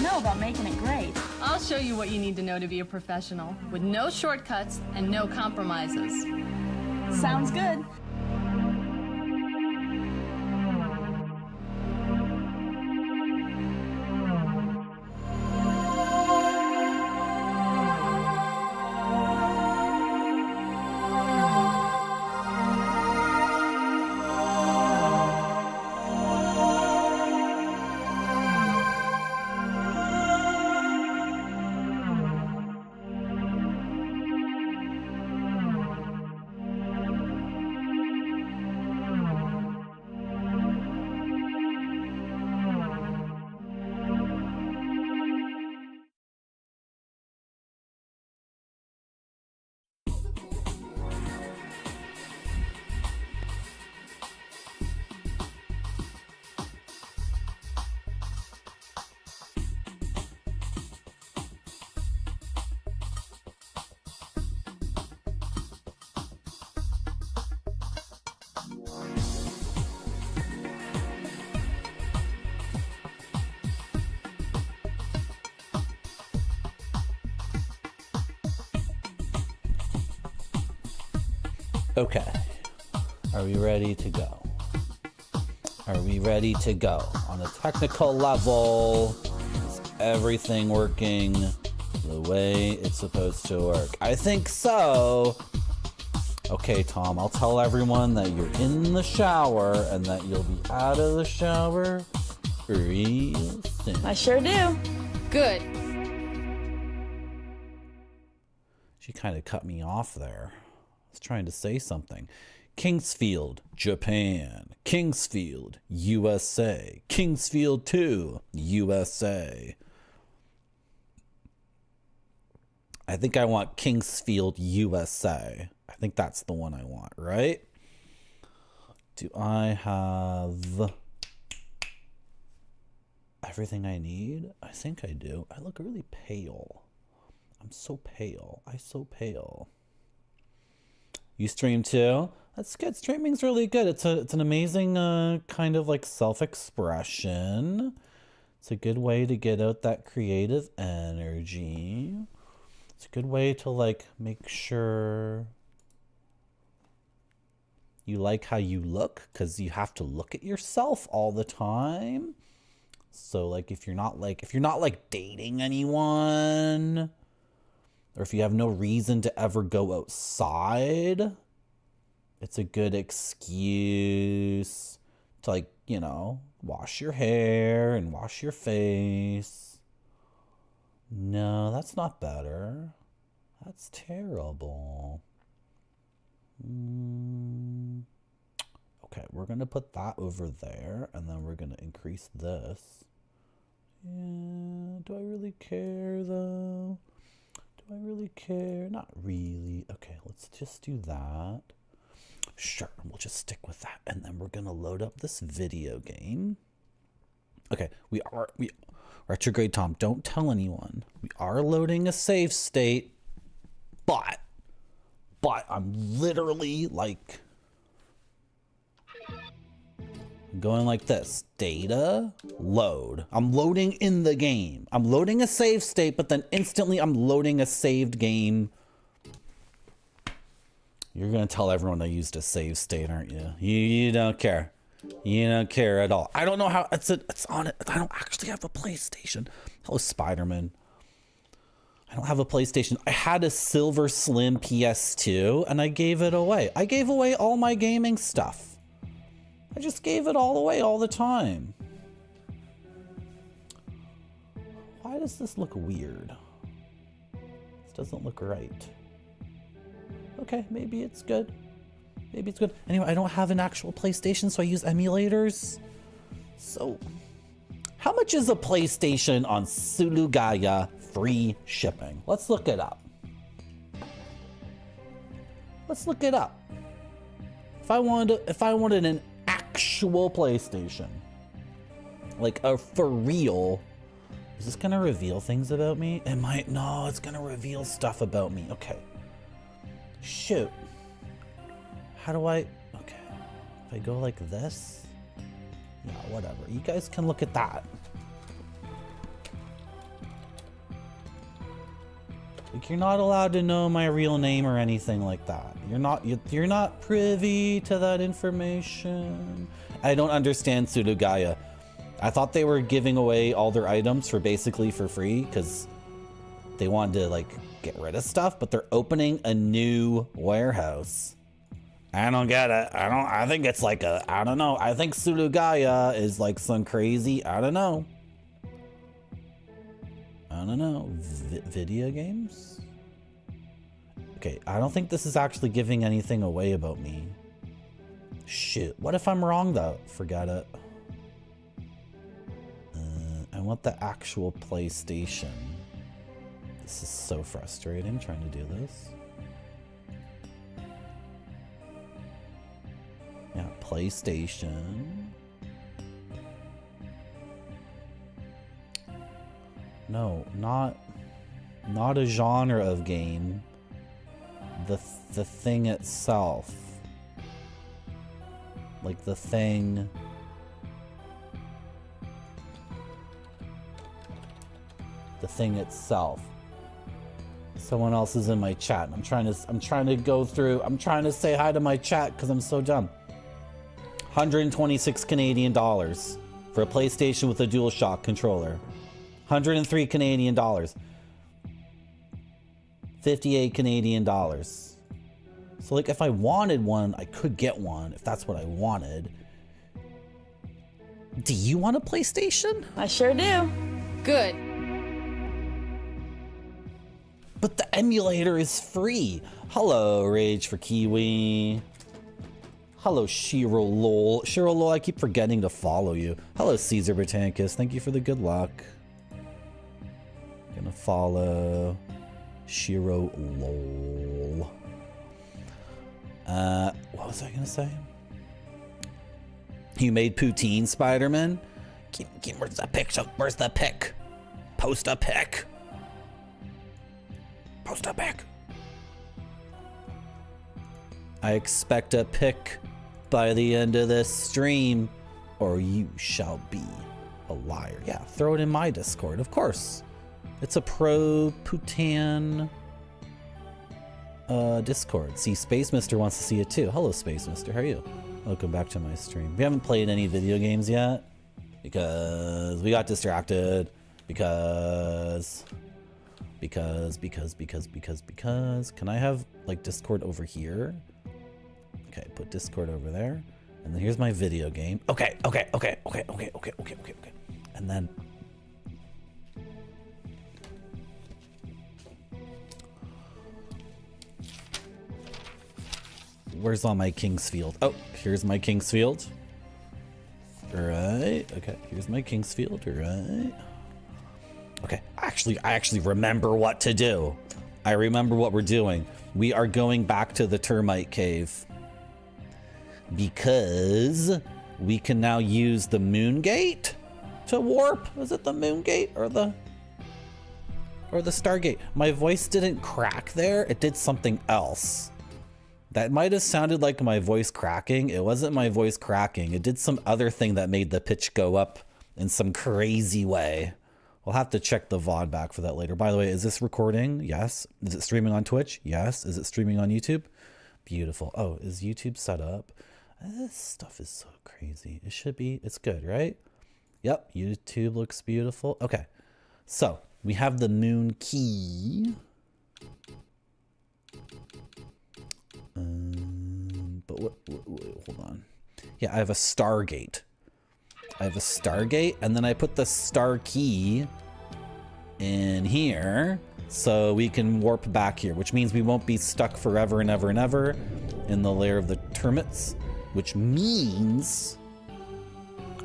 know about making it great. I'll show you what you need to know to be a professional, with no shortcuts and no compromises. Sounds good. Okay, are we ready to go? Are we ready to go? On a technical level, is everything working the way it's supposed to work? I think so. Okay, Tom, I'll tell everyone that you're in the shower and that you'll be out of the shower real soon. I sure do. Good. She kind of cut me off there. I was trying to say something. Kingsfield, Japan. Kingsfield, USA. Kingsfield 2, USA. I think I want Kingsfield, USA. I think that's the one I want, right? Do I have everything I need? I think I do. I look really pale. I'm so pale. I'm so pale. You stream too? That's good. Streaming's really good. It's an amazing kind of like self-expression. It's a good way to get out that creative energy. It's a good way to like make sure you like how you look, because you have to look at yourself all the time. So like if you're not like dating anyone, or if you have no reason to ever go outside, it's a good excuse to, like, you know, wash your hair and wash your face. No, that's not better. That's terrible. Okay, we're going to put that over there, and then we're going to increase this. Yeah, do I really care, though? Do I really care? Not really. Okay, let's just do that. Sure, we'll just stick with that. And then we're going to load up this video game. Okay, we retrograde Tom, don't tell anyone. We are loading a save state, but I'm literally like going like this. Data, load. I'm loading in the game. I'm loading a save state, but then instantly I'm loading a saved game. You're going to tell everyone I used a save state, aren't you? You don't care. You don't care at all. I don't know how it's on it. I don't actually have a PlayStation. Hello, Spider-Man. I don't have a PlayStation. I had a Silver Slim PS2 and I gave it away. I gave away all my gaming stuff. I just gave it all away all the time. Why does this look weird? This doesn't look right. Okay, maybe it's good. Maybe it's good. Anyway, I don't have an actual PlayStation, so I use emulators. So, how much is a PlayStation on Sulugaya free shipping? Let's look it up. Let's look it up. If I wanted an actual PlayStation, like a for real, is this gonna reveal things about me? It might. No, it's gonna reveal stuff about me. Okay. Shoot. How do I... Okay. If I go like this... Yeah, whatever. You guys can look at that. Like, you're not allowed to know my real name or anything like that. You're not privy to that information. I don't understand Surugaya. I thought they were giving away all their items for basically for free because they wanted to like get rid of stuff, but they're opening a new warehouse. I don't get it. I think it's like I don't know. I think Surugaya is like some crazy, I don't know. Video games? Okay, I don't think this is actually giving anything away about me. Shoot, what if I'm wrong though? Forget it. I want the actual PlayStation. This is so frustrating trying to do this. Yeah, PlayStation. No, not a genre of game. The thing itself. Like the thing. The thing itself. Someone else is in my chat. I'm trying to go through. I'm trying to say hi to my chat because I'm so dumb. 126 Canadian dollars for a PlayStation with a DualShock controller. 103 Canadian dollars. 58 Canadian dollars. So like if I wanted one, I could get one if that's what I wanted. Do you want a PlayStation? I sure do. Good. But the emulator is free. Hello, Rage for Kiwi. Hello, Shiro Lol. Shiro Lol, I keep forgetting to follow you. Hello, Caesar Britannicus. Thank you for the good luck. Gonna follow Shiro Lol. What was I gonna say? You made poutine, Spider-Man? Where's the pic? Where's the pic? Post a pic. Post a pic. I expect a pic by the end of this stream, or you shall be a liar. Yeah, throw it in my Discord, of course. It's a pro Putan Discord. See, Space Mister wants to see it too. Hello, Space Mister. How are you? Welcome back to my stream. We haven't played any video games yet because we got distracted. Because. Can I have like Discord over here? Okay, put Discord over there. And then here's my video game. Okay. And then where's all my Kingsfield? Oh, here's my Kingsfield. All right. Okay, here's my Kingsfield. All right. Okay, I actually remember what to do. I remember what we're doing. We are going back to the termite cave because we can now use the moon gate to warp. Is it the moon gate or the Stargate? My voice didn't crack there. It did something else. That might have sounded like my voice cracking. It wasn't my voice cracking. It did some other thing that made the pitch go up in some crazy way. We'll have to check the VOD back for that later. By the way, is this recording? Yes. Is it streaming on Twitch? Yes. Is it streaming on YouTube? Beautiful. Oh, is YouTube set up? This stuff is so crazy. It should be. It's good, right? Yep. YouTube looks beautiful. Okay. So we have the moon key. But what, hold on. Yeah, I have a Stargate. And then I put the star key in here so we can warp back here, which means we won't be stuck forever and ever and ever in the lair of the termites, which means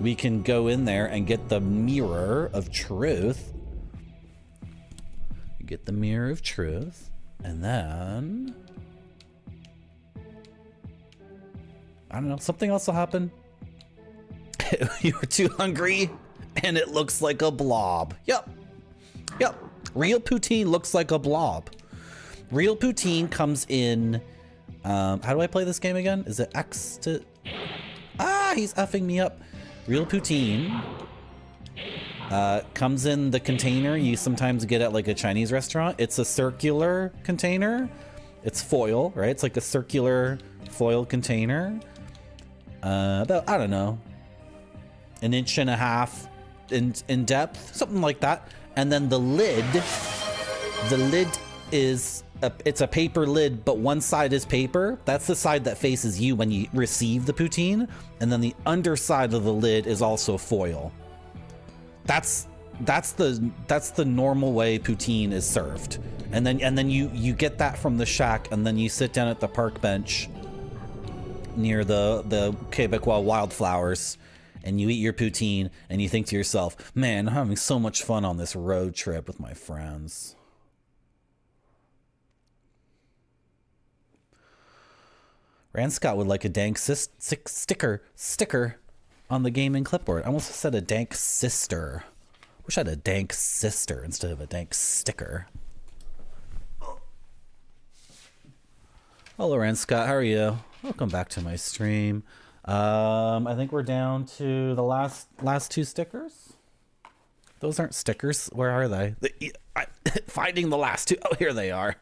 we can go in there and get the mirror of truth. Get the mirror of truth, and then I don't know, something else will happen. You were too hungry and it looks like a blob. Yep. Real poutine looks like a blob. Real poutine comes in. How do I play this game again? Is it X to... Ah, he's effing me up. Real poutine Comes in the container you sometimes get at like a Chinese restaurant. It's a circular container. It's foil, right? It's like a circular foil container. About, I don't know, 1.5 inches in depth, something like that. And then the lid is it's a paper lid, but one side is paper. That's the side that faces you when you receive the poutine, and then the underside of the lid is also foil. That's the normal way poutine is served. And then you get that from the shack, and then you sit down at the park bench near the Quebecois wildflowers, and you eat your poutine, and you think to yourself, man, I'm having so much fun on this road trip with my friends. Rand Scott would like a dank sticker on the gaming clipboard. I almost said a dank sister. Wish I had a dank sister instead of a dank sticker. Hello, Rand Scott. How are you? Welcome back to my stream. I think we're down to the last 2 stickers. Those aren't stickers. Where are they? Finding the last 2. Oh, here they are.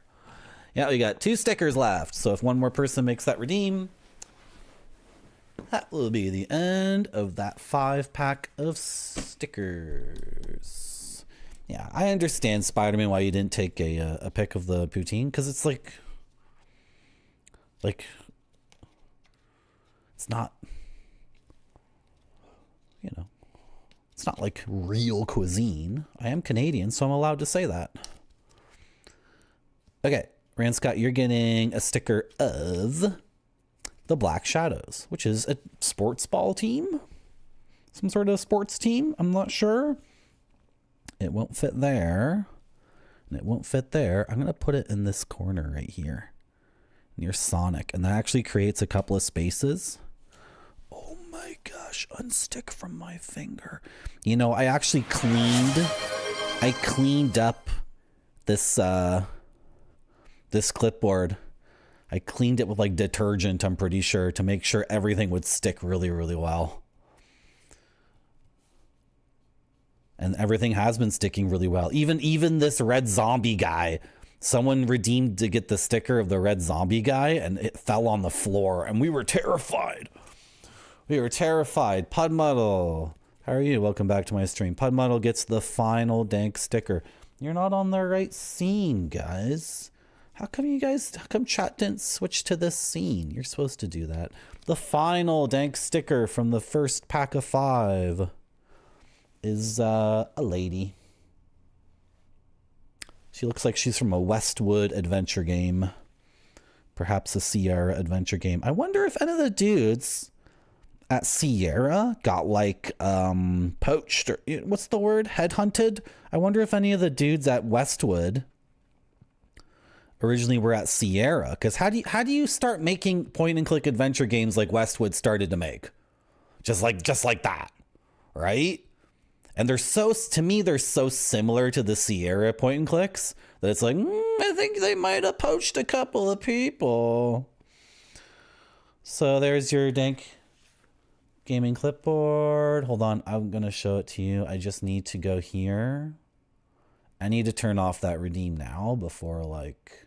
Yeah, we got 2 stickers left. So if one more person makes that redeem, that will be the end of that 5-pack of stickers. Yeah, I understand, Spider-Man, why you didn't take a pic of the poutine, because it's like it's not, you know, it's not like real cuisine. I am Canadian, so I'm allowed to say that. Okay, Rand Scott, you're getting a sticker of the Black Shadows, which is a sports ball team. Some sort of sports team. I'm not sure. It won't fit there. And it won't fit there. I'm going to put it in this corner right here near Sonic. And that actually creates a couple of spaces. Oh my gosh. Unstick from my finger. You know, I actually cleaned up this, this clipboard. I cleaned it with like detergent, I'm pretty sure, to make sure everything would stick really, really well. And everything has been sticking really well. Even this red zombie guy, someone redeemed to get the sticker of the red zombie guy, and it fell on the floor, and we were terrified. We were terrified. Pudmuddle, how are you? Welcome back to my stream. Pudmuddle gets the final dank sticker. You're not on the right scene, guys. How come chat didn't switch to this scene? You're supposed to do that. The final dank sticker from the first pack of 5 is a lady. She looks like she's from a Westwood adventure game. Perhaps a Sierra adventure game. I wonder if any of the dudes at Sierra got like poached, or what's the word? Headhunted? I wonder if any of the dudes at Westwood originally were at Sierra, because how do you start making point and click adventure games like Westwood started to make, just like that, right? And they're so similar to the Sierra point and clicks that it's like, I think they might have poached a couple of people. So there's your dank gaming clipboard. Hold on, I'm gonna show it to you. I just need to go here. I need to turn off that redeem now before like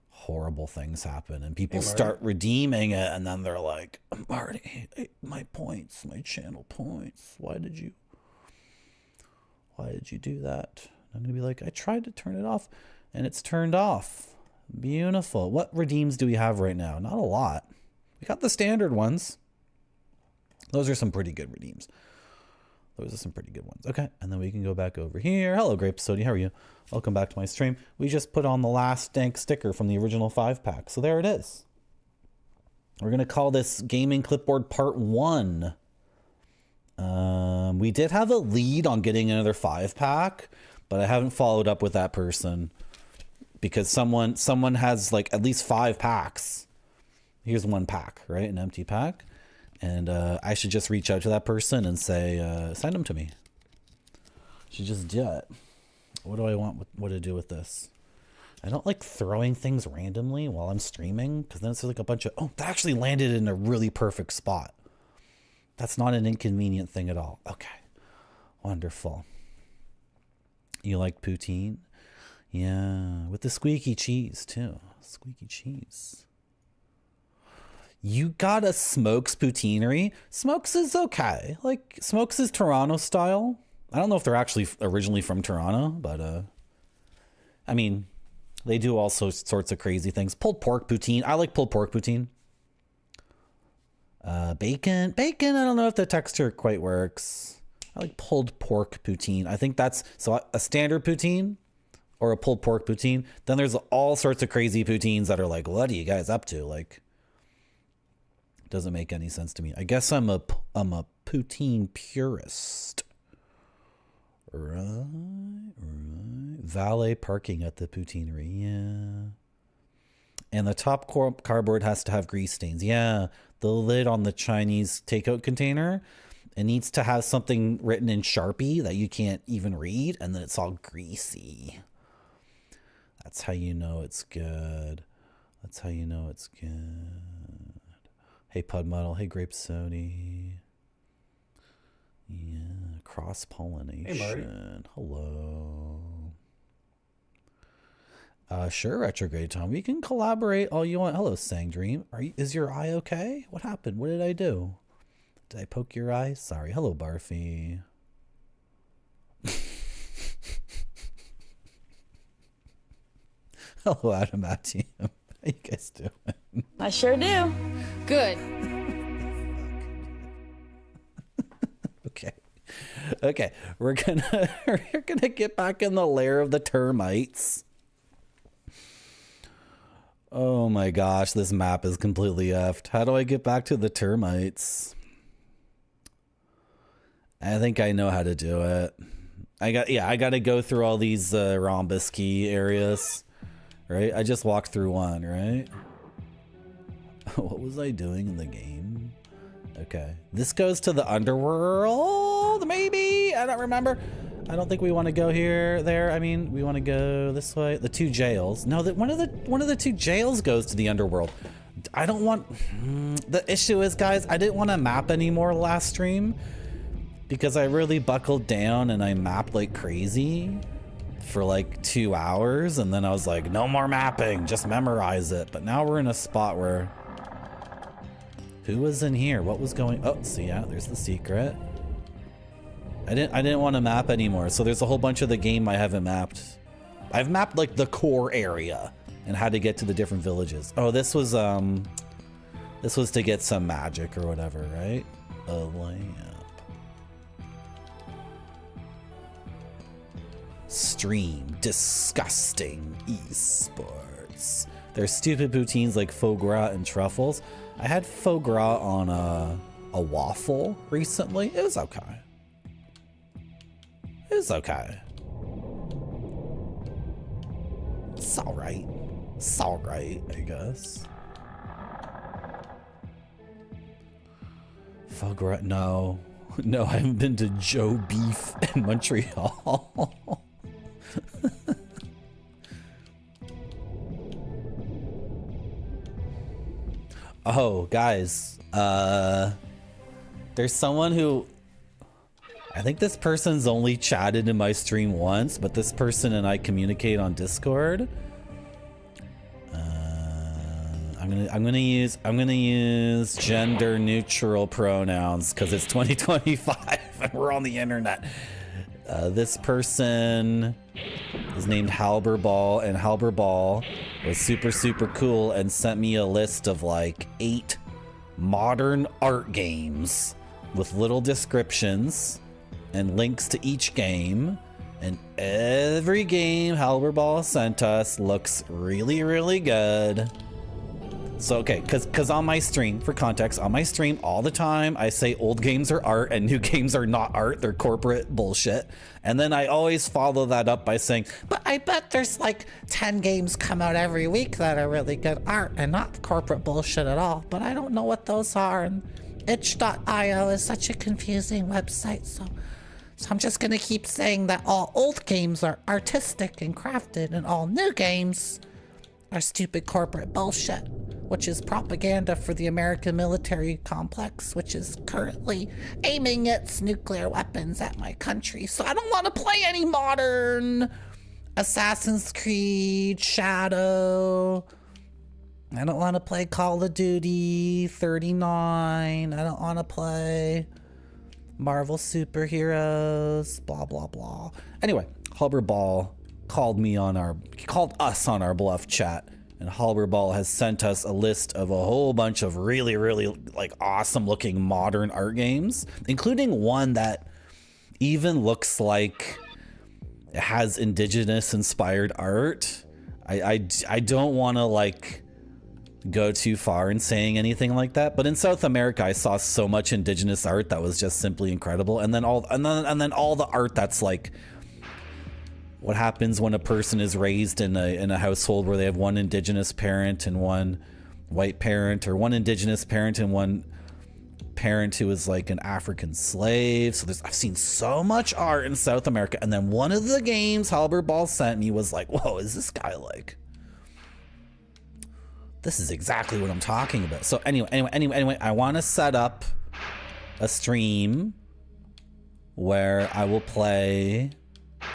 horrible things happen and people start redeeming it, and then they're like, Marty, my points, my channel points. Why did you do that? I'm gonna be like, I tried to turn it off and it's turned off. Beautiful. What redeems do we have right now? Not a lot. We got the standard ones. Those are some pretty good redeems. Those are some pretty good ones. Okay, and then we can go back over here. Hello, Grape Sody. How are you? Welcome back to my stream. We just put on the last dank sticker from the original 5-pack. So there it is. We're going to call this Gaming Clipboard Part 1. We did have a lead on getting another 5-pack, but I haven't followed up with that person because someone has like at least 5 packs. Here's 1 pack, right? An empty pack. And I should just reach out to that person and say, send them to me. Should just do it. What do I want what to do with this? I don't like throwing things randomly while I'm streaming, because then it's like a bunch of, oh, that actually landed in a really perfect spot. That's not an inconvenient thing at all. Okay. Wonderful. You like poutine? Yeah, with the squeaky cheese too. Squeaky cheese. You got a Smokes Poutineery? Smokes is okay. Like, Smokes is Toronto style. I don't know if they're actually originally from Toronto, but I mean, they do all sorts of crazy things. Pulled pork poutine. I like pulled pork poutine. Bacon. Bacon, I don't know if the texture quite works. I like pulled pork poutine. I think that's, so a standard poutine or a pulled pork poutine. Then there's all sorts of crazy poutines that are like, what are you guys up to? Like, doesn't make any sense to me. I guess I'm a poutine purist. Right. Valet parking at the poutineery. Yeah. And the top cardboard has to have grease stains. Yeah. The lid on the Chinese takeout container, it needs to have something written in Sharpie that you can't even read, and then it's all greasy. That's how you know it's good. That's how you know it's good. Hey, Pud Muddle. Hey, Grape Sody. Yeah, cross-pollination. Hey, Marty. Hello. Sure, Retrograde Tom. We can collaborate all you want. Hello, Sangdream. Is your eye okay? What happened? What did I do? Did I poke your eye? Sorry. Hello, Barfy. Hello, Adamantium. How you guys doing? I sure do. Good. Okay. We're gonna get back in the lair of the termites. Oh my gosh, this map is completely effed. How do I get back to the termites? I think I know how to do it. I got to go through all these rhombus key areas, right? I just walked through one, right? What was I doing in the game? Okay. This goes to the underworld, maybe? I don't remember. I don't think we want to go there. I mean, we want to go this way. The two jails. No, one of the two jails goes to the underworld. I don't want... The issue is, guys, I didn't want to map anymore last stream because I really buckled down and I mapped like crazy for like 2 hours, and then I was like, no more mapping, just memorize it. But now we're in a spot where... Who was in here? What was going... Oh, see, yeah, there's the secret. I didn't want to map anymore, so there's a whole bunch of the game I haven't mapped. I've mapped like the core area and how to get to the different villages. Oh, this was to get some magic or whatever, right? A lamp. Stream disgusting esports. There's stupid poutines like foie gras and truffles. I had foie gras on a waffle recently. It was okay. It's okay. It's alright. It's alright, I guess. Foie gras? No. No, I haven't been to Joe Beef in Montreal. Oh, guys. There's someone who... I think this person's only chatted in my stream once, but this person and I communicate on Discord. I'm gonna use gender neutral pronouns because it's 2025 and we're on the internet. This person is named Halberball, and Halberball was super cool and sent me a list of like 8 modern art games with little descriptions and links to each game, and every game Halberball sent us looks really good. So okay, because on my stream, for context, on my stream all the time I say old games are art and new games are not art, they're corporate bullshit. And then I always follow that up by saying, but I bet there's like 10 games come out every week that are really good art and not corporate bullshit at all, but I don't know what those are, and itch.io is such a confusing website, so I'm just gonna keep saying that all old games are artistic and crafted and all new games are stupid corporate bullshit. which is propaganda for the American military complex, which is currently aiming its nuclear weapons at my country. So I don't want to play any modern Assassin's Creed, Shadow. I don't want to play Call of Duty 39. I don't want to play Marvel superheroes, blah, blah, blah. Anyway, Halberball called us on our bluff chat, and Halberball has sent us a list of a whole bunch of really, really like awesome looking modern art games, including one that even looks like it has indigenous inspired art. I don't want to like go too far in saying anything like that, but in South America I saw so much indigenous art that was just simply incredible. And then all the art that's like what happens when a person is raised in a household where they have one indigenous parent and one white parent, or one indigenous parent and one parent who is like an African slave. So I've seen so much art in South America. And then one of the games Halberball sent me was like, whoa, is this guy like, this is exactly what I'm talking about. So anyway, I want to set up a stream where I will play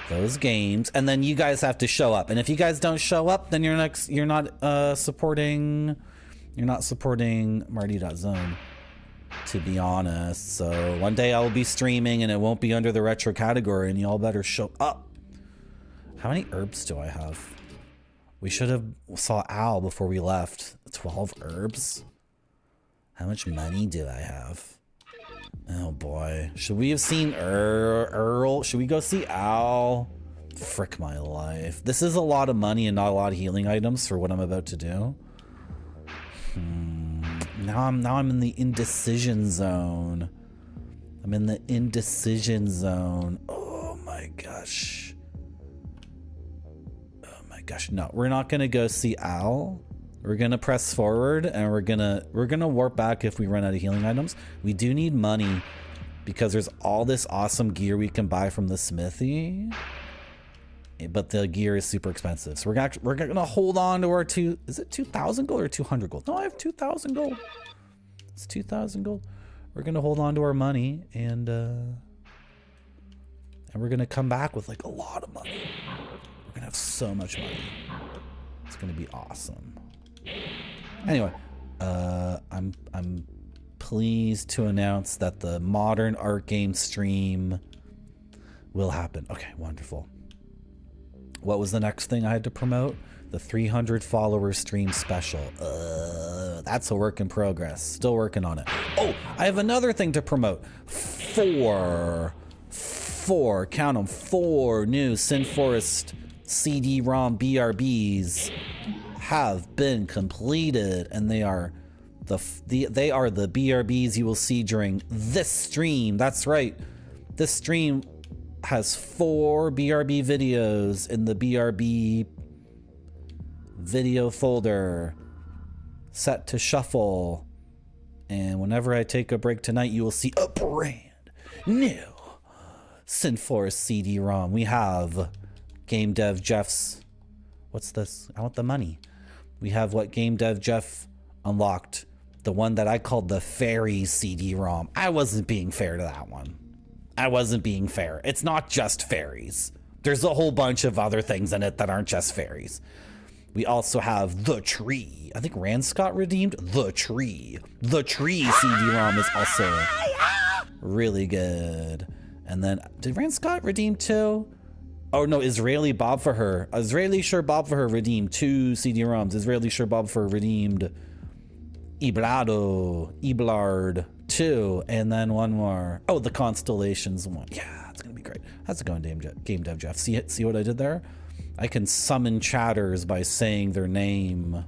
those games, and then you guys have to show up. And if you guys don't show up, then you're not supporting Marty.zone, to be honest. So one day I will be streaming and it won't be under the retro category, and y'all better show up. How many herbs do I have? We should have saw Al before we left. 12 herbs? How much money do I have? Oh boy. Should we have seen Earl? Should we go see Al? Frick my life. This is a lot of money and not a lot of healing items for what I'm about to do. Now I'm in the indecision zone. I'm in the indecision zone. Oh my gosh. No, we're not gonna go see Al. We're gonna press forward, and we're gonna warp back if we run out of healing items. We do need money because there's all this awesome gear we can buy from the smithy, but the gear is super expensive. So we're gonna hold on to our is it 2,000 gold or 200 gold? No, I have 2,000 gold. It's 2,000 gold. We're gonna hold on to our money, and we're gonna come back with like a lot of money. We're gonna have so much money. It's gonna be awesome. Anyway, I'm pleased to announce that the modern art game stream will happen. Okay, wonderful. What was the next thing I had to promote? The 300 followers stream special. That's a work in progress. Still working on it. Oh, I have another thing to promote. Count them, 4 new Sin Forest CD-ROM BRBs have been completed, and they are the BRBs you will see during this stream. That's right. This stream has 4 BRB videos in the BRB video folder set to shuffle. And whenever I take a break tonight, you will see a brand new Sin Forest CD-ROM. We have Game Dev Jeff's, what's this? I want the money. We have what Game Dev Jeff unlocked, the one that I called the fairy CD-ROM. I wasn't being fair to that one. I wasn't being fair. It's not just fairies. There's a whole bunch of other things in it that aren't just fairies. We also have the tree. I think Rand Scott redeemed the tree. The tree CD-ROM is also really good. And then, did Rand Scott redeem 2? Oh no, Israeli Bob for her. Israeli Sure Bob for her redeemed 2 CD-ROMs. Israeli Sure Bob for her redeemed Iblard 2, and then one more. Oh, the Constellations 1. Yeah, it's gonna be great. How's it going, Game Dev Jeff? See what I did there? I can summon chatters by saying their name,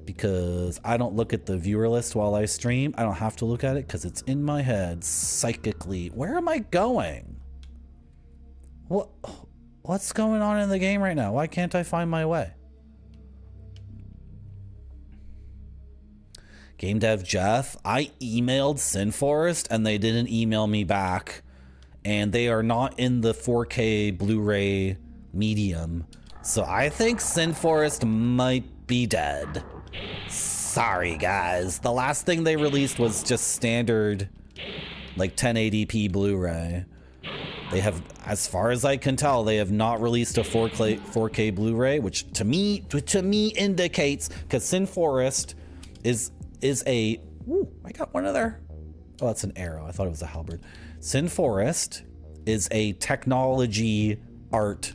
because I don't look at the viewer list while I stream. I don't have to look at it because it's in my head psychically. Where am I going? What's going on in the game right now? Why can't I find my way? Game Dev Jeff, I emailed Sin Forest and they didn't email me back, and they are not in the 4K Blu-ray medium. So I think Sin Forest might be dead. Sorry, guys. The last thing they released was just standard, like 1080p Blu-ray. They have, as far as I can tell, they have not released a 4K Blu-ray, which to me indicates, because Sin Forest is a. Ooh, I got one of there. Oh, that's an arrow. I thought it was a halberd. Sin Forest is a technology art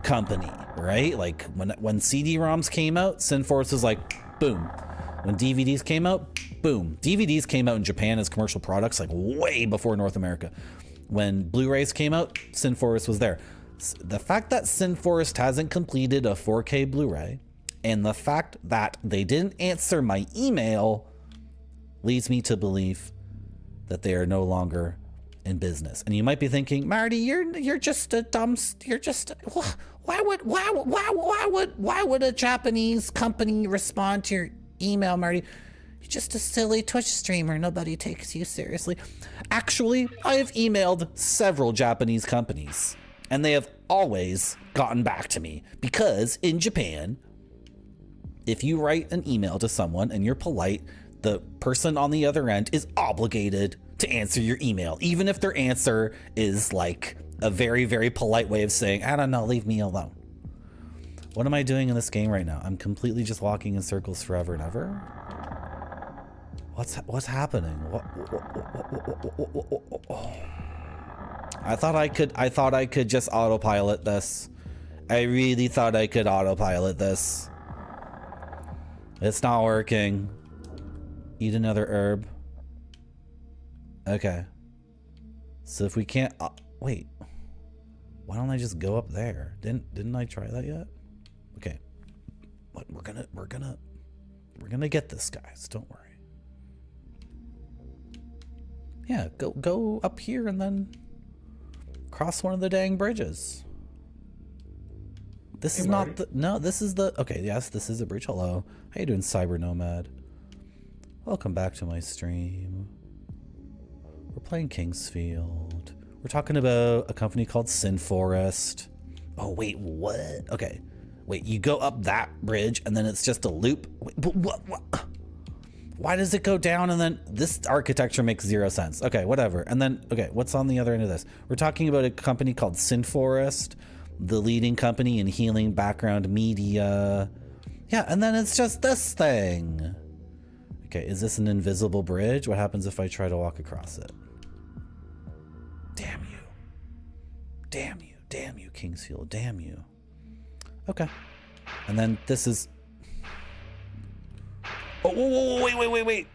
company, right? Like when CD-ROMs came out, Sin Forest was like, boom. When DVDs came out, boom. DVDs came out in Japan as commercial products, like way before North America. When Blu-rays came out, Sin Forest was there. The fact that Sin Forest hasn't completed a 4K Blu-ray, and the fact that they didn't answer my email, leads me to believe that they are no longer in business. And you might be thinking, Marty, you're just a dumb. You're just. Why would a Japanese company respond to your email, Marty? You're just a silly Twitch streamer. Nobody takes you seriously. Actually, I have emailed several Japanese companies, and they have always gotten back to me, because in Japan, if you write an email to someone and you're polite, the person on the other end is obligated to answer your email, even if their answer is like a very, very polite way of saying, I don't know, leave me alone. What am I doing in this game right now? I'm completely just walking in circles forever and ever. What's happening? I thought I could just autopilot this. I really thought I could autopilot this. It's not working. Eat another herb. Okay. So if we can't, wait. Why don't I just go up there? Didn't I try that yet? Okay. But we're gonna get this, guys. Don't worry. Yeah, go up here and then cross one of the dang bridges. This is not the, no, this is the, okay, yes, this is a bridge. Hello. How you doing, Cyber Nomad? Welcome back to my stream. We're playing Kingsfield. We're talking about a company called Sin Forest. Oh, wait, what? Okay. Wait, you go up that bridge and then it's just a loop? Wait, but what? Why does it go down and then this architecture makes zero sense? Okay, whatever. And then, okay, what's on the other end of this? We're talking about a company called Sin Forest, the leading company in healing background media. Yeah, and then it's just this thing. Okay, is this an invisible bridge? What happens if I try to walk across it? Damn you. Damn you. Damn you, Kingsfield. Damn you. Okay. And then this is... Oh, whoa, wait.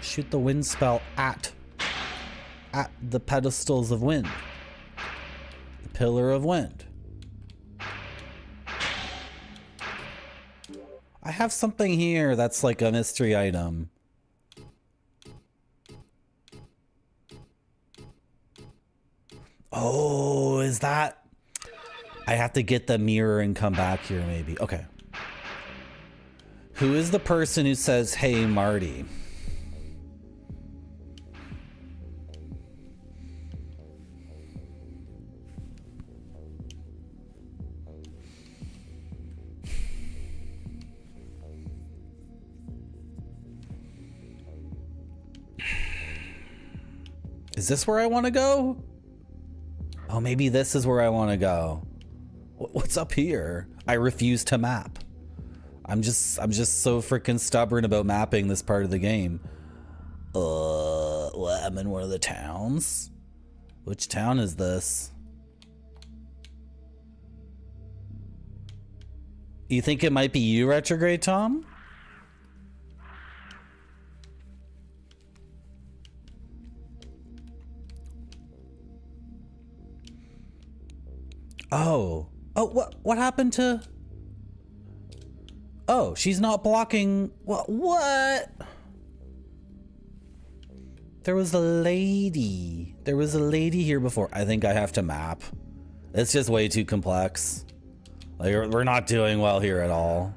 Shoot the wind spell at the pedestals of wind. The pillar of wind. I have something here that's like a mystery item. Oh, is that... I have to get the mirror and come back here maybe. Okay. Who is the person who says, hey, Marty? Is this where I want to go? Oh, maybe this is where I want to go. What's up here? I refuse to map. I'm just so freaking stubborn about mapping this part of the game. Well, I'm in one of the towns. Which town is this? You think it might be you, Retrograde Tom? Oh, what happened to... Oh, she's not blocking... What? There was a lady. There was a lady here before. I think I have to map. It's just way too complex. Like, we're not doing well here at all.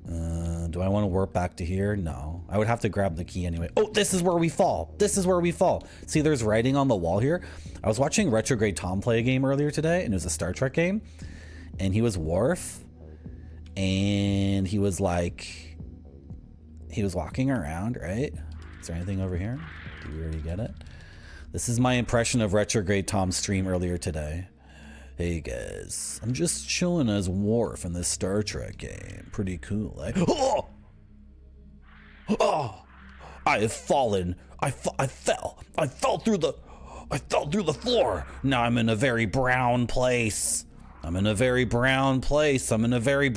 Do I want to warp back to here? No. I would have to grab the key anyway. Oh, this is where we fall. This is where we fall. See, there's writing on the wall here. I was watching Retrograde Tom play a game earlier today, and it was a Star Trek game. And he was Worf. And he was like, he was walking around, right? Is there anything over here? Did we already get it? This is my impression of Retrograde Tom's stream earlier today. Hey guys, I'm just chilling as Worf in this Star Trek game. Pretty cool, eh? Oh! Oh! I have fallen. I fell. I fell through the floor. Now I'm in a very brown place. I'm in a very brown place. I'm in a very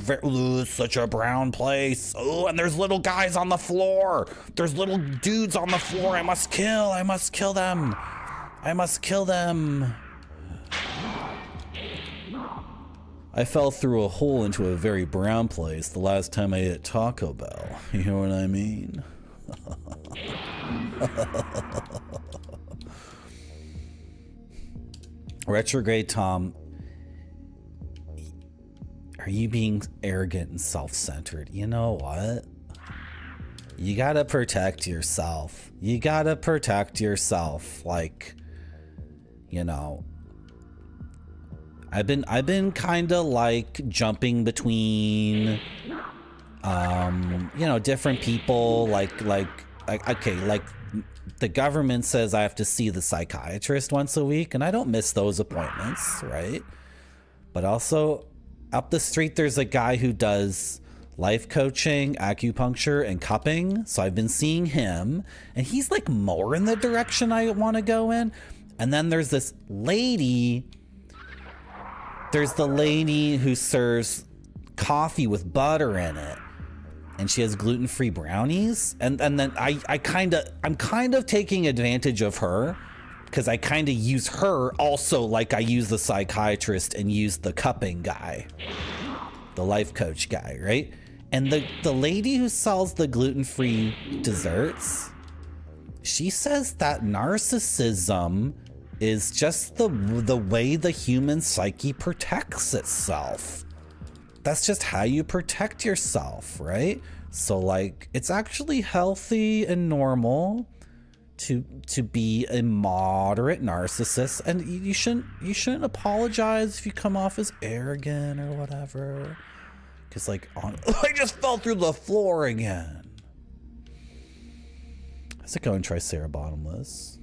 such a brown place. Oh, and there's little guys on the floor. There's little dudes on the floor. I must kill them. I must kill them. I fell through a hole into a very brown place the last time I ate Taco Bell. You know what I mean? Retrograde Tom, are you being arrogant and self-centered? You know what? You gotta protect yourself. You gotta protect yourself. Like, you know, I've been kind of like jumping between, you know, different people. Like, okay, like the government says I have to see the psychiatrist once a week, and I don't miss those appointments, right? But also, up the street, there's a guy who does life coaching, acupuncture, and cupping. So I've been seeing him, and he's like more in the direction I want to go in. And then there's this lady. There's the lady who serves coffee with butter in it, and she has gluten-free brownies. And then I'm kind of taking advantage of her, because I kind of use her also like I use the psychiatrist and use the cupping guy, the life coach guy, right? And the lady who sells the gluten-free desserts, she says that narcissism is just the way the human psyche protects itself. That's just how you protect yourself, right? So like, it's actually healthy and normal to be a moderate narcissist, and you shouldn't apologize if you come off as arrogant or whatever. Because like, I just fell through the floor again. How's it going, Tricerabottomless?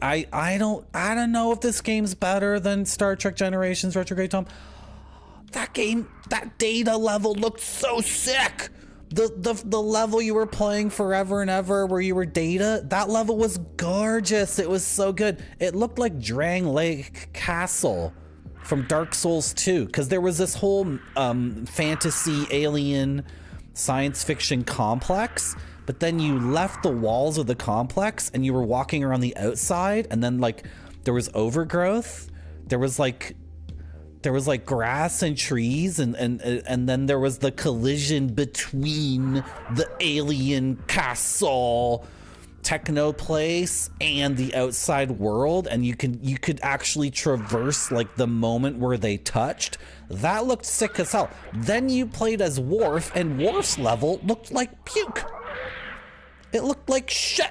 I don't know if this game's better than Star Trek Generations Retrograde Tom. That game, that data level looked so sick. The level you were playing forever and ever where you were Data, that level was gorgeous. It was so good. It looked like Drang Lake Castle from Dark Souls 2, because there was this whole fantasy alien science fiction complex, but then you left the walls of the complex and you were walking around the outside, and then like there was overgrowth. There was like grass and trees, and then there was the collision between the alien castle techno place and the outside world, and you could actually traverse like the moment where they touched. That looked sick as hell. Then you played as Worf, and Worf's level looked like puke. It looked like shit.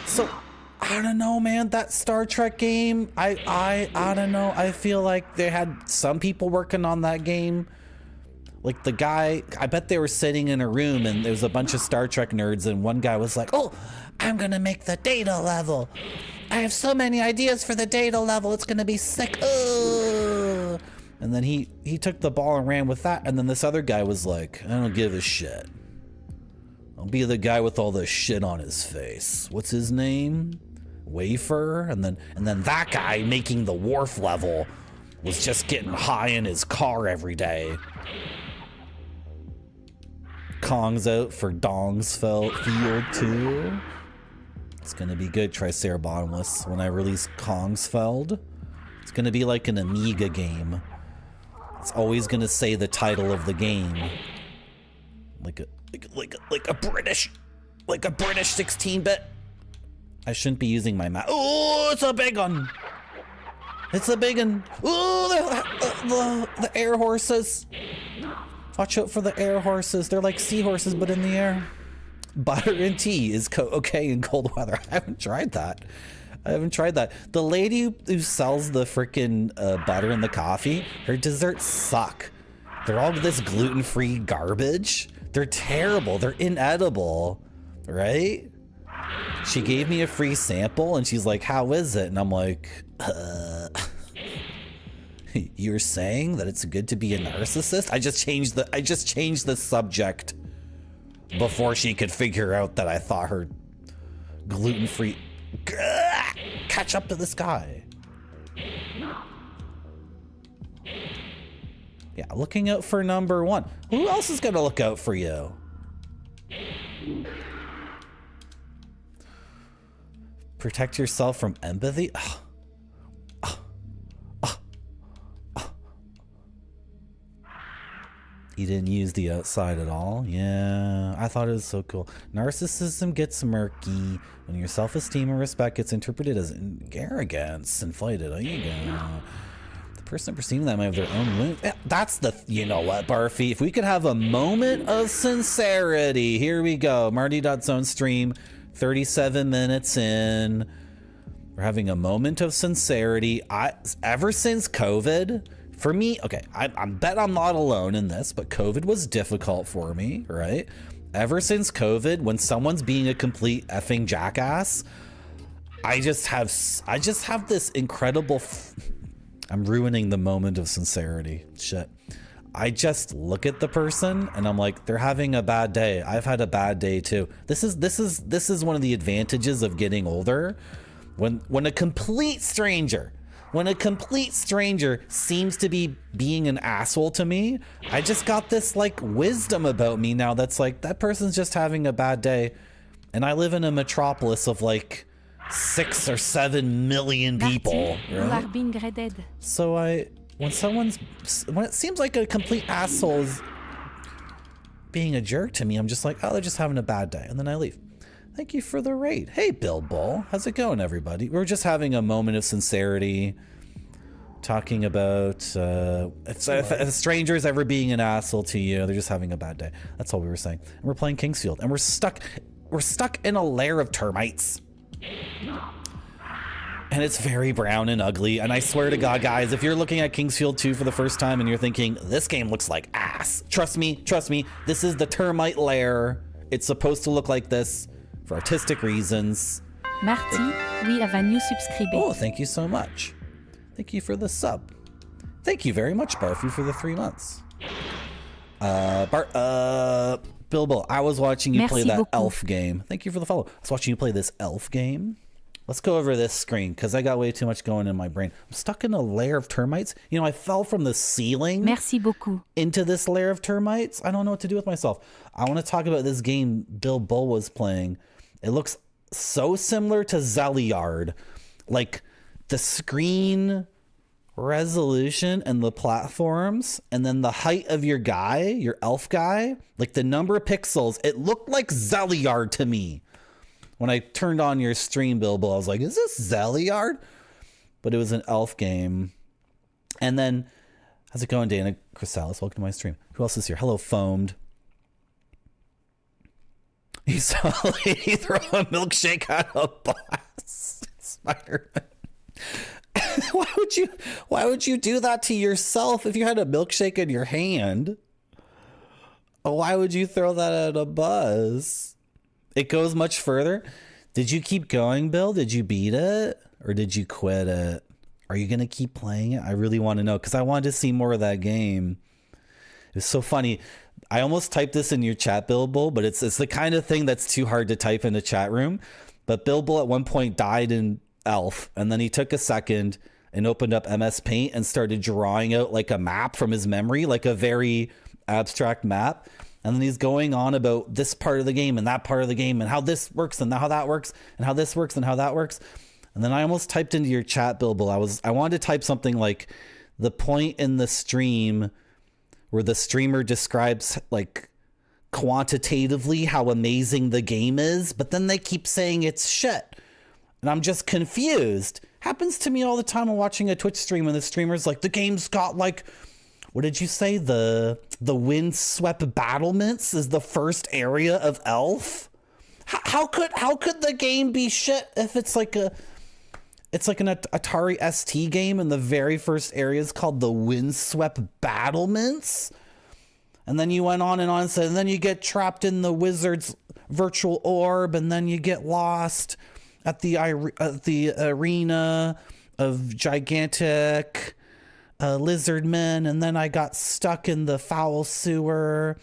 So I don't know, man, that Star Trek game, I don't know. I feel like they had some people working on that game. Like the guy, I bet they were sitting in a room and there was a bunch of Star Trek nerds, and one guy was like, oh, I'm gonna make the Data level. I have so many ideas for the Data level. It's gonna be sick. Ugh. And then he took the ball and ran with that. And then this other guy was like, I don't give a shit. I'll be the guy with all the shit on his face. What's his name? Wafer. And then that guy making the Worf level was just getting high in his car every day. Kong's out for Dong's Field 2. It's gonna be good, Tricerabottomless, when I release Kong's Feld. It's gonna be like an Amiga game. It's always gonna say the title of the game. Like a British 16-bit. I shouldn't be using my mouse. Oh, it's a big one. It's a big one. Oh, the air horses. Watch out for the air horses. They're like seahorses, but in the air. butter and tea is okay in cold weather. I haven't tried that. The lady who sells the freaking butter and the coffee, her desserts suck. They're all this gluten-free garbage. They're terrible. They're inedible, right? She gave me a free sample and she's like, how is it? And I'm like, you're saying that it's good to be a narcissist? I just changed the subject before she could figure out that I thought her gluten-free. Catch up to this guy. Yeah, looking out for number one. Who else is gonna look out for you? Protect yourself from empathy? You didn't use the outside at all? Yeah, I thought it was so cool. Narcissism gets murky when your self-esteem and respect gets interpreted as arrogance. Inflated. Oh, you go. The person perceiving that might have their own wound. That's the, you know what, Barfy? If we could have a moment of sincerity. Here we go. Marty.zone stream, 37 minutes in. We're having a moment of sincerity. Ever since COVID, for me, okay, I bet I'm not alone in this, but COVID was difficult for me, right? Ever since COVID, when someone's being a complete effing jackass, I just have this incredible, I'm ruining the moment of sincerity. Shit. I just look at the person and I'm like, they're having a bad day. I've had a bad day too. This is one of the advantages of getting older. When a complete stranger seems to be being an asshole to me, I just got this like wisdom about me now that's like, that person's just having a bad day. And I live in a metropolis of like 6 or 7 million people, right? So when it seems like a complete asshole is being a jerk to me, I'm just like, oh, they're just having a bad day. And then I leave. Thank you for the raid. Hey, Bill Bull. How's it going, everybody? We're just having a moment of sincerity, talking about if a stranger's ever being an asshole to you, they're just having a bad day. That's all we were saying. And we're playing Kingsfield, and we're stuck in a lair of termites. And it's very brown and ugly. And I swear to God, guys, if you're looking at Kingsfield 2 for the first time and you're thinking, this game looks like ass, trust me, this is the termite lair. It's supposed to look like this. For artistic reasons. Marty, oui, la va nous subscriber. Oh, thank you so much. Thank you for the sub. Thank you very much, Barfy, for the 3 months. Bilbo, I was watching you play that elf game. Thank you for the follow. I was watching you play this elf game. Let's go over this screen because I got way too much going in my brain. I'm stuck in a layer of termites. You know, I fell from the ceiling into this layer of termites. I don't know what to do with myself. I want to talk about this game Bill Bull was playing. It looks so similar to Zeliard. Like the screen resolution and the platforms and then the height of your guy, your elf guy, like the number of pixels, it looked like Zeliard to me. When I turned on your stream, Bilbo, I was like, is this Zeliard? But it was an elf game. And then, how's it going, Dana Chrysalis? Welcome to my stream. Who else is here? Hello, Foamed. You saw a lady throw a milkshake at a bus. Spider-Man. Why would you do that to yourself if you had a milkshake in your hand? Why would you throw that at a bus? It goes much further. Did you keep going, Bill? Did you beat it? Or did you quit it? Are you going to keep playing it? I really want to know because I wanted to see more of that game. It's so funny. I almost typed this in your chat, Bilbo, but it's the kind of thing that's too hard to type in a chat room. But Bilbo at one point died in Elf, and then he took a second and opened up MS Paint and started drawing out like a map from his memory, like a very abstract map. And then he's going on about this part of the game and that part of the game and how this works and how that works and how this works and how that works. And then I almost typed into your chat, Bilbo. I wanted to type something like the point in the stream where the streamer describes like quantitatively how amazing the game is, but then they keep saying it's shit. And I'm just confused. Happens to me all the time when watching a Twitch stream and the streamer's like, the game's got like, what did you say? The windswept battlements is the first area of Elf. How could the game be shit if it's like an Atari ST game and the very first area is called the Windswept Battlements? And then you went on and said, and then you get trapped in the wizard's virtual orb, and then you get lost at the arena of gigantic lizard men, and then I got stuck in the foul sewer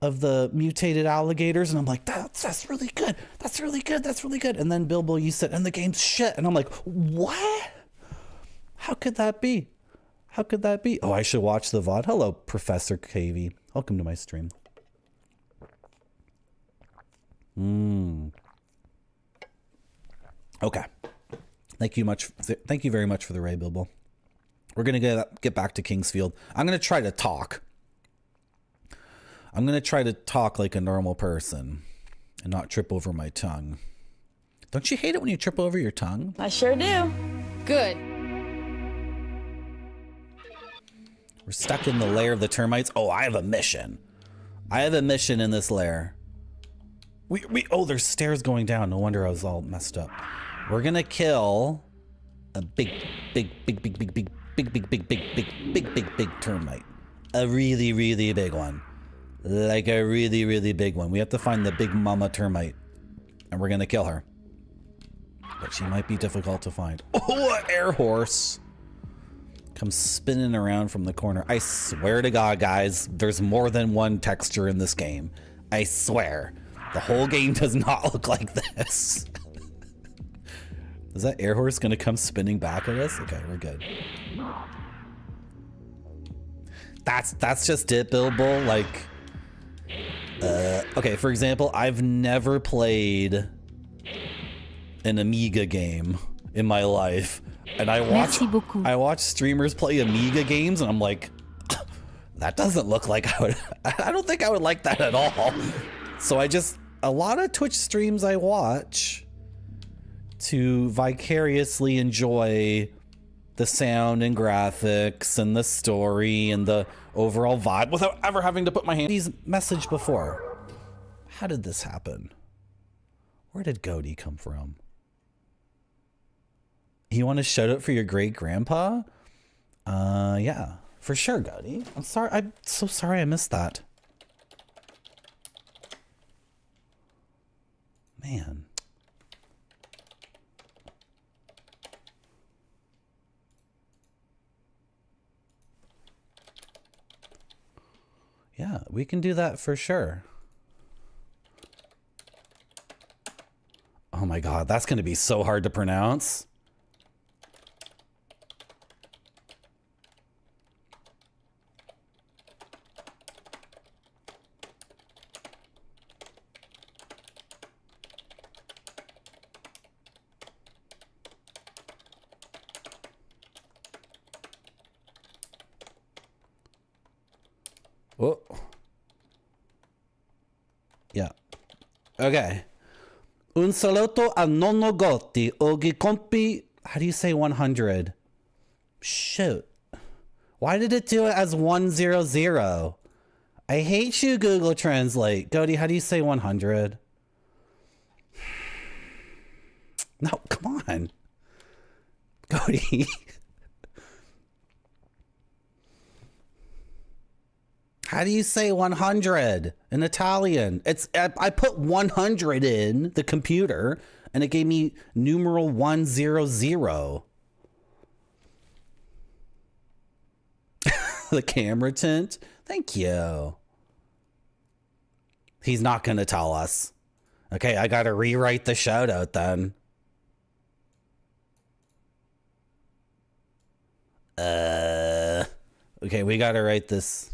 of the mutated alligators, and I'm like, that's really good. That's really good. That's really good. And then Bilbo, you said, and the game's shit. And I'm like, what? How could that be? How could that be? Oh, I should watch the VOD. Hello, Professor KV. Welcome to my stream. Okay. Thank you very much for the raid, Bilbo. We're going to get back to Kingsfield. I'm going to try to talk. I'm going to try to talk like a normal person and not trip over my tongue. Don't you hate it when you trip over your tongue? I sure do. Good. We're stuck in the lair of the termites. Oh, I have a mission. I have a mission in this lair. Oh, there's stairs going down. No wonder I was all messed up. We're going to kill a big termite. A really, really big one. Like a really, really big one. We have to find the big mama termite. And we're going to kill her. But she might be difficult to find. Oh, an air horse. Comes spinning around from the corner. I swear to God, guys, there's more than one texture in this game. I swear. The whole game does not look like this. Is that air horse going to come spinning back at us? Okay, we're good. That's just it, Bilbo. Like, okay, for example, I've never played an Amiga game in my life. And I watch streamers play Amiga games, and I'm like, that doesn't look like I don't think I would like that at all. So a lot of Twitch streams I watch to vicariously enjoy the sound and graphics and the story and the overall vibe without ever having to put my hand. These message before. How did this happen? Where did Goaty come from? You want to shout out for your great grandpa? Yeah, for sure, Goaty. I'm sorry. I'm so sorry I missed that. Man. Yeah, we can do that for sure. Oh my God, that's going to be so hard to pronounce. Oh. Yeah. Okay. Un saluto a nonno Gotti. Oggi compi. How do you say 100? Shoot. Why did it do it as 100? I hate you, Google Translate. Goaty, how do you say 100? No, come on. Goaty. How do you say 100 in Italian? I put 100 in the computer and it gave me numeral 100. The camera tint. Thank you. He's not going to tell us. Okay, I got to rewrite the shout out then. Okay, we got to write this.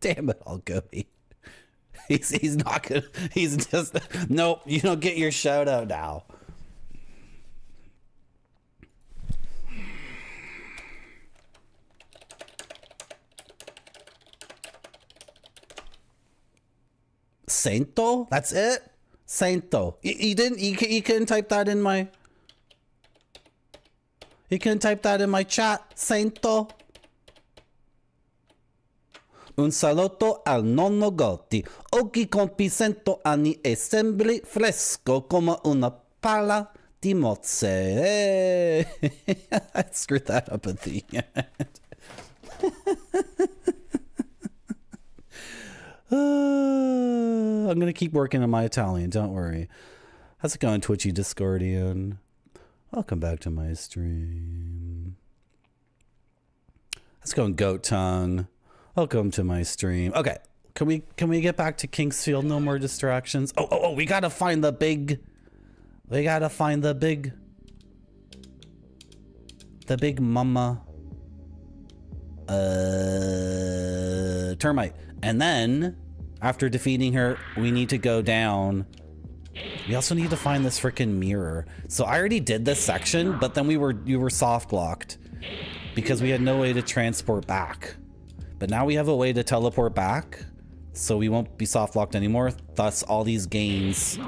Damn it, I'll go. He's not gonna. He's just nope. You don't get your shout out now. Cento? That's it? Sainto. You didn't. You couldn't type that in my. You couldn't type that in my chat. Sainto. Un saluto al nonno Gotti. Oggi compi cento anni e sembri fresco come una pala di mozze. I screwed that up at the end. I'm gonna keep working on my Italian, don't worry. How's it going, Twitchy Discordian? Welcome back to my stream. How's it going, Goat Tongue? Welcome to my stream. Okay, can we get back to Kingsfield? No more distractions. Oh, we gotta find the big. We gotta find the big mama. Termite. And then, after defeating her, we need to go down. We also need to find this freaking mirror. So I already did this section, but then we were soft locked because we had no way to transport back. But now we have a way to teleport back, so we won't be soft locked anymore. Thus, all these games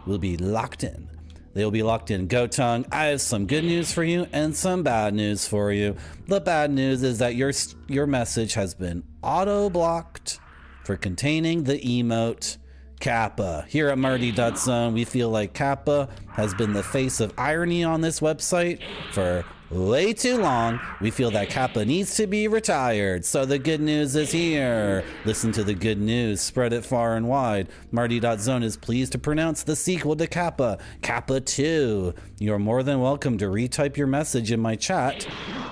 will be locked in. They will be locked in. Goat Tongue, I have some good news for you and some bad news for you. The bad news is that your message has been auto-blocked for containing the emote Kappa. Here at Marty.zone, we feel like Kappa has been the face of irony on this website for way too long. We feel that Kappa needs to be retired. So the good news is here. Listen to the good news. Spread it far and wide. Marty.zone is pleased to pronounce the sequel to Kappa, Kappa 2. You're more than welcome to retype your message in my chat,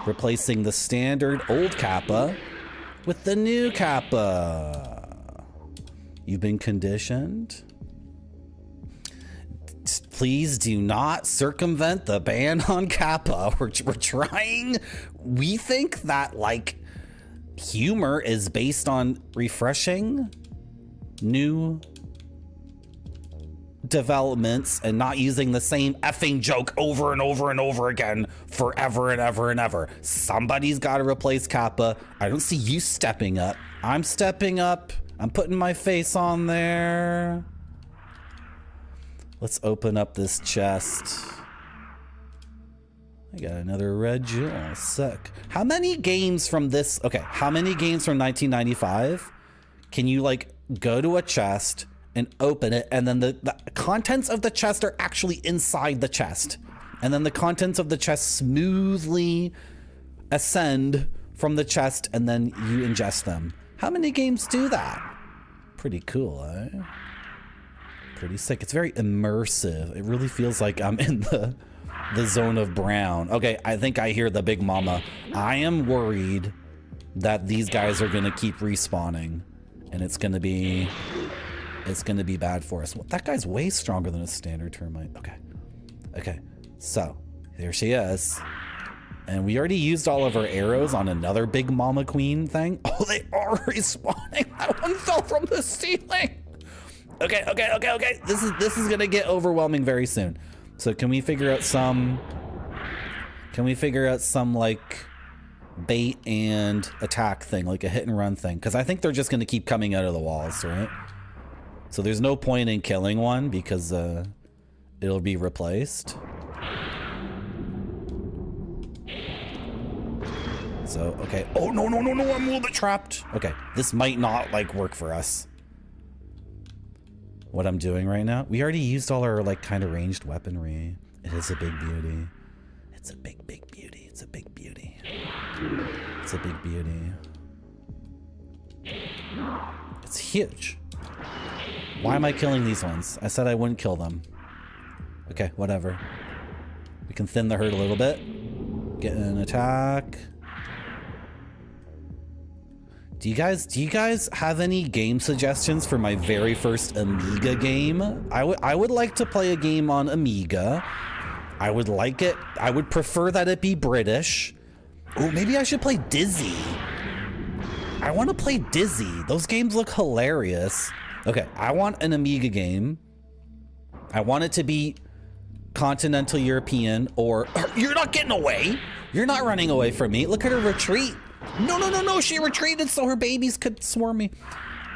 replacing the standard old Kappa with the new Kappa. You've been conditioned. Please do not circumvent the ban on Kappa. We're trying. We think that like humor is based on refreshing new developments and not using the same effing joke over and over and over again forever and ever and ever. Somebody's got to replace Kappa. I don't see you stepping up. I'm stepping up. I'm putting my face on there. Let's open up this chest. I got another red jewel. Sick. How many games from this? Okay, how many games from 1995 can you like go to a chest and open it, and then the contents of the chest are actually inside the chest, and then the contents of the chest smoothly ascend from the chest, and then you ingest them? How many games do that? Pretty cool, eh? Pretty sick. It's very immersive. It really feels like I'm in the zone of brown. Okay, I think I hear the big mama. I am worried that these guys are gonna keep respawning, and it's gonna be bad for us. Well, that guy's way stronger than a standard termite. Okay, so there she is. And we already used all of our arrows on another big mama queen thing. Oh, they are respawning. That one fell from the ceiling. Okay. This is gonna get overwhelming very soon. So can we figure out some like bait and attack thing, like a hit and run thing? Because I think they're just gonna keep coming out of the walls, right? So there's no point in killing one because it'll be replaced. So, okay. Oh, no, I'm a little bit trapped. Okay, this might not, like, work for us. What I'm doing right now. We already used all our, like, kind of ranged weaponry. It is a big beauty. It's a big beauty. It's a big beauty. It's a big beauty. It's huge. Why am I killing these ones? I said I wouldn't kill them. Okay, whatever. We can thin the herd a little bit. Get an attack. Do you guys have any game suggestions for my very first Amiga game? I would like to play a game on Amiga. I would prefer that it be British. Oh, maybe I should play Dizzy. I want to play Dizzy. Those games look hilarious. Okay, I want an Amiga game. I want it to be continental European, or you're not getting away. You're not running away from me. Look at her retreat. No, she retreated so her babies could swarm me.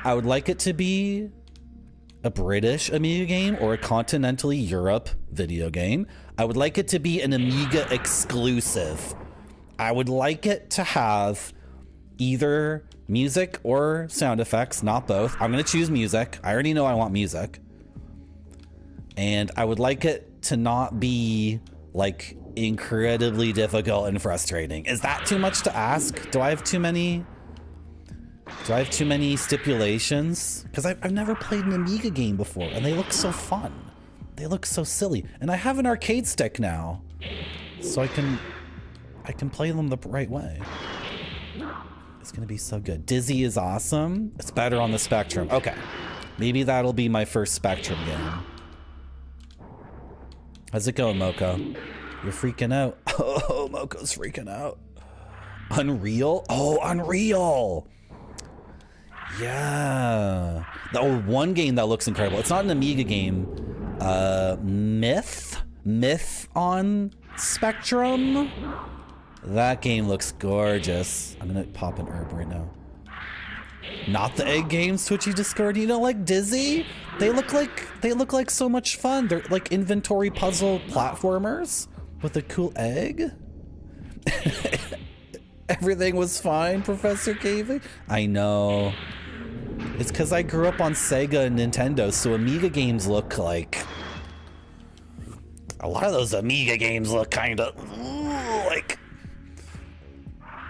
I would like it to be a British Amiga game or a continentally Europe video game. I would like it to be an Amiga exclusive. I would like it to have either music or sound effects, not both. I'm going to choose music. I already know I want music. And I would like it to not be like incredibly difficult and frustrating. Is that too much to ask? Do I have too many stipulations? Because I've never played an Amiga game before, and they look so fun. They look so silly. And I have an arcade stick now, so I can play them the right way. It's gonna be so good. Dizzy is awesome. It's better on the Spectrum. Okay, maybe that'll be my first Spectrum game. How's it going, Mocha? You're freaking out. Oh, Mocha's freaking out. Unreal? Oh, Unreal! Yeah. Oh, one game that looks incredible. It's not an Amiga game. Myth on Spectrum. That game looks gorgeous. I'm gonna pop an herb right now. Not the egg games, Twitchy Discord. You don't like Dizzy? They look like so much fun. They're like inventory puzzle platformers with a cool egg. Everything was fine, Professor Cavey. I know. It's because I grew up on Sega and Nintendo, so Amiga games look like... A lot of those Amiga games look kind of like...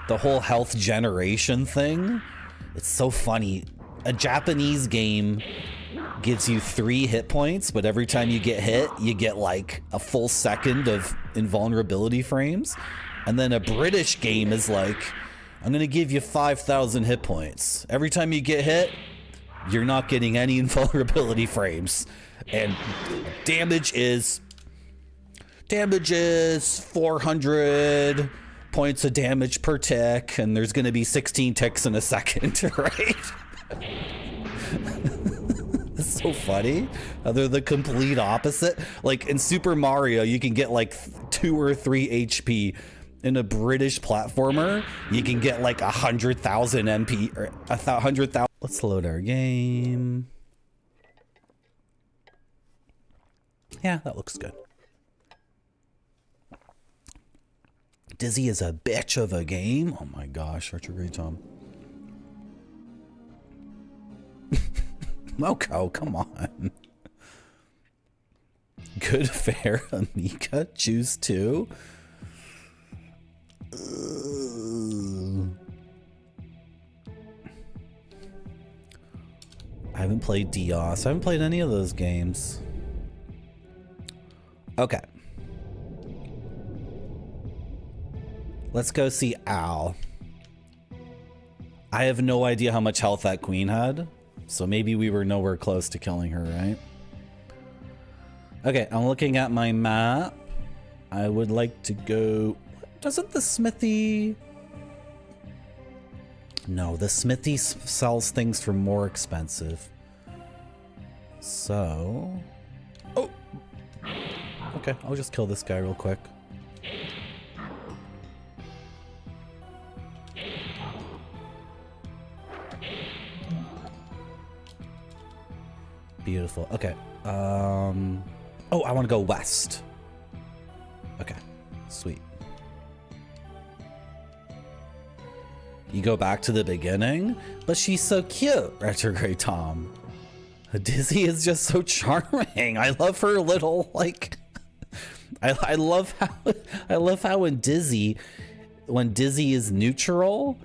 The whole health generation thing. It's so funny. A Japanese game gives you 3 hit points, but every time you get hit, you get like a full second of invulnerability frames. And then a British game is like, I'm gonna give you 5,000 hit points. Every time you get hit, you're not getting any invulnerability frames. And damage is 400 points of damage per tick, and there's gonna be 16 ticks in a second, right? It's so funny how they're the complete opposite. Like in Super Mario, you can get like 2 or 3 HP. In a British platformer, you can get like 100,000 MP or 100,000. Let's load our game. Yeah, that looks good. Dizzy is a bitch of a game. Oh my gosh, retrograde Tom. Moko, come on. Good fair Amiga, choose 2. I haven't played Dios. I haven't played any of those games. Okay. Let's go see Al. I have no idea how much health that queen had, so maybe we were nowhere close to killing her, right? Okay, I'm looking at my map. I would like to go... Doesn't the smithy... No, the smithy sells things for more expensive. So... Oh! Okay, I'll just kill this guy real quick. Beautiful. Okay. Oh, I want to go west. Okay. Sweet. You go back to the beginning, but she's so cute, Retrograde Tom. Dizzy is just so charming. I love her little like. I love how when Dizzy is neutral,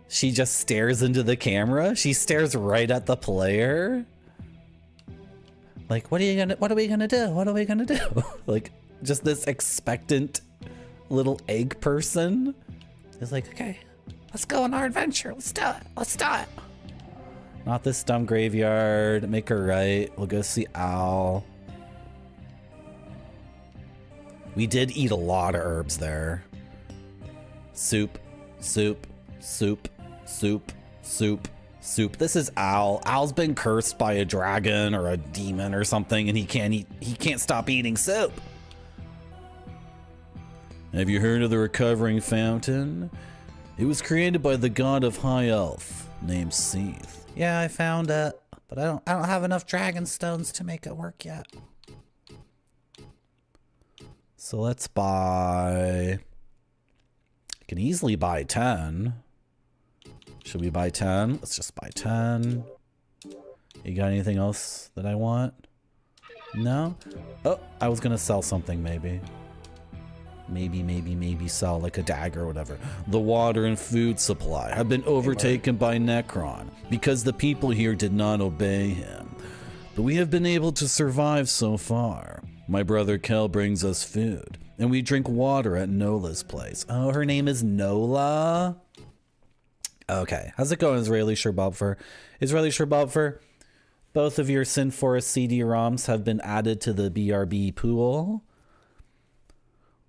she just stares into the camera. She stares right at the player. Like, what are we gonna do? What are we gonna do? Like, just this expectant little egg person is like, okay. Let's go on our adventure. Let's do it. Let's do it. Not this dumb graveyard. Make her right. We'll go see Al. We did eat a lot of herbs there. Soup, soup, soup, soup, soup, soup. This is Al. Al's been cursed by a dragon or a demon or something, and he can't stop eating soup. Have you heard of the recovering fountain? It was created by the god of high elf named Seath. Yeah, I found it, But I don't have enough dragon stones to make it work yet. So let's buy... I can easily buy 10. Should we buy 10? Let's just buy 10. You got anything else that I want? No? Oh, I was gonna sell something maybe. Maybe sell like a dagger or whatever. The water and food supply have been overtaken by Necron because the people here did not obey him. But we have been able to survive so far. My brother Kel brings us food, and we drink water at Nola's place. Oh, her name is Nola? Okay, how's it going, Israeli Sherbobfer? Israeli Sherbobfer, both of your Sin Forest CD-ROMs have been added to the BRB pool.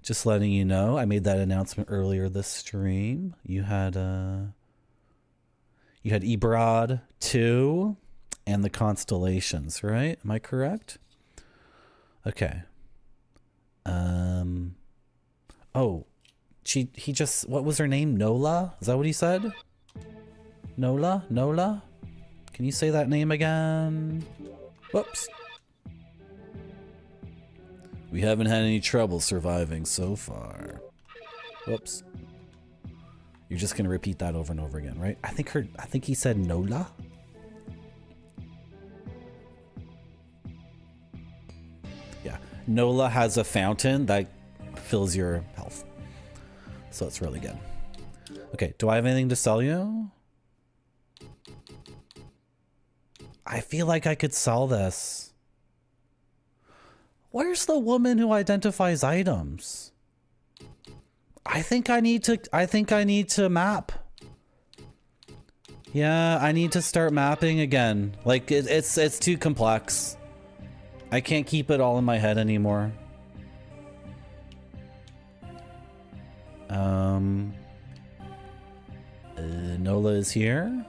Just letting you know, I made that announcement earlier this stream. You had Ebrod 2 and the Constellations, right? Am I correct? Okay. Oh, he just, what was her name? Nola? Is that what he said? Nola? Nola? Can you say that name again? Whoops. We haven't had any trouble surviving so far. Whoops. You're just gonna repeat that over and over again, right? I think he said Nola. Yeah. Nola has a fountain that fills your health. So it's really good. Okay, do I have anything to sell you? I feel like I could sell this. Where's the woman who identifies items? I think I need to map. Yeah, I need to start mapping again. Like it's too complex. I can't keep it all in my head anymore. Nola is here.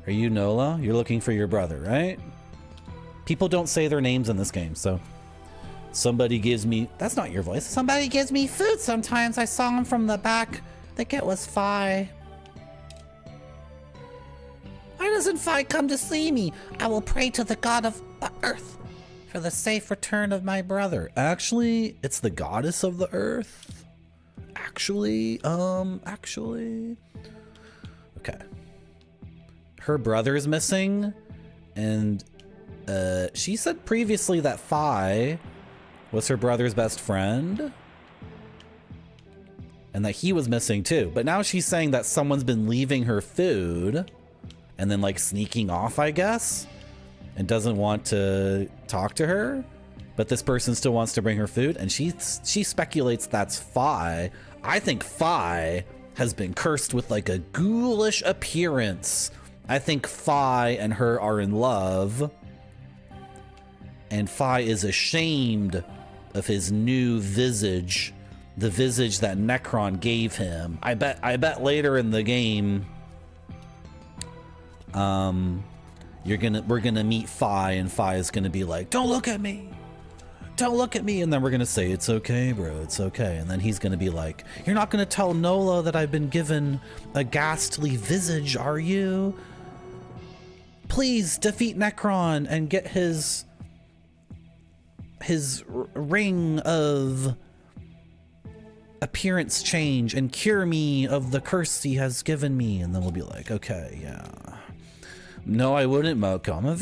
Are you Nola? You're looking for your brother, right? People don't say their names in this game, so... Somebody gives me... That's not your voice. Somebody gives me food sometimes. I saw him from the back. I think it was Fi. Why doesn't Fi come to see me? I will pray to the god of the earth for the safe return of my brother. Actually, it's the goddess of the earth. Actually. Okay. Her brother is missing, and she said previously that Fi was her brother's best friend, and that he was missing too. But now she's saying that someone's been leaving her food and then like sneaking off, I guess, and doesn't want to talk to her, but this person still wants to bring her food, and she speculates that's Fi. I think Fi has been cursed with like a ghoulish appearance. I think Fi and her are in love, and Fi is ashamed of his new visage, the visage that Necron gave him. I bet later in the game, we're gonna meet Fi, and Fi is gonna be like, "Don't look at me, don't look at me," and then we're gonna say, "It's okay, bro, it's okay," and then he's gonna be like, "You're not gonna tell Nola that I've been given a ghastly visage, are you? Please defeat Necron and get his ring of appearance change and cure me of the curse he has given me." And then we'll be like, "Okay, yeah." No, I wouldn't, Moko. I'm a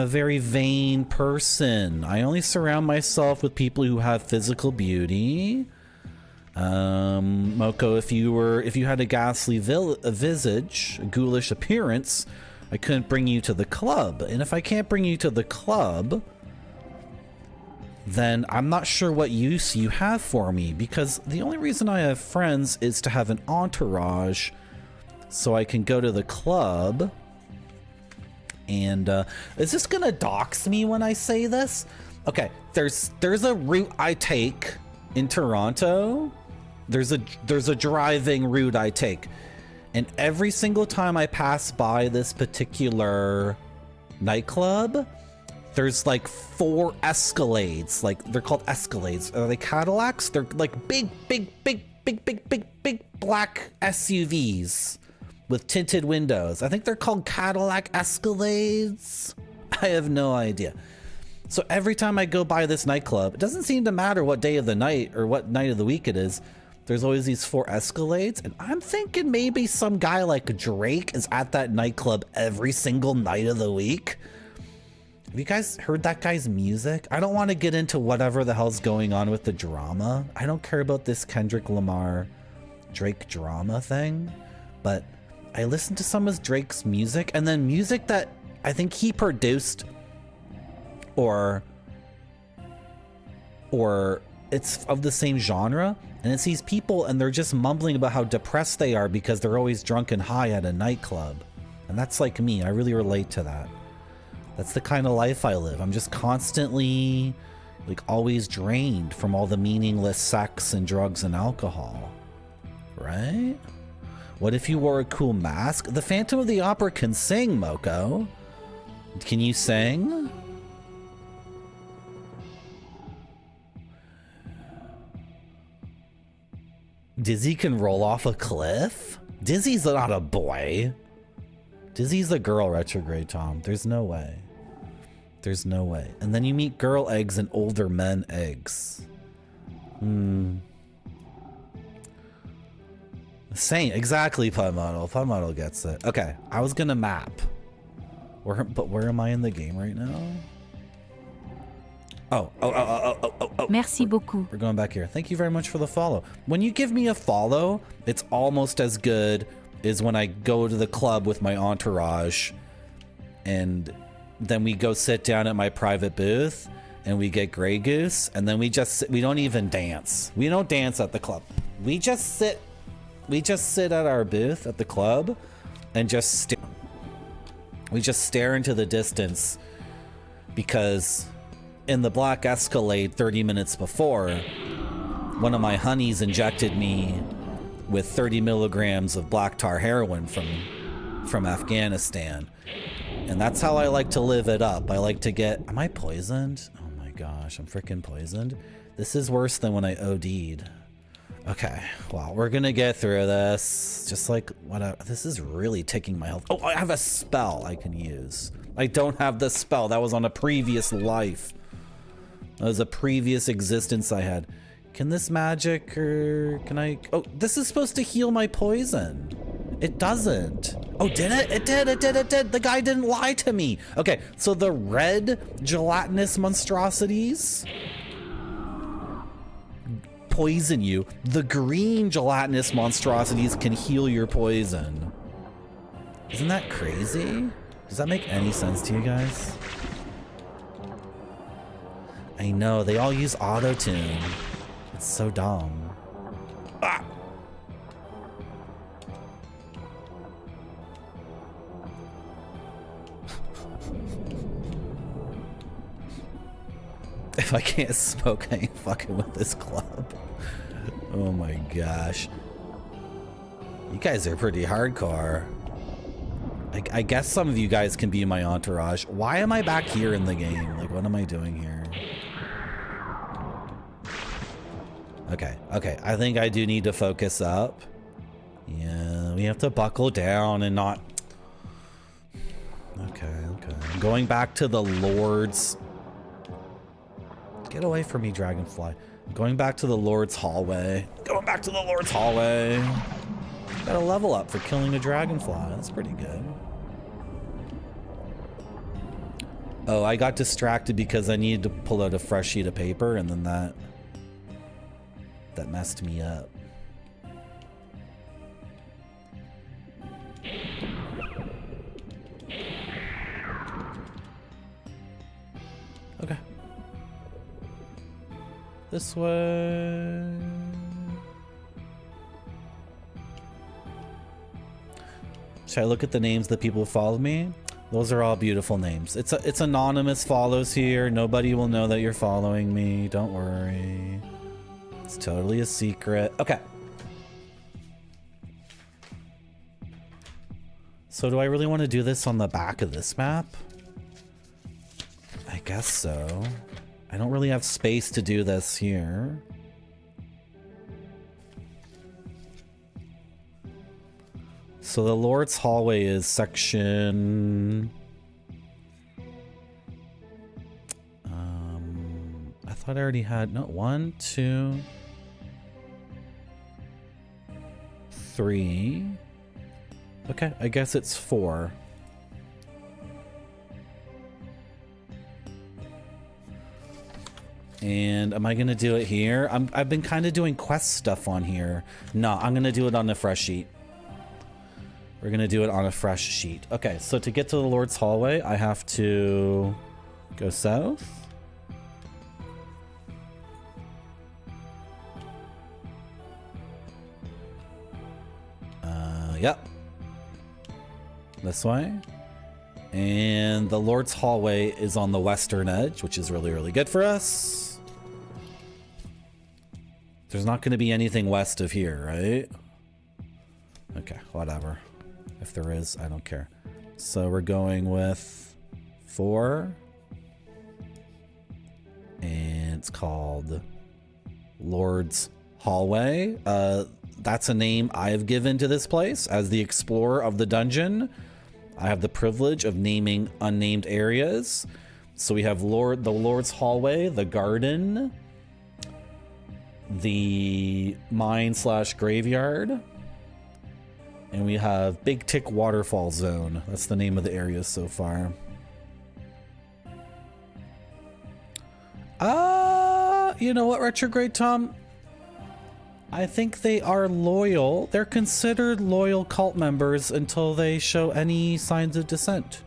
very vain person. I only surround myself with people who have physical beauty. Moko, if you had a ghastly visage, a ghoulish appearance, I couldn't bring you to the club. And if I can't bring you to the club, then I'm not sure what use you have for me, because the only reason I have friends is to have an entourage so I can go to the club. And is this gonna dox me when I say this? Okay, there's a route I take in Toronto. There's a driving route I take, and every single time I pass by this particular nightclub, There's like 4 Escalades. Like, they're called Escalades. Are they Cadillacs? They're like big black SUVs with tinted windows. I think they're called Cadillac Escalades. I have no idea. So every time I go by this nightclub, it doesn't seem to matter what day of the night or what night of the week it is. There's always these 4 Escalades, and I'm thinking maybe some guy like Drake is at that nightclub every single night of the week. Have you guys heard that guy's music? I don't want to get into whatever the hell's going on with the drama. I don't care about this Kendrick Lamar Drake drama thing, but I listened to some of Drake's music, and then music that I think he produced or it's of the same genre, and it's these people and they're just mumbling about how depressed they are because they're always drunk and high at a nightclub. And that's like me. I really relate to that. That's the kind of life I live. I'm just constantly, like, always drained from all the meaningless sex and drugs and alcohol. Right? What if you wore a cool mask? The Phantom of the Opera can sing, Moko. Can you sing? Dizzy can roll off a cliff? Dizzy's not a boy. Dizzy's a girl, retrograde Tom. There's no way. There's no way. And then you meet girl eggs and older men eggs. Same, exactly, Pun Model. Pun Model gets it. Okay, I was gonna map. But where am I in the game right now? Oh. Merci beaucoup. We're going back here. Thank you very much for the follow. When you give me a follow, it's almost as good as when I go to the club with my entourage and then we go sit down at my private booth and we get Grey Goose and then we don't even dance. We don't dance at the club. We just sit at our booth at the club and we just stare into the distance because in the black Escalade 30 minutes before, one of my honeys injected me with 30 milligrams of black tar heroin from Afghanistan. And that's how I like to live it up. I like to get... Am I poisoned? Oh my gosh, I'm freaking poisoned. This is worse than when I OD'd. Okay, well, we're gonna get through this. Just like, whatever. This is really taking my health. Oh, I have a spell I can use. I don't have the spell. That was on a previous life. That was a previous existence I had. Can this magic, or can I... Oh, this is supposed to heal my poison. It doesn't. Oh, did it? It did. The guy didn't lie to me. Okay, so the red gelatinous monstrosities poison you. The green gelatinous monstrosities can heal your poison. Isn't that crazy? Does that make any sense to you guys? I know, they all use auto-tune. It's so dumb. Ah! If I can't smoke, I ain't fucking with this club. Oh my gosh. You guys are pretty hardcore. I guess some of you guys can be my entourage. Why am I back here in the game? Like, what am I doing here? Okay. I think I do need to focus up. Yeah, we have to buckle down and not... Okay. I'm going back to the Lord's... Get away from me, Dragonfly. I'm going back to the Lord's hallway. Got a level up for killing a Dragonfly. That's pretty good. Oh, I got distracted because I needed to pull out a fresh sheet of paper, and then that messed me up. Okay. This way. Should I look at the names of the people who followed me? Those are all beautiful names. It's anonymous follows here. Nobody will know that you're following me. Don't worry. It's totally a secret. Okay. So do I really want to do this on the back of this map? I guess so. I don't really have space to do this here. So the Lord's hallway is section... I thought I already had... No, 1, 2... 3... Okay, I guess it's 4. And am I going to do it here? I've been kind of doing quest stuff on here. No, I'm going to do it on the fresh sheet. We're going to do it on a fresh sheet. Okay, so to get to the Lord's hallway, I have to go south. Yep. This way. And the Lord's hallway is on the western edge, which is really, really good for us. There's not going to be anything west of here, right? Okay, whatever. If there is, I don't care. So we're going with 4. And it's called Lord's Hallway. That's a name I have given to this place as the explorer of the dungeon. I have the privilege of naming unnamed areas. So we have the Lord's Hallway, the garden, the mine/graveyard, and we have Big Tick Waterfall Zone. That's the name of the area so far. You know what, Retrograde Tom? I think they are loyal. They're considered loyal cult members until they show any signs of dissent,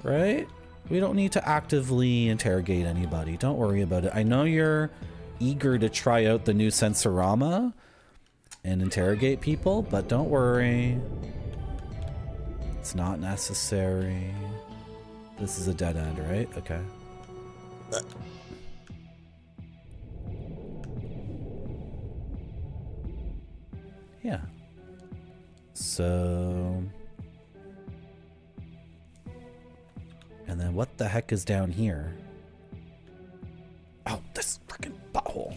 right? We don't need to actively interrogate anybody. Don't worry about it. I know you're eager to try out the new Sensorama and interrogate people, but don't worry. It's not necessary. This is a dead end, right? Okay. Yeah. So... And then what the heck is down here? Oh, this freaking butthole.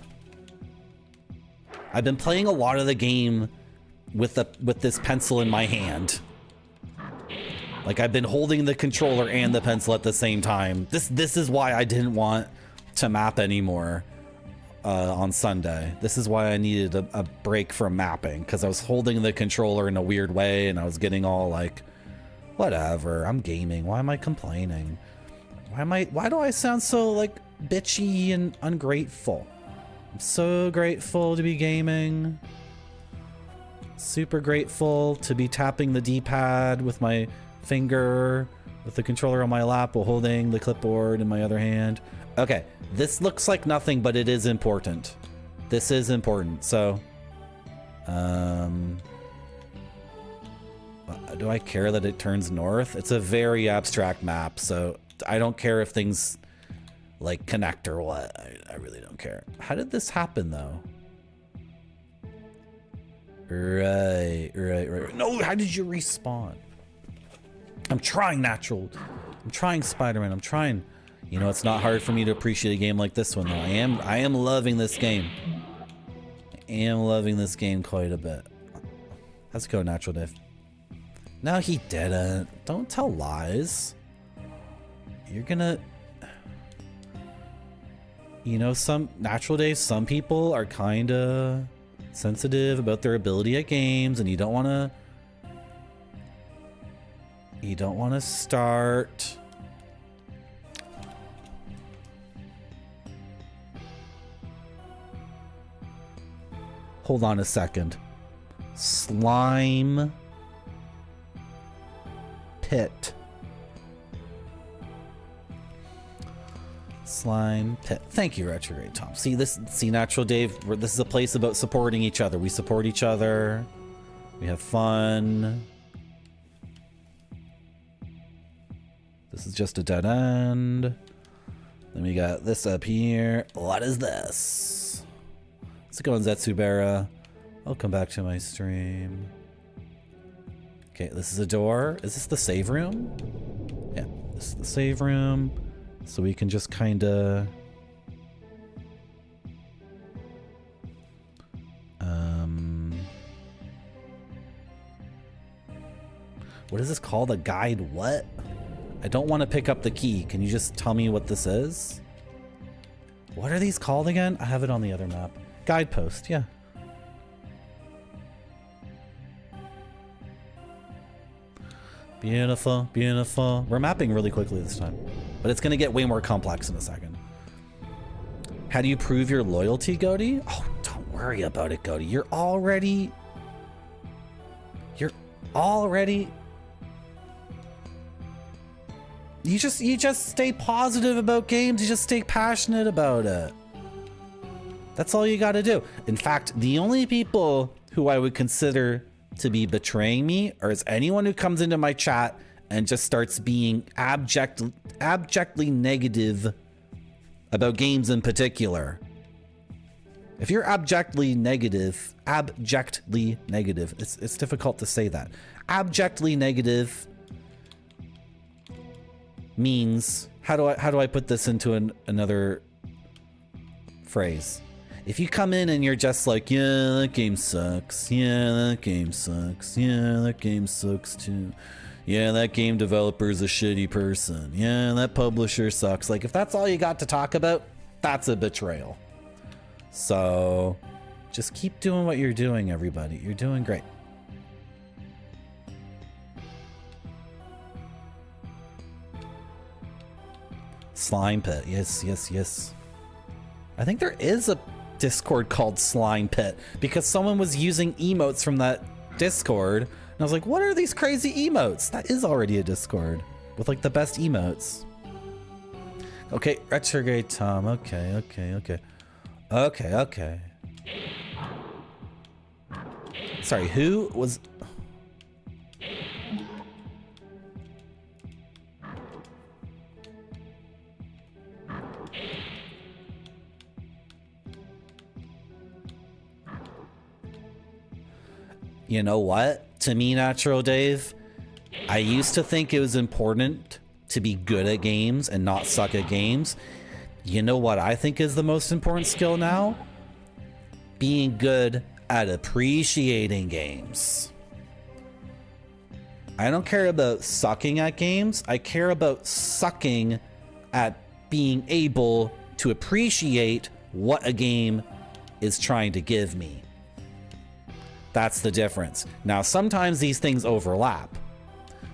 I've been playing a lot of the game with this pencil in my hand. Like, I've been holding the controller and the pencil at the same time. This is why I didn't want to map anymore on Sunday. This is why I needed a break from mapping, because I was holding the controller in a weird way and I was getting all like, whatever, I'm gaming. Why am I complaining? Why do I sound so like bitchy and ungrateful? I'm so grateful to be gaming. Super grateful to be tapping the D-pad with my finger, with the controller on my lap while holding the clipboard in my other hand. Okay, this looks like nothing, but it is important. This is important. So, do I care that it turns north? It's a very abstract map, so I don't care if things like connect or what. I really don't care. How did this happen though? Right. No, how did you respawn? I'm trying natural. I'm trying Spider-Man. I'm trying. You know, it's not hard for me to appreciate a game like this one though. I am loving this game. I am loving this game quite a bit. How's it go, Natural Dave? No, he didn't. Don't tell lies. You're gonna... You know, some Natural Dave, some people are kinda sensitive about their ability at games, and you don't wanna start hold on a second. Slime pit. Slime pit. Thank you, Retrograde Tom. See Natural Dave, this is a place about supporting each other. We support each other. We have fun. This is just a dead end. Then we got this up here. What is this? How's it going, Zetsubera? Welcome back to my stream. Okay, this is a door. Is this the save room? Yeah, this is the save room. So we can just kind of... What is this called? A guide what? I don't want to pick up the key. Can you just tell me what this is? What are these called again? I have it on the other map. Guidepost, yeah. Beautiful, beautiful. We're mapping really quickly this time, but it's going to get way more complex in a second. How do you prove your loyalty, Goaty? Oh, don't worry about it, Goaty. You're already... You just stay positive about games. You just stay passionate about it. That's all you got to do. In fact, the only people who I would consider to be betraying me is anyone who comes into my chat and just starts being abjectly negative about games in particular. If you're abjectly negative, it's difficult to say that. Abjectly negative means, how do I put this into another phrase? If you come in and you're just like, yeah, that game sucks. Yeah, that game sucks. Yeah, that game sucks too. Yeah, that game developer's a shitty person. Yeah, that publisher sucks. Like, if that's all you got to talk about, that's a betrayal. So just keep doing what you're doing, everybody. You're doing great. Slime Pit. Yes, yes, yes. I think there is a Discord called Slime Pit because someone was using emotes from that Discord. And I was like, what are these crazy emotes? That is already a Discord with like the best emotes. Okay, retrograde Tom. Okay, okay, okay. Okay, okay. Sorry, who was... You know what? To me, Natural Dave, I used to think it was important to be good at games and not suck at games. You know what I think is the most important skill now? Being good at appreciating games. I don't care about sucking at games. I care about sucking at being able to appreciate what a game is trying to give me. That's the difference. Now, sometimes these things overlap.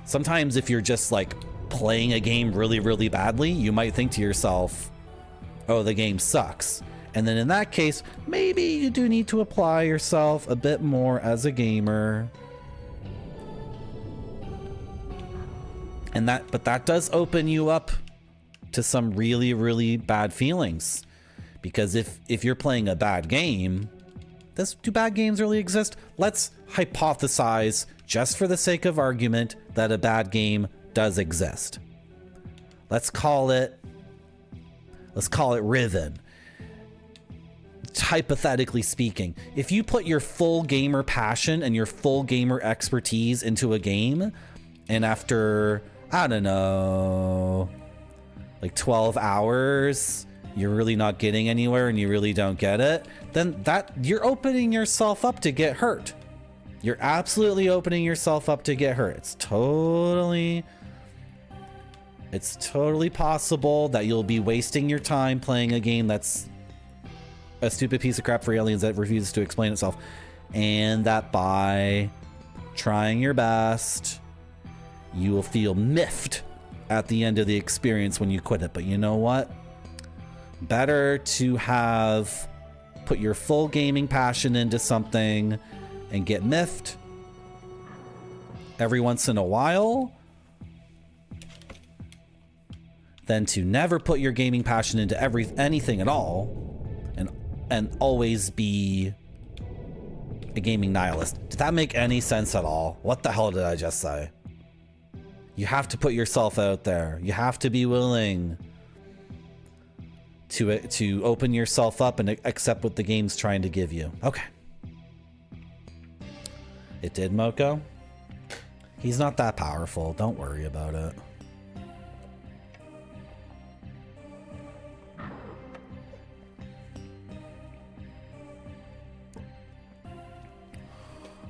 Sometimes if you're just like playing a game really, really badly, you might think to yourself, oh, the game sucks. And then in that case, maybe you do need to apply yourself a bit more as a gamer. And but that does open you up to some really, really bad feelings. Because if you're playing a bad game, do bad games really exist? Let's hypothesize, just for the sake of argument, that a bad game does exist. Let's call it Riven. Hypothetically speaking, if you put your full gamer passion and your full gamer expertise into a game, and after, I don't know, like 12 hours, you're really not getting anywhere and you really don't get it, then you're opening yourself up to get hurt. You're absolutely opening yourself up to get hurt. It's totally possible that you'll be wasting your time playing a game that's a stupid piece of crap for aliens that refuses to explain itself, and that by trying your best, you will feel miffed at the end of the experience when you quit it. But you know what? Better to have put your full gaming passion into something and get miffed every once in a while than to never put your gaming passion into anything at all and always be a gaming nihilist. Did that make any sense at all? What the hell did I just say? You have to put yourself out there. You have to be willing to open yourself up and accept what the game's trying to give you. Okay. It did, Moko? He's not that powerful. Don't worry about it.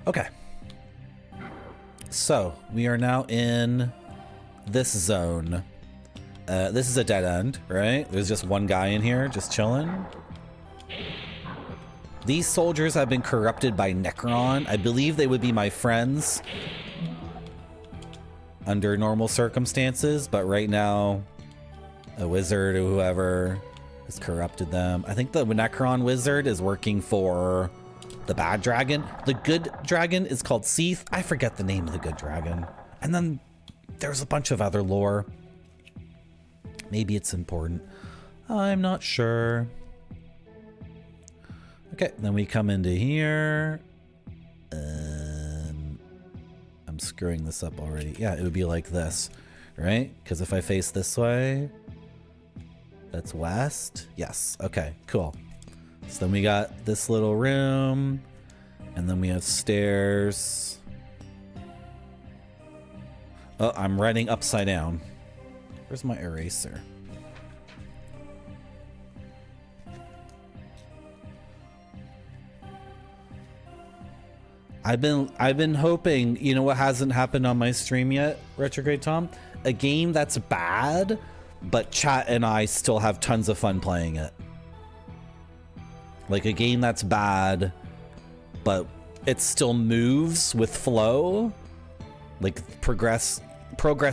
Okay. So, we are now in this zone. This is a dead end, right? There's just one guy in here just chilling. These soldiers have been corrupted by Necron. I believe they would be my friends under normal circumstances, but right now, a wizard or whoever has corrupted them. I think the Necron wizard is working for the bad dragon. The good dragon is called Seath. I forget the name of the good dragon. And then there's a bunch of other lore. Maybe it's important. I'm not sure. Okay, then we come into here. I'm screwing this up already. Yeah, it would be like this, right? Because if I face this way, that's west. Yes, okay, cool. So then we got this little room, and then we have stairs. Oh, I'm writing upside down. Where's my eraser? I've been hoping, you know what hasn't happened on my stream yet, Retrograde Tom? A game that's bad, but chat and I still have tons of fun playing it. Like a game that's bad, but it still moves with flow. Like progress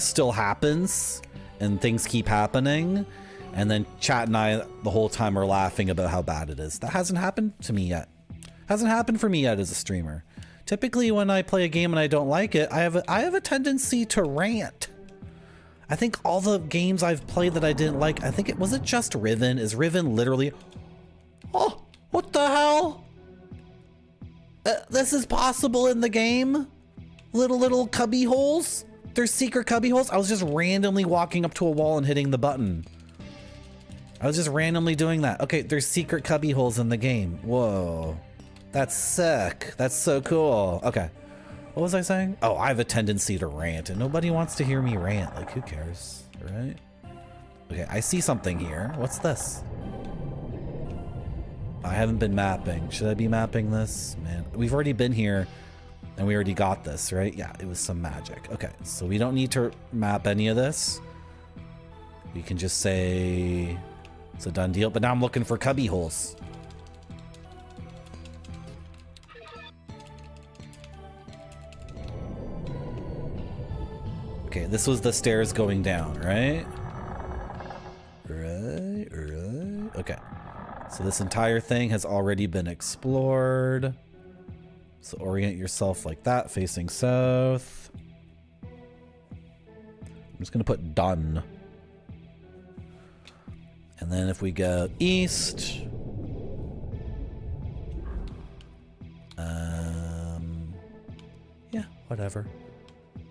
still happens and things keep happening. And then chat and I the whole time are laughing about how bad it is. That hasn't happened to me yet. Hasn't happened for me yet as a streamer. Typically when I play a game and I don't like it, I have a tendency to rant. I think all the games I've played that I didn't like, I think was it just Riven? Is Riven literally, oh, what the hell? This is possible in the game? Little cubby holes? There's secret cubby holes? I was just randomly walking up to a wall and hitting the button. I was just randomly doing that. Okay, there's secret cubby holes in the game. Whoa. That's sick. That's so cool. Okay. What was I saying? Oh, I have a tendency to rant, and nobody wants to hear me rant. Like, who cares, right? Okay, I see something here. What's this? I haven't been mapping. Should I be mapping this? Man, we've already been here, and we already got this, right? Yeah, it was some magic. Okay, so we don't need to map any of this. We can just say it's a done deal, but now I'm looking for cubby holes. Okay, this was the stairs going down, right? Right. Okay. So this entire thing has already been explored. So orient yourself like that, facing south. I'm just gonna put done. And then if we go east, yeah, whatever.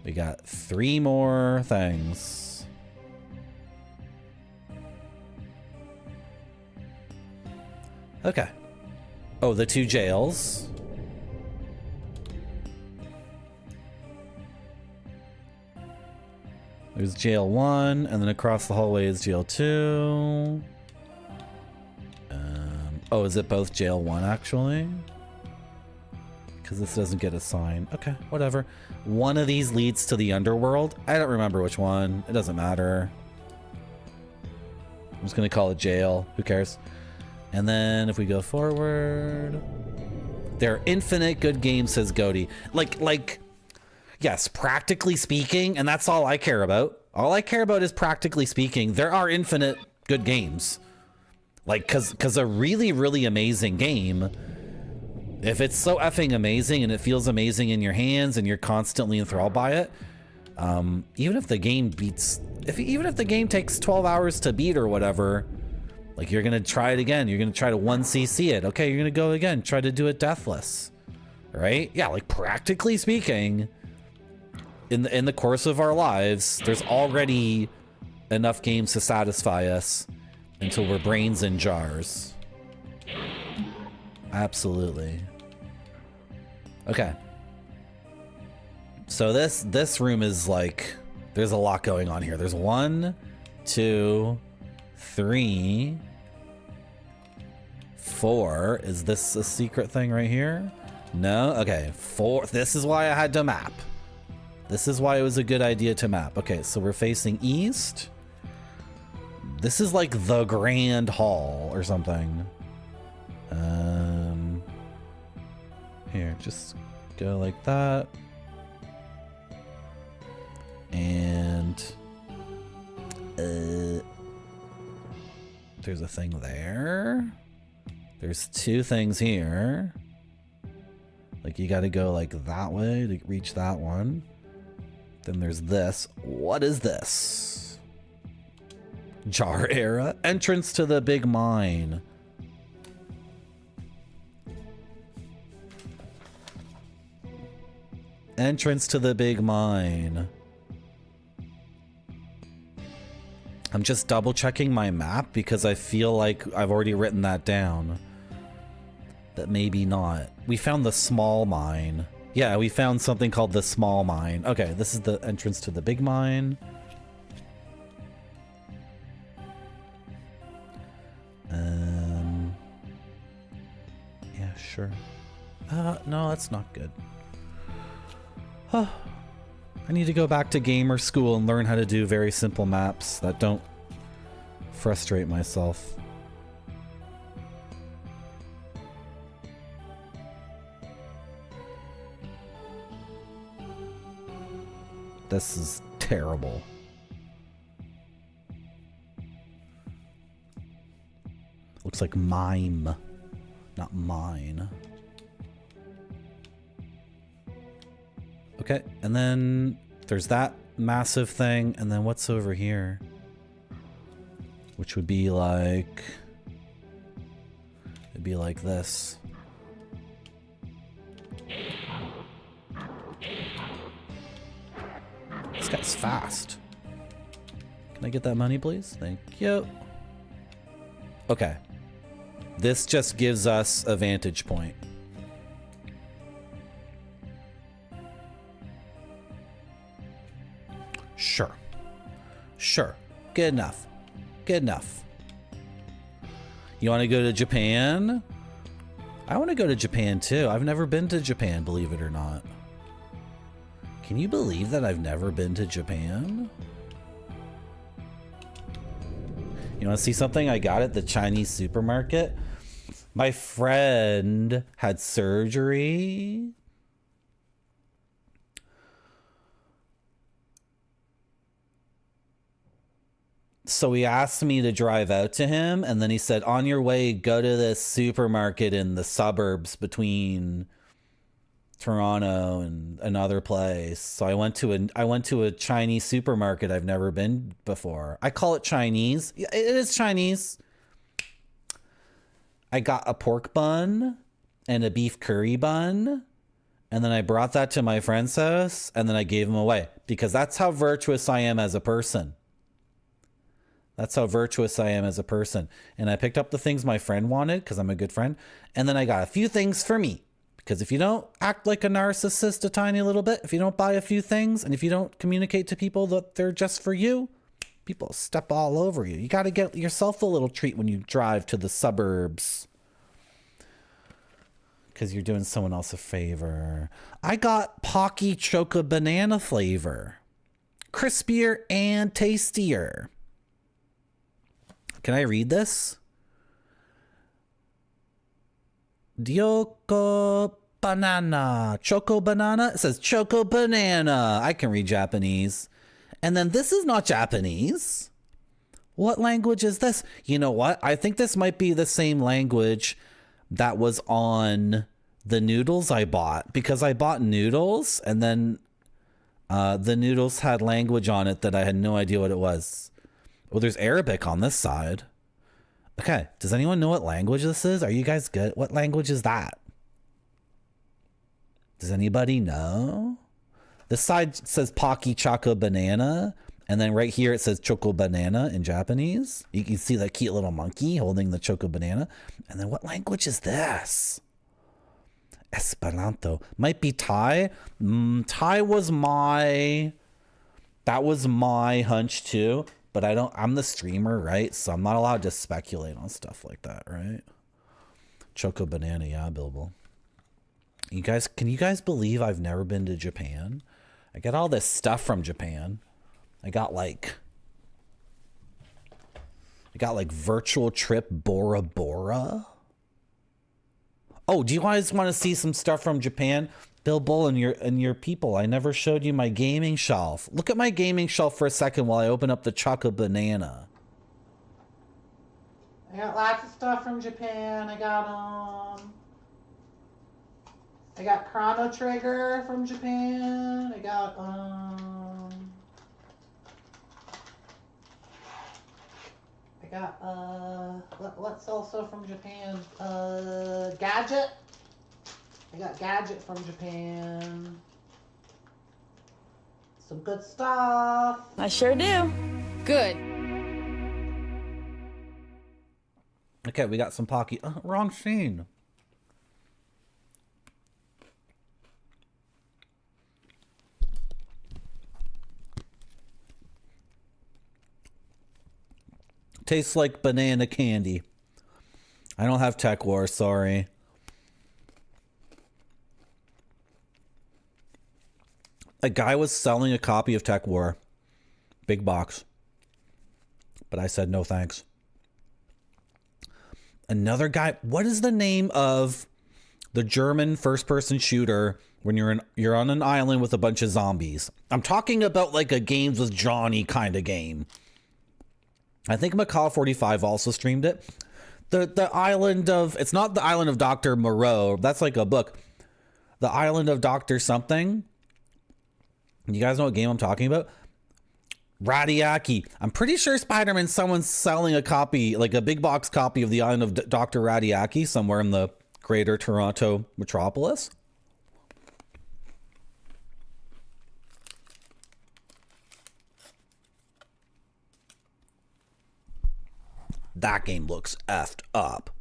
We got 3 more things. Okay. Oh, the 2 jails. There's jail 1, and then across the hallway is jail 2. Oh, is it both jail 1 actually? Because this doesn't get a sign. Okay, whatever. One of these leads to the underworld. I don't remember which one. It doesn't matter. I'm just gonna call it jail. Who cares? And then if we go forward, there are infinite good games, says Goaty. Like, yes, practically speaking, and that's all I care about. All I care about is practically speaking. There are infinite good games. Like, cause a really, really amazing game, if it's so effing amazing and it feels amazing in your hands and you're constantly enthralled by it, even if the game even if the game takes 12 hours to beat or whatever, like you're gonna try it again. You're gonna try to 1cc it. Okay, you're gonna go again. Try to do it deathless, right? Yeah, like practically speaking, in the course of our lives, there's already enough games to satisfy us until we're brains in jars. Absolutely. Okay. So this room is like, there's a lot going on here. There's 1, 2, 3, 4. Is this a secret thing right here? No? Okay. This is why I had to map. This is why it was a good idea to map. Okay, so we're facing east. This is like the Grand Hall or something. Here, just go like that. And there's a thing there. There's two things here. Like you got to go like that way to reach that one. Then there's this. What is this? Jar era? Entrance to the big mine. Entrance to the big mine. I'm just double checking my map because I feel like I've already written that down. But maybe not. We found the small mine. Yeah, we found something called the small mine. Okay, this is the entrance to the big mine. Yeah, sure. No, that's not good. I need to go back to gamer school and learn how to do very simple maps that don't frustrate myself. This is terrible. Looks like mime, not mine. Okay, and then there's that massive thing, and then what's over here? Which would be like... it'd be like this. This guy's fast. Can I get that money, please? Thank you. Okay. This just gives us a vantage point. Sure. Sure. Good enough. Good enough. You want to go to Japan? I want to go to Japan too. I've never been to Japan, believe it or not. Can you believe that I've never been to Japan? You want to see something I got at the Chinese supermarket? My friend had surgery. So he asked me to drive out to him, and then he said, on your way, go to this supermarket in the suburbs between Toronto and another place. So I went to a Chinese supermarket I've never been before. I call it Chinese. It is Chinese. I got a pork bun and a beef curry bun, and then I brought that to my friend's house, and then I gave them away because that's how virtuous I am as a person. That's how virtuous I am as a person. And I picked up the things my friend wanted because I'm a good friend. And then I got a few things for me. Because if you don't act like a narcissist a tiny little bit, if you don't buy a few things, and if you don't communicate to people that they're just for you, people step all over you. You got to get yourself a little treat when you drive to the suburbs. Because you're doing someone else a favor. I got Pocky Choco Banana flavor. Crispier and tastier. Can I read this? Dioko banana. Choco banana? It says choco banana. I can read Japanese. And then this is not Japanese. What language is this? You know what? I think this might be the same language that was on the noodles I bought. Because I bought noodles and then the noodles had language on it that I had no idea what it was. Well, there's Arabic on this side. Okay, does anyone know what language this is? Are you guys good? What language is that? Does anybody know? This side says Pocky Choco Banana, and then right here it says Choco Banana in Japanese. You can see that cute little monkey holding the Choco Banana. And then what language is this? Esperanto. Might be Thai. Thai was my... That was my hunch too. But I'm the streamer, right? So I'm not allowed to speculate on stuff like that, right? Choco Banana, yeah, Bilbo. You guys, can you guys believe I've never been to Japan? I get all this stuff from Japan. I got like virtual trip Bora Bora. Oh, do you guys want to see some stuff from Japan? Bill Bull and your people. I never showed you my gaming shelf. Look at my gaming shelf for a second while I open up the Choco Banana. I got lots of stuff from Japan. I got Chrono Trigger from Japan. I got what's also from Japan? Gadget. I got Gadget from Japan. Some good stuff. I sure do. Good. Okay, we got some Pocky. Wrong scene. Tastes like banana candy. I don't have Tech War, sorry. A guy was selling a copy of Tech War. Big box. But I said no thanks. Another guy, what is the name of the German first-person shooter when you're on an island with a bunch of zombies? I'm talking about like a Games with Johnny kind of game. I think Macaw 45 also streamed it. The island of, it's not the island of Dr. Moreau. That's like a book. The island of Dr. something. You guys know what game I'm talking about? Radiaki. I'm pretty sure Spider-Man, someone's selling a copy, like a big box copy of the island of Dr. Radiaki somewhere in the greater Toronto metropolis. That game looks effed up.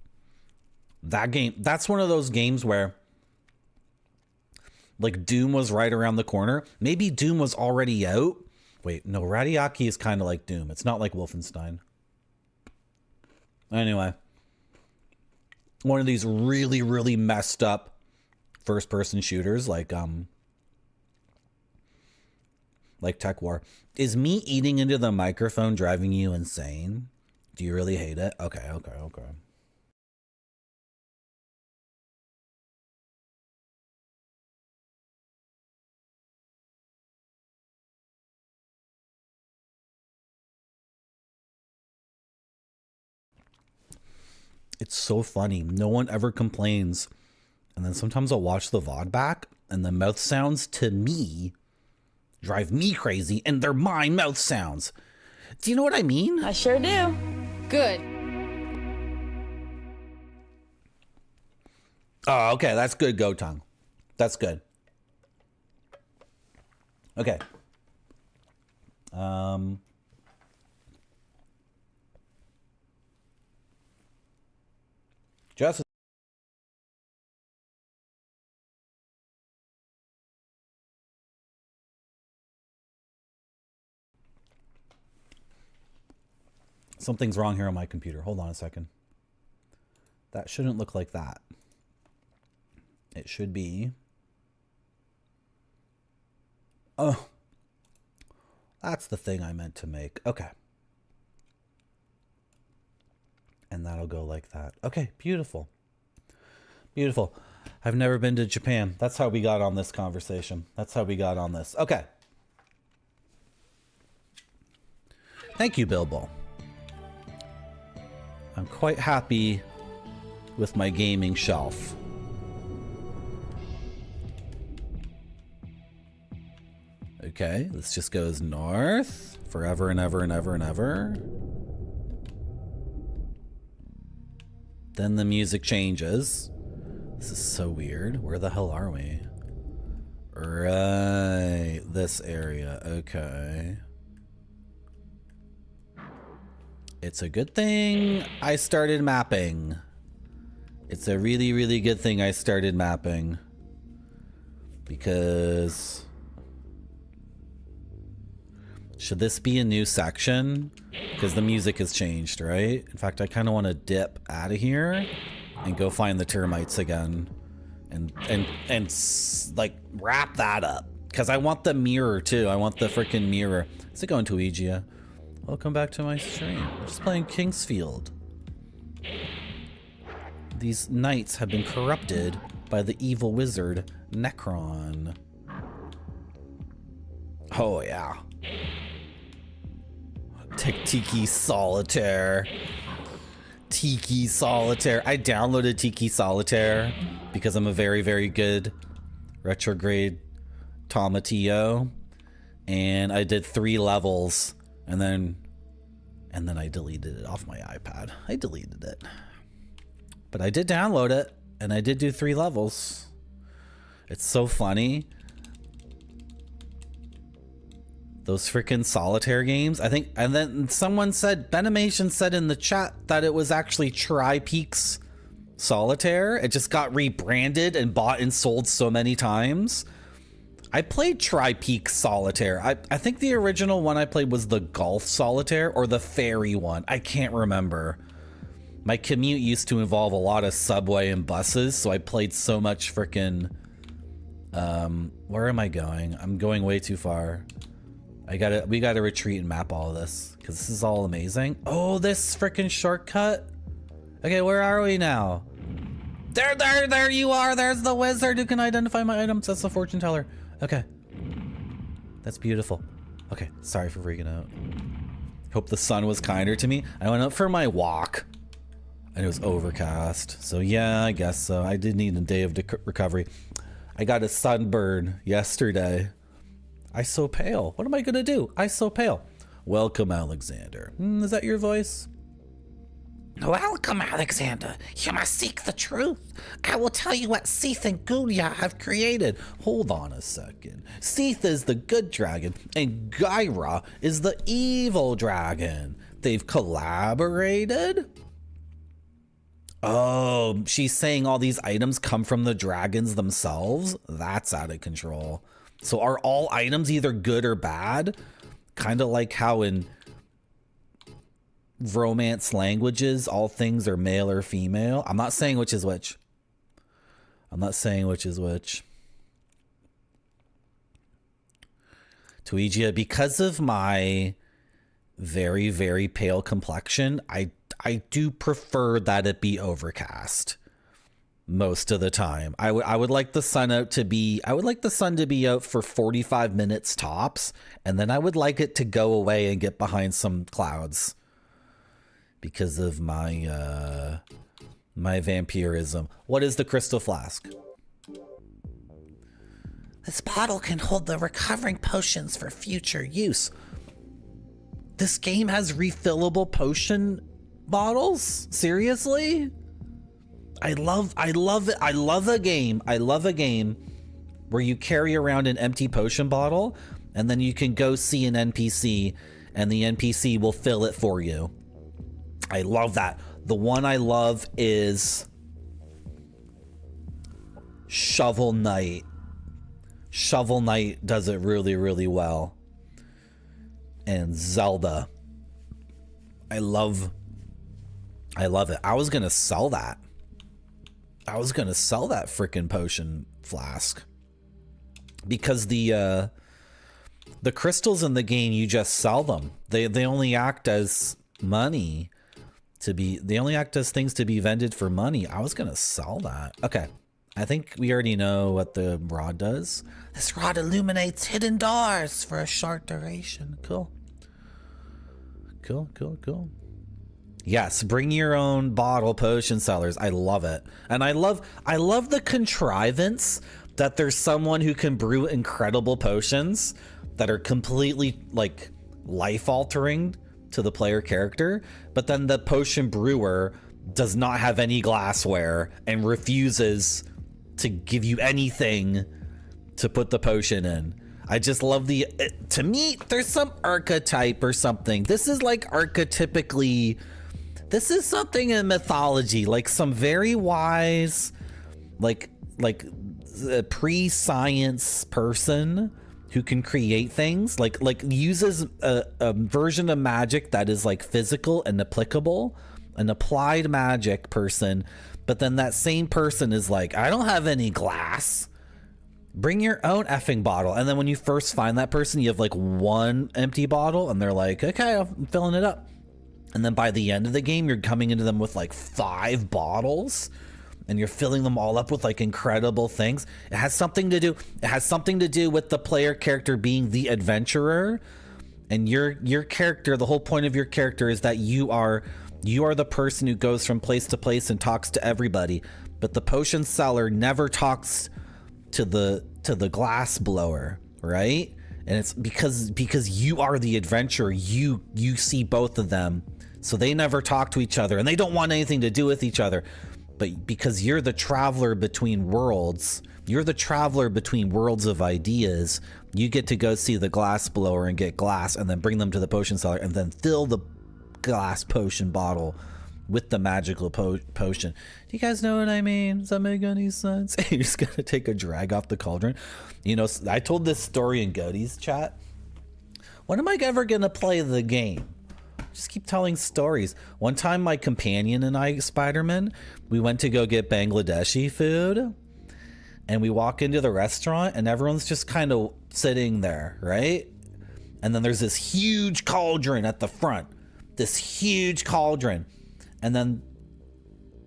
That game, that's one of those games where like Doom was right around the corner. Maybe Doom was already out. Wait, no, Radiaki is kind of like Doom. It's not like Wolfenstein. Anyway. One of these really, really messed up first-person shooters like Tech War. Is me eating into the microphone driving you insane? Do you really hate it? Okay. It's so funny. No one ever complains. And then sometimes I'll watch the VOD back and the mouth sounds to me drive me crazy and they're my mouth sounds. Do you know what I mean? I sure do. Good. Oh, okay. That's good, Gotung. That's good. Okay. Just something's wrong here on my computer. Hold on a second. That shouldn't look like that. It should be. Oh, that's the thing I meant to make. Okay. And that'll go like that. Okay, beautiful. Beautiful. I've never been to Japan. That's how we got on this conversation. That's how we got on this. Okay. Thank you, Bilbo. I'm quite happy with my gaming shelf. Okay, this just goes north forever and ever and ever and ever. Then the music changes. This is so weird. Where the hell are we? Right, this area. Okay. It's a good thing I started mapping. It's a really, really good thing I started mapping. Because... should this be a new section? Because the music has changed, right? In fact, I kind of want to dip out of here and go find the termites again like wrap that up. Because I want the mirror too. I want the freaking mirror. How's it going, Tuigia? Welcome back to my stream. We're just playing Kingsfield. These knights have been corrupted by the evil wizard Necron. Oh yeah. Tiki Solitaire. Tiki Solitaire. I downloaded Tiki Solitaire because I'm a very, very good retrograde Tomatillo. And I did 3 levels and then I deleted it off my iPad. I deleted it. But I did download it and I did do 3 levels. It's so funny. Those freaking solitaire games. I think, and then someone said, Benimation said in the chat that it was actually Tri-Peaks Solitaire. It just got rebranded and bought and sold so many times. I played Tri-Peaks Solitaire. I think the original one I played was the Golf Solitaire or the Ferry one. I can't remember. My commute used to involve a lot of subway and buses, so I played so much freaking... where am I going? I'm going way too far. We gotta retreat and map all of this because this is all amazing. Oh, this freaking shortcut. Okay, where are we now? There you are. There's the wizard who can identify my items. That's the fortune teller. Okay. That's beautiful. Okay, sorry for freaking out. Hope the sun was kinder to me. I went out for my walk and it was overcast. So yeah, I guess so. I did need a day of recovery. I got a sunburn yesterday. I so pale. What am I gonna do? I so pale. Welcome, Alexander. Is that your voice? Welcome, Alexander. You must seek the truth. I will tell you what Seath and Gunya have created. Hold on a second. Seath is the good dragon, and Gyra is the evil dragon. They've collaborated? Oh, she's saying all these items come from the dragons themselves? That's out of control. So are all items either good or bad? Kind of like how in romance languages, all things are male or female. I'm not saying which is which. I'm not saying which is which. Tuigia, because of my very, very pale complexion, I do prefer that it be overcast. Most of the time. I would like the sun out to be, I would like the sun to be out for 45 minutes tops, and then I would like it to go away and get behind some clouds because of my my vampirism. What is the crystal flask? This bottle can hold the recovering potions for future use. This game has refillable potion bottles? Seriously? I love it. I love a game where you carry around an empty potion bottle and then you can go see an NPC and the NPC will fill it for you. I love that. The one I love is Shovel Knight. Shovel Knight does it really, really well. And Zelda. I love it. I was gonna sell that. I was gonna sell that freaking potion flask because the crystals in the game, you just sell them. They only act as money to be. They only act as things to be vended for money. I was gonna sell that. Okay, I think we already know what the rod does. This rod illuminates hidden doors for a short duration. Cool. Cool. Cool. Cool. Yes, bring your own bottle potion sellers. I love it. And I love the contrivance that there's someone who can brew incredible potions that are completely like life altering to the player character, but then the potion brewer does not have any glassware and refuses to give you anything to put the potion in. I just love to me, there's some archetype or something. This is like archetypically, this is something in mythology, like some very wise, like a pre-science person who can create things, like uses a version of magic that is like physical and applicable an applied magic person, but then that same person is like, I don't have any glass. Bring your own effing bottle. And then when you first find that person, you have like one empty bottle and they're like, okay, I'm filling it up. And then by the end of the game, you're coming into them with like 5 bottles and you're filling them all up with like incredible things. It has something to do with the player character being the adventurer, and your character, the whole point of your character is that you are the person who goes from place to place and talks to everybody. But the potion seller never talks to the glass blower, right? And it's because you are the adventurer. You see both of them, so they never talk to each other and they don't want anything to do with each other. But because you're the traveler between worlds, you're the traveler between worlds of ideas, you get to go see the glass blower and get glass and then bring them to the potion seller and then fill the glass potion bottle with the magical potion. Do you guys know what I mean? Does that make any sense? You're just gonna take a drag off the cauldron. You know, I told this story in Godie's chat. When am I ever gonna play the game? Just keep telling stories. One time my companion and I, Spider-Man, we went to go get Bangladeshi food, and we walk into the restaurant and everyone's just kind of sitting there, right? And then there's this huge cauldron at the front. This huge cauldron. And then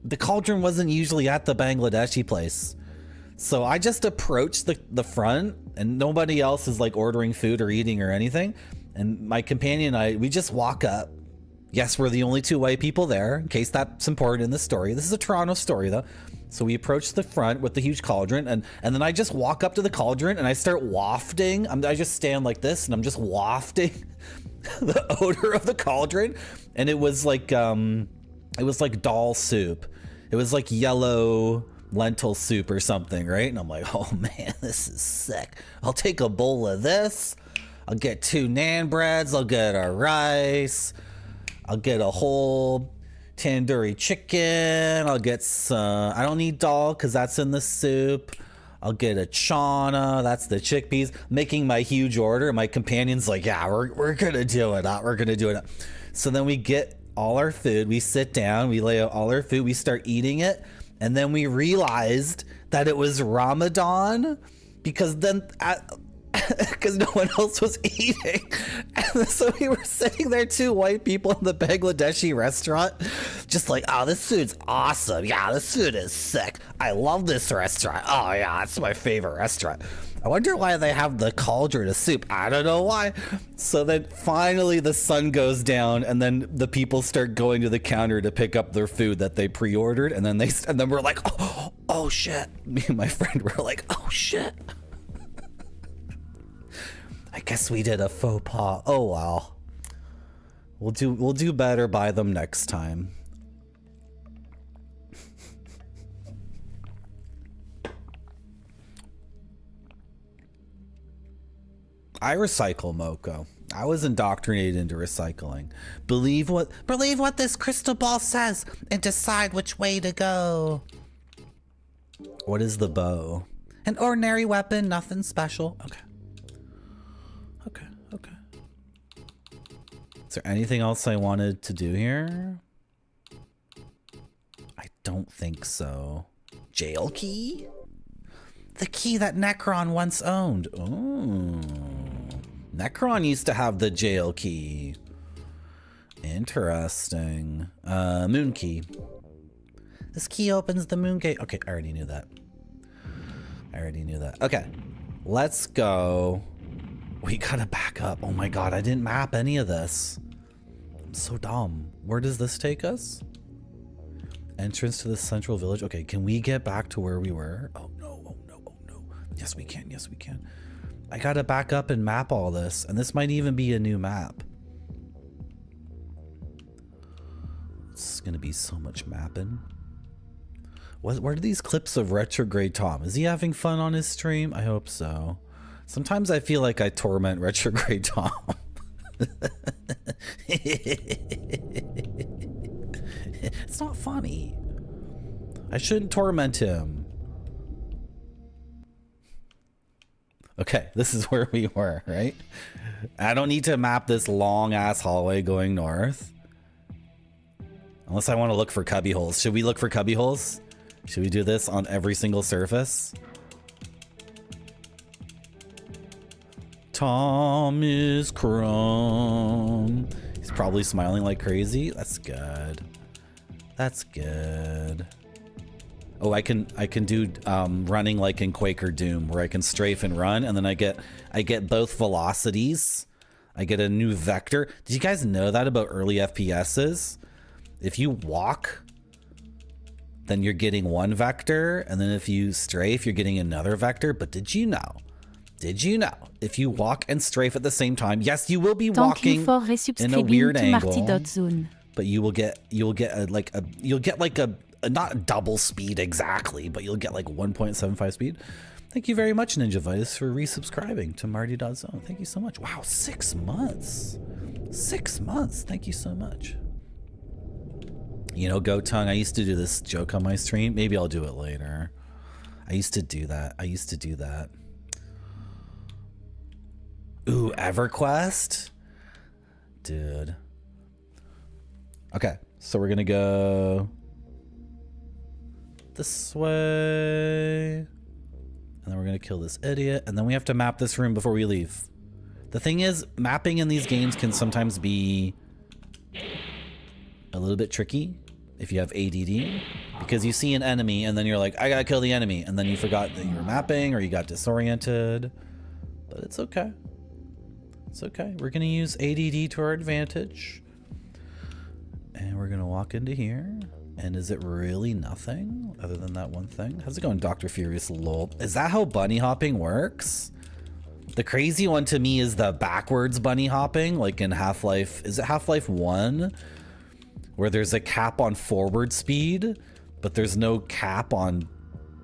the cauldron wasn't usually at the Bangladeshi place. So I just approached the front, and nobody else is like ordering food or eating or anything. And my companion and I, we just walk up. Yes, we're the only 2 white people there, in case that's important in the story. This is a Toronto story though. So we approach the front with the huge cauldron, and then I just walk up to the cauldron and I start wafting. I just stand like this and I'm just wafting the odor of the cauldron. And it was like dal soup. It was like yellow lentil soup or something, right? And I'm like, oh man, this is sick. I'll take a bowl of this. I'll get 2 naan breads. I'll get a rice. I'll get a whole tandoori chicken. I'll get some, I don't need dal because that's in the soup. I'll get a chana, that's the chickpeas. Making my huge order. My companion's like, yeah, we're gonna do it. We're gonna do it. So then we get all our food, we sit down, we lay out all our food, we start eating it, and then we realized that it was Ramadan because no one else was eating. And so we were sitting there, 2 white people in the Bangladeshi restaurant, just like, oh, this food's awesome. Yeah, this food is sick. I love this restaurant. Oh yeah, it's my favorite restaurant. I wonder why they have the cauldron of soup. I don't know why. So then finally the sun goes down, and then the people start going to the counter to pick up their food that they pre-ordered, and then we're like, oh shit. Me and my friend were like, oh shit. I guess we did a faux pas. Oh wow. We'll do better by them next time. I recycle, Moko. I was indoctrinated into recycling. Believe what this crystal ball says and decide which way to go. What is the bow? An ordinary weapon, nothing special. Okay. Is there anything else I wanted to do here? I don't think so. Jail key? The key that Necron once owned. Oh. Necron used to have the jail key. Interesting. Moon key. This key opens the moon gate. Okay, I already knew that. Okay, let's go. We gotta back up. Oh my god, I didn't map any of this. I'm so dumb. Where does this take us? Entrance to the central village. Okay, can we get back to where we were? Oh no, oh no, oh no. Yes, we can. Yes, we can. I gotta back up and map all this. And this might even be a new map. It's gonna be so much mapping. What are these clips of Retrograde Tom? Is he having fun on his stream? I hope so. Sometimes I feel like I torment Retrograde Tom. It's not funny. I shouldn't torment him. Okay, this is where we were, right? I don't need to map this long ass hallway going north. Unless I want to look for cubby holes. Should we look for cubby holes? Should we do this on every single surface? Tom is Chrome. He's probably smiling like crazy. That's good. That's good. Oh, I can do running like in Quake or Doom, where I can strafe and run, and then I get both velocities. I get a new vector. Did you guys know that about early FPSs? If you walk, then you're getting one vector, and then if you strafe, you're getting another vector. But did you know? Did you know if you walk and strafe at the same time, yes, you will be walking in a weird angle, but you'll get like a not double speed exactly, but you'll get like 1.75 speed. Thank you very much, Ninja Vice, for resubscribing to Marty.zone. Thank you so much. Wow, 6 months. 6 months. Thank you so much. You know, Goat Tongue, I used to do this joke on my stream. Maybe I'll do it later. I used to do that. Ooh, EverQuest? Dude. Okay, so we're gonna go this way. And then we're gonna kill this idiot. And then we have to map this room before we leave. The thing is, mapping in these games can sometimes be a little bit tricky if you have ADD. Because you see an enemy and then you're like, I gotta kill the enemy. And then you forgot that you were mapping or you got disoriented. But it's okay. It's okay. We're going to use ADD to our advantage. And we're going to walk into here. And is it really nothing other than that one thing? How's it going, Dr. Furious Lol? Is that how bunny hopping works? The crazy one to me is the backwards bunny hopping, like in Half-Life. Is it Half-Life 1? Where there's a cap on forward speed, but there's no cap on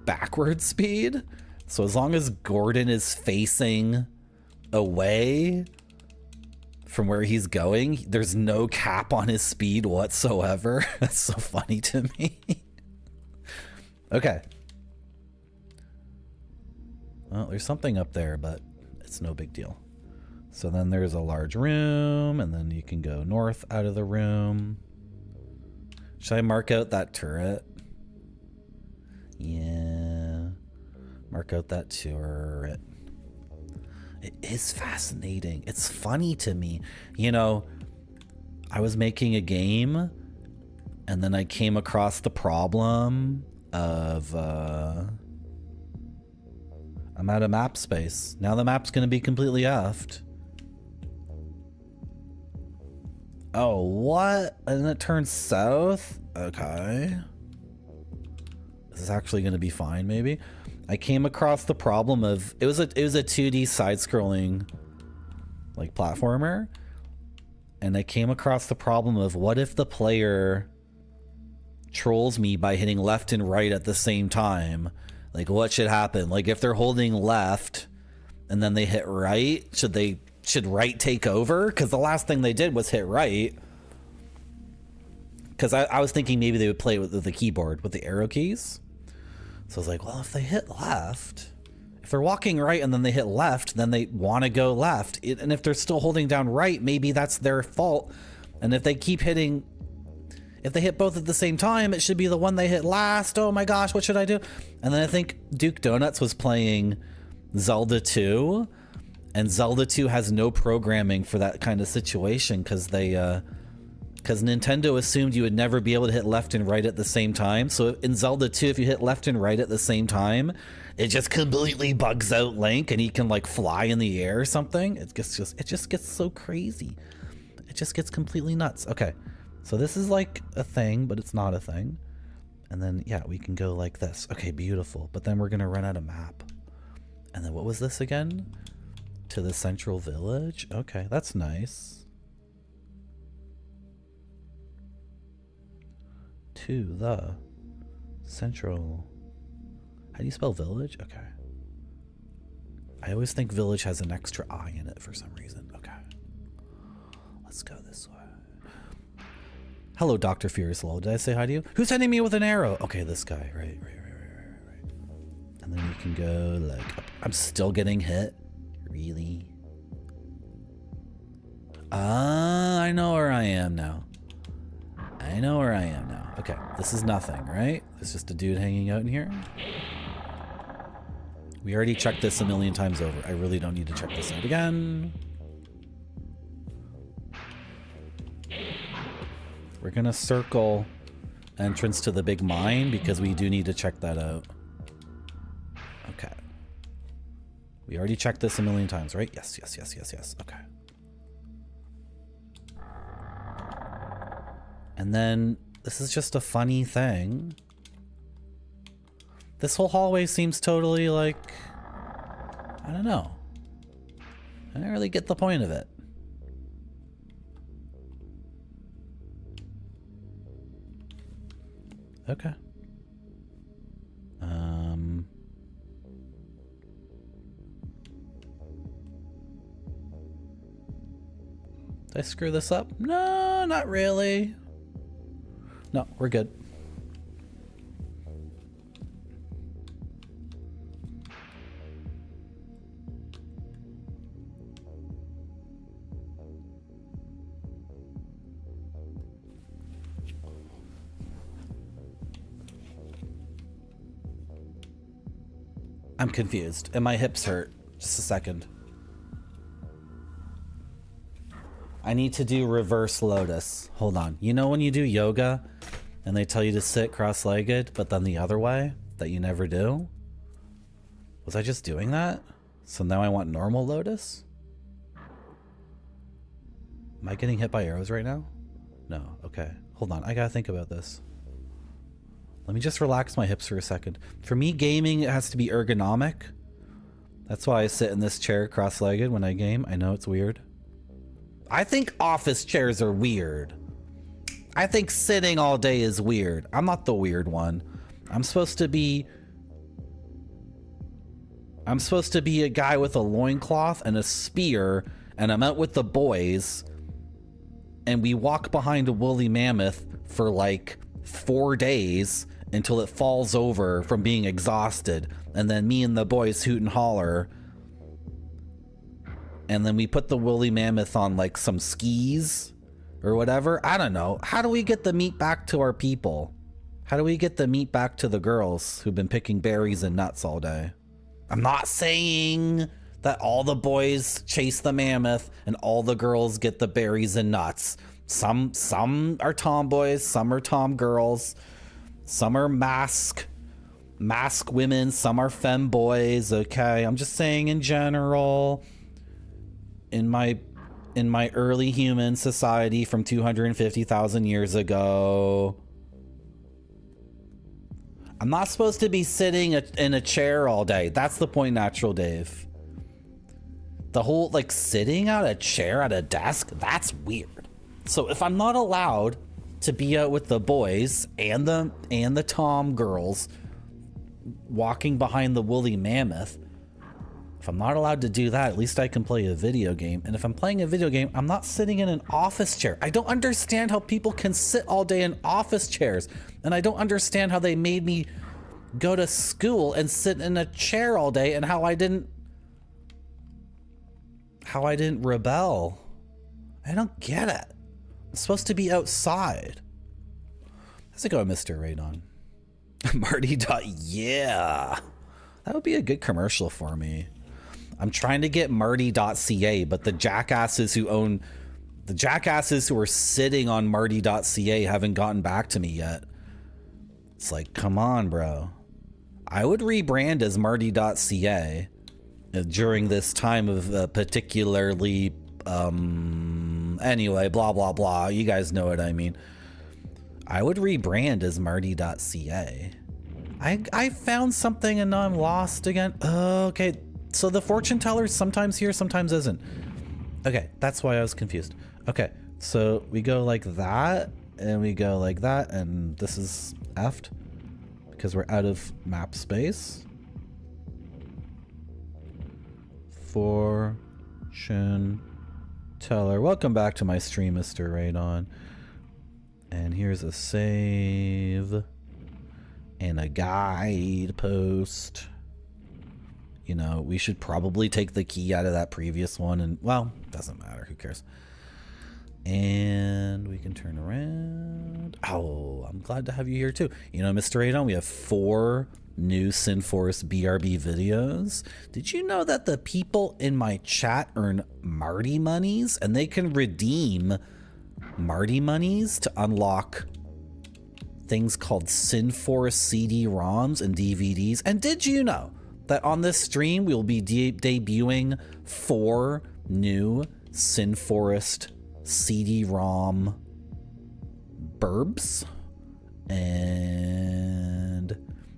backward speed. So as long as Gordon is facing away from where he's going, there's no cap on his speed whatsoever. That's so funny to me. Okay. Well, there's something up there, but it's no big deal. So then there's a large room, and then you can go north out of the room. Should I mark out that turret? Yeah. Mark out that turret. It is fascinating. It's funny to me. You know, I was making a game and then I came across the problem of I'm out of map space. Now the map's going to be completely effed. Oh, what? And it turns south? Okay. This is actually going to be fine, maybe. I came across the problem of it was a 2D side-scrolling like platformer, and I came across the problem of what if the player trolls me by hitting left and right at the same time? Like, what should happen? Like, if they're holding left and then they hit right, should right take over? Because the last thing they did was hit right. Because I was thinking maybe they would play with the keyboard with the arrow keys. So I was like, well, if they hit left, if they're walking right and then they hit left, then they want to go left. And if they're still holding down right, maybe that's their fault. And if they keep hitting, if they hit both at the same time, it should be the one they hit last. Oh my gosh, what should I do? And then I think Duke Donuts was playing Zelda 2, and Zelda 2 has no programming for that kind of situation because Nintendo assumed you would never be able to hit left and right at the same time. So in Zelda 2, if you hit left and right at the same time, it just completely bugs out Link and he can like fly in the air or something. It just gets so crazy. It just gets completely nuts. Okay, so this is like a thing, but it's not a thing. And then, yeah, we can go like this. Okay, beautiful. But then we're going to run out of map. And then what was this again? To the central village? Okay, that's nice. To the central. How do you spell village? Okay. I always think village has an extra I in it for some reason. Okay. Let's go this way. Hello, Dr. Furious Lol. Did I say hi to you? Who's hitting me with an arrow? Okay, this guy. Right. And then you can go like up. I'm still getting hit. Really? I know where I am now. I I know where I am now. Okay, this is nothing, right? It's just a dude hanging out in here. We already checked this a million times over. I really don't need to check this out again. We're gonna circle entrance to the big mine because we do need to check that out. Okay. We already checked this a million times, right? Yes, yes, yes, yes, yes. Okay. And then this is just a funny thing. This whole hallway seems totally like, I don't know. I don't really get the point of it. Okay. Did I screw this up? No, not really. No, we're good. I'm confused, and my hips hurt. Just a second. I need to do reverse lotus. Hold on. You know when you do yoga and they tell you to sit cross-legged, but then the other way that you never do? Was I just doing that? So now I want normal lotus? Am I getting hit by arrows right now? No. Okay. Hold on. I gotta think about this. Let me just relax my hips for a second. For me, gaming, it has to be ergonomic. That's why I sit in this chair cross-legged when I game. I know it's weird. I think office chairs are weird. I think sitting all day is weird. I'm not the weird one. I'm supposed to be a guy with a loincloth and a spear, and I'm out with the boys, and we walk behind a woolly mammoth for like 4 days until it falls over from being exhausted, and then me and the boys hoot and holler, and then we put the woolly mammoth on like some skis or whatever. I don't know. How do we get the meat back to our people? How do we get the meat back to the girls who've been picking berries and nuts all day? I'm not saying that all the boys chase the mammoth and all the girls get the berries and nuts. Some are tomboys, some are tom girls, some are mask women, some are femboys. Okay, I'm just saying in general. In my early human society from 250,000 years ago, I'm not supposed to be sitting in a chair all day. That's the point, Natural Dave. The whole like sitting at a chair at a desk, that's weird. So if I'm not allowed to be out with the boys and the tom girls walking behind the woolly mammoth, if I'm not allowed to do that, at least I can play a video game. And if I'm playing a video game, I'm not sitting in an office chair. I don't understand how people can sit all day in office chairs. And I don't understand how they made me go to school and sit in a chair all day and how I didn't rebel. I don't get it. I'm supposed to be outside. How's it going, Mr. Radon? Marty. Yeah. That would be a good commercial for me. I'm trying to get Marty.ca, but the jackasses who are sitting on Marty.ca haven't gotten back to me yet. It's like, come on, bro. I would rebrand as Marty.ca during this time of particularly, anyway, blah, blah, blah. You guys know what I mean. I would rebrand as Marty.ca. I found something and now I'm lost again. Okay. So the fortune teller's sometimes here, sometimes isn't. Okay, that's why I was confused. Okay, so we go like that, and we go like that, and this is effed because we're out of map space. Fortune teller. Welcome back to my stream, Mr. Radon. And here's a save and a guide post. You know, we should probably take the key out of that previous one, and well, doesn't matter, who cares. And we can turn around. Oh, I'm glad to have you here too. You know, Mr. Adon, we have 4 new Sin Forest BRB videos. Did you know that the people in my chat earn Marty monies and they can redeem Marty monies to unlock things called Sin Forest CD-ROMs and DVDs? And did you know that on this stream we will be debuting 4 new Sin Forest CD-ROM burbs? And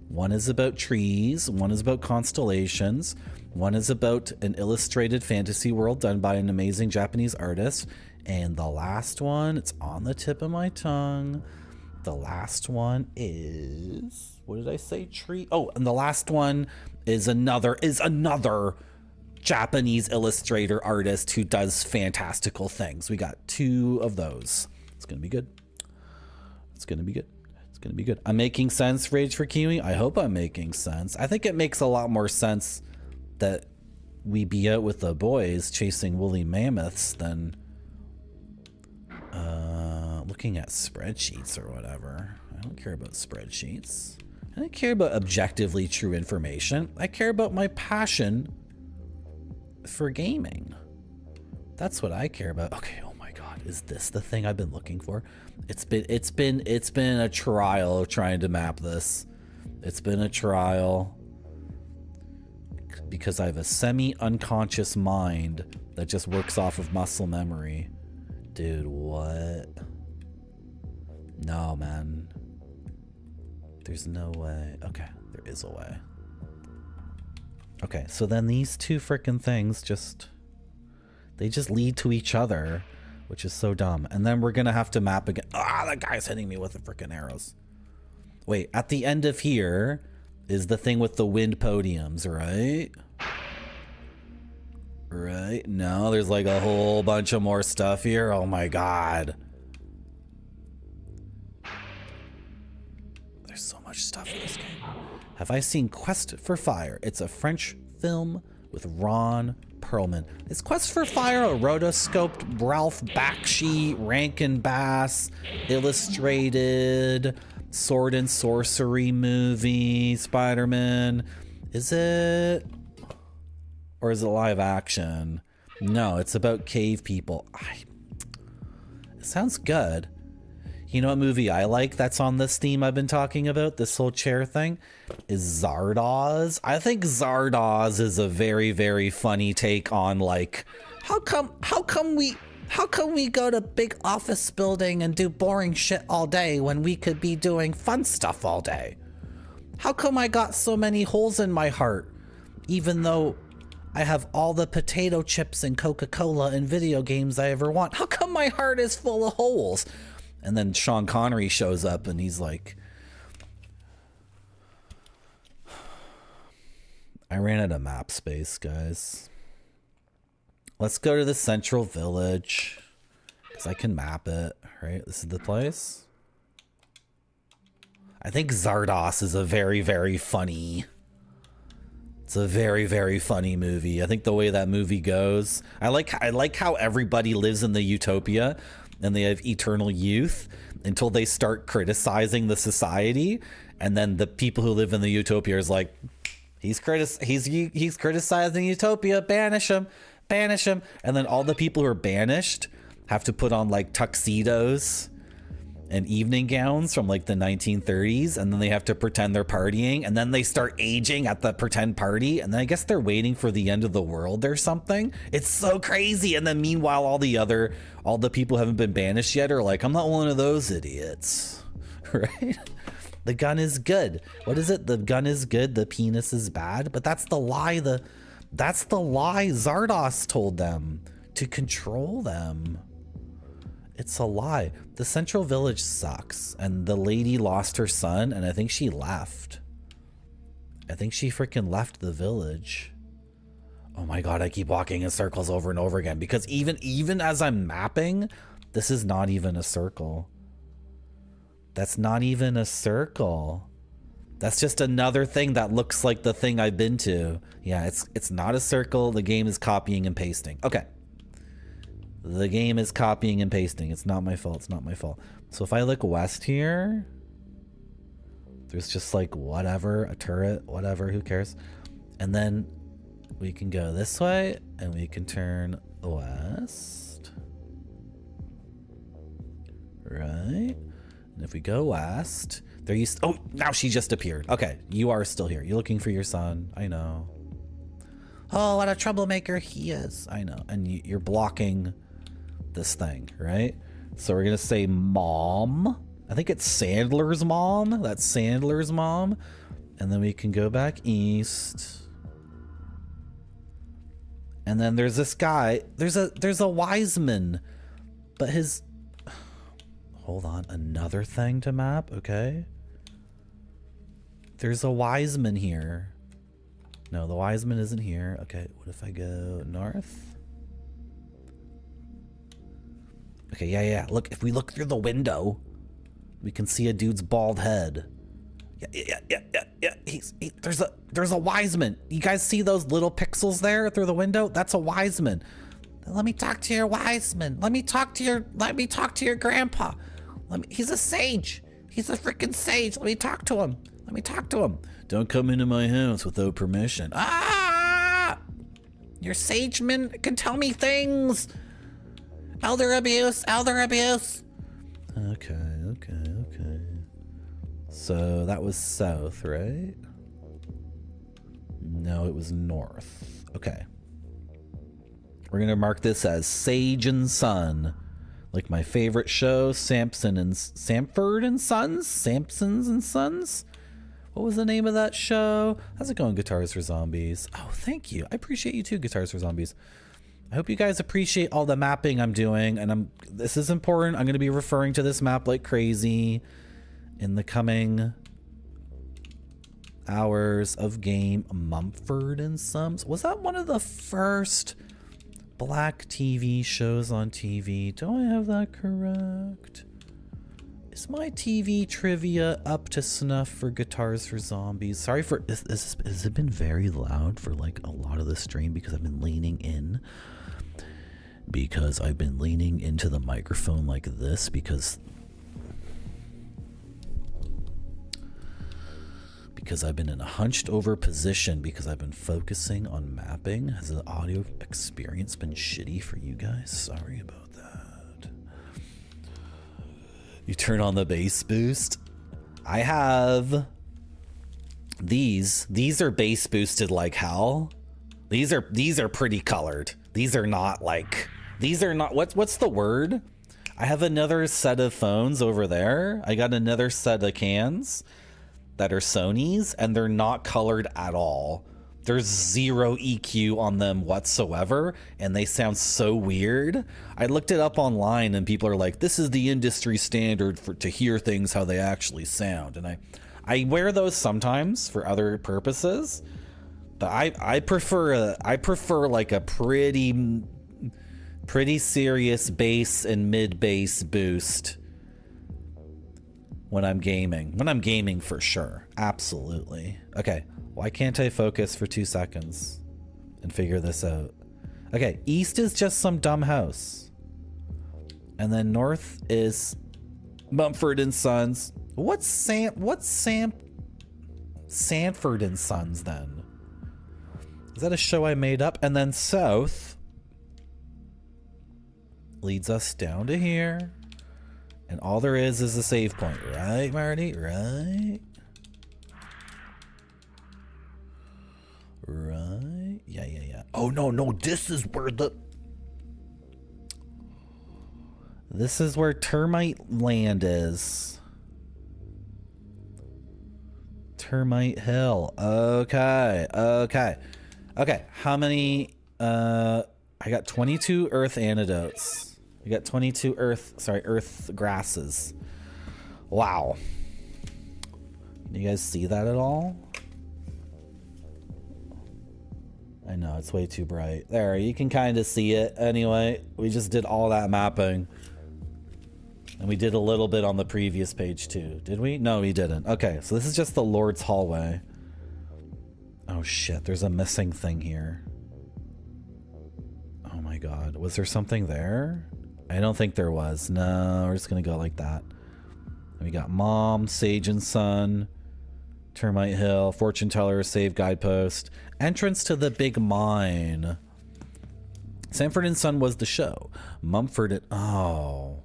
one is about trees, one is about constellations, one is about an illustrated fantasy world done by an amazing Japanese artist, and the last one, it's on the tip of my tongue, the last one is, what did I say, tree? Oh, and the last one is another Japanese illustrator artist who does fantastical things. We got 2 of those. It's gonna be good. It's gonna be good. It's gonna be good. I'm making sense, Rage for Kiwi. I hope I'm making sense. I think it makes a lot more sense that we be out with the boys chasing woolly mammoths than looking at spreadsheets or whatever. I don't care about spreadsheets. I don't care about objectively true information. I care about my passion for gaming. That's what I care about. Okay, oh my god, is this the thing I've been looking for? It's been a trial trying to map this. It's been a trial because I have a semi-unconscious mind that just works off of muscle memory. Dude, what? No, man. There's no way. Okay, there is a way. Okay, so then these 2 frickin' things they just lead to each other, which is so dumb. And then we're gonna have to map again. Ah, that guy's hitting me with the frickin' arrows. Wait, at the end of here is the thing with the wind podiums, right? Right? No, there's like a whole bunch of more stuff here. Oh my god. There's so much stuff in this game. Have I seen Quest for Fire? It's a French film with Ron Perlman. Is Quest for Fire a rotoscoped Ralph Bakshi, Rankin Bass, illustrated sword and sorcery movie, Spider-Man? Is it? Or is it live action? No, it's about cave people. It sounds good. You know what movie I like that's on this theme I've been talking about, this whole chair thing, is Zardoz. I think Zardoz is a very, very funny take on, like, how come we go to big office building and do boring shit all day when we could be doing fun stuff all day? How come I got so many holes in my heart, even though I have all the potato chips and Coca-Cola and video games I ever want? How come my heart is full of holes? And then Sean Connery shows up and he's like, I ran out of map space, guys. Let's go to the central village because I can map it, right? This is the place. I think Zardoz is a very, very funny. It's a very, very funny movie. I think the way that movie goes, I like how everybody lives in the utopia and they have eternal youth until they start criticizing the society, and then the people who live in the utopia is like, he's criticizing utopia, banish him, and then all the people who are banished have to put on like tuxedos and evening gowns from like the 1930s, and then they have to pretend they're partying, and then they start aging at the pretend party, and then I guess they're waiting for the end of the world or something. It's so crazy. And then meanwhile all the people who haven't been banished yet are like, I'm not one of those idiots. Right? The gun is good. What is it? The gun is good, the penis is bad. But that's the lie. That's the lie Zardoz told them to control them. It's a lie. The central village sucks, and the lady lost her son, and I think she left. I think she freaking left the village. Oh my god, I keep walking in circles over and over again, because even as I'm mapping, this is not even a circle. That's not even a circle. That's just another thing that looks like the thing I've been to. Yeah, it's not a circle. The game is copying and pasting. Okay. The game is copying and pasting. It's not my fault. It's not my fault. So if I look west here, there's just like whatever, a turret, whatever, who cares? And then we can go this way and we can turn west. Right? And if we go west, there used, oh, now she just appeared. Okay, you are still here. You're looking for your son. I know. Oh, what a troublemaker he is. I know. And you're blocking this thing, right? So we're gonna say mom. I think it's Sandler's mom. That's Sandler's mom. And then we can go back east. And then there's this guy. There's a Wiseman, but his, hold on, another thing to map. Okay. There's a Wiseman here. No, the Wiseman isn't here. Okay, what if I go north? Okay, yeah. Look, if we look through the window, we can see a dude's bald head. Yeah. There's a Wiseman. You guys see those little pixels there through the window? That's a Wiseman. Let me talk to your Wiseman. Let me talk to your grandpa. He's a sage. He's a freaking sage. Let me talk to him. Don't come into my house without permission. Ah! Your sageman can tell me things. Elder abuse. Okay. So that was south, right? No, it was north. Okay. We're gonna mark this as Sage and Son. Like my favorite show, Samford and Sons? What was the name of that show? How's it going, Guitars for Zombies? Oh, thank you. I appreciate you too, Guitars for Zombies. I hope you guys appreciate all the mapping I'm doing, and this is important. I'm going to be referring to this map like crazy in the coming hours of game. Mumford and Sons. Was that one of the first black TV shows on TV? Do I have that correct? Is my TV trivia up to snuff for Guitars for Zombies? Sorry for, has it been very loud for like a lot of the stream because I've been leaning in? Because I've been leaning into the microphone like this because I've been in a hunched over position because I've been focusing on mapping. Has the audio experience been shitty for you guys? Sorry about that. You turn on the bass boost. I have these. These are bass boosted like hell. These are pretty colored. These are not what's the word? I have another set of phones over there. I got another set of cans that are Sony's, and they're not colored at all. There's zero EQ on them whatsoever, and they sound so weird. I looked it up online, and people are like, this is the industry standard to hear things how they actually sound. And I wear those sometimes for other purposes, but I prefer like a pretty serious bass and mid bass boost when I'm gaming for sure. Absolutely. Okay, why can't I focus for 2 seconds and figure this out? Okay, east is just some dumb house. And then north is Mumford and Sons. What's Sanford and Sons then? Is that a show I made up? And then south leads us down to here. And all there is a save point, right, Marty? Right? Right? Yeah. Oh, no, this is where Termite Land is. Termite Hill. Okay. How many, I got 22 earth antidotes. We got 22 earth grasses. Wow. Can you guys see that at all? I know, it's way too bright. There, you can kind of see it. Anyway, we just did all that mapping. And we did a little bit on the previous page too. Did we? No, we didn't. Okay, so this is just the Lord's hallway. Oh shit, there's a missing thing here. Oh my my god. Was there something there? I don't think there was. No, we're just gonna go like that. We got Mom, Sage and Son, Termite Hill, Fortune Teller, Save Guidepost, entrance to the big mine. Sanford and Son was the show. Mumford and... Oh.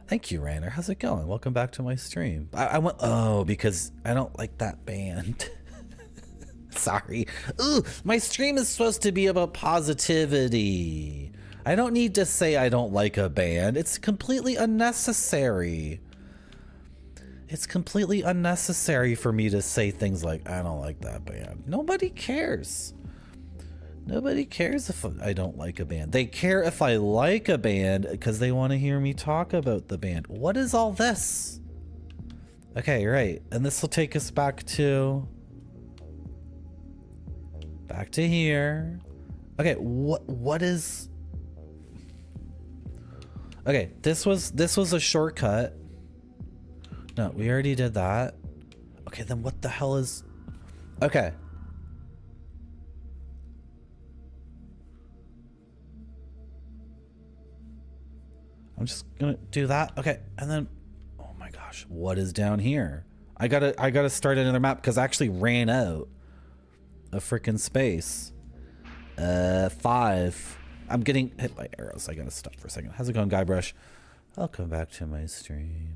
Thank you, Rainer. How's it going? Welcome back to my stream. I went... Oh, because I don't like that band. Sorry. Ooh, my stream is supposed to be about positivity. I don't need to say I don't like a band. It's completely unnecessary. It's completely unnecessary for me to say things like, I don't like that band. Nobody cares. Nobody cares if I don't like a band. They care if I like a band because they want to hear me talk about the band. What is all this? Okay, right. And this will take us back to here. Okay, what is... Okay, this was a shortcut. No, we already did that. Okay, then what the hell is... Okay. I'm just gonna do that. Okay, and then... Oh my gosh, what is down here? I gotta start another map because I actually ran out of freaking space. 5. I'm getting hit by arrows. I gotta stop for a second. How's it going, Guybrush? Welcome back to my stream.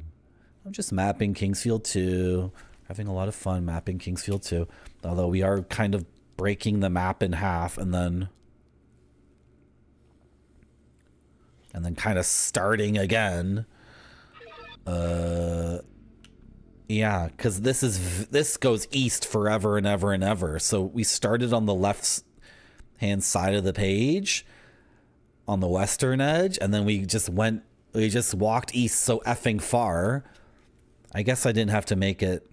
I'm just mapping Kingsfield 2. Having a lot of fun mapping Kingsfield 2. Although we are kind of breaking the map in half and then kind of starting again. Yeah, because this goes east forever and ever and ever. So we started on the left hand side of the page on the western edge, and then we just walked east so effing far. I guess I didn't have to make it.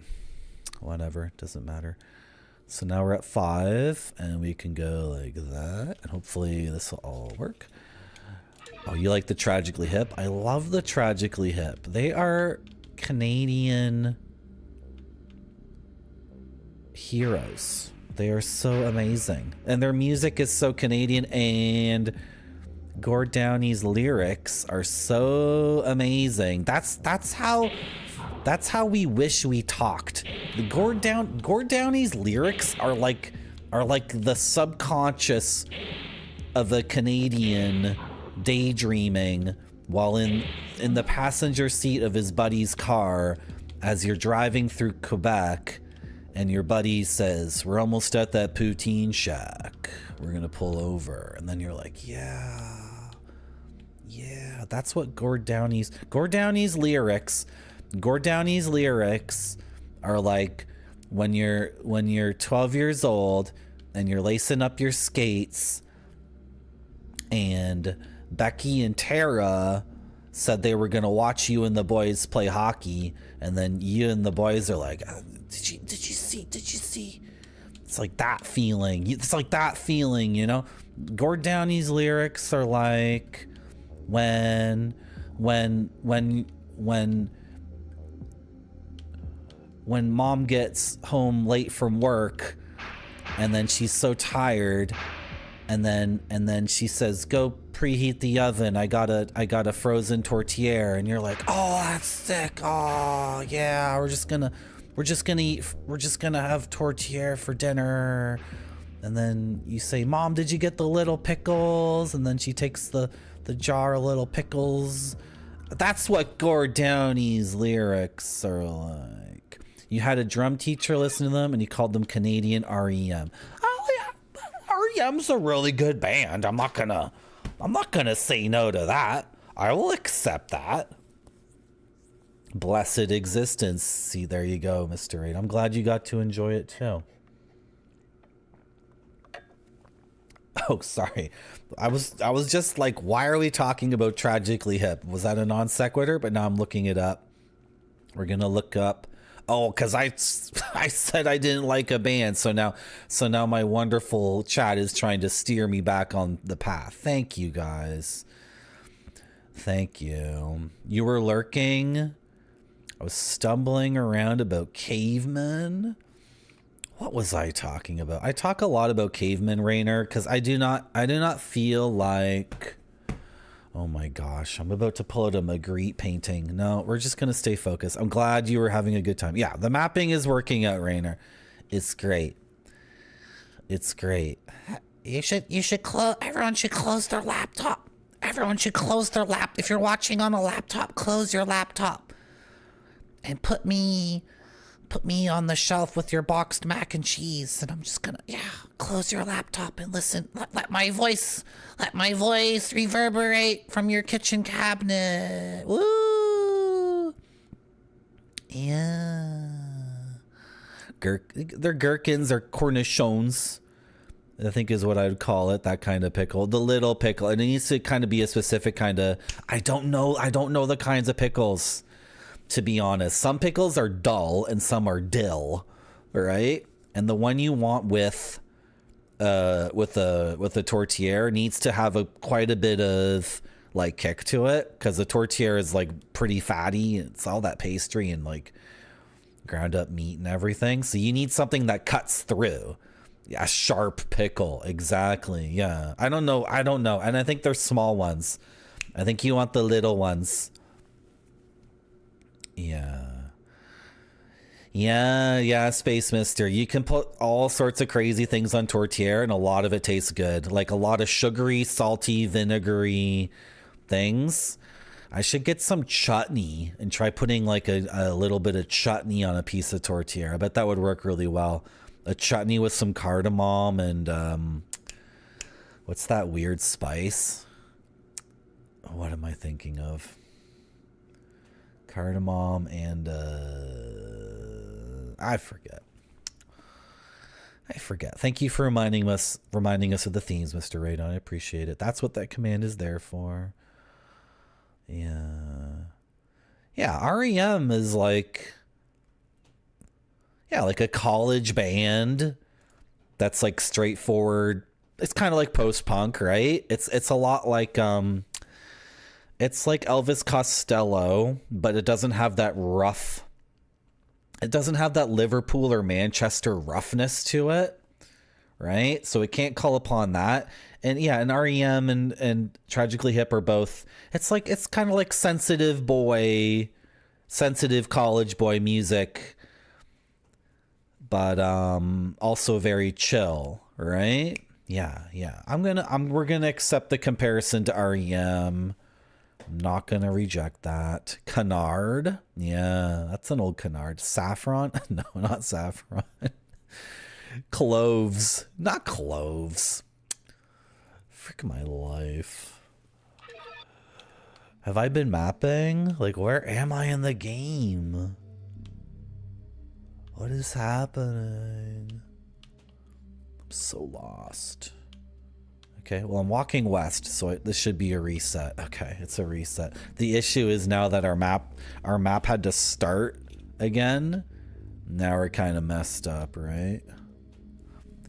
Whatever, doesn't matter. So now we're at 5, and we can go like that, and hopefully this will all work. Oh, you like the Tragically Hip? I love the Tragically Hip. They are Canadian heroes. They are so amazing. And their music is so Canadian, and Gord Downey's lyrics are so amazing. That's how we wish we talked. Gord Downey's lyrics are like the subconscious of a Canadian daydreaming while in the passenger seat of his buddy's car as you're driving through Quebec, and your buddy says, "We're almost at that poutine shack. We're gonna pull over." And then you're like, yeah, that's what Gord Downey's lyrics are like when you're 12 years old and you're lacing up your skates, and Becky and Tara said they were gonna watch you and the boys play hockey, and then you and the boys are like, did you see? It's like that feeling. You know. Gord Downey's lyrics are like when mom gets home late from work, and then she's so tired, and then she says, "Go preheat the oven. I got a frozen tortilla," and you're like, "Oh, that's sick. Oh yeah, we're just gonna have tortilla for dinner." And then you say, "Mom, did you get the little pickles?" And then she takes the jar of little pickles. That's what Gord Downey's lyrics are like. You had a drum teacher listen to them, and he called them Canadian REM. Oh yeah, REM's a really good band. I'm not gonna say no to that. I will accept that. Blessed Existence. See, there you go, Mr. 8. I'm glad you got to enjoy it too. Oh, sorry. I was just like, why are we talking about Tragically Hip? Was that a non sequitur? But now I'm looking it up. We're gonna look up. Oh, because I said I didn't like a band, so now my wonderful chat is trying to steer me back on the path. Thank you, guys. Thank you. You were lurking. I was stumbling around about cavemen. What was I talking about? I talk a lot about caveman Rainer because I do not feel like, oh my gosh, I'm about to pull out a Magritte painting. No, we're just gonna stay focused. I'm glad you were having a good time. Yeah, the mapping is working out, Rainer. It's great. It's great. You should close. Everyone should close their laptop. Everyone should close their laptop. If you're watching on a laptop, close your laptop and put me on the shelf with your boxed mac and cheese. And I'm just gonna, close your laptop and listen. Let my voice reverberate from your kitchen cabinet. Woo! Yeah. They're gherkins or cornichons, I think is what I would call it. That kind of pickle, the little pickle, and it needs to kind of be a specific kind of. I don't know the kinds of pickles, to be honest. Some pickles are dull and some are dill, right? And the one you want with a tortilla needs to have quite a bit of like kick to it, because the tortilla is like pretty fatty. It's all that pastry and like ground up meat and everything. So you need something that cuts through. A sharp pickle. Exactly. Yeah. I don't know. And I think they're small ones. I think you want the little ones. Yeah, Space Mister. You can put all sorts of crazy things on tortilla and a lot of it tastes good. Like a lot of sugary, salty, vinegary things. I should get some chutney and try putting like a little bit of chutney on a piece of tortilla. I bet that would work really well. A chutney with some cardamom and what's that weird spice? What am I thinking of? Cardamom and I forget. Thank you for reminding us of the themes, Mr. Radon. I appreciate it. That's what that command is there for. Yeah, REM is like like a college band that's like straightforward. It's kind of like post-punk, right? It's a lot like it's like Elvis Costello, but it doesn't have that rough. It doesn't have that Liverpool or Manchester roughness to it, right? So it can't call upon that. And yeah, and REM and Tragically Hip are both. It's kind of like sensitive college boy music, but also very chill, right? Yeah. We're gonna accept the comparison to REM. I'm not gonna reject that. Canard. Yeah, that's an old canard. Saffron? No, not saffron. Cloves. Not cloves. Frick my life. Have I been mapping? Like, where am I in the game? What is happening? I'm so lost. Okay, well, I'm walking west, so this should be a reset. Okay, it's a reset. The issue is now that our map had to start again. Now we're kind of messed up, right?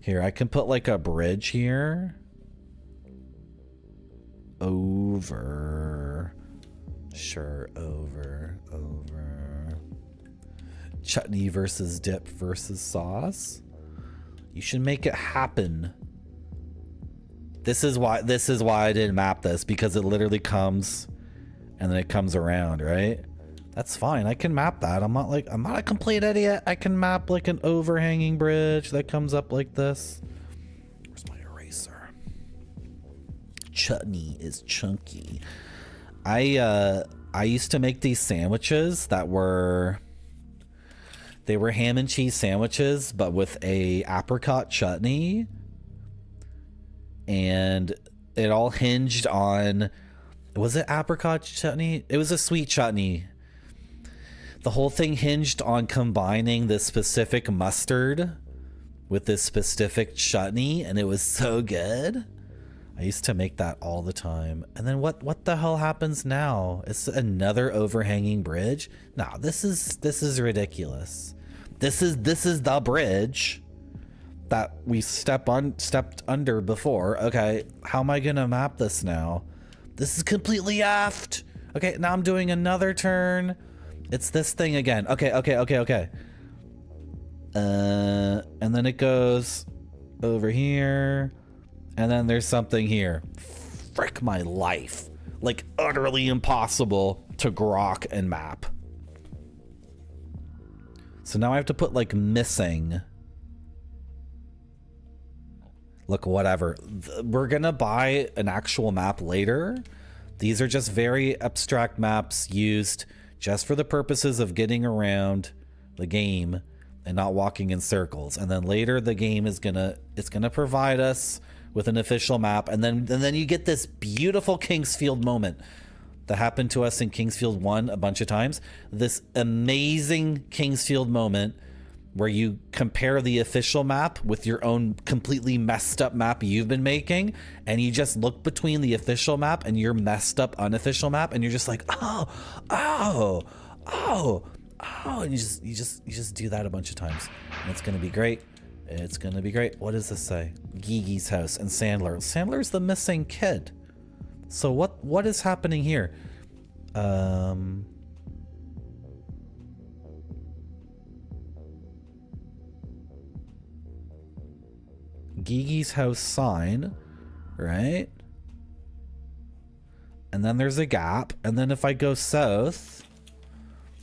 Here, I can put like a bridge here. Over. Sure, over. Chutney versus dip versus sauce. You should make it happen. This is why I didn't map this, because it literally comes and then it comes around, right? That's fine. I can map that. I'm not a complete idiot. I can map like an overhanging bridge that comes up like this. Where's my eraser? Chutney is chunky. I used to make these sandwiches that were ham and cheese sandwiches, but with a apricot chutney. And it all hinged on, was it apricot chutney? It was a sweet chutney. The whole thing hinged on combining this specific mustard with this specific chutney, and it was so good. I used to make that all the time. And then what the hell happens now? It's another overhanging bridge? No, this is ridiculous. This is the bridge that we stepped under before. Okay, how am I gonna map this now? This is completely effed. Okay, now I'm doing another turn. It's this thing again. Okay. And then it goes over here. And then there's something here. Frick my life. Like, utterly impossible to grok and map. So now I have to put, like, missing. Look, whatever. We're gonna buy an actual map later. These are just very abstract maps used just for the purposes of getting around the game and not walking in circles. And then later the game is gonna provide us with an official map, and then you get this beautiful Kingsfield moment that happened to us in Kingsfield 1 a bunch of times. This amazing Kingsfield moment where you compare the official map with your own completely messed up map you've been making, and you just look between the official map and your messed up unofficial map, and you're just like, oh, and you just do that a bunch of times, and it's gonna be great. It's gonna be great. What does this say? Gigi's house and Sandler. Sandler's the missing kid. So what is happening here? Gigi's house sign, right? And then there's a gap, and then if I go south,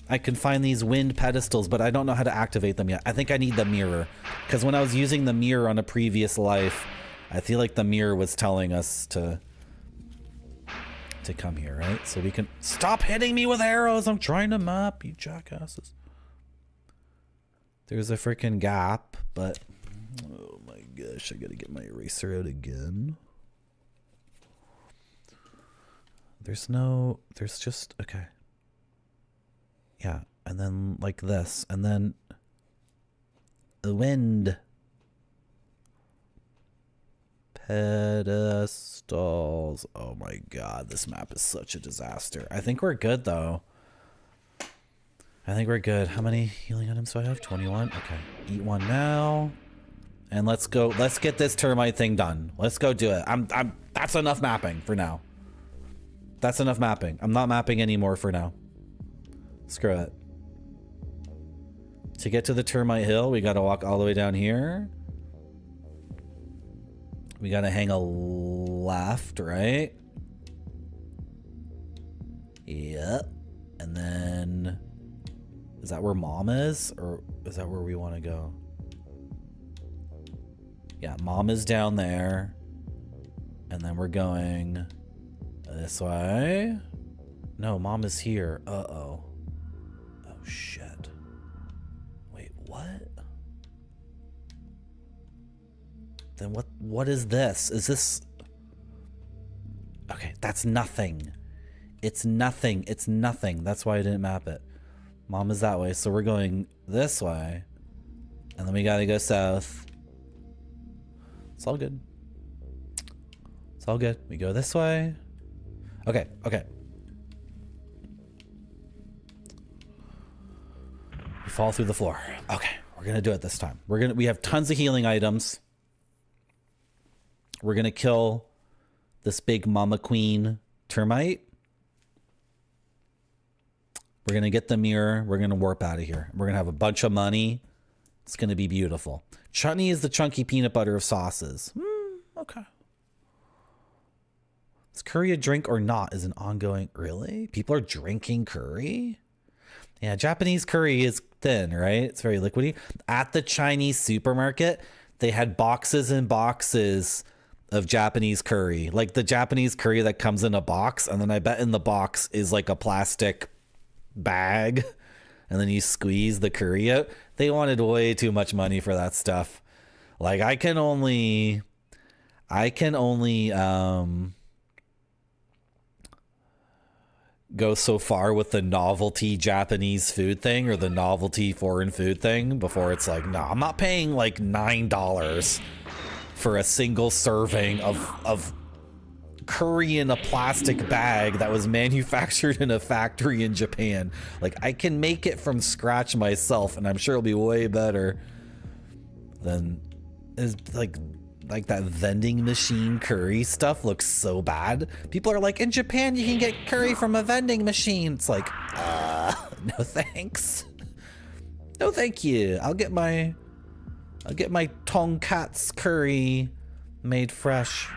I can find these wind pedestals, but I don't know how to activate them yet. I think I need the mirror, because when I was using the mirror on a previous life, I feel like the mirror was telling us to come here, right? So we can stop hitting me with arrows. I'm trying to map, you jackasses. There's a freaking gap, but oh my gosh, I gotta get my eraser out again. There's just, okay. Yeah, and then like this, and then the wind pedestals. Oh my god, this map is such a disaster. I think we're good though. I think we're good. How many healing items do I have? 21. Okay, eat one now, and let's go. Let's get this termite thing done. Let's go do it. That's enough mapping for now. That's enough mapping. I'm not mapping anymore for now. Screw it. To get to the termite hill, we gotta walk all the way down here. We gotta hang a left, right? Yep. And then, is that where Mom is? Or is that where we want to go? Yeah, Mom is down there. And then we're going this way. No, Mom is here. Uh-oh. Oh, shit. Wait, what? Then what is this? Is this... Okay, that's nothing. It's nothing. It's nothing. That's why I didn't map it. Mom is that way, so we're going this way. And then we gotta go south. It's all good. It's all good. We go this way. Okay, okay. We fall through the floor. Okay, we're gonna do it this time. We have tons of healing items. We're gonna kill this big mama queen termite. We're gonna get the mirror. We're gonna warp out of here. We're gonna have a bunch of money. It's gonna be beautiful. Chutney is the chunky peanut butter of sauces. Okay. Is curry a drink or not is an ongoing... Really? People are drinking curry? Yeah, Japanese curry is thin, right? It's very liquidy. At the Chinese supermarket, they had boxes and boxes of Japanese curry. Like the Japanese curry that comes in a box, and then I bet in the box is like a plastic bag, and then you squeeze the curry out. They wanted way too much money for that stuff. Like I can only go so far with the novelty Japanese food thing or the novelty foreign food thing before it's like, no, I'm not paying like $9 for a single serving of curry in a plastic bag that was manufactured in a factory in Japan. Like I can make it from scratch myself, and I'm sure it'll be way better than is like that vending machine curry stuff looks so bad. People are like, in Japan you can get curry from a vending machine. It's like, no thanks. No thank you. I'll get my I'll get my tonkatsu curry made fresh.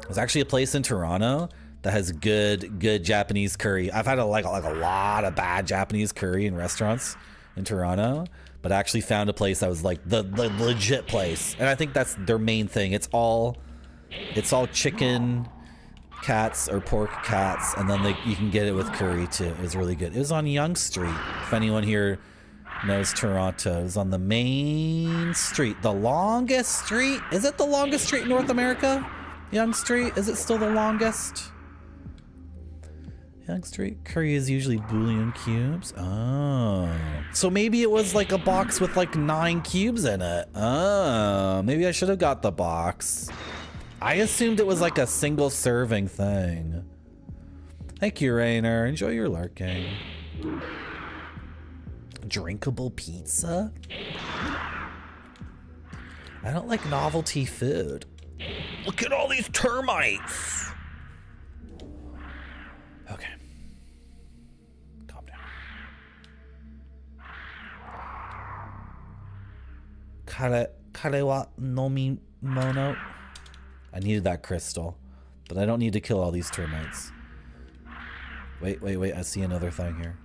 There's actually a place in Toronto that has good Japanese curry. I've had a lot of bad Japanese curry in restaurants in Toronto, but I actually found a place that was like the legit place, and I think that's their main thing. It's all chicken cats or pork cats, and then you can get it with curry too. It was really good. It was on Yonge Street. If anyone here knows Toronto, it was on the main street, the longest street. Is it the longest street in North America? Yonge Street, is it still the longest? Yonge Street curry is usually bouillon cubes. Oh, so maybe it was like a box with like 9 cubes in it. Oh, maybe I should have got the box. I assumed it was like a single serving thing. Thank you, Rainer. Enjoy your lurking. Drinkable pizza? I don't like novelty food. Look at all these termites. Okay. Calm down. Kare wa nomi mono. I needed that crystal, but I don't need to kill all these termites. Wait. I see another thing here.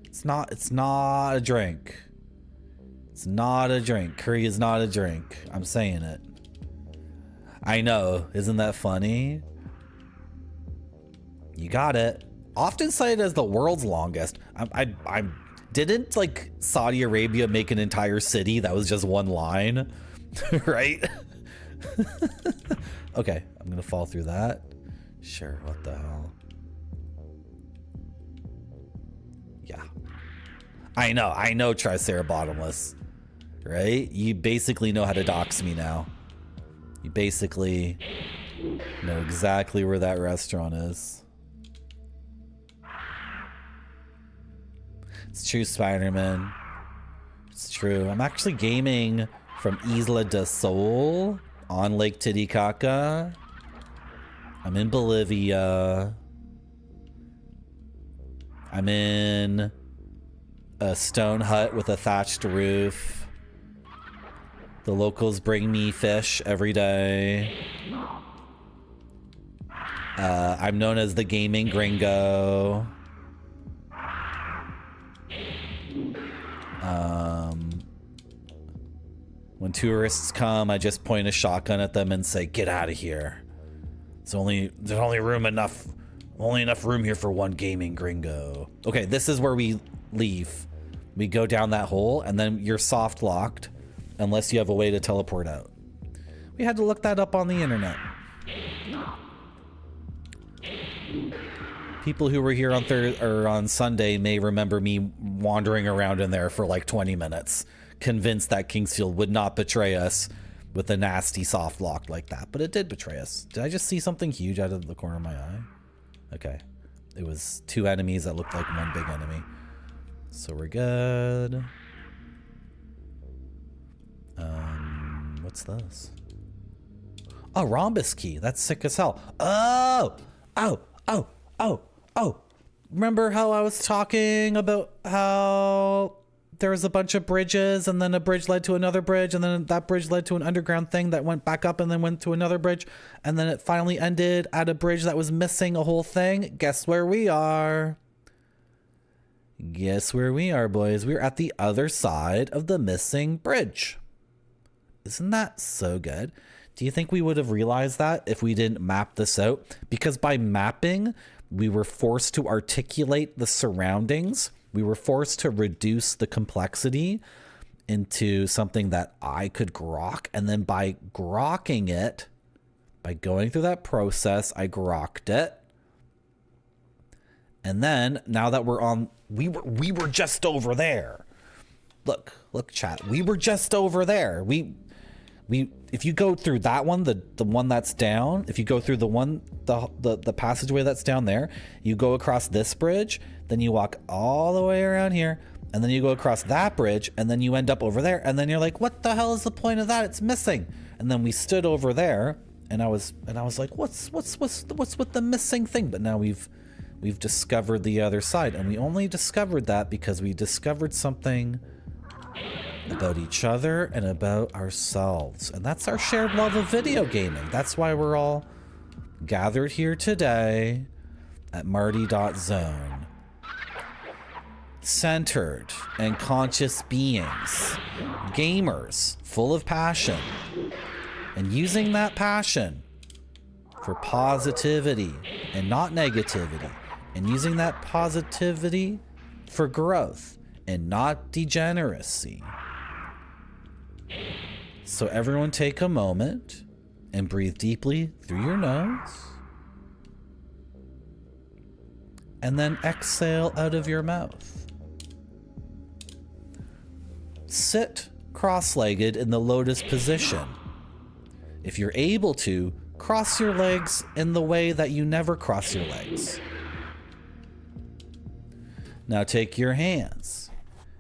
It's not a drink. It's not a drink. Curry is not a drink. I'm saying it. I know. Isn't that funny? You got it. Often cited as the world's longest. I didn't like Saudi Arabia make an entire city that was just one line, right? Okay, I'm gonna fall through that. Sure, what the hell? Yeah. I know Tricerabottomless, right? You basically know how to dox me now. You basically know exactly where that restaurant is. It's true, Spider-Man. It's true. I'm actually gaming from Isla del Sol on Lake Titicaca. I'm in Bolivia. I'm in a stone hut with a thatched roof. The locals bring me fish every day. I'm known as the gaming gringo. When tourists come, I just point a shotgun at them and say, "Get out of here." There's only enough room here for one gaming gringo. Okay, this is where we leave. We go down that hole, and then you're soft locked unless you have a way to teleport out. We had to look that up on the internet. People who were here on Sunday may remember me wandering around in there for like 20 minutes, convinced that Kingsfield would not betray us with a nasty soft lock like that, but it did betray us. Did I just see something huge out of the corner of my eye? Okay. It was 2 enemies that looked like one big enemy. So we're good. What's this? Oh, rhombus key. That's sick as hell. Oh! Remember how I was talking about how there was a bunch of bridges, and then a bridge led to another bridge, and then that bridge led to an underground thing that went back up and then went to another bridge, and then it finally ended at a bridge that was missing a whole thing? Guess where we are? Guess where we are, boys? We're at the other side of the missing bridge. Isn't that so good? Do you think we would have realized that if we didn't map this out? Because by mapping, we were forced to articulate the surroundings. We were forced to reduce the complexity into something that I could grok. And then by grokking it, by going through that process, I grokked it. And then now that we're on, we were just over there. Look, chat. We were just over there. If you go through that one, the one that's down, if you go through the passageway that's down there, you go across this bridge, then you walk all the way around here, and then you go across that bridge, and then you end up over there, and then you're like, what the hell is the point of that? It's missing. And then we stood over there, And I was like, what's with the missing thing? But now we've discovered the other side, and we only discovered that because we discovered something about each other and about ourselves. And that's our shared love of video gaming. That's why we're all gathered here today at Marty.zone. Centered and conscious beings. Gamers full of passion. And using that passion for positivity and not negativity. And using that positivity for growth and not degeneracy. So everyone take a moment and breathe deeply through your nose. And then exhale out of your mouth. Sit cross-legged in the lotus position. If you're able to, cross your legs in the way that you never cross your legs. Now take your hands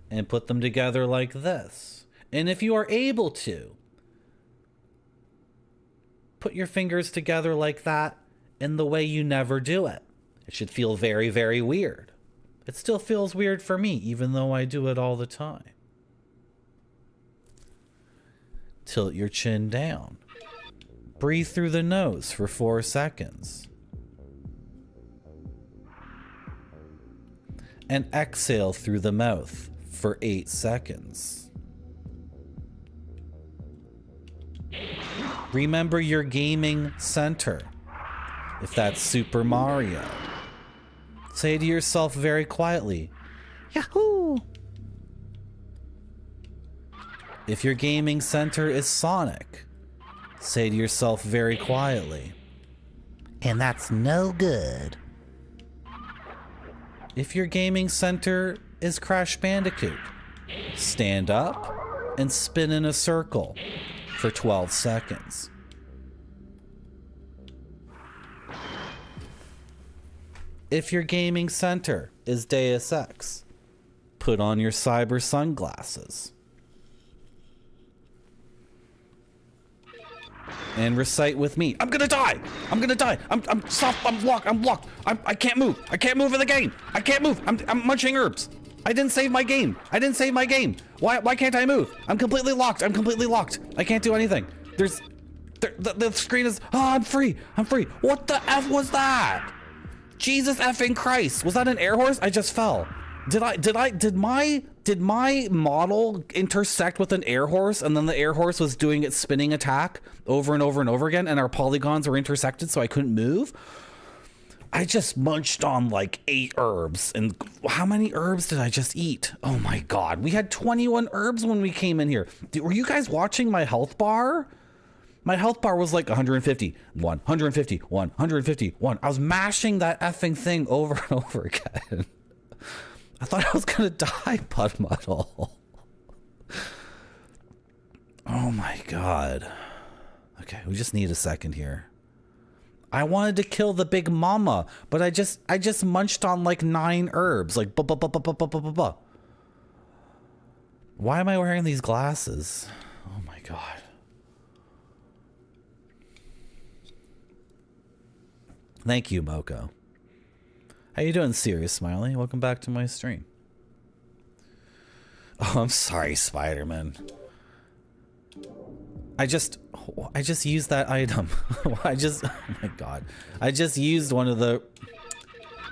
and put them together like this. And if you are able to, put your fingers together like that in the way you never do it. It should feel very, very weird. It still feels weird for me, even though I do it all the time. Tilt your chin down. Breathe through the nose for 4 seconds. And exhale through the mouth for 8 seconds. Remember your gaming center. If that's Super Mario, say to yourself very quietly, Yahoo! If your gaming center is Sonic, say to yourself very quietly, and that's no good. If your gaming center is Crash Bandicoot, stand up and spin in a circle for 12 seconds. If your gaming center is Deus Ex, put on your cyber sunglasses and recite with me. I'm gonna die. I'm gonna die. I'm soft. I'm locked. I can't move. I can't move in the game. I can't move. I'm munching herbs. I didn't save my game. Why can't I move? I'm completely locked. I can't do anything. The screen is, I'm free. What the F was that? Jesus effing Christ. Was that an air horse? I just fell. Did my model intersect with an air horse, and then the air horse was doing its spinning attack over and over and over again, and our polygons were intersected so I couldn't move? I just munched on like 8 herbs. And how many herbs did I just eat? Oh my God. We had 21 herbs when we came in here. Were you guys watching my health bar? My health bar was like 150, 150, 151. I was mashing that effing thing over and over again. I thought I was gonna die, Bud Muddle. Oh my God. Okay, we just need a second here. I wanted to kill the big mama, but I just munched on like 9 herbs, like buh. Why am I wearing these glasses? Oh my God. Thank you, Moko. How you doing, Serious Smiley? Welcome back to my stream. Oh, I'm sorry, Spider-Man. I just used that item. Oh my God. I just used one of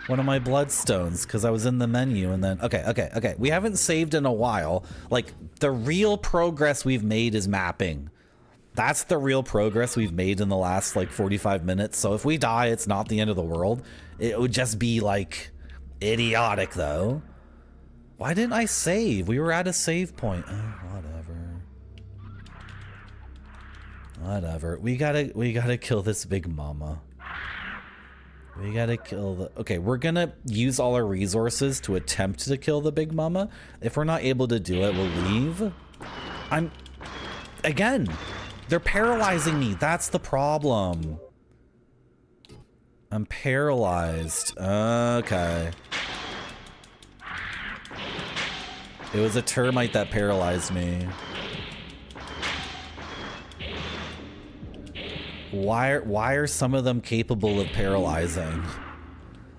my bloodstones because I was in the menu, and then okay. We haven't saved in a while. Like, the real progress we've made is mapping. That's the real progress we've made in the last like 45 minutes. So if we die, it's not the end of the world. It would just be like idiotic though. Why didn't I save? We were at a save point. Oh, whatever. We gotta kill this big mama. We gotta kill the... Okay, we're gonna use all our resources to attempt to kill the big mama. If we're not able to do it, we'll leave. Again, they're paralyzing me. That's the problem. I'm paralyzed. Okay. It was a termite that paralyzed me. Why are some of them capable of paralyzing?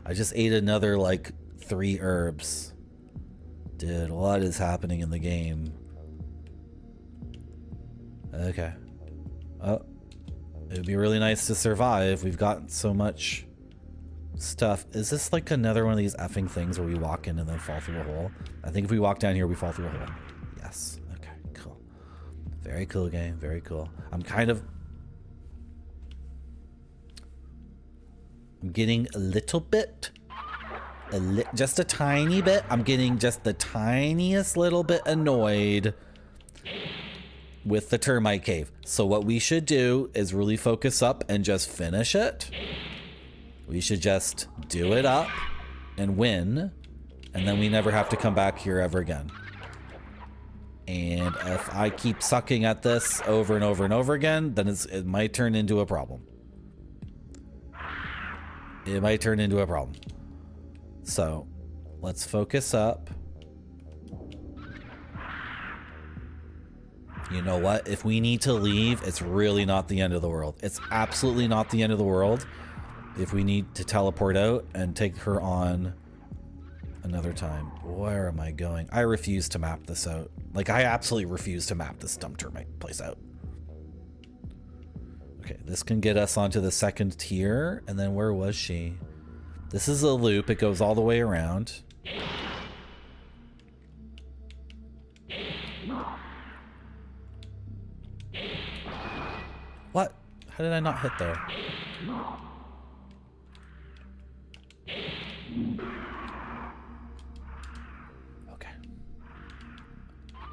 I just ate another, like, 3 herbs. Dude, what is happening in the game? Okay. Oh. It would be really nice to survive. We've got so much stuff. Is this like another one of these effing things where we walk in and then fall through a hole? I think if we walk down here, we fall through a hole. Yes. Okay, cool. Very cool game. Very cool. I'm getting a little bit, just a tiny bit. I'm getting just the tiniest little bit annoyed with the termite cave. So what we should do is really focus up and just finish it. We should just do it up and win, and then we never have to come back here ever again. And if I keep sucking at this over and over and over again, then it might turn into a problem. It might turn into a problem. So let's focus up. You know what? If we need to leave, it's really not the end of the world. It's absolutely not the end of the world if we need to teleport out and take her on another time. Where am I going? I refuse to map this out. Like, I absolutely refuse to map this dumb termite place out. Okay, this can get us onto the second tier. And then where was she? This is a loop. It goes all the way around. What? How did I not hit there? Okay.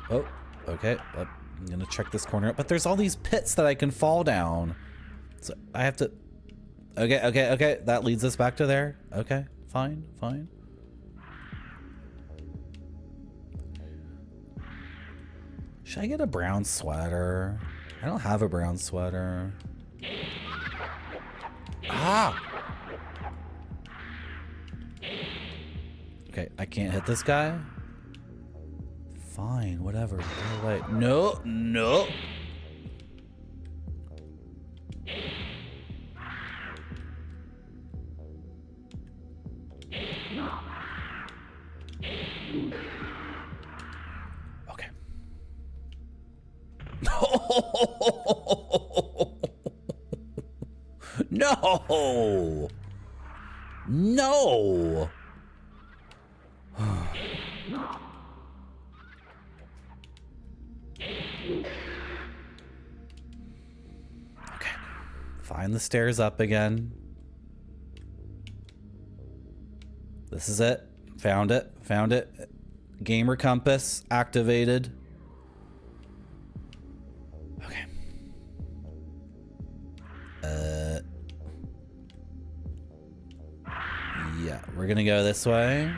Oh, okay. I'm gonna check this corner out. But there's all these pits that I can fall down. So I have to... Okay. That leads us back to there. Okay, fine. Should I get a brown sweater? I don't have a brown sweater. Ah! Okay, I can't hit this guy. Fine, whatever. Go away. No. Okay. No! No! Okay. Find the stairs up again. This is it. Found it. Gamer compass activated. Okay. Yeah, we're gonna go this way.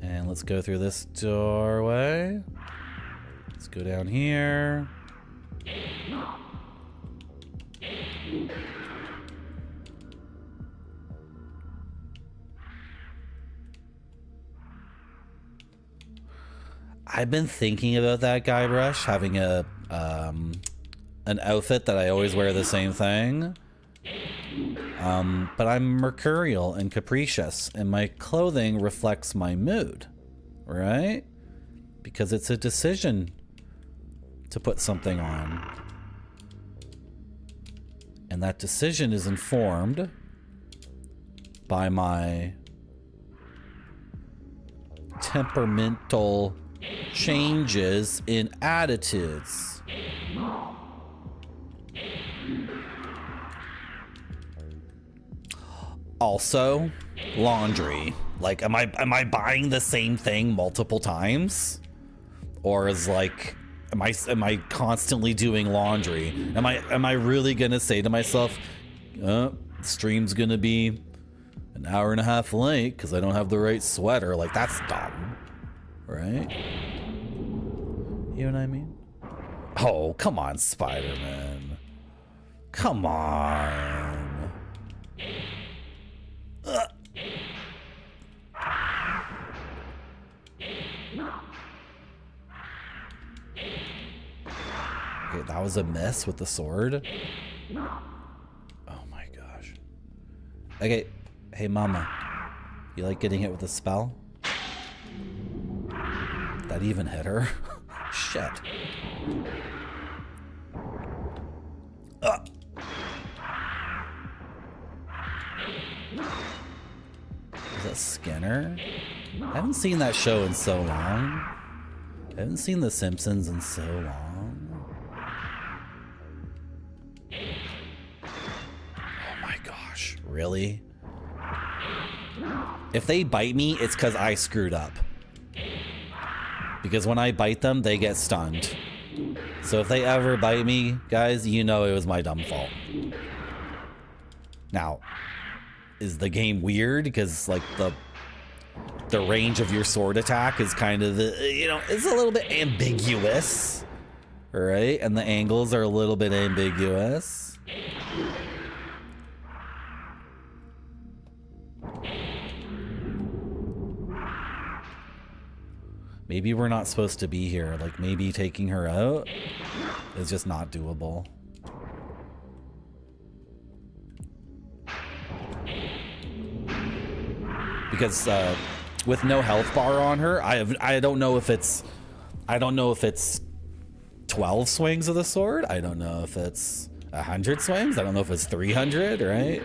And let's go through this doorway. Let's go down here. I've been thinking about that, Guybrush, having an outfit that I always wear the same thing. But I'm mercurial and capricious, and my clothing reflects my mood, right? Because it's a decision to put something on. And that decision is informed by my temperamental changes in attitudes. Also, laundry. Like, am I buying the same thing multiple times? Or is like, am I constantly doing laundry? Am I really gonna say to myself, stream's gonna be an hour and a half late because I don't have the right sweater? Like, that's dumb, right? You know what I mean? Oh, come on, Spider-Man. Come on. was a miss with the sword. Oh my gosh. Okay. Hey, mama. You like getting hit with a spell? That even hit her? Shit. Is that Skinner? I haven't seen that show in so long. I haven't seen The Simpsons in so long. Oh my gosh, really? If they bite me, it's because I screwed up. Because when I bite them, they get stunned. So if they ever bite me, guys, you know it was my dumb fault. Now, is the game weird? Because like the range of your sword attack is kind of, you know, it's a little bit ambiguous, right? And the angles are a little bit ambiguous. Maybe we're not supposed to be here. Like maybe taking her out is just not doable. Because with no health bar on her, I don't know if it's 12 swings of the sword. I don't know if it's 100 swings. I don't know if it's 300, right?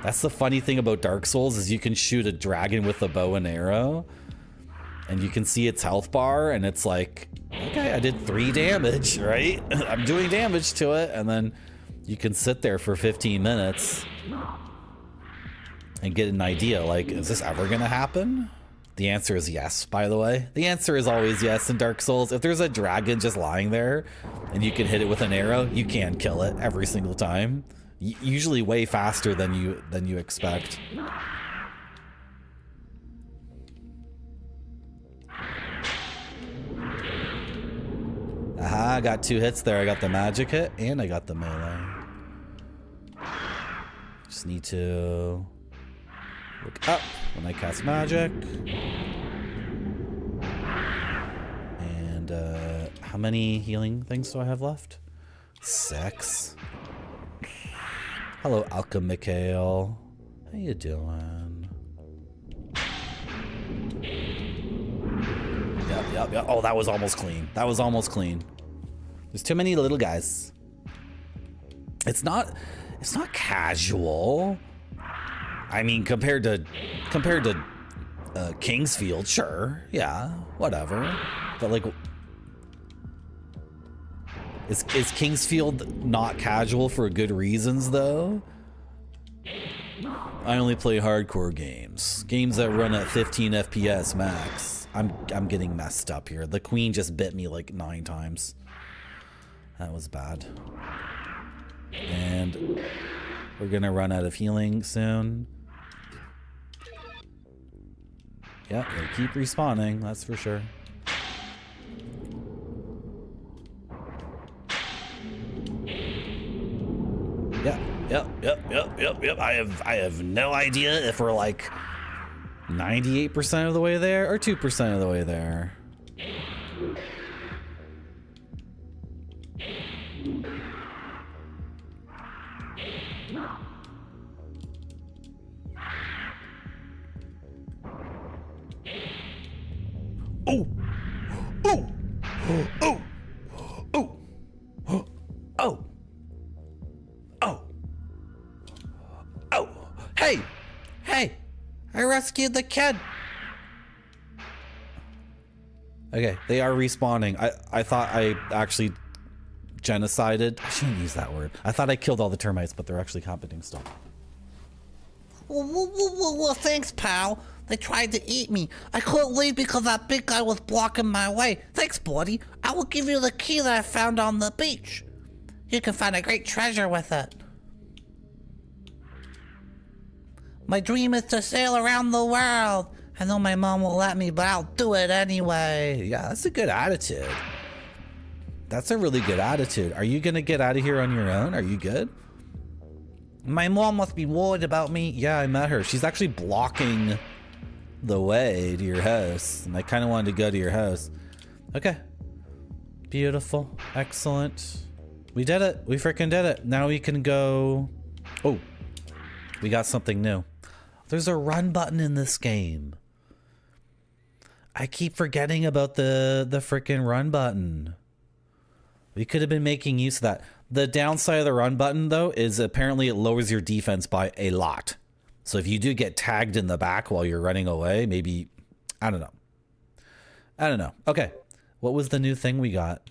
That's the funny thing about Dark Souls is you can shoot a dragon with a bow and arrow and you can see its health bar and it's like, okay, I did 3 damage, right? I'm doing damage to it. And then you can sit there for 15 minutes and get an idea, like, is this ever gonna happen? The answer is yes, by the way. The answer is always yes in Dark Souls. If there's a dragon just lying there and you can hit it with an arrow, you can kill it every single time. Usually way faster than you expect. Aha, I got 2 hits there. I got the magic hit and I got the melee. Just need to look up when I cast magic. And how many healing things do I have left? 6. Hello, Alchemikael. How you doing? Yep. Oh, that was almost clean. That was almost clean. There's too many little guys. It's not casual. I mean, compared to Kingsfield, sure, yeah, whatever. But like, is Kingsfield not casual for good reasons though? I only play hardcore games that run at 15 FPS max. I'm getting messed up here. The queen just bit me like 9 times. That was bad. And we're gonna run out of healing soon. Yeah, they keep respawning, that's for sure. Yep. I have no idea if we're like 98% of the way there or 2% of the way there. Oh! Hey! I rescued the kid! Okay, they are respawning. I thought I actually genocided. I shouldn't use that word. I thought I killed all the termites, but they're actually happening still. Well, thanks, pal. They tried to eat me. I couldn't leave because that big guy was blocking my way. Thanks, buddy. I will give you the key that I found on the beach. You can find a great treasure with it. My dream is to sail around the world. I know my mom won't let me, but I'll do it anyway. Yeah, that's a good attitude. That's a really good attitude. Are you gonna get out of here on your own? Are you good? My mom must be worried about me. Yeah, I met her. She's actually blocking the way to your house. And I kind of wanted to go to your house. Okay. Beautiful. Excellent. We did it. We freaking did it. Now we can go... Oh, we got something new. There's a run button in this game. I keep forgetting about the freaking run button. We could have been making use of that. The downside of the run button, though, is apparently it lowers your defense by a lot. So if you do get tagged in the back while you're running away, maybe... I don't know. I don't know. Okay. What was the new thing we got?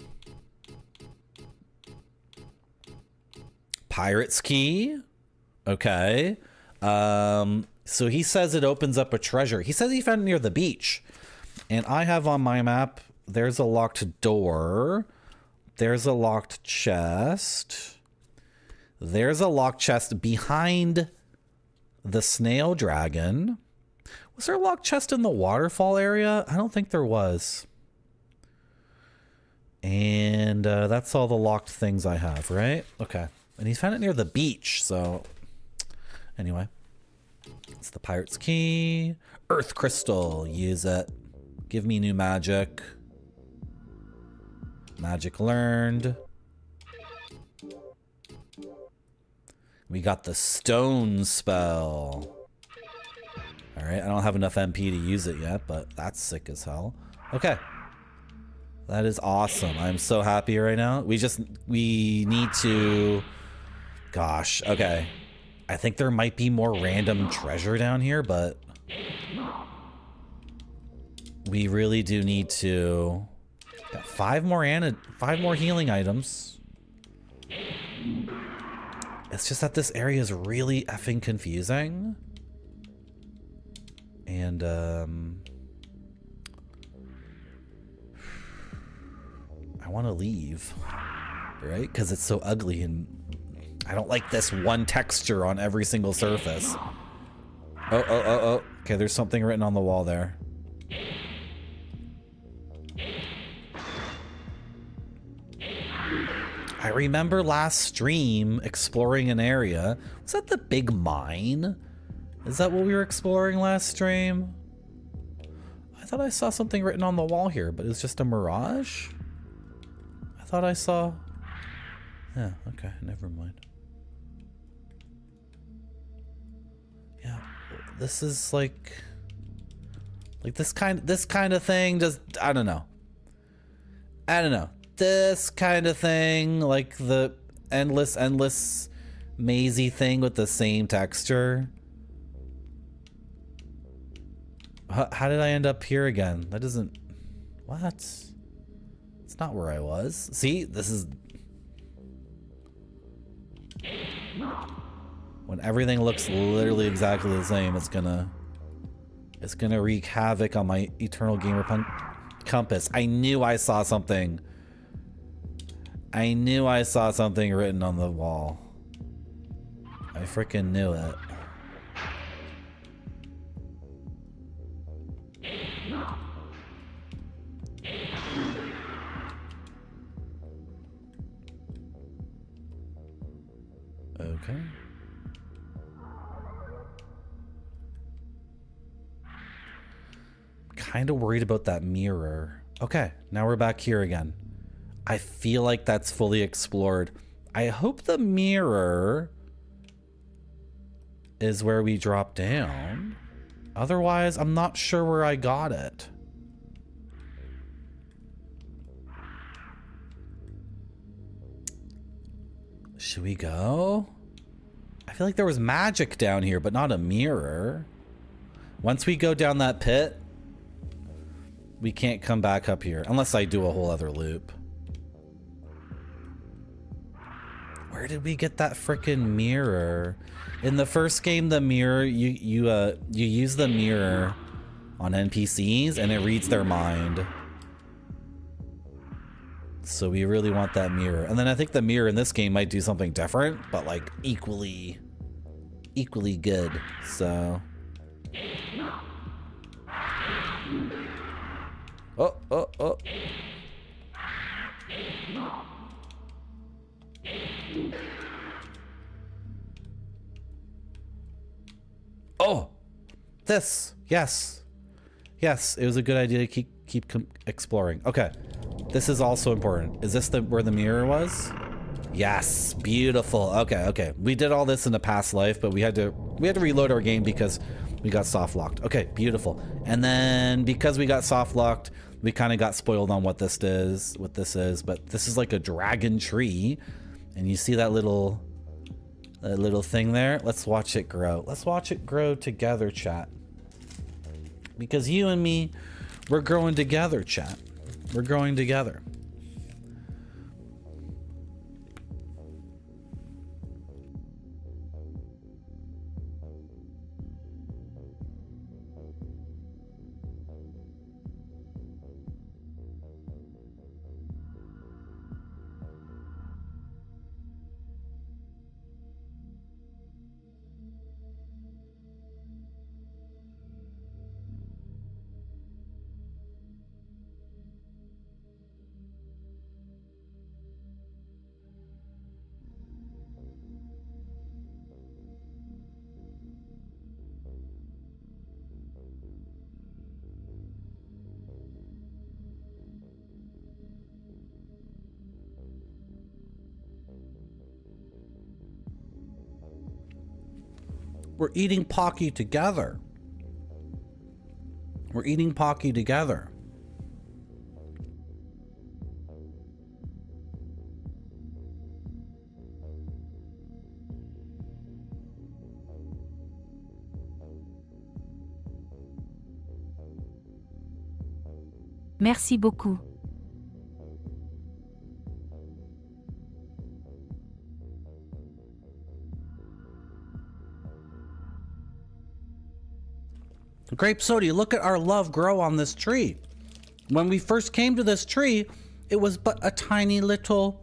Pirate's key. Okay. So he says it opens up a treasure. He says he found it near the beach. And I have on my map, there's a locked door. There's a locked chest. There's a locked chest behind the snail dragon. Was there a locked chest in the waterfall area? I don't think there was. And that's all the locked things I have, right? Okay. And he found it near the beach, so... Anyway. It's the pirate's key. Earth crystal. Use it. Give me new magic. Magic learned. We got the stone spell. Alright, I don't have enough MP to use it yet, but that's sick as hell. Okay. That is awesome. I'm so happy right now. We need to... Gosh, okay. I think there might be more random treasure down here, but... We really do need to... Got 5 more healing items. It's just that this area is really effing confusing. And, I want to leave, right? Because it's so ugly and I don't like this one texture on every single surface. Oh. Okay, there's something written on the wall there. I remember last stream exploring an area. Was that the big mine? Is that what we were exploring last stream? I thought I saw something written on the wall here, but it was just a mirage? I thought I saw... Yeah, okay, never mind. Yeah, this is like this kind of thing just... I don't know. This kind of thing, like the endless mazy thing with the same texture. How did I end up here again? That doesn't... What? It's not where I was. See, this is... When everything looks literally exactly the same, it's gonna wreak havoc on my Eternal Gamer compass. I knew I saw something. I knew I saw something written on the wall. I freaking knew it. Okay. Kind of worried about that mirror. Okay, now we're back here again. I feel like that's fully explored. I hope the mirror is where we drop down. Otherwise, I'm not sure where I got it. Should we go? I feel like there was magic down here, but not a mirror. Once we go down that pit, we can't come back up here unless I do a whole other loop. Where did we get that frickin' mirror? In the first game, the mirror, you use the mirror on NPCs and it reads their mind. So we really want that mirror. And then I think the mirror in this game might do something different, but like equally good. So. Oh. Oh, this. Yes, it was a good idea to keep exploring. Okay, this is also important. Is this where the mirror was? Yes, beautiful. Okay, okay. We did all this in a past life, but we had to reload our game because we got soft locked. Okay, beautiful. And then because we got soft locked, we kind of got spoiled on what this is, but this is like a dragon tree. And you see that little thing there? Let's watch it grow. Let's watch it grow together, chat. Because you and me, we're growing together, chat. We're growing together. We're eating Pocky together. We're eating Pocky together. Merci beaucoup. Grape Sody, look at our love grow on this tree. When we first came to this tree, it was but a tiny little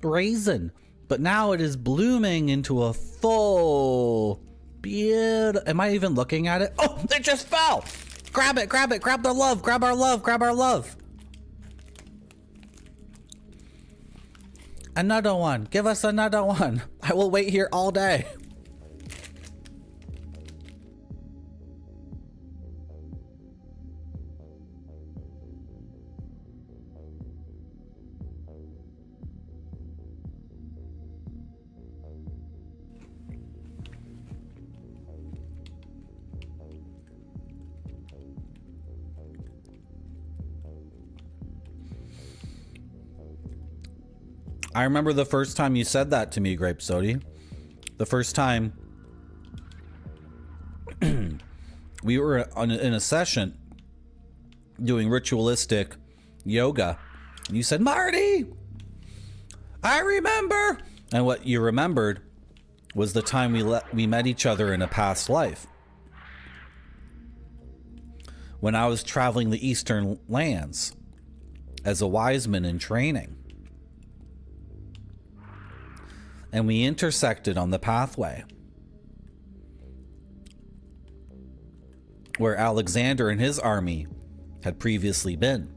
raisin. But now it is blooming into a full beautiful. Am I even looking at it? Oh, it just fell. Grab it, grab it, grab the love, grab our love, grab our love. Another one. Give us another one. I will wait here all day. I remember the first time you said that to me, Grape Sody. The first time we were in a session doing ritualistic yoga. You said, Marty, I remember. And what you remembered was the time we met each other in a past life. When I was traveling the Eastern lands as a wise man in training. And we intersected on the pathway where Alexander and his army had previously been.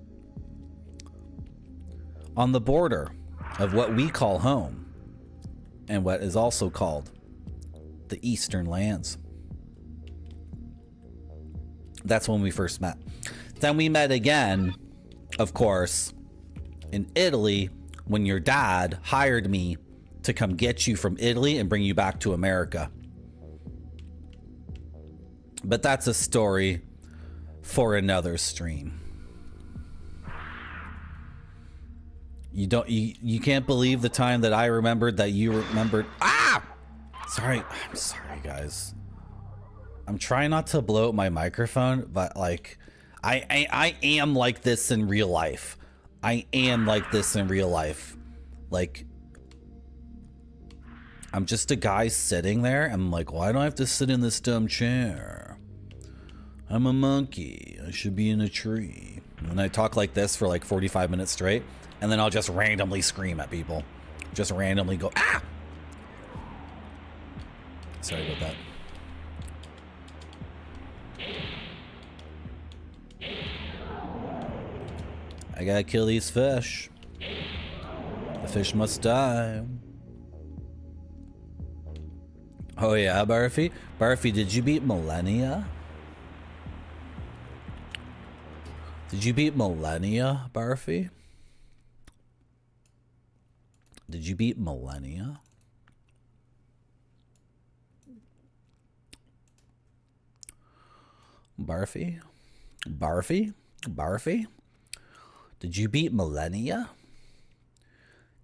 On the border of what we call home and what is also called the Eastern lands. That's when we first met. Then we met again, of course, in Italy when your dad hired me to come get you from Italy and bring you back to America. But that's a story for another stream. You can't believe the time that I remembered that you remembered. Ah! Sorry. I'm sorry, guys. I'm trying not to blow up my microphone, but like I am like this in real life. I am like this in real life. Like, I'm just a guy sitting there. I'm like, why do I have to sit in this dumb chair? I'm a monkey. I should be in a tree. And I talk like this for like 45 minutes straight. And then I'll just randomly scream at people. Just randomly go, ah! Sorry about that. I gotta kill these fish. The fish must die. Oh yeah, Barfy? Barfy, did you beat Millennia? Did you beat Millennia, Barfy? Did you beat Millennia? Barfy? Barfy? Barfy? Did you beat Millennia?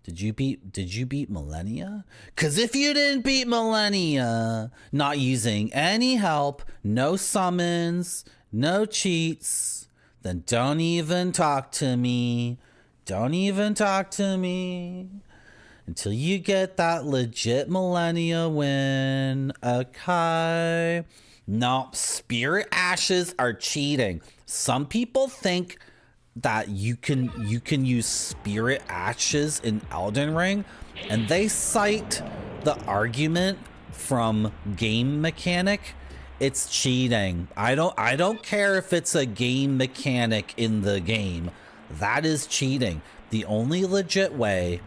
Did you beat Millennia? Cause if you didn't beat Millennia, not using any help, no summons, no cheats, then don't even talk to me. Don't even talk to me until you get that legit Millennia win. Okay. No, Spirit Ashes are cheating. Some people think that you can use Spirit Ashes in Elden Ring, and they cite the argument from game mechanic. It's cheating. I don't care if it's a game mechanic in the game. That is cheating. The only legit way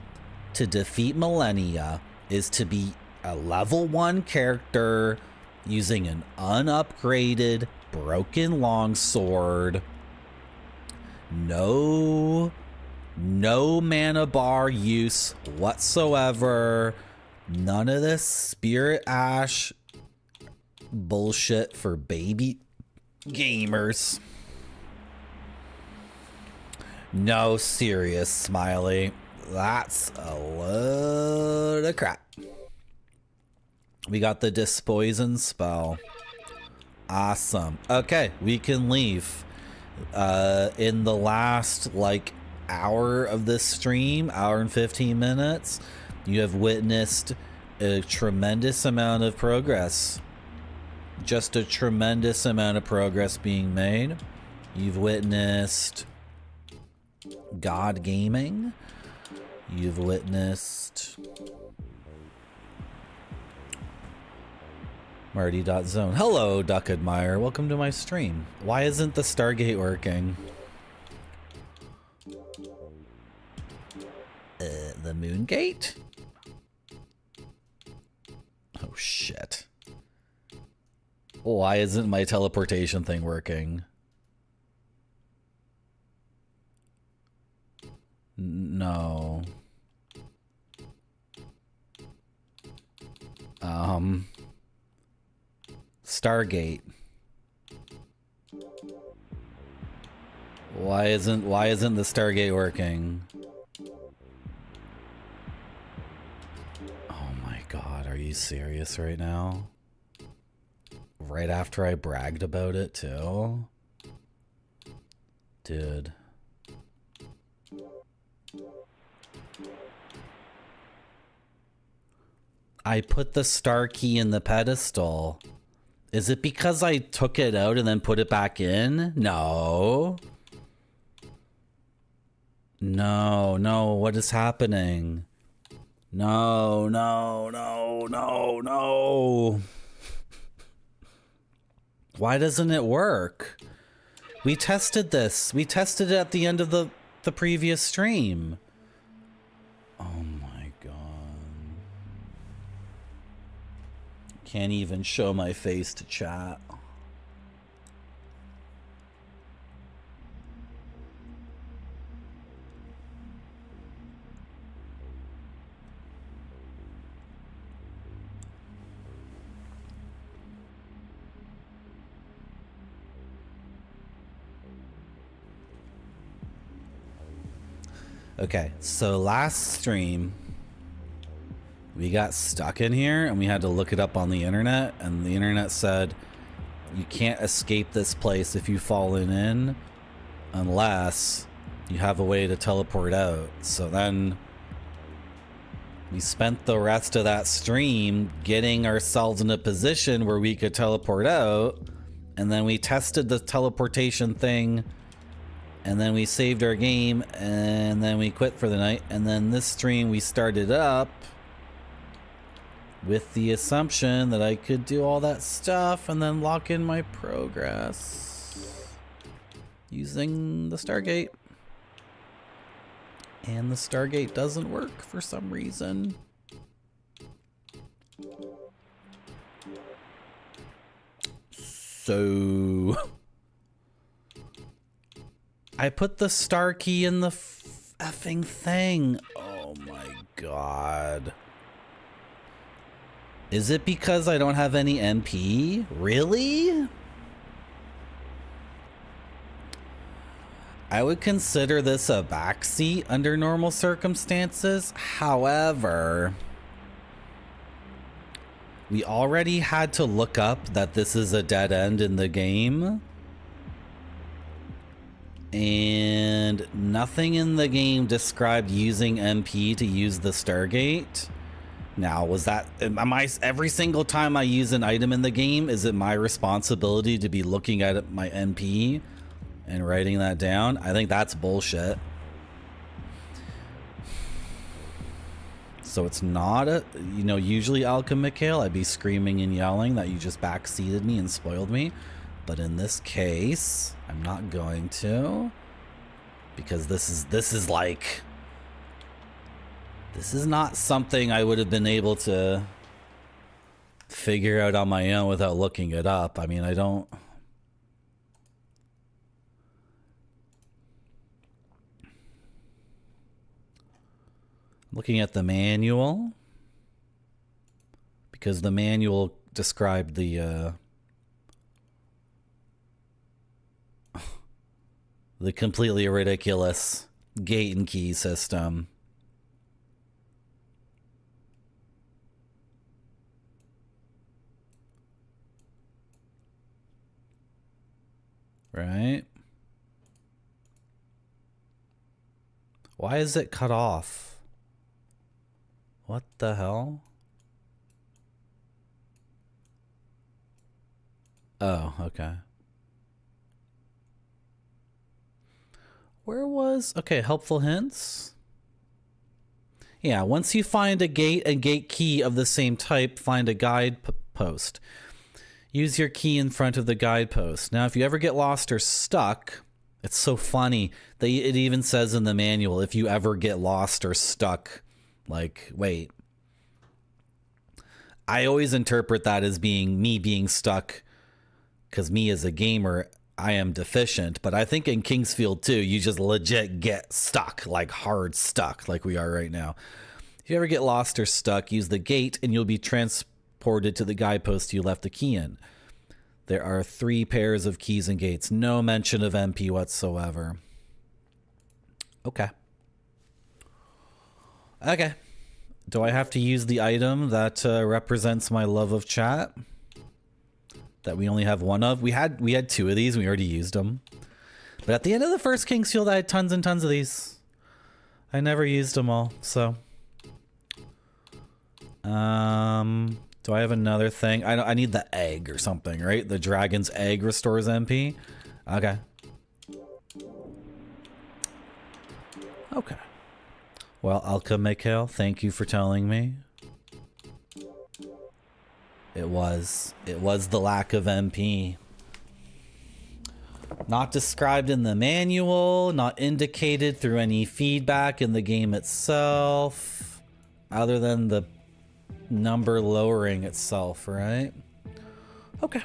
to defeat Millennia is to be a level 1 character using an unupgraded broken longsword. No mana bar use whatsoever. None of this Spirit Ash bullshit for baby gamers. No, serious, Smiley. That's a load of crap. We got the Dispoison spell. Awesome. Okay, we can leave. In the last like hour of this stream, hour and 15 minutes, you have witnessed a tremendous amount of progress. Just a tremendous amount of progress being made. You've witnessed God Gaming. You've witnessed Marty.zone. Hello, Duck Admire. Welcome to my stream. Why isn't the Stargate working? The Moon Gate? Oh, shit. Why isn't my teleportation thing working? No. Stargate. Why isn't the Stargate working? Oh my god, are you serious right now? Right after I bragged about it too? Dude. I put the star key in the pedestal. Is it because I took it out and then put it back in? No. No, what is happening? No. Why doesn't it work? We tested this. We tested it at the end of the previous stream. Oh my god. Can't even show my face to chat. Okay, so last stream we got stuck in here and we had to look it up on the internet, and the internet said you can't escape this place if you've fallen in unless you have a way to teleport out. So then we spent the rest of that stream getting ourselves in a position where we could teleport out, and then we tested the teleportation thing, and then we saved our game, and then we quit for the night. And then this stream we started up with the assumption that I could do all that stuff and then lock in my progress using the Stargate. And the Stargate doesn't work for some reason. So I put the star key in the effing thing. Oh my god. Is it because I don't have any NP? Really? I would consider this a backseat under normal circumstances. However, we already had to look up that this is a dead end in the game. And nothing in the game described using MP to use the Stargate. Now, am I, every single time I use an item in the game, is it my responsibility to be looking at my NP and writing that down? I think that's bullshit. So it's not a, you know, usually Mikhail, I'd be screaming and yelling that you just backseated me and spoiled me. But in this case, I'm not going to, because this is like, this is not something I would have been able to figure out on my own without looking it up. I mean, I don't. Looking at the manual, because the manual described the completely ridiculous gate and key system. Right? Why is it cut off? What the hell? Oh, okay. Where was... Okay, helpful hints. Yeah, once you find a gate and gate key of the same type, find a guide post. Use your key in front of the guidepost. Now, if you ever get lost or stuck, it's so funny. It even says in the manual, if you ever get lost or stuck, like, wait. I always interpret that as being me being stuck, because me as a gamer, I am deficient. But I think in Kingsfield 2, you just legit get stuck, like hard stuck, like we are right now. If you ever get lost or stuck, use the gate and you'll be transported to the guidepost you left the key in. There are 3 pairs of keys and gates. No mention of MP whatsoever. Okay. Okay. Do I have to use the item that represents my love of chat? That we only have one of? We had 2 of these. We already used them. But at the end of the first Kingsfield, I had tons and tons of these. I never used them all, so... Do I have another thing? I need the egg or something, right? The dragon's egg restores MP. Okay. Okay. Well, Mikhail, thank you for telling me. It was the lack of MP. Not described in the manual, not indicated through any feedback in the game itself, other than the number lowering itself, right? Okay.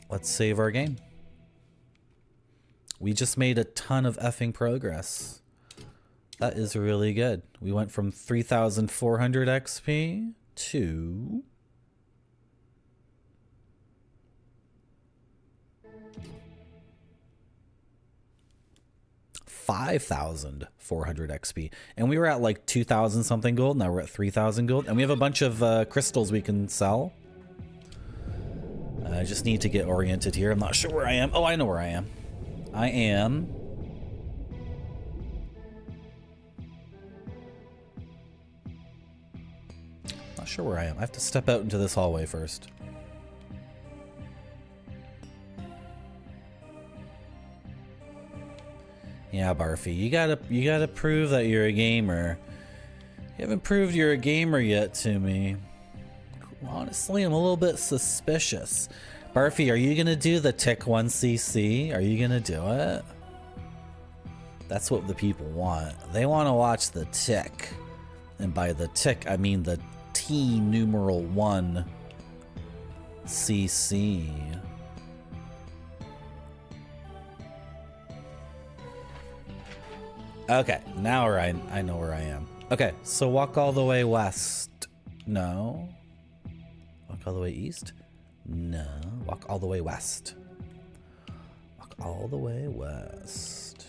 Let's save our game. We just made a ton of effing progress. That is really good. We went from 3,400 XP to... 5,400 XP, and we were at like 2,000 something gold. Now we're at 3,000 gold, and we have a bunch of crystals we can sell. I just need to get oriented here. I'm not sure where I am. Oh, I know where I am. I am not sure where I am. I have to step out into this hallway first. Yeah, Barfy, you gotta prove that you're a gamer. You haven't proved you're a gamer yet to me. Honestly, I'm a little bit suspicious. Barfy, are you gonna do the Tick 1cc? Are you gonna do it? That's what the people want. They want to watch the Tick. And by the Tick, I mean the T numeral 1 CC. Okay, now I know where I am. Okay, so walk all the way west. No. Walk all the way east? No. Walk all the way west. Walk all the way west.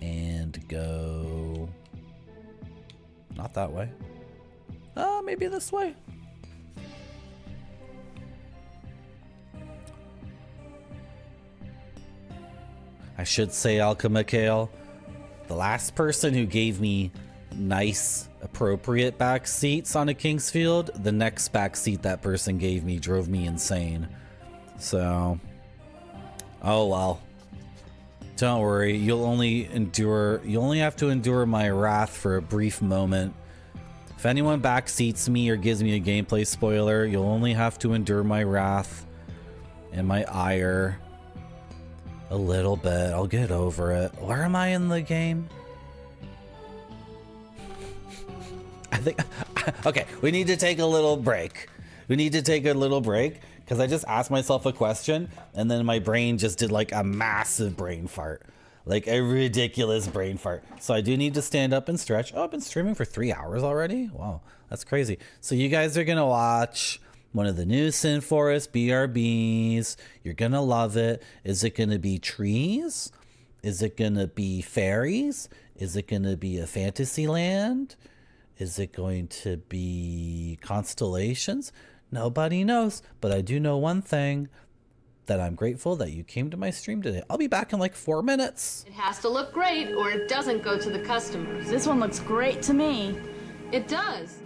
And go... Not that way. Maybe this way. I should say, Alchemikale, the last person who gave me nice, appropriate back seats on a Kingsfield, the next back seat that person gave me drove me insane. So, oh well. Don't worry, you'll only have to endure my wrath for a brief moment. If anyone backseats me or gives me a gameplay spoiler, you'll only have to endure my wrath and my ire. A little bit. I'll get over it. Where am I in the game? I think... Okay, we need to take a little break. We need to take a little break because I just asked myself a question and then my brain just did like a massive brain fart. Like a ridiculous brain fart. So I do need to stand up and stretch. Oh, I've been streaming for 3 hours already? Wow, that's crazy. So you guys are going to watch one of the new Sin Forest BRBs. You're going to love it. Is it going to be trees? Is it going to be fairies? Is it going to be a fantasy land? Is it going to be constellations? Nobody knows. But I do know one thing. That I'm grateful that you came to my stream today. I'll be back in like 4 minutes. It has to look great or it doesn't go to the customers. This one looks great to me. It does.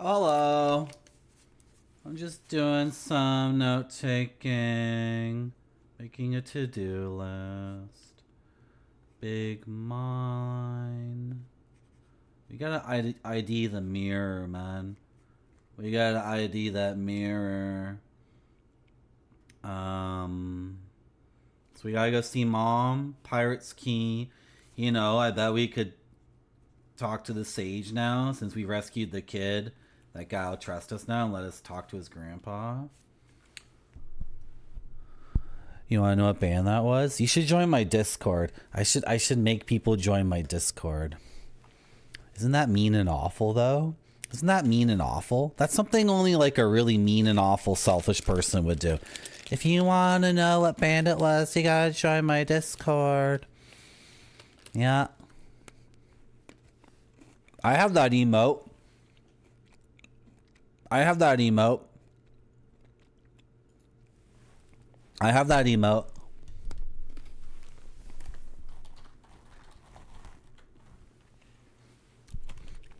Hello. I'm just doing some note taking, making a to-do list. Big mine. We gotta ID the mirror, man. We gotta ID that mirror. So we gotta go see Mom, Pirate's Key. You know, I bet we could talk to the sage now since we rescued the kid. That guy will trust us now and let us talk to his grandpa. You want to know what band that was? You should join my Discord. I should make people join my Discord. Isn't that mean and awful though? Isn't that mean and awful? That's something only like a really mean and awful selfish person would do. If you want to know what band it was, you gotta join my Discord. Yeah. I have that emote. I have that emote. I have that emote.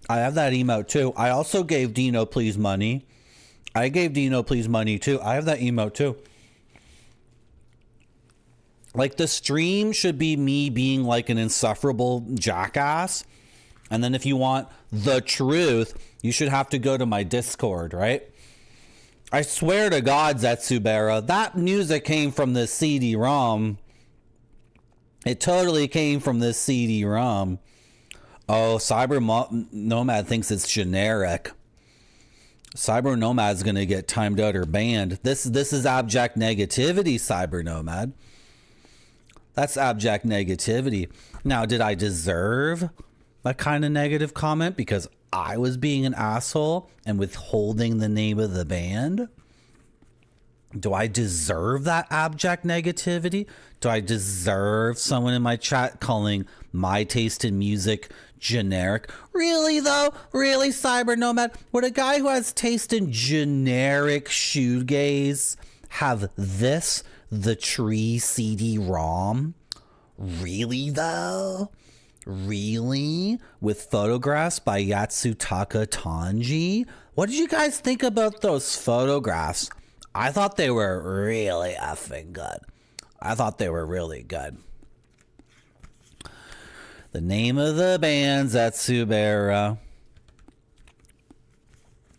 I have that emote too. I also gave Dino Please money. I gave Dino Please money too. I have that emote too. Like the stream should be me being like an insufferable jackass. And then if you want the truth, you should have to go to my Discord, right? I swear to God, Zetsubera, that music came from this CD-ROM. It totally came from this CD-ROM. Oh, Nomad thinks it's generic. Cyber Nomad's gonna get timed out or banned. This is abject negativity, Cyber Nomad. That's abject negativity. Now, did I deserve that kind of negative comment because I was being an asshole and withholding the name of the band? Do I deserve that abject negativity? Do I deserve someone in my chat calling my taste in music generic? Really though? Really, Cyber Nomad? Would a guy who has taste in generic shoegaze have this, the Tree CD-ROM? Really though? Really? With photographs by Yatsutaka Tanji? What did you guys think about those photographs? I thought they were really effing good. I thought they were really good. The name of the band, Zetsubera,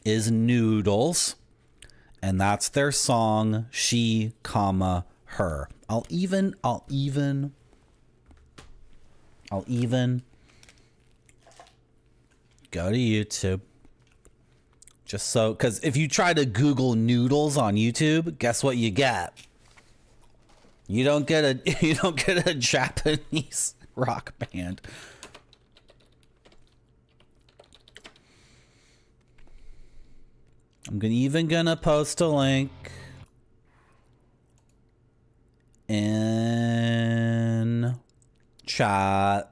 is Noodles. And that's their song, She, Her. I'll even go to YouTube. Just so, because if you try to Google noodles on YouTube, guess what you get? You don't get a Japanese rock band. I'm even gonna post a link in chat.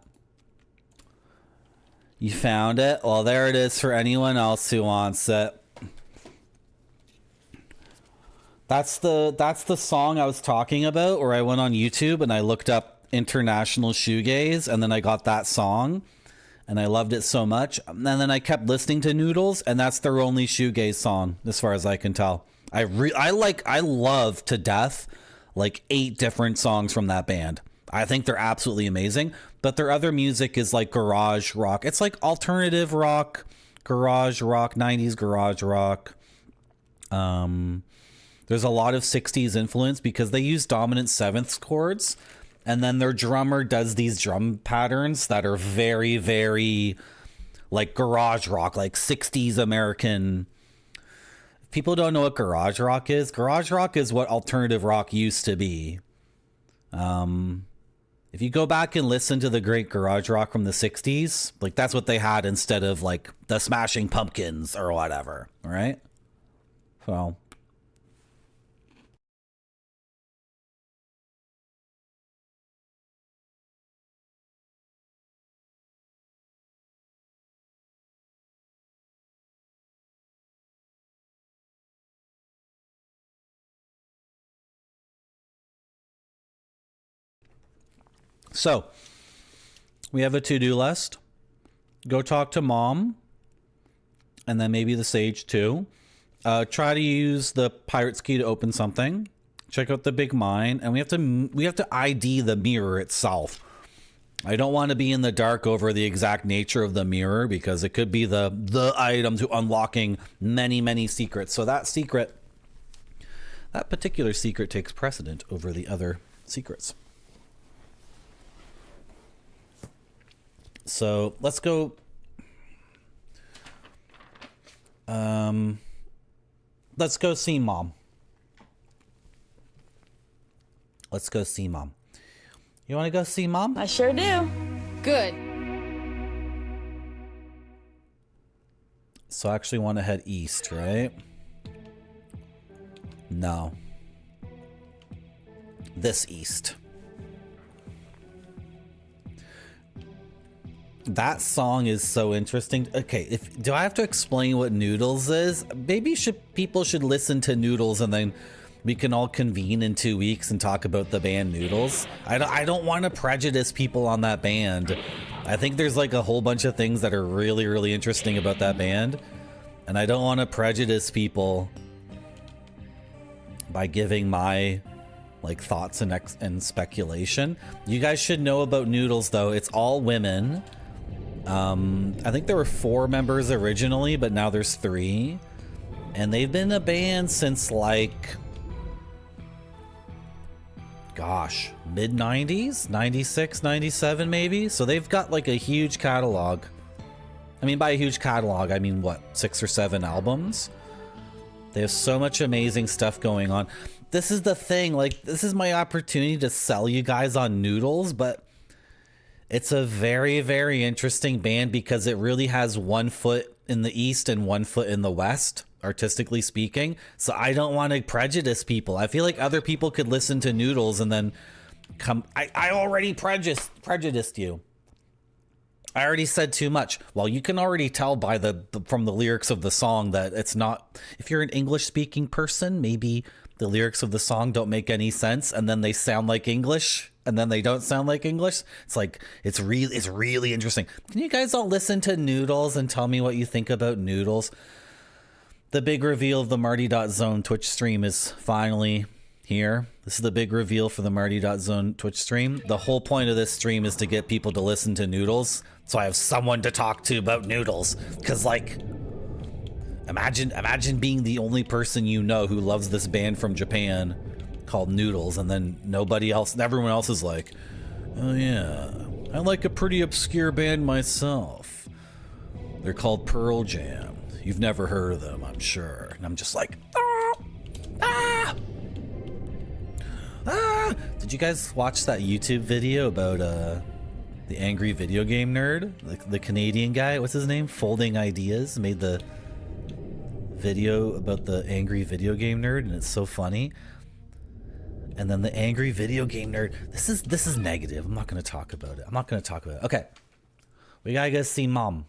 You found it? Well, there it is for anyone else who wants it. That's the song I was talking about, where I went on YouTube and I looked up international shoegaze, and then I got that song and I loved it so much. And then I kept listening to Noodles, and that's their only shoegaze song as far as I can tell. I love to death like 8 different songs from that band. I think they're absolutely amazing, but their other music is like garage rock. It's like alternative rock, garage rock, 90s garage rock. There's a lot of 60s influence because they use dominant 7th chords, and then their drummer does these drum patterns that are very, very like garage rock, like 60s American. People don't know what garage rock is. Garage rock is what alternative rock used to be. If you go back and listen to the great garage rock from the 60s, like that's what they had instead of like the Smashing Pumpkins or whatever, right? So. So, we have a to-do list. Go talk to Mom. and then maybe the sage too. Try to use the pirate's key to open something. Check out the big mine, and we have to ID the mirror itself. I don't want to be in the dark over the exact nature of the mirror because it could be the item to unlocking many secrets. So that particular secret takes precedent over the other secrets. So let's go. Let's go see Mom. Let's go see Mom. You want to go see Mom? I sure do. Good. So I actually want to head east, right? No. This east. That song is so interesting. Okay, do I have to explain what Noodles is? Maybe people should listen to Noodles and then we can all convene in 2 weeks and talk about the band Noodles. I don't want to prejudice people on that band. I think there's like a whole bunch of things that are really interesting about that band, and I don't want to prejudice people by giving my like thoughts and speculation. You guys should know about Noodles though. It's all women. I think there were 4 members originally, but now there's 3, and they've been a band since like, gosh, mid 90s, 96, 97 maybe. So they've got like a huge catalog. I mean, by a huge catalog, I mean what, 6 or 7 albums. They have so much amazing stuff going on. This is the thing, like, this is my opportunity to sell you guys on Noodles, but it's a very interesting band because it really has 1 foot in the East and 1 foot in the West, artistically speaking. So I don't want to prejudice people. I feel like other people could listen to Noodles and then come. I already prejudiced you. I already said too much. Well, you can already tell by from the lyrics of the song that it's not. If you're an English speaking person, maybe the lyrics of the song don't make any sense, and then they sound like English, and then they don't sound like English. It's like it's really interesting. Can you guys all listen to Noodles and tell me what you think about Noodles? The big reveal of the Marty.Zone Twitch stream is finally here. This is the big reveal for the Marty.Zone Twitch stream. The whole point of this stream is to get people to listen to Noodles, so I have someone to talk to about Noodles. Because, like, imagine being the only person you know who loves this band from Japan called Noodles, and then nobody else, everyone else is like, oh yeah, I like a pretty obscure band myself. They're called Pearl Jam. You've never heard of them, I'm sure. And I'm just like, ah! Did you guys watch that YouTube video about the angry video game nerd? The Canadian guy, what's his name? Folding Ideas made the video about the angry video game nerd, and it's so funny. And then the angry video game nerd, this is negative. I'm not going to talk about it. Okay. We got to go see Mom.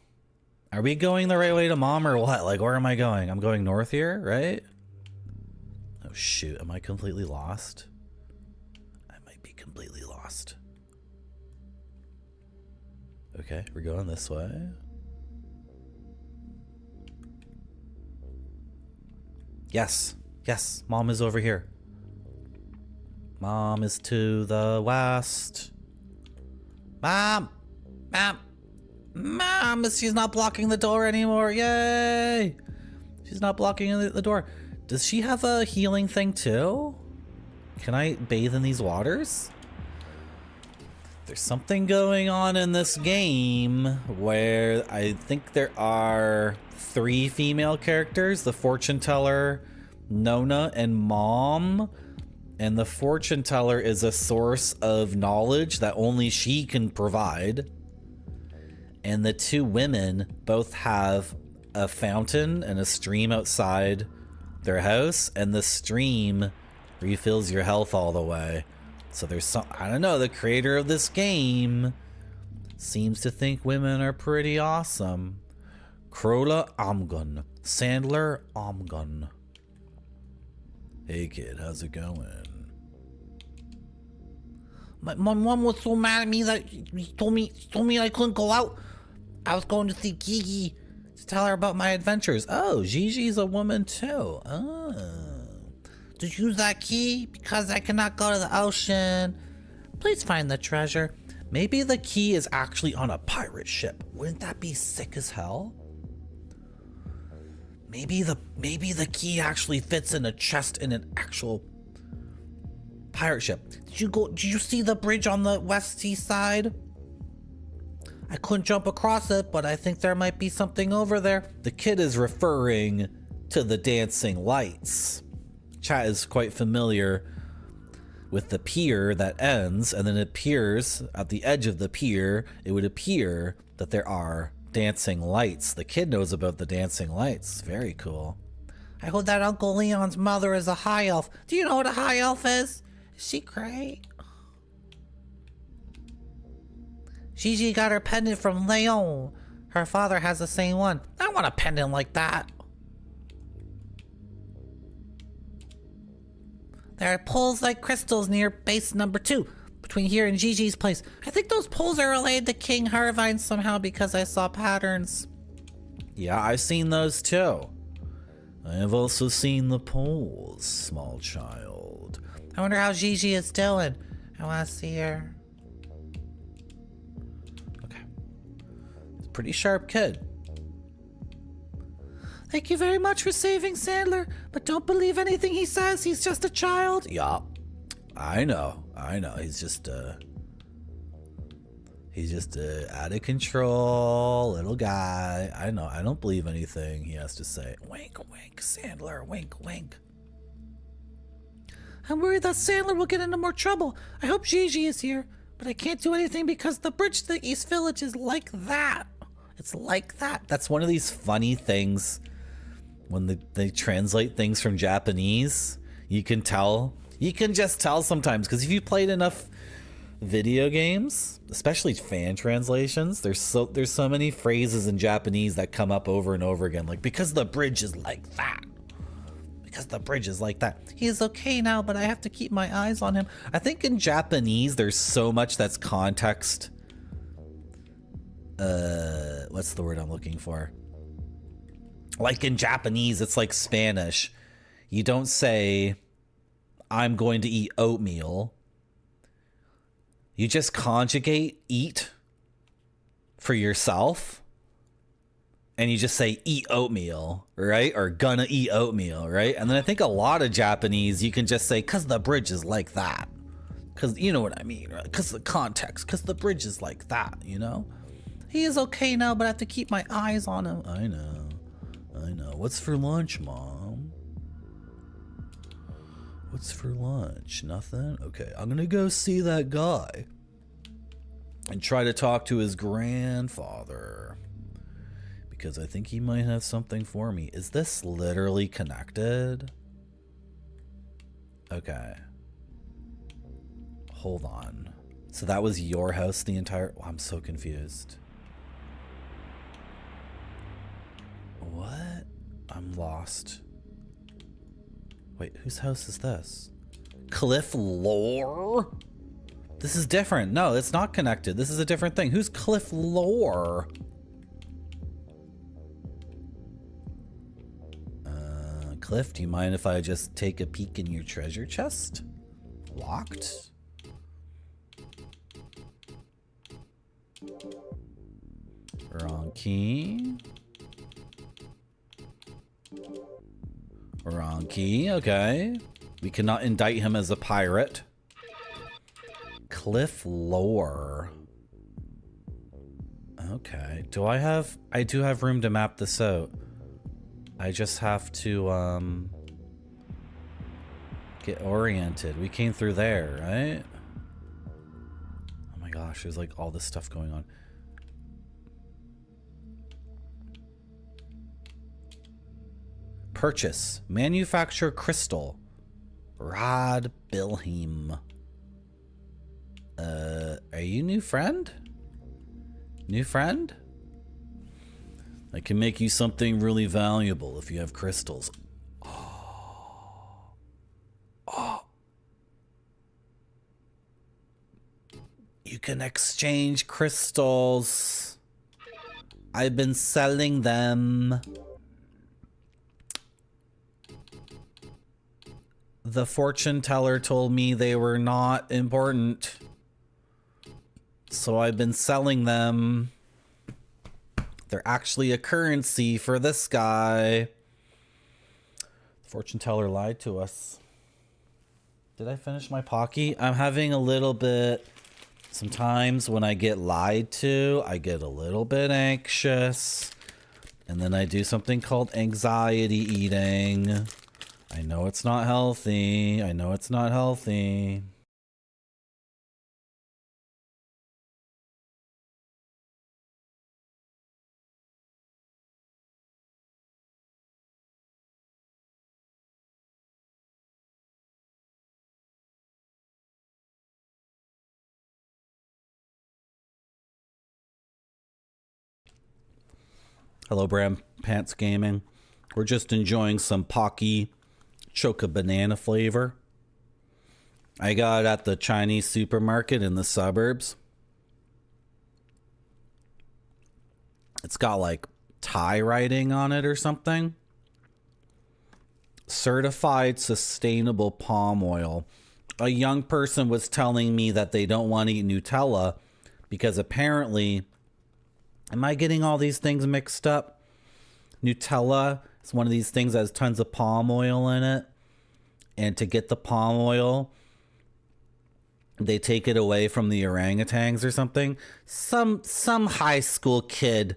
Are we going the right way to Mom or what? Like, where am I going? I'm going north here, right? Oh, shoot. Am I completely lost? I might be completely lost. Okay, we're going this way. Yes. Yes, Mom is over here. Mom is to the west. Mom! Mom, she's not blocking the door anymore. Yay! She's not blocking the door. Does she have a healing thing too? Can I bathe in these waters? There's something going on in this game where I think there are 3 female characters. The fortune teller, Nona, and Mom. And the fortune teller is a source of knowledge that only she can provide. And the 2 women both have a fountain and a stream outside their house, and the stream refills your health all the way. So there's some, I don't know, the creator of this game seems to think women are pretty awesome. Krola Amgun. Sandler Amgun. Hey kid, how's it going? My mom was so mad at me that she told me I couldn't go out. I was going to see Gigi. to tell her about my adventures. Oh, Gigi's a woman too. Oh. To use that key because I cannot go to the ocean. Please find the treasure. Maybe the key is actually on a pirate ship. Wouldn't that be sick as hell? Maybe the key actually fits in a chest in an actual pirate ship. Did you see the bridge on the west sea side? I couldn't jump across it, but I think there might be something over there. The kid is referring to the dancing lights. Chat is quite familiar with the pier that ends, and then it appears at the edge of the pier, it would appear that there are dancing lights. The kid knows about the dancing lights. Very cool. I heard that Uncle Leon's mother is a high elf. Do you know what a high elf is? Is she great? Gigi got her pendant from Leon. Her father has the same one. I want a pendant like that. There are poles like crystals near base number 2, between here and Gigi's place. I think those poles are related to King Harvine somehow because I saw patterns. Yeah, I've seen those too. I have also seen the poles, small child. I wonder how Gigi is doing. I want to see her. Okay. It's a pretty sharp kid. Thank you very much for saving Sandler, but don't believe anything he says. He's just a child. Yeah, I know. He's just out of control little guy. I know. I don't believe anything he has to say. Wink, wink, Sandler. Wink, wink. I'm worried that Sandler will get into more trouble. I hope Gigi is here, but I can't do anything because the bridge to the East Village is like that. It's like that. That's one of these funny things when they translate things from Japanese. You can tell. You can just tell sometimes, because if you played enough video games, especially fan translations, there's so many phrases in Japanese that come up over and over again, like because the bridge is like that. Because the bridge is like that. He is okay now, but I have to keep my eyes on him. I think in Japanese there's so much that's context. What's the word I'm looking for? Like in Japanese, it's like Spanish. You don't say, I'm going to eat oatmeal. You just conjugate eat for yourself. And you just say eat oatmeal, right? Or gonna eat oatmeal, right? And then I think a lot of Japanese, you can just say, cause the bridge is like that. Cause you know what I mean, right? Cause the context, cause the bridge is like that, you know? He is okay now, but I have to keep my eyes on him. I know. What's for lunch, Mom? What's for lunch? Nothing? Okay, I'm gonna go see that guy and try to talk to his grandfather, because I think he might have something for me. Is this literally connected? Okay. Hold on. So that was your house the entire... Oh, I'm so confused. What? I'm lost. Wait, whose house is this? Cliff Lore? This is different. No, it's not connected. This is a different thing. Who's Cliff Lore? Cliff, do you mind if I just take a peek in your treasure chest? Locked? Wrong key. Wrong key, okay. We cannot indict him as a pirate. Cliff Lore. Okay. I do have room to map this out. I just have to, get oriented. We came through there, right? Oh my gosh, there's like all this stuff going on. Purchase. Manufacture crystal. Rod Bilheim. Are you new friend? New friend? I can make you something really valuable if you have crystals. Oh. You can exchange crystals. I've been selling them. The fortune teller told me they were not important. So I've been selling them. They're actually a currency for this guy. The fortune teller lied to us. Did I finish my Pocky? I'm having a little bit... Sometimes when I get lied to, I get a little bit anxious. And then I do something called anxiety eating. I know it's not healthy. I know it's not healthy. Hello, Bram Pants Gaming. We're just enjoying some Pocky Choca banana flavor. I got it at the Chinese supermarket in the suburbs. It's got like Thai writing on it or something. Certified sustainable palm oil. A young person was telling me that they don't want to eat Nutella because apparently... Am I getting all these things mixed up? Nutella is one of these things that has tons of palm oil in it. And to get the palm oil, they take it away from the orangutans or something. Some high school kid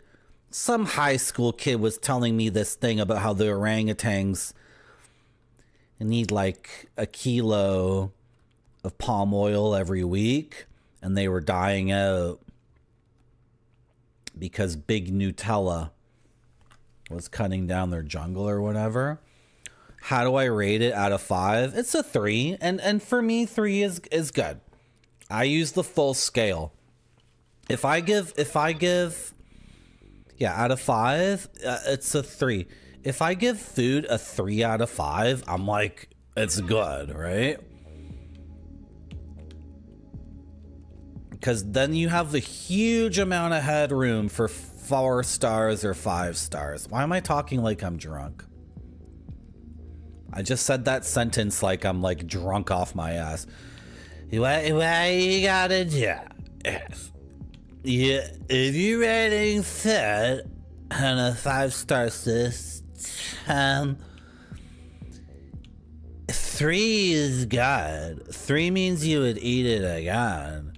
was telling me this thing about how the orangutans need like a kilo of palm oil every week. And they were dying out. Because Big Nutella was cutting down their jungle or whatever. How do I rate it out of 5? It's a 3. And for me, 3 is good. I use the full scale. If I give yeah, out of 5, it's a 3. If I give food a 3 out of 5, I'm like, it's good, right? Because then you have a huge amount of headroom for 4 stars or 5 stars. Why am I talking like I'm drunk? I just said that sentence like I'm like drunk off my ass. What you gotta do is, if you're rating food on a 5-star system, 3 is good. 3 means you would eat it again.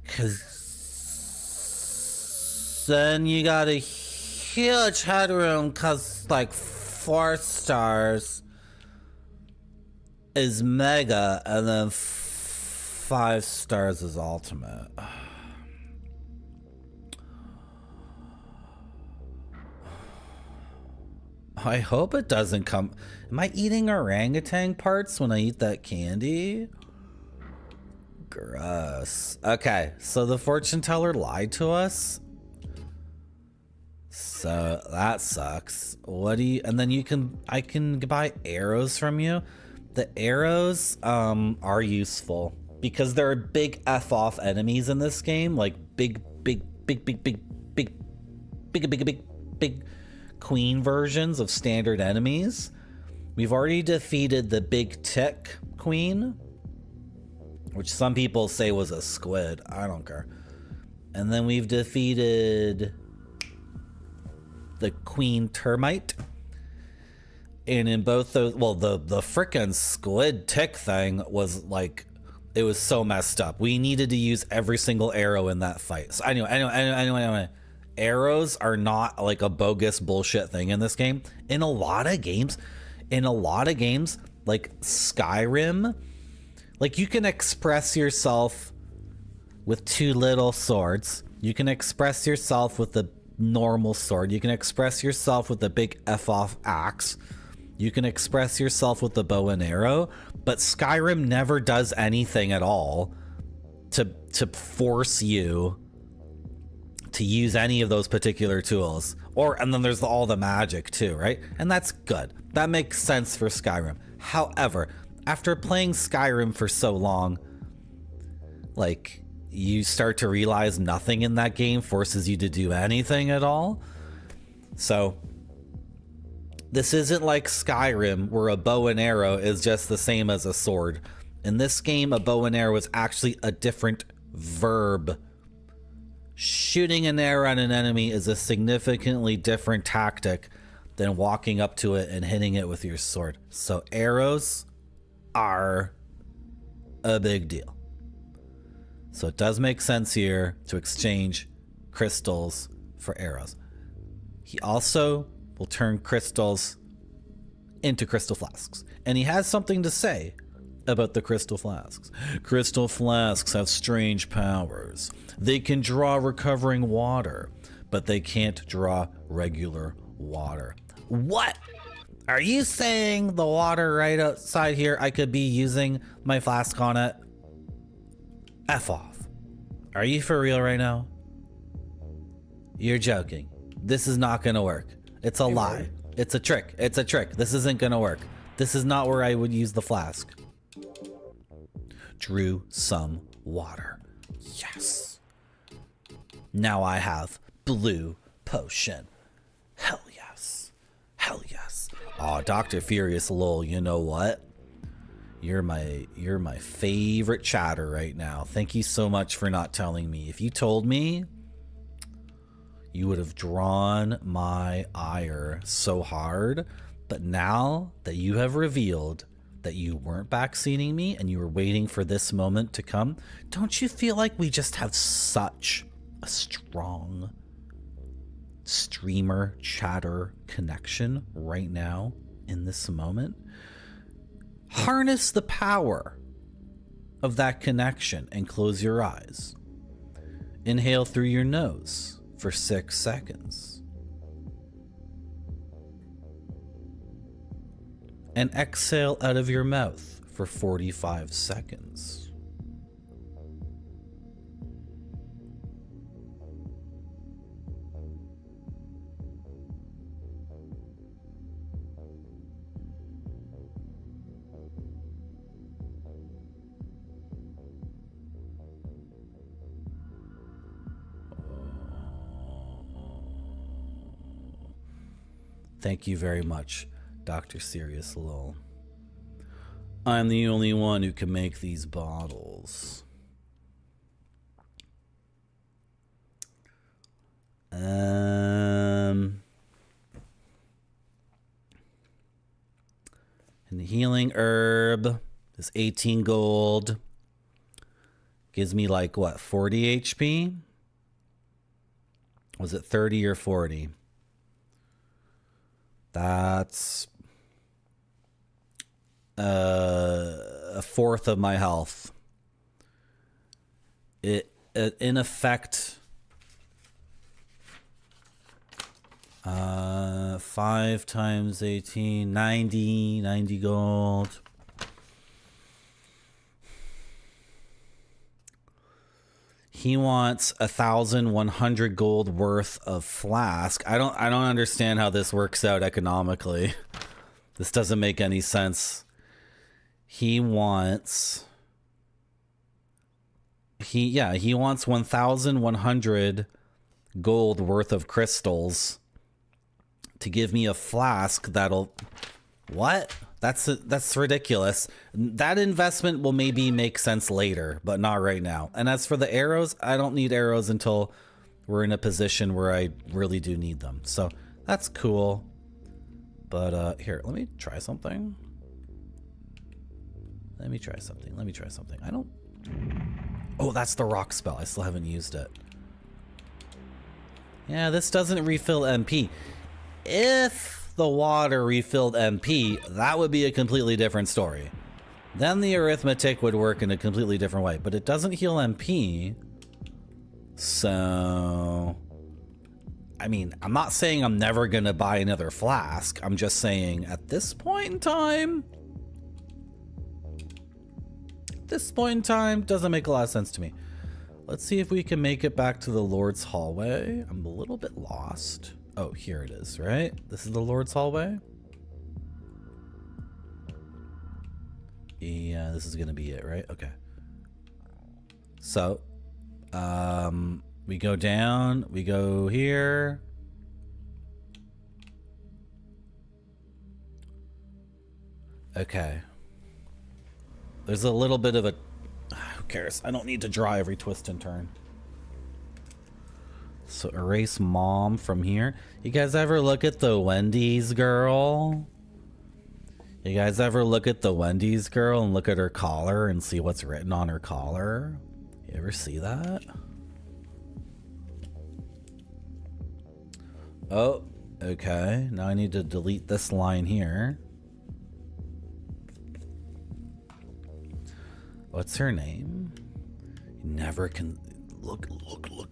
Cause then you got a huge headroom, cause like 4 stars is mega and then 5 stars is ultimate. I hope it doesn't come. Am I eating orangutan parts when I eat that candy? Gross. Okay, so the fortune teller lied to us. So that sucks. What do you, and then I can buy arrows from you. The arrows are useful because there are big F off enemies in this game, like big queen versions of standard enemies. We've already defeated the big tick queen, which some people say was a squid. I don't care. And then we've defeated the queen termite. And in both those, well, the frickin' squid tick thing was like, it was so messed up. We needed to use every single arrow in that fight. So anyway. Arrows are not like a bogus bullshit thing in this game. In a lot of games, like Skyrim, like you can express yourself with 2 little swords. You can express yourself with the normal sword. You can express yourself with the big F off axe. You can express yourself with the bow and arrow, but Skyrim never does anything at all to force you to use any of those particular tools. And then there's all the magic too, right? And that's good. That makes sense for Skyrim. However, after playing Skyrim for so long, like you start to realize nothing in that game forces you to do anything at all. So this isn't like Skyrim where a bow and arrow is just the same as a sword. In this game, a bow and arrow is actually a different verb. Shooting an arrow at an enemy is a significantly different tactic than walking up to it and hitting it with your sword. So arrows are a big deal. So it does make sense here to exchange crystals for arrows. He also will turn crystals into crystal flasks. And he has something to say about the crystal flasks. Crystal flasks have strange powers. They can draw recovering water, but they can't draw regular water. What? Are you saying the water right outside here, I could be using my flask on it? F off. Are you for real right now? You're joking. This is not gonna work. It's a lie. It's a trick. It's a trick. This isn't gonna work. This is not where I would use the flask. Drew some water. Yes. Now I have blue potion. Hell yes. Hell yes. Oh, Dr. Furious lol, you know what? You're my favorite chatter right now. Thank you so much for not telling me. If you told me, you would have drawn my ire so hard. But now that you have revealed that you weren't backseating me and you were waiting for this moment to come, don't you feel like we just have such a strong streamer chatter connection right now in this moment? Harness the power of that connection and close your eyes. Inhale through your nose for 6 seconds. And exhale out of your mouth for 45 seconds. Thank you very much, Dr. Serious Lol. I'm the only one who can make these bottles. And the healing herb is 18 gold. Gives me like what, 40 HP? Was it 30 or 40? That's a fourth of my health. It in effect 5 times 18, 90 gold. He wants 1,100 gold worth of flask. I don't understand how this works out economically. This doesn't make any sense. He wants 1,100 gold worth of crystals to give me a flask that'll... What? That's ridiculous. That investment will maybe make sense later, but not right now. And as for the arrows, I don't need arrows until we're in a position where I really do need them. So that's cool. But here, let me try something. Let me try something. I don't... Oh, that's the rock spell. I still haven't used it. Yeah, this doesn't refill MP. If the water refilled MP, that would be a completely different story. Then the arithmetic would work in a completely different way, but it doesn't heal MP. So, I mean, I'm not saying I'm never gonna buy another flask. I'm just saying at this point in time, doesn't make a lot of sense to me. Let's see if we can make it back to the Lord's hallway. I'm a little bit lost. Oh, here it is, right? This is the Lord's hallway. Yeah, this is gonna be it, right? Okay. So, We go down, we go here. Okay. There's a little bit of a... Who cares? I don't need to draw every twist and turn. So erase mom from here. You guys ever look at the Wendy's girl? You guys ever look at the Wendy's girl and look at her collar and see what's written on her collar? You ever see that? Oh, okay. Now I need to delete this line here. What's her name? You never can look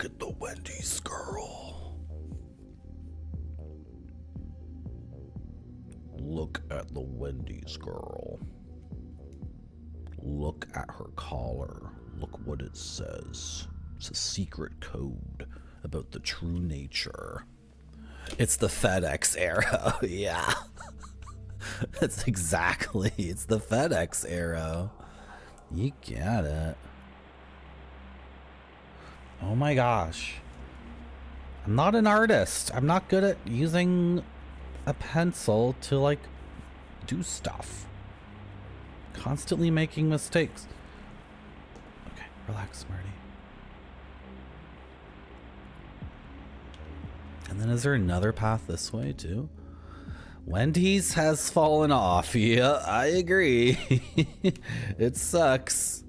at the Wendy's girl. Look at the Wendy's girl. Look at her collar. Look what it says. It's a secret code about the true nature. It's the FedEx arrow. Yeah. That's exactly. It's the FedEx arrow. You get it. Oh my gosh. I'm not an artist. I'm not good at using a pencil to like do stuff. Constantly making mistakes. Okay, relax, Marty. And then is there another path this way too? Wendy's has fallen off. Yeah, I agree. It sucks.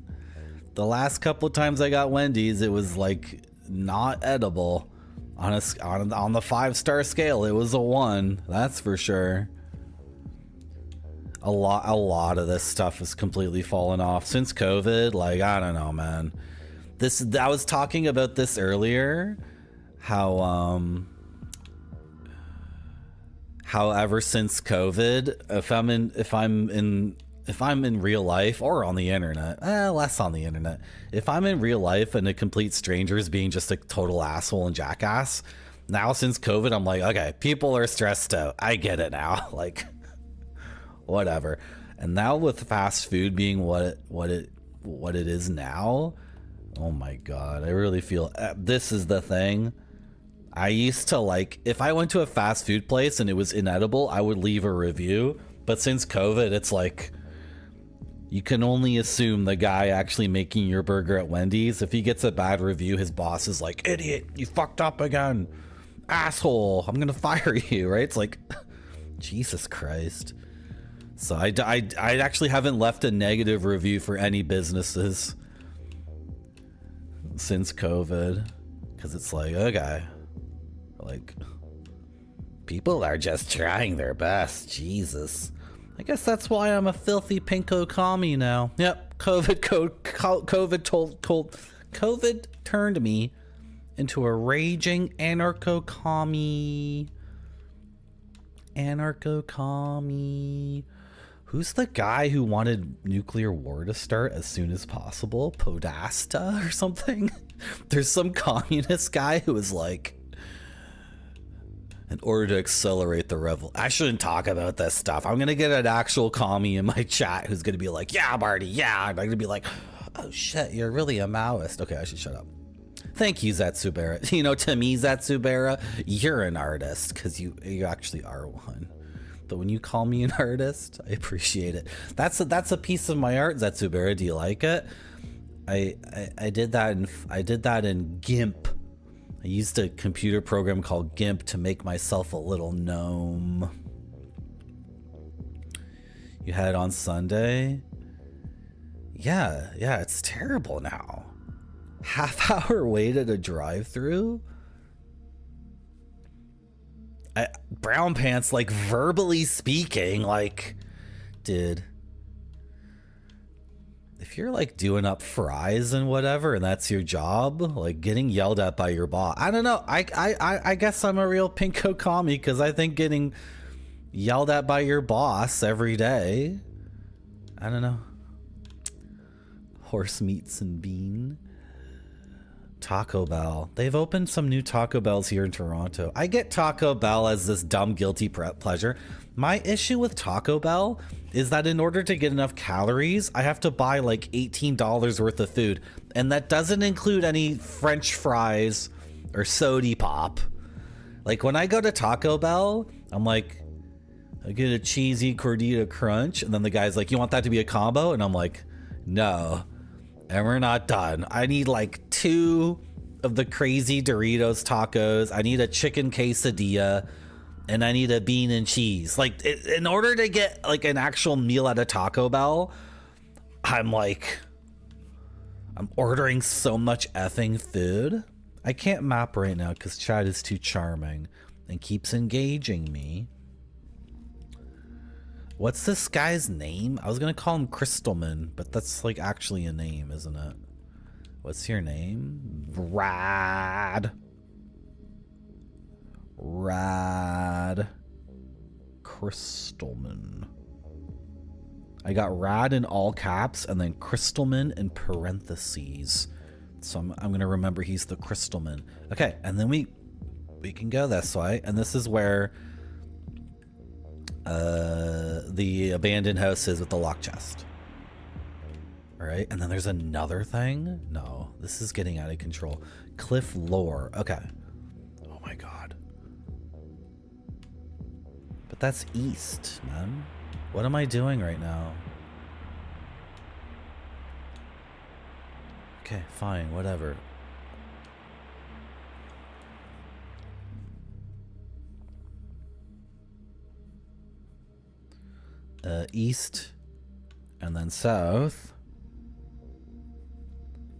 The last couple times I got Wendy's, it was like not edible. On the 5-star scale, it was a 1. That's for sure. A lot of this stuff has completely fallen off since COVID. Like, I don't know, man. I was talking about this earlier. How ever since COVID, if I'm in real life or on the internet, less on the internet. If I'm in real life and a complete stranger is being just a total asshole and jackass, now since COVID, I'm like, okay, people are stressed out. I get it now. Like, whatever. And now with fast food being what it is now, oh my God, I really feel this is the thing. I used to like, if I went to a fast food place and it was inedible, I would leave a review. But since COVID, it's like, you can only assume the guy actually making your burger at Wendy's, if he gets a bad review, his boss is like, idiot, you fucked up again. Asshole, I'm gonna fire you, right? It's like, Jesus Christ. So I actually haven't left a negative review for any businesses since COVID. Because it's like, okay. Like, people are just trying their best. Jesus. I guess that's why I'm a filthy pinko commie now. Yep, COVID turned me into a raging anarcho-commie. Anarcho-commie. Who's the guy who wanted nuclear war to start as soon as possible? Podesta or something? There's some communist guy who was like, in order to accelerate the revolution. I shouldn't talk about this stuff. I'm gonna get an actual commie in my chat who's gonna be like, yeah, Marty, yeah. I'm gonna be like, oh shit, you're really a Maoist. Okay, I should shut up. Thank you, Zatsubera. You know, to me, Zatsubera, you're an artist because you actually are one. But when you call me an artist, I appreciate it. That's a piece of my art, Zatsubera. Do you like it? I did that in GIMP. I used a computer program called GIMP to make myself a little gnome. You had it on Sunday? Yeah, it's terrible now. Half-hour wait at a drive-through? Brown Pants, like, verbally speaking, like, dude, if you're like doing up fries and whatever and that's your job, like getting yelled at by your boss, I don't know, I guess I'm a real pinko commie because I think getting yelled at by your boss every day, I don't know. Horse meats and bean. Taco Bell. They've opened some new Taco Bells here in Toronto. I get Taco Bell as this dumb guilty pleasure. My issue with Taco Bell is that in order to get enough calories, I have to buy like $18 worth of food. And that doesn't include any French fries or soda pop. Like when I go to Taco Bell, I'm like, I get a cheesy gordita crunch. And then the guy's like, you want that to be a combo? And I'm like, no. And we're not done. I need like 2 of the crazy Doritos tacos. I need a chicken quesadilla. And I need a bean and cheese. Like in order to get like an actual meal at a Taco Bell, I'm ordering so much effing food. I can't map right now because Chad is too charming and keeps engaging me. What's this guy's name? I was gonna call him Crystalman, but that's like actually a name, isn't it? What's your name? Rad Crystalman. I got Rad in all caps and then Crystalman in parentheses. So I'm gonna remember he's the Crystalman. Okay, and then we can go this way, and this is where the abandoned house is with the lock chest. All right, and then there's another thing. No, this is getting out of control. Cliff lore. Okay. Oh my god. But that's east, man. What am I doing right now? Okay, fine, whatever. East and then south.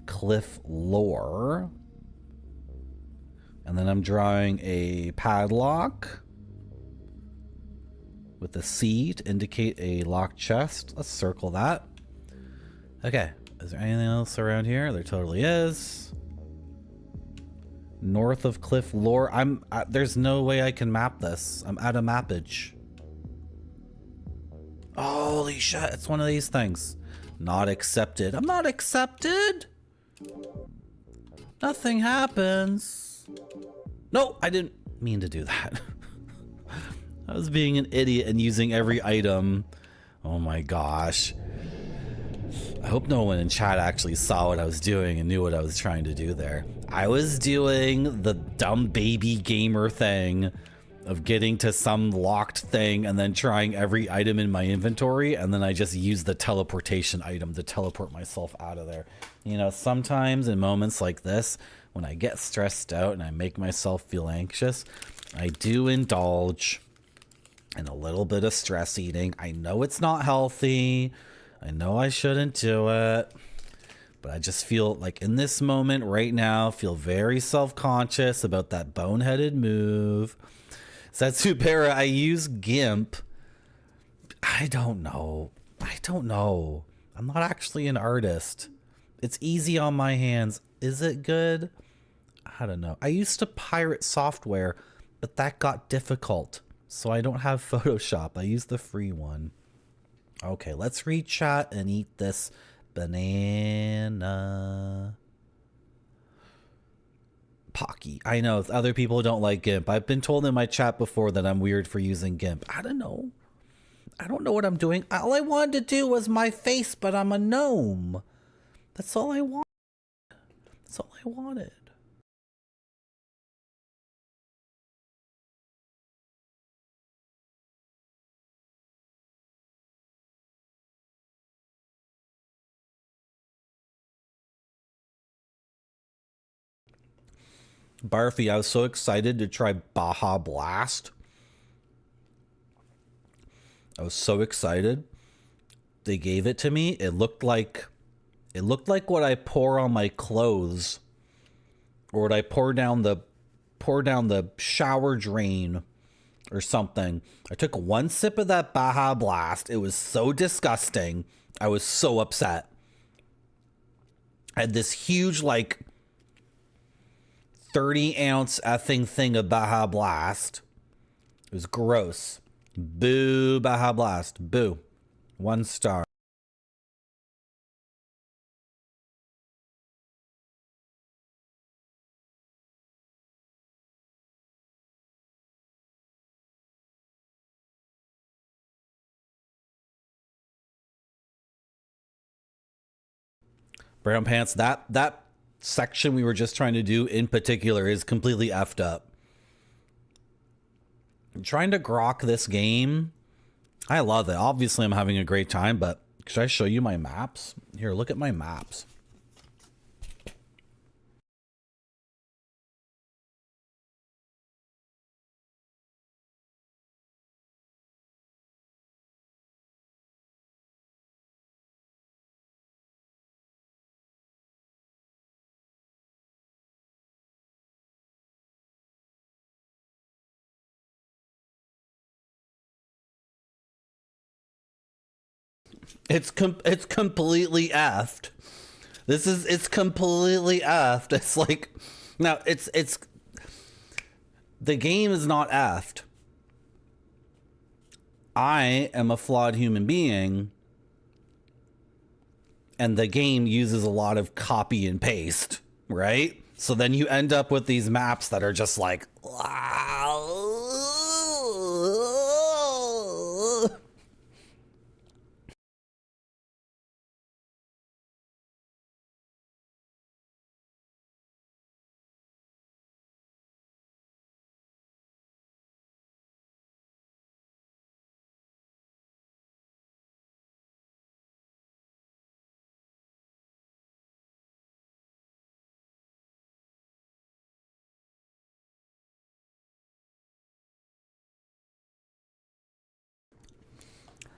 Cliff lore. And then I'm drawing a padlock with a C to indicate a locked chest. Let's circle that. Okay. Is there anything else around here? There totally is. North of Cliff lore. There's no way I can map this. I'm out of mappage. Holy shit, it's one of these things. Not accepted. I'm not accepted. Nothing happens. No, I didn't mean to do that. I was being an idiot and using every item. Oh my gosh. I hope no one in chat actually saw what I was doing and knew what I was trying to do there. I was doing the dumb baby gamer thing of getting to some locked thing and then trying every item in my inventory, and then I just use the teleportation item to teleport myself out of there. You know, sometimes in moments like this, when I get stressed out and I make myself feel anxious, I do indulge in a little bit of stress eating. I know it's not healthy. I know I shouldn't do it. But I just feel like in this moment right now, feel very self-conscious about that boneheaded move. Satsupera, I use GIMP. I don't know. I'm not actually an artist. It's easy on my hands. Is it good? I don't know. I used to pirate software, but that got difficult. So I don't have Photoshop. I use the free one. Okay, let's read chat and eat this banana. Pocky. I know other people don't like GIMP. I've been told in my chat before that I'm weird for using GIMP. I don't know. I don't know what I'm doing. All I wanted to do was my face, but I'm a gnome. That's all I want. That's all I wanted. Barfy, I was so excited to try Baja Blast. I was so excited. They gave it to me. It looked like what I pour on my clothes, or what I pour down the shower drain or something. I took one sip of that Baja Blast. It was so disgusting. I was so upset. I had this huge, like, 30-ounce effing thing of Baja Blast. It was gross. Boo, Baja Blast. Boo. 1 star. Brown Pants, that section we were just trying to do in particular is completely effed up. I'm trying to grok this game. I love it. Obviously, I'm having a great time, but should I show you my maps? Here, look at my maps. It's completely effed. It's completely effed. It's like, now it's the game is not effed. I am a flawed human being, and the game uses a lot of copy and paste, right? So then you end up with these maps that are just like,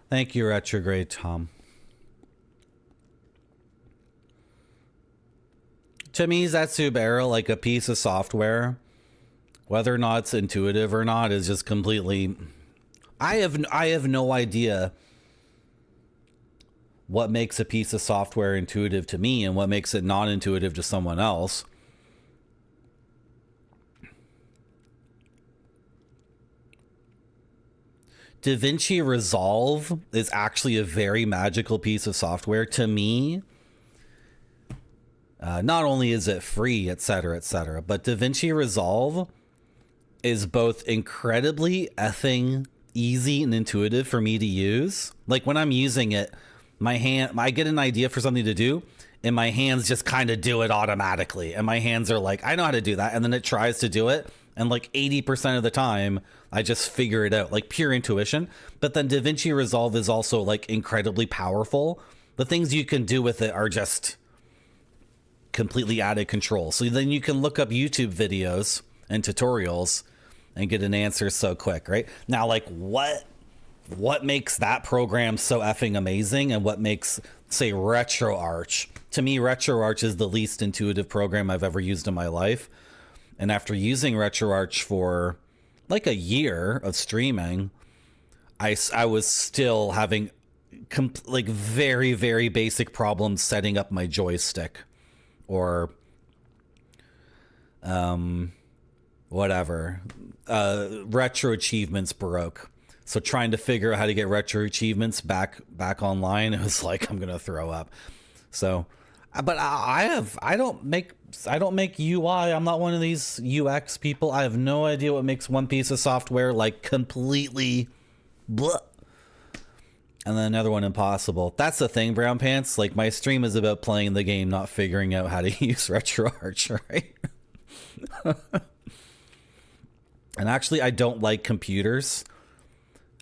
thank you, Retrograde Tom. To me, Zetsubara, like a piece of software, whether or not it's intuitive or not, is just completely... I have no idea what makes a piece of software intuitive to me and what makes it non-intuitive to someone else. DaVinci Resolve is actually a very magical piece of software to me. Not only is it free, etc., but DaVinci Resolve is both incredibly effing easy and intuitive for me to use. Like when I'm using it, I get an idea for something to do, and my hands just kind of do it automatically. And my hands are like, I know how to do that. And then it tries to do it. And like 80% of the time, I just figure it out, like pure intuition. But then DaVinci Resolve is also like incredibly powerful. The things you can do with it are just completely out of control. So then you can look up YouTube videos and tutorials and get an answer so quick, right? Now, like what makes that program so effing amazing, and what makes, say, RetroArch? To me, RetroArch is the least intuitive program I've ever used in my life. And after using RetroArch for like a year of streaming, I was still having like very, very basic problems setting up my joystick or whatever. Retro achievements broke. So trying to figure out how to get retro achievements back online, it was like, I'm gonna throw up. So, but I don't make UI. I'm not one of these UX people. I have no idea what makes one piece of software like completely blah, and then another one impossible. That's the thing, Brown Pants. Like my stream is about playing the game, not figuring out how to use RetroArch, right? And actually, I don't like computers.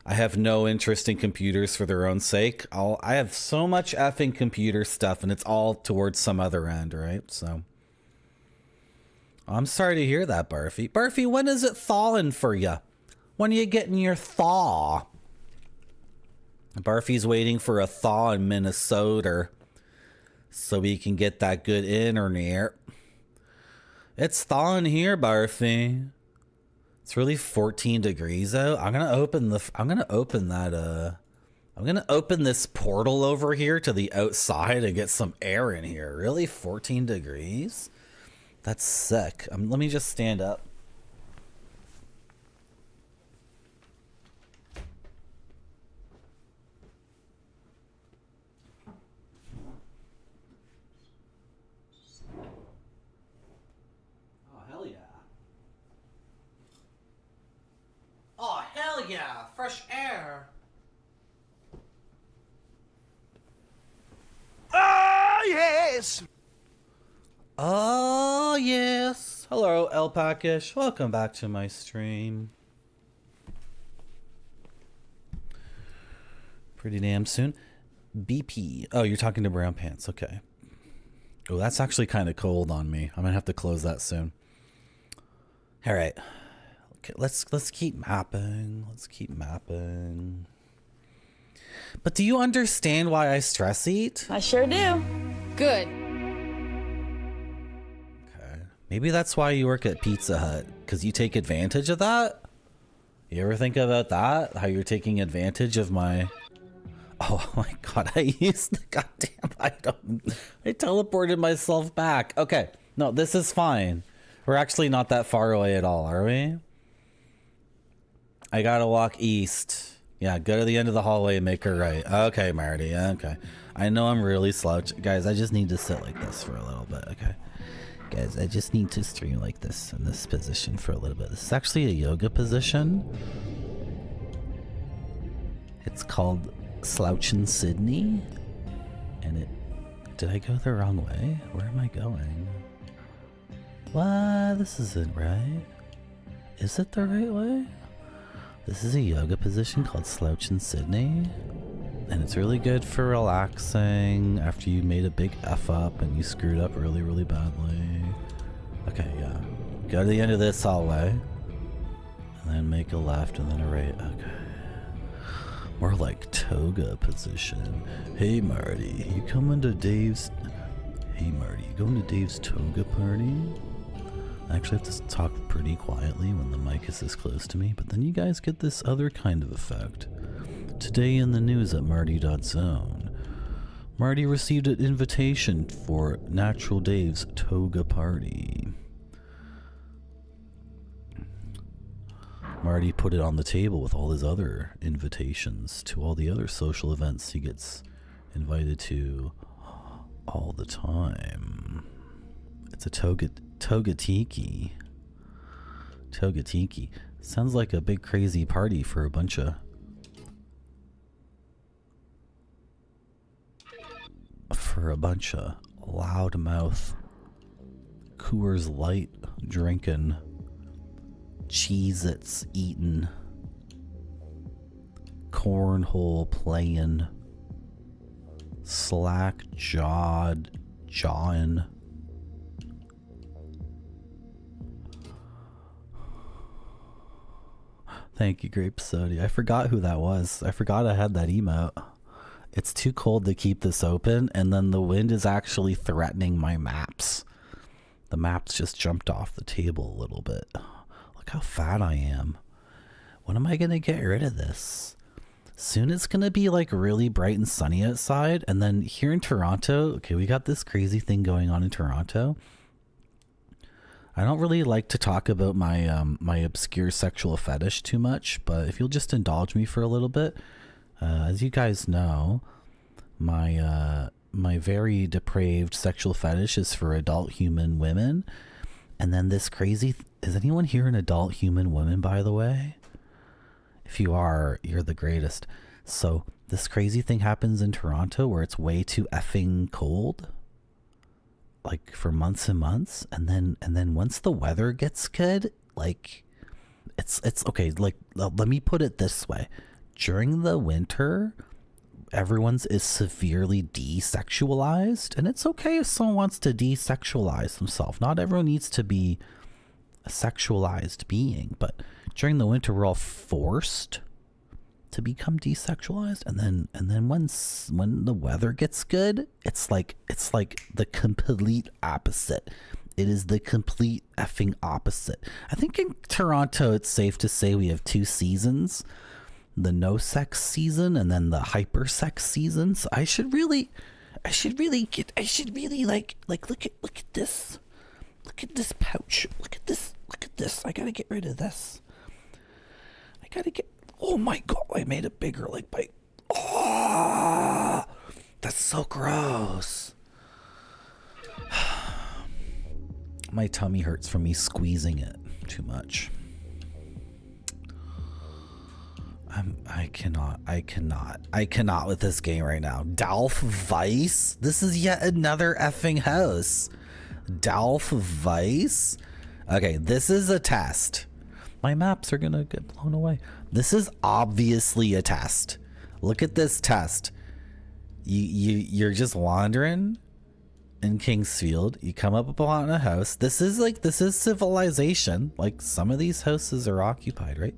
I have no interest in computers for their own sake. I have so much effing computer stuff, and it's all towards some other end, right? So I'm sorry to hear that, Barfy. Barfy, when is it thawing for you? When are you getting your thaw? Barfy's waiting for a thaw in Minnesota so we can get that good internet. It's thawing here, Barfy. It's really 14 degrees out. I'm gonna open this portal over here to the outside and get some air in here. Really, 14 degrees? That's sick. Let me just stand up. Oh, hell yeah. Oh, hell yeah! Fresh air! Ah, yes! Oh, yes. Hello, Alpacish. Welcome back to my stream. Pretty damn soon. BP. Oh, you're talking to Brown Pants. Okay. Oh, that's actually kind of cold on me. I'm going to have to close that soon. All right. Okay, let's keep mapping. Let's keep mapping. But do you understand why I stress eat? I sure do. Good. Okay. Maybe that's why you work at Pizza Hut, because you take advantage of that? You ever think about that? How you're taking advantage of my... Oh my god, I used the goddamn item. I teleported myself back. Okay. No, this is fine. We're actually not that far away at all, are we? I gotta walk east. Yeah, go to the end of the hallway and make her right. Okay, Marty. Okay. I know I'm really slouch. Guys, I just need to sit like this for a little bit. Okay. Guys, I just need to stream like this in this position for a little bit. This is actually a yoga position. It's called Slouchin' Sydney. And it... Did I go the wrong way? Where am I going? What? This isn't right. Is it the right way? This is a yoga position called Slouchin' Sydney. And it's really good for relaxing after you made a big F up and you screwed up really, really badly. Okay, yeah. Go to the end of this hallway. And then make a left and then a right. Okay. More like toga position. Hey Marty, you coming to Dave's... Hey Marty, you going to Dave's toga party? I actually have to talk pretty quietly when the mic is this close to me, but then you guys get this other kind of effect. Today in the news at Marty.zone. Marty received an invitation for Natural Dave's toga party. Marty put it on the table with all his other invitations to all the other social events he gets invited to all the time. It's a toga tiki. Toga tiki. Sounds like a big crazy party for a bunch of loudmouth Coors Light drinking, Cheez-Its eating, cornhole playing, slack jawing. Thank you, Grape Soda. I forgot who that was. I forgot I had that emote. It's too cold to keep this open, and then the wind is actually threatening my maps. The maps just jumped off the table a little bit. Look how fat I am. When am I going to get rid of this? Soon it's going to be like really bright and sunny outside, and then here in Toronto, okay, we got this crazy thing going on in Toronto. I don't really like to talk about my my obscure sexual fetish too much, but if you'll just indulge me for a little bit, as you guys know, my my very depraved sexual fetish is for adult human women, and then this crazy. Is anyone here an adult human woman, by the way? If you are, you're the greatest. So this crazy thing happens in Toronto where it's way too effing cold. Like for months and months, and then once the weather gets good, like it's okay. Like let me put it this way: during the winter, everyone's is severely desexualized, and it's okay if someone wants to desexualize themselves. Not everyone needs to be a sexualized being, but during the winter, we're all forced to become desexualized, and then when the weather gets good, it's like the complete opposite. It is the complete effing opposite. I think in Toronto it's safe to say we have two seasons, the no sex season and then the hyper sex season. So I should really like look at this pouch, look at this, I gotta get rid of this. Oh my god, I made it bigger, like by... Oh, that's so gross. My tummy hurts from me squeezing it too much. I cannot with this game right now. Dolph Weiss? This is yet another effing house. Dalf Vice. Okay, this is a test. My maps are gonna get blown away. This is obviously a test. Look at this test. You're just wandering in Kingsfield. You come up upon a house. This is civilization. Like, some of these houses are occupied, right?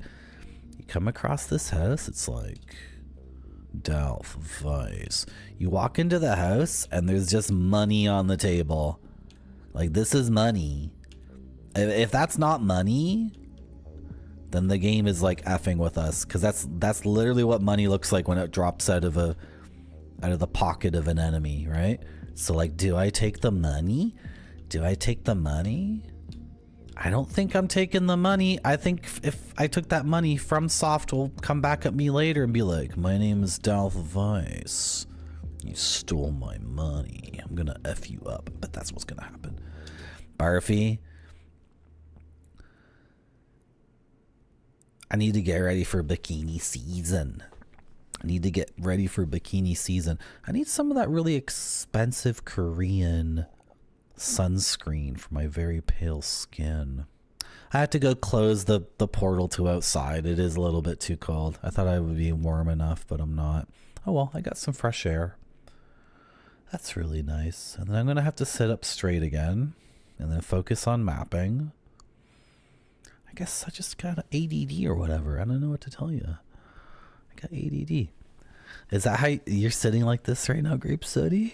You come across this house. It's like Dalf Vice. You walk into the house and there's just money on the table. Like, this is money. If that's not money, then the game is like effing with us, because that's literally what money looks like when it drops out of the pocket of an enemy, right? So, like, do I take the money? Do I take the money? I don't think I'm taking the money. I think if I took that money, FromSoft will come back at me later and be like, my name is Dalf Vice. You stole my money. I'm gonna F you up. But that's what's gonna happen. Barfy. I need to get ready for bikini season. I need some of that really expensive Korean sunscreen for my very pale skin. I had to go close the portal to outside. It is a little bit too cold. I thought I would be warm enough, but I'm not. Oh well, I got some fresh air. That's really nice. And then I'm going to have to sit up straight again and then focus on mapping. I guess I just got ADD or whatever. I don't know what to tell you. I got ADD. Is that how you're sitting like this right now, Grape Sody?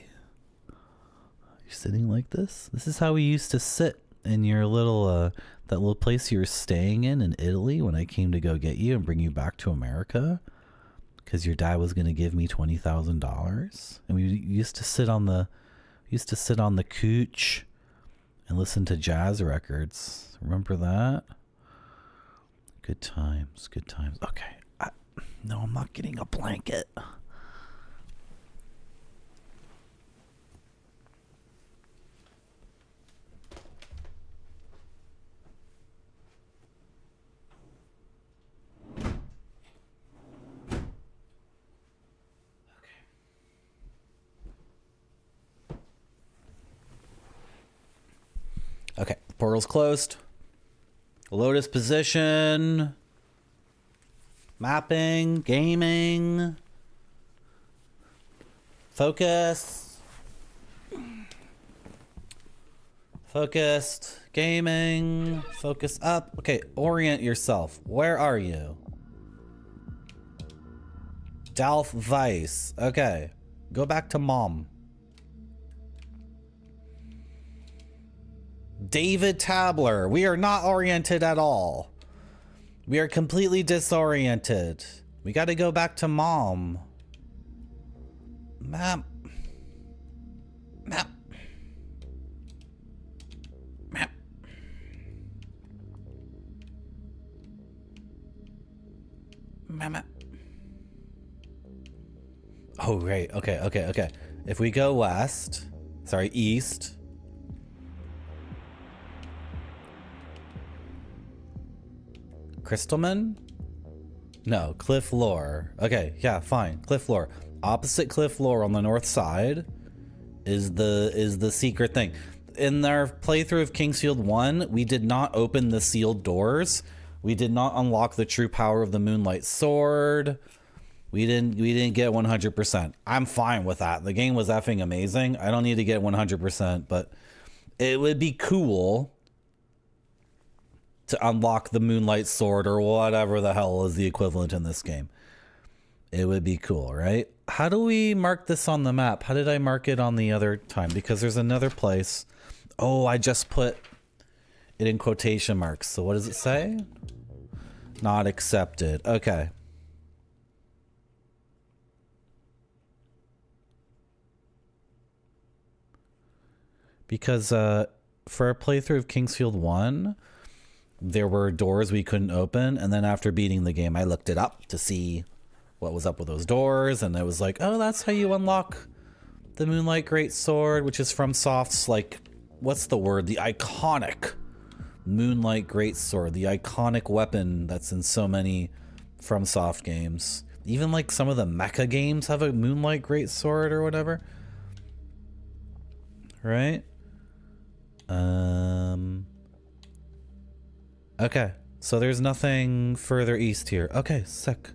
You're sitting like this? This is how we used to sit in your little, that little place you were staying in Italy when I came to go get you and bring you back to America. Because your dad was going to give me $20,000. And we used to sit on the couch and listen to jazz records. Remember that? Good times, good times. Okay. No, I'm not getting a blanket. Okay, portal's closed. Lotus position. Mapping, gaming. Focus. Focused. Gaming. Focus up. Okay, orient yourself. Where are you? Dalf Vice. Okay. Go back to mom. David Tabler. We are not oriented at all. We are completely disoriented. We got to go back to mom. Map. Map. Map. Map. Oh, right. Okay. If we go east. Crystalman? No, Cliff Lore. Okay, yeah, fine. Cliff Lore. Opposite Cliff Lore on the north side is the secret thing. In our playthrough of Kingsfield 1, we did not open the sealed doors. We did not unlock the true power of the Moonlight Sword. We didn't get 100%. I'm fine with that. The game was effing amazing. I don't need to get 100%, but it would be cool to unlock the Moonlight Sword or whatever the hell is the equivalent in this game. It would be cool, right? How do we mark this on the map? How did I mark it on the other time? Because there's another place. Oh, I just put it in quotation marks. So what does it say? Not accepted. Okay. Because for a playthrough of Kingsfield 1, there were doors we couldn't open, and then after beating the game, I looked it up to see what was up with those doors, and it was like, oh, that's how you unlock the Moonlight Greatsword, which is FromSoft's, like, what's the word? The iconic Moonlight Greatsword, the iconic weapon that's in so many FromSoft games. Even, like, some of the mecha games have a Moonlight Greatsword or whatever. Right? Okay, so there's nothing further east here. Okay, sick.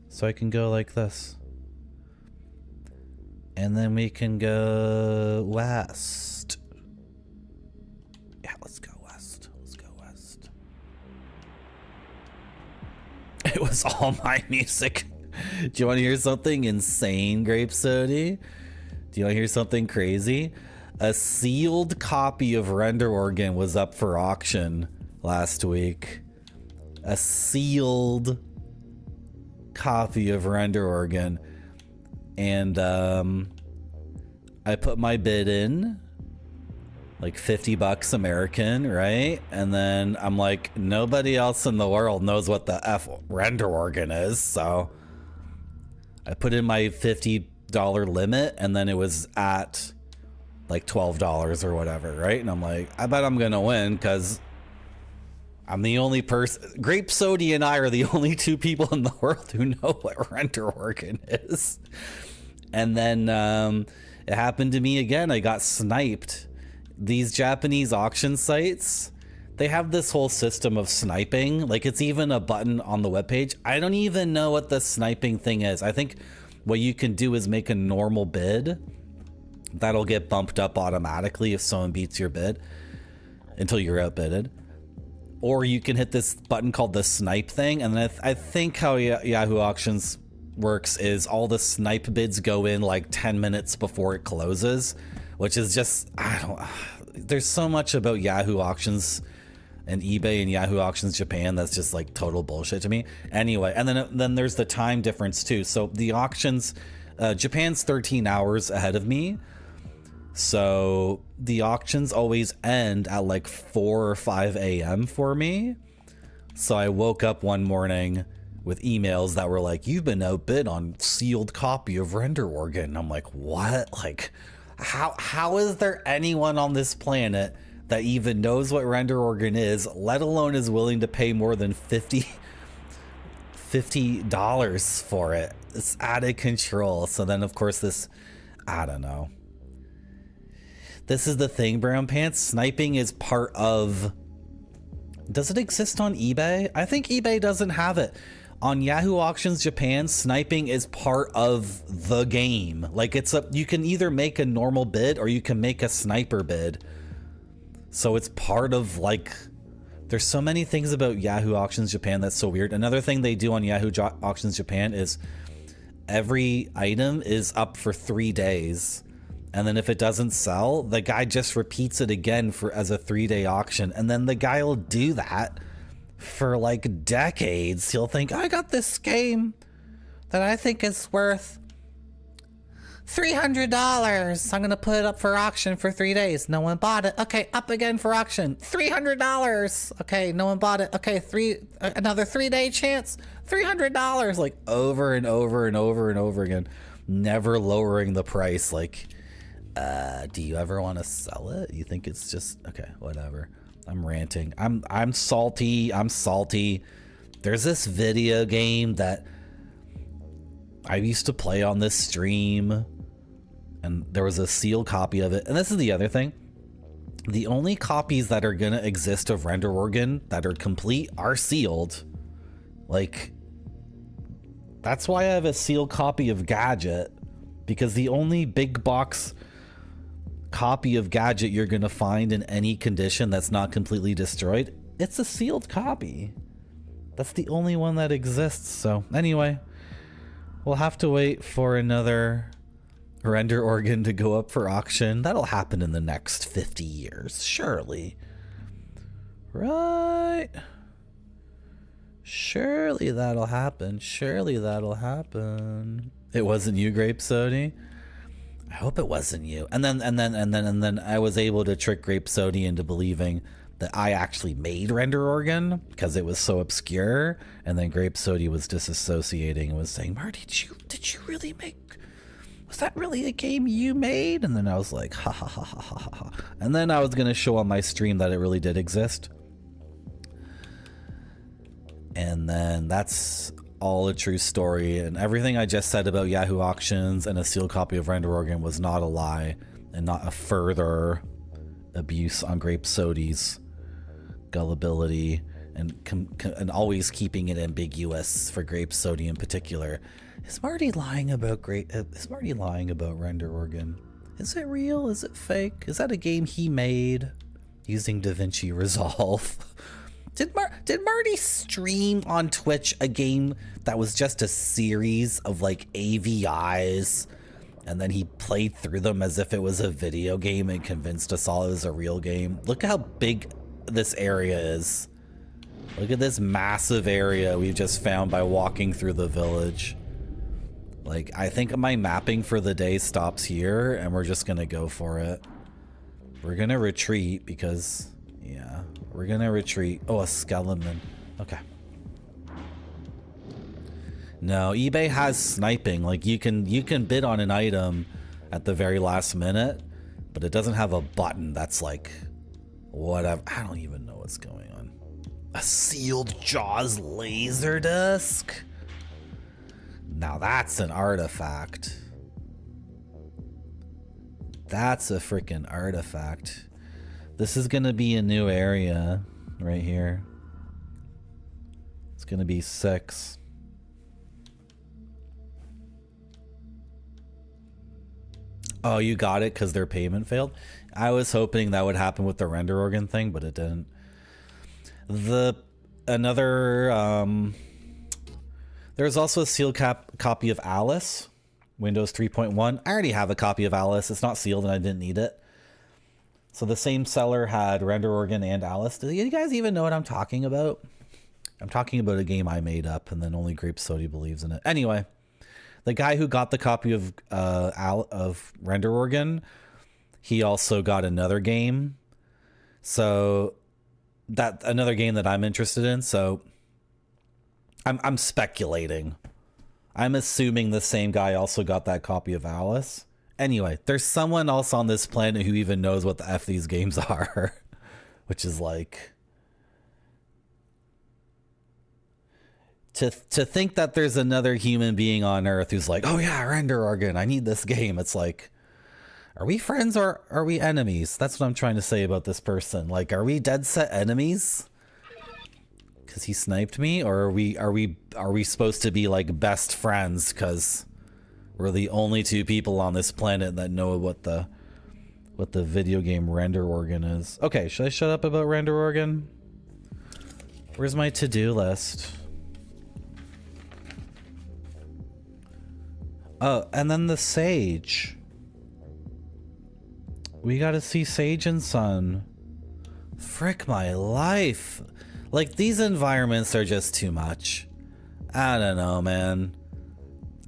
So I can go like this. And then we can go west. Yeah, let's go west. Let's go west. It was all my music. Do you want to hear something insane, Grape Sody? Do you want to hear something crazy? A sealed copy of Render Organ was up for auction last week. A sealed copy of Render Organ. And I put my bid in, like $50 American, right? And then I'm like, nobody else in the world knows what the F Render Organ is, so I put in my $50 limit, and then it was at like $12 or whatever, right? And I'm like, I bet I'm gonna win because I'm the only person. Grape Sody and I are the only two people in the world who know what Render Organ is. And then it happened to me again. I got sniped. These Japanese auction sites, they have this whole system of sniping. Like, it's even a button on the webpage. I don't even know what the sniping thing is. I think what you can do is make a normal bid. That'll get bumped up automatically if someone beats your bid until you're outbidded. Or you can hit this button called the snipe thing. And then I think how Yahoo Auctions works is all the snipe bids go in like 10 minutes before it closes, which is just, there's so much about Yahoo Auctions and eBay and Yahoo Auctions Japan that's just like total bullshit to me. Anyway, and then there's the time difference too. So the auctions, Japan's 13 hours ahead of me. So the auctions always end at like 4 or 5 a.m. for me. So I woke up one morning with emails that were like, you've been outbid on sealed copy of Render Organ. And I'm like, what? Like, how is there anyone on this planet that even knows what Render Organ is, let alone is willing to pay more than $50 for it? It's out of control. So then, of course, this, I don't know. This is the thing, Brown Pants. Sniping is part of... Does it exist on eBay? I think eBay doesn't have it. On Yahoo Auctions Japan, sniping is part of the game. Like, you can either make a normal bid or you can make a sniper bid. So it's part of, like, there's so many things about Yahoo Auctions Japan that's so weird. Another thing they do on Yahoo Auctions Japan is every item is up for 3 days. And then if it doesn't sell, the guy just repeats it again as a 3-day auction. And then the guy will do that for like decades. He'll think, I got this game that I think is worth $300. I'm gonna put it up for auction for 3 days. No one bought it. Okay, up again for auction. $300. Okay, no one bought it. Okay, another 3-day chance. $300. Like over and over and over and over again. Never lowering the price. Like, do you ever want to sell it? You think it's just okay, whatever. I'm ranting. I'm salty. I'm salty. There's this video game that I used to play on this stream, and there was a sealed copy of it. And this is the other thing. The only copies that are gonna exist of Render Organ that are complete are sealed. Like, that's why I have a sealed copy of Gadget, because the only big box copy of Gadget you're gonna find in any condition that's not completely destroyed, it's a sealed copy. That's the only one that exists. So anyway, we'll have to wait for another Render Organ to go up for auction. That'll happen in the next 50 years, surely. Right? Surely that'll happen. Surely that'll happen. It wasn't you, Grape Sody? I hope it wasn't you. And then I was able to trick Grape Sody into believing that I actually made Render Organ because it was so obscure. And then Grape Sody was disassociating and was saying, Marty, did you really make, was that really a game you made? And then I was like, ha ha ha ha ha ha. And then I was going to show on my stream that it really did exist. And then that's all a true story, and everything I just said about Yahoo Auctions and a sealed copy of Render Organ was not a lie and not a further abuse on Grape Sodi's gullibility and always keeping it ambiguous for Grape Sodi in particular. Is Marty lying about Render Organ? Is it real? Is it fake? Is that a game he made using DaVinci Resolve? Did Marty stream on Twitch a game that was just a series of like AVIs, and then he played through them as if it was a video game and convinced us all it was a real game? Look at how big this area is. Look at this massive area we've just found by walking through the village. Like, I think my mapping for the day stops here, and we're just gonna go for it. We're gonna retreat because, yeah, we're gonna retreat. Oh, a skeleton. Okay. No, eBay has sniping. Like, you can bid on an item at the very last minute, but it doesn't have a button that's like, whatever. I don't even know what's going on. A sealed Jaws laser disc? Now that's an artifact. That's a freaking artifact. This is gonna be a new area right here. It's gonna be 6. Oh, you got it because their payment failed? I was hoping that would happen with the Render Organ thing, but it didn't. There's also a sealed copy of Alice, Windows 3.1. I already have a copy of Alice. It's not sealed and I didn't need it. So the same seller had Render Organ and Alice. Do you guys even know what I'm talking about? I'm talking about a game I made up and then only Grape Sodi believes in it. Anyway, the guy who got the copy of Render Organ, he also got another game. So that another game that I'm interested in. So I'm speculating. I'm assuming the same guy also got that copy of Alice. Anyway, there's someone else on this planet who even knows what the F these games are. Which is like... To think that there's another human being on Earth who's like, oh yeah, Render Organ, I need this game. It's like, are we friends or are we enemies? That's what I'm trying to say about this person. Like, are we dead set enemies? Because he sniped me, or are we supposed to be like best friends because we're the only two people on this planet that know what the video game Render Organ is? Okay, should I shut up about Render Organ? Where's my to-do list? Oh, and then the Sage. We gotta see Sage and Sun. Frick my life. Like, these environments are just too much. I don't know, man.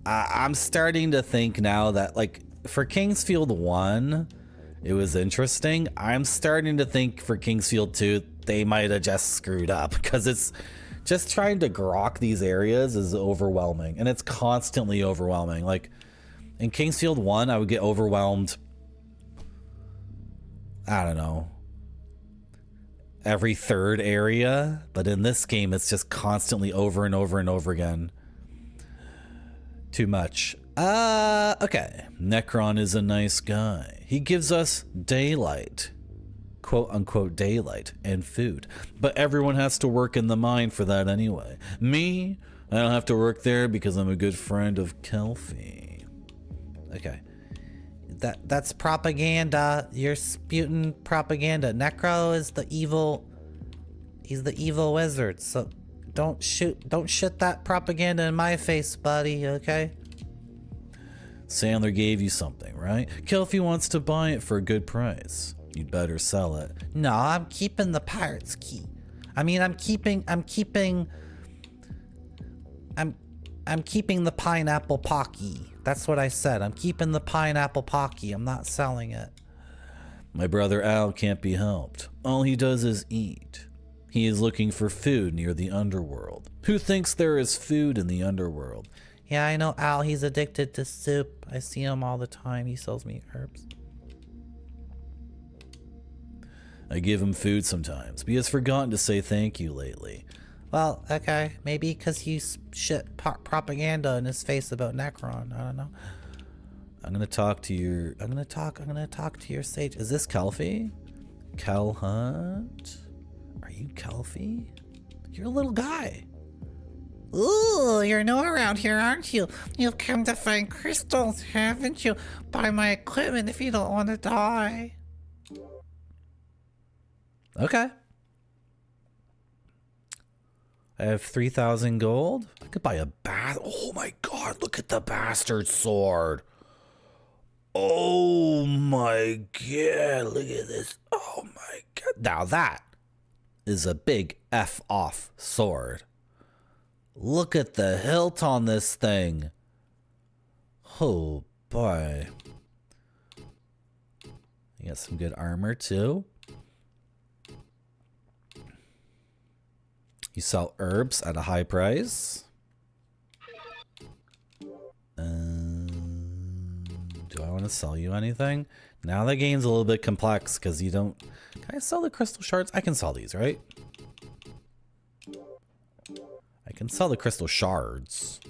I'm starting to think now that, like, for Kingsfield 1, it was interesting. I'm starting to think for Kingsfield 2, they might have just screwed up. Because it's just trying to grok these areas is overwhelming. And it's constantly overwhelming. Like, in Kingsfield 1, I would get overwhelmed, I don't know, every third area, but in this game it's just constantly over and over and over again. Too much. Okay. Necron is a nice guy. He gives us daylight, quote unquote daylight, and food, but everyone has to work in the mine for that anyway. Me, I don't have to work there because I'm a good friend of Kelfie. Okay. That's propaganda. You're spewing propaganda. Necro is the evil. He's the evil wizard. So don't shit that propaganda in my face, buddy, okay? Sandler gave you something, right? Kelfie wants to buy it for a good price. You'd better sell it. No, I'm keeping the pirate's key. I mean, I'm keeping the pineapple pocky. That's what I said. I'm keeping the pineapple pocky. I'm not selling it. My brother Al can't be helped. All he does is eat. He is looking for food near the underworld. Who thinks there is food in the underworld? Yeah, I know Al. He's addicted to soup. I see him all the time. He sells me herbs. I give him food sometimes, but he has forgotten to say thank you lately. Well, okay, maybe because you shit propaganda in his face about Necron. I don't know. I'm gonna talk to your Sage. Is this Kelfie? Kel Hunt. Are you Kelfie? You're a little guy. Ooh, you're new around here, aren't you? You've come to find crystals, haven't you? Buy my equipment if you don't want to die. Okay. I have 3,000 gold. I could buy a oh my god, look at the bastard sword. Oh my god, look at this. Oh my god. Now that is a big F off sword. Look at the hilt on this thing. Oh boy. You got some good armor too. You sell herbs at a high price. Do I want to sell you anything? Now the game's a little bit complex because you don't... Can I sell the crystal shards? I can sell these, right? I can sell the crystal shards.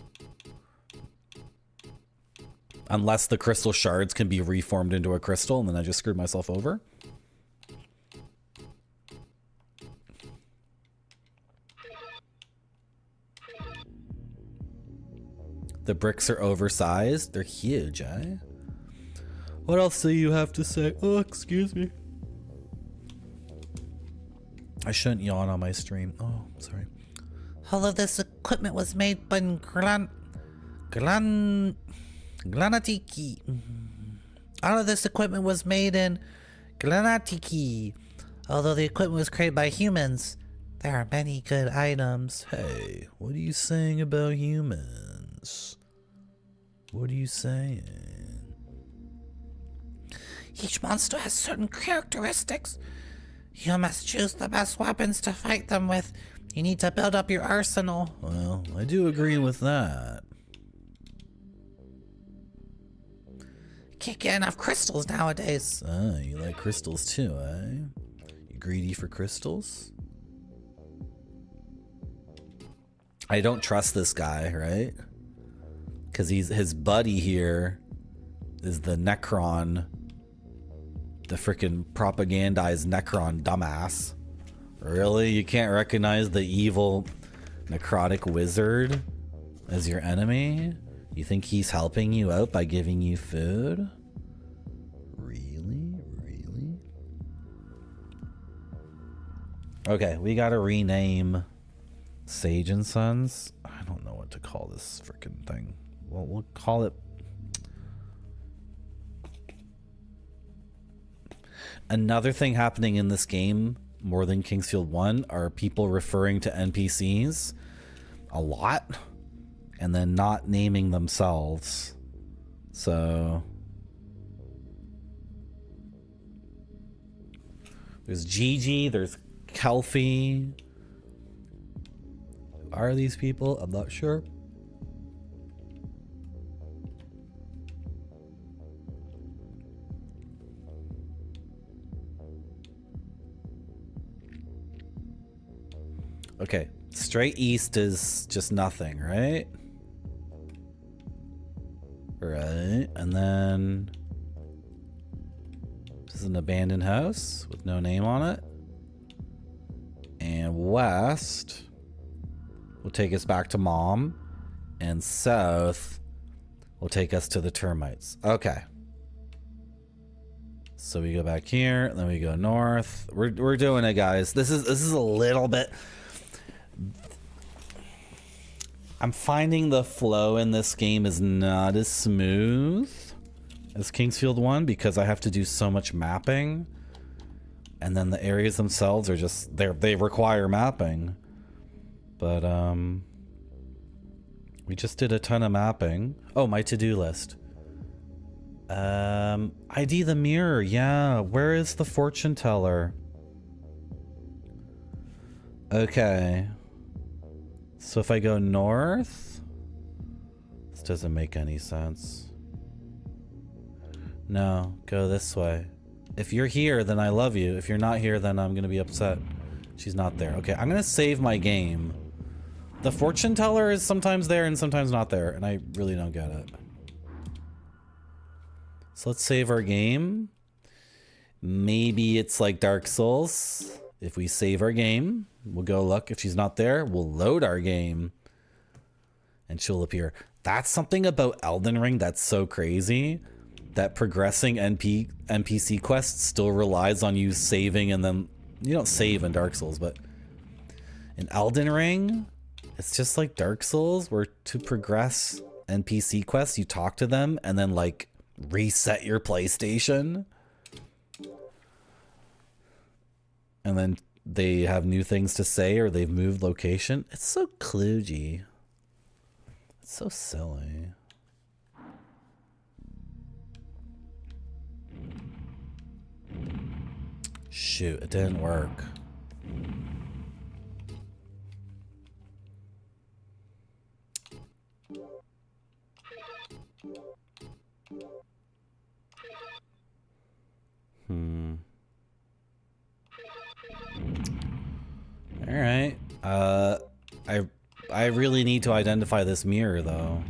Unless the crystal shards can be reformed into a crystal and then I just screwed myself over. The bricks are oversized. They're huge, eh? What else do you have to say? Oh, excuse me. I shouldn't yawn on my stream. Oh, sorry. All of this equipment was made in Glanatiki. All of this equipment was made in Glanatiki. Although the equipment was created by humans, there are many good items. Hey, what are you saying about humans? What are you saying? Each monster has certain characteristics. You must choose the best weapons to fight them with. You need to build up your arsenal. Well, I do agree with that. Can't get enough crystals nowadays. Ah, you like crystals too, eh? You greedy for crystals? I don't trust this guy, right? Because his buddy here is the Necron, the freaking propagandized Necron dumbass. Really? You can't recognize the evil necrotic wizard as your enemy? You think he's helping you out by giving you food? Really? Really? Okay, we gotta rename Sage and Sons. I don't know what to call this freaking thing. Well, we'll call it... Another thing happening in this game, more than Kingsfield 1, are people referring to NPCs a lot and then not naming themselves. So... There's Gigi, there's Kelfie. Who are these people? I'm not sure. Okay, straight east is just nothing, right? Right, and then this is an abandoned house with no name on it. And west will take us back to Mom, and south will take us to the termites. Okay. So we go back here, and then we go north. We're doing it, guys. This is a little bit... I'm finding the flow in this game is not as smooth as Kingsfield 1 because I have to do so much mapping. And then the areas themselves are just, they require mapping. But, we just did a ton of mapping. Oh, my to-do list. ID the mirror. Yeah, where is the fortune teller? Okay. So if I go north, this doesn't make any sense. No, go this way. If you're here, then I love you. If you're not here, then I'm gonna be upset. She's not there. Okay, I'm gonna save my game. The fortune teller is sometimes there and sometimes not there, and I really don't get it. So let's save our game. Maybe it's like Dark Souls. If we save our game, we'll go look. If she's not there, we'll load our game and she'll appear. That's something about Elden Ring that's so crazy, that progressing NPC quests still relies on you saving, and then you don't save in Dark Souls, but in Elden Ring, it's just like Dark Souls, where to progress NPC quests, you talk to them and then like reset your PlayStation. And then they have new things to say, or they've moved location. It's so kludgy. It's so silly. Shoot, it didn't work. All right. I really need to identify this mirror though.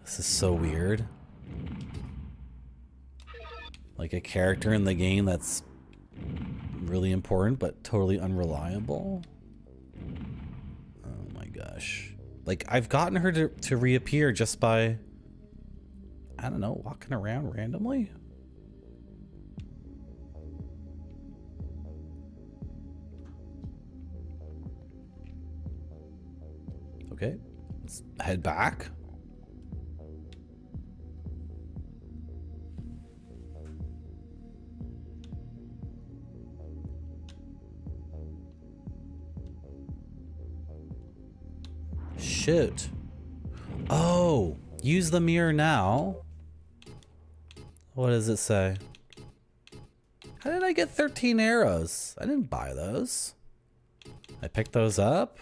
This is so weird. Like a character in the game that's really important but totally unreliable. Oh my gosh. Like I've gotten her to reappear just by, I don't know, walking around randomly. Okay, let's head back. Shoot. Oh, use the mirror now. What does it say? How did I get 13 arrows? I didn't buy those. I picked those up.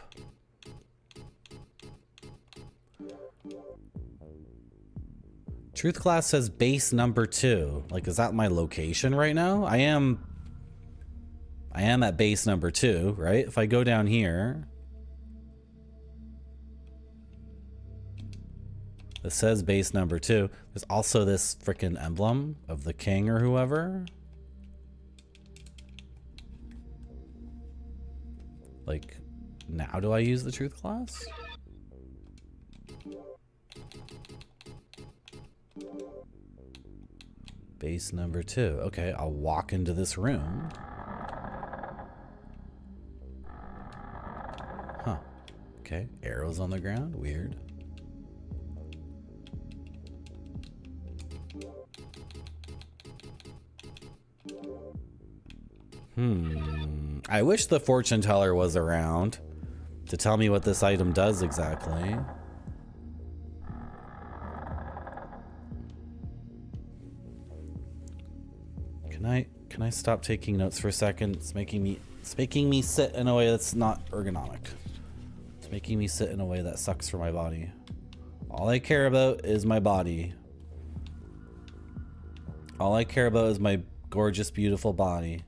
Truth class says base number 2. Like, is that my location right now? I am at base number 2, right? If I go down here, it says base number 2. There's also this freaking emblem of the king or whoever. Like, now do I use the truth class? Base number 2. Okay, I'll walk into this room. Huh. Okay, arrows on the ground. Weird. I wish the fortune teller was around to tell me what this item does exactly. Can I stop taking notes for a second? It's making me sit in a way that's not ergonomic. It's making me sit in a way that sucks for my body. All I care about is my body. All I care about is my gorgeous, beautiful body.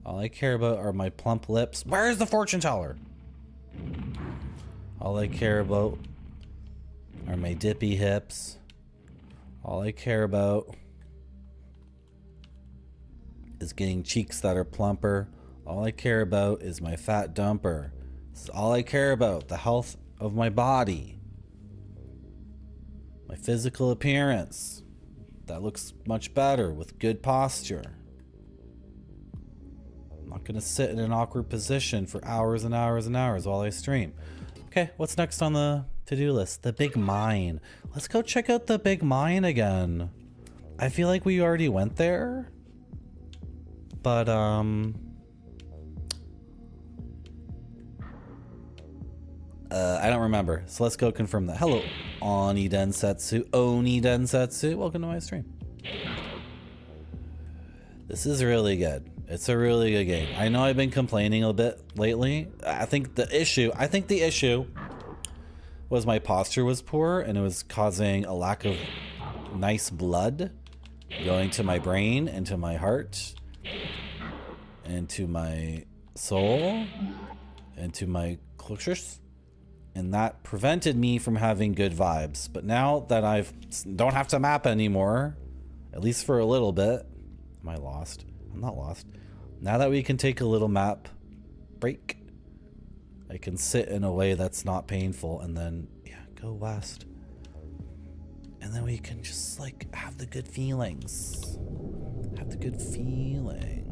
All I care about are my plump lips. Where's the fortune teller? All I care about are my dippy hips. All I care about is getting cheeks that are plumper. All I care about is my fat dumper. This is all I care about, the health of my body. My physical appearance. That looks much better with good posture. I'm not gonna sit in an awkward position for hours and hours and hours while I stream. Okay, what's next on the to-do list? The big mine. Let's go check out the big mine again. I feel like we already went there. But, I don't remember. So let's go confirm that. Hello, Oni Densetsu. Welcome to my stream. This is really good. It's a really good game. I know I've been complaining a bit lately. I think the issue was my posture was poor, and it was causing a lack of nice blood going to my brain and to my heart and to my soul and to my cultures, and that prevented me from having good vibes. But now that don't have to map anymore, at least for a little bit, Am I lost? I'm not lost. Now that we can take a little map break, I can sit in a way that's not painful and then, yeah, go west. And then we can just, like, have the good feelings. Have the good feelings.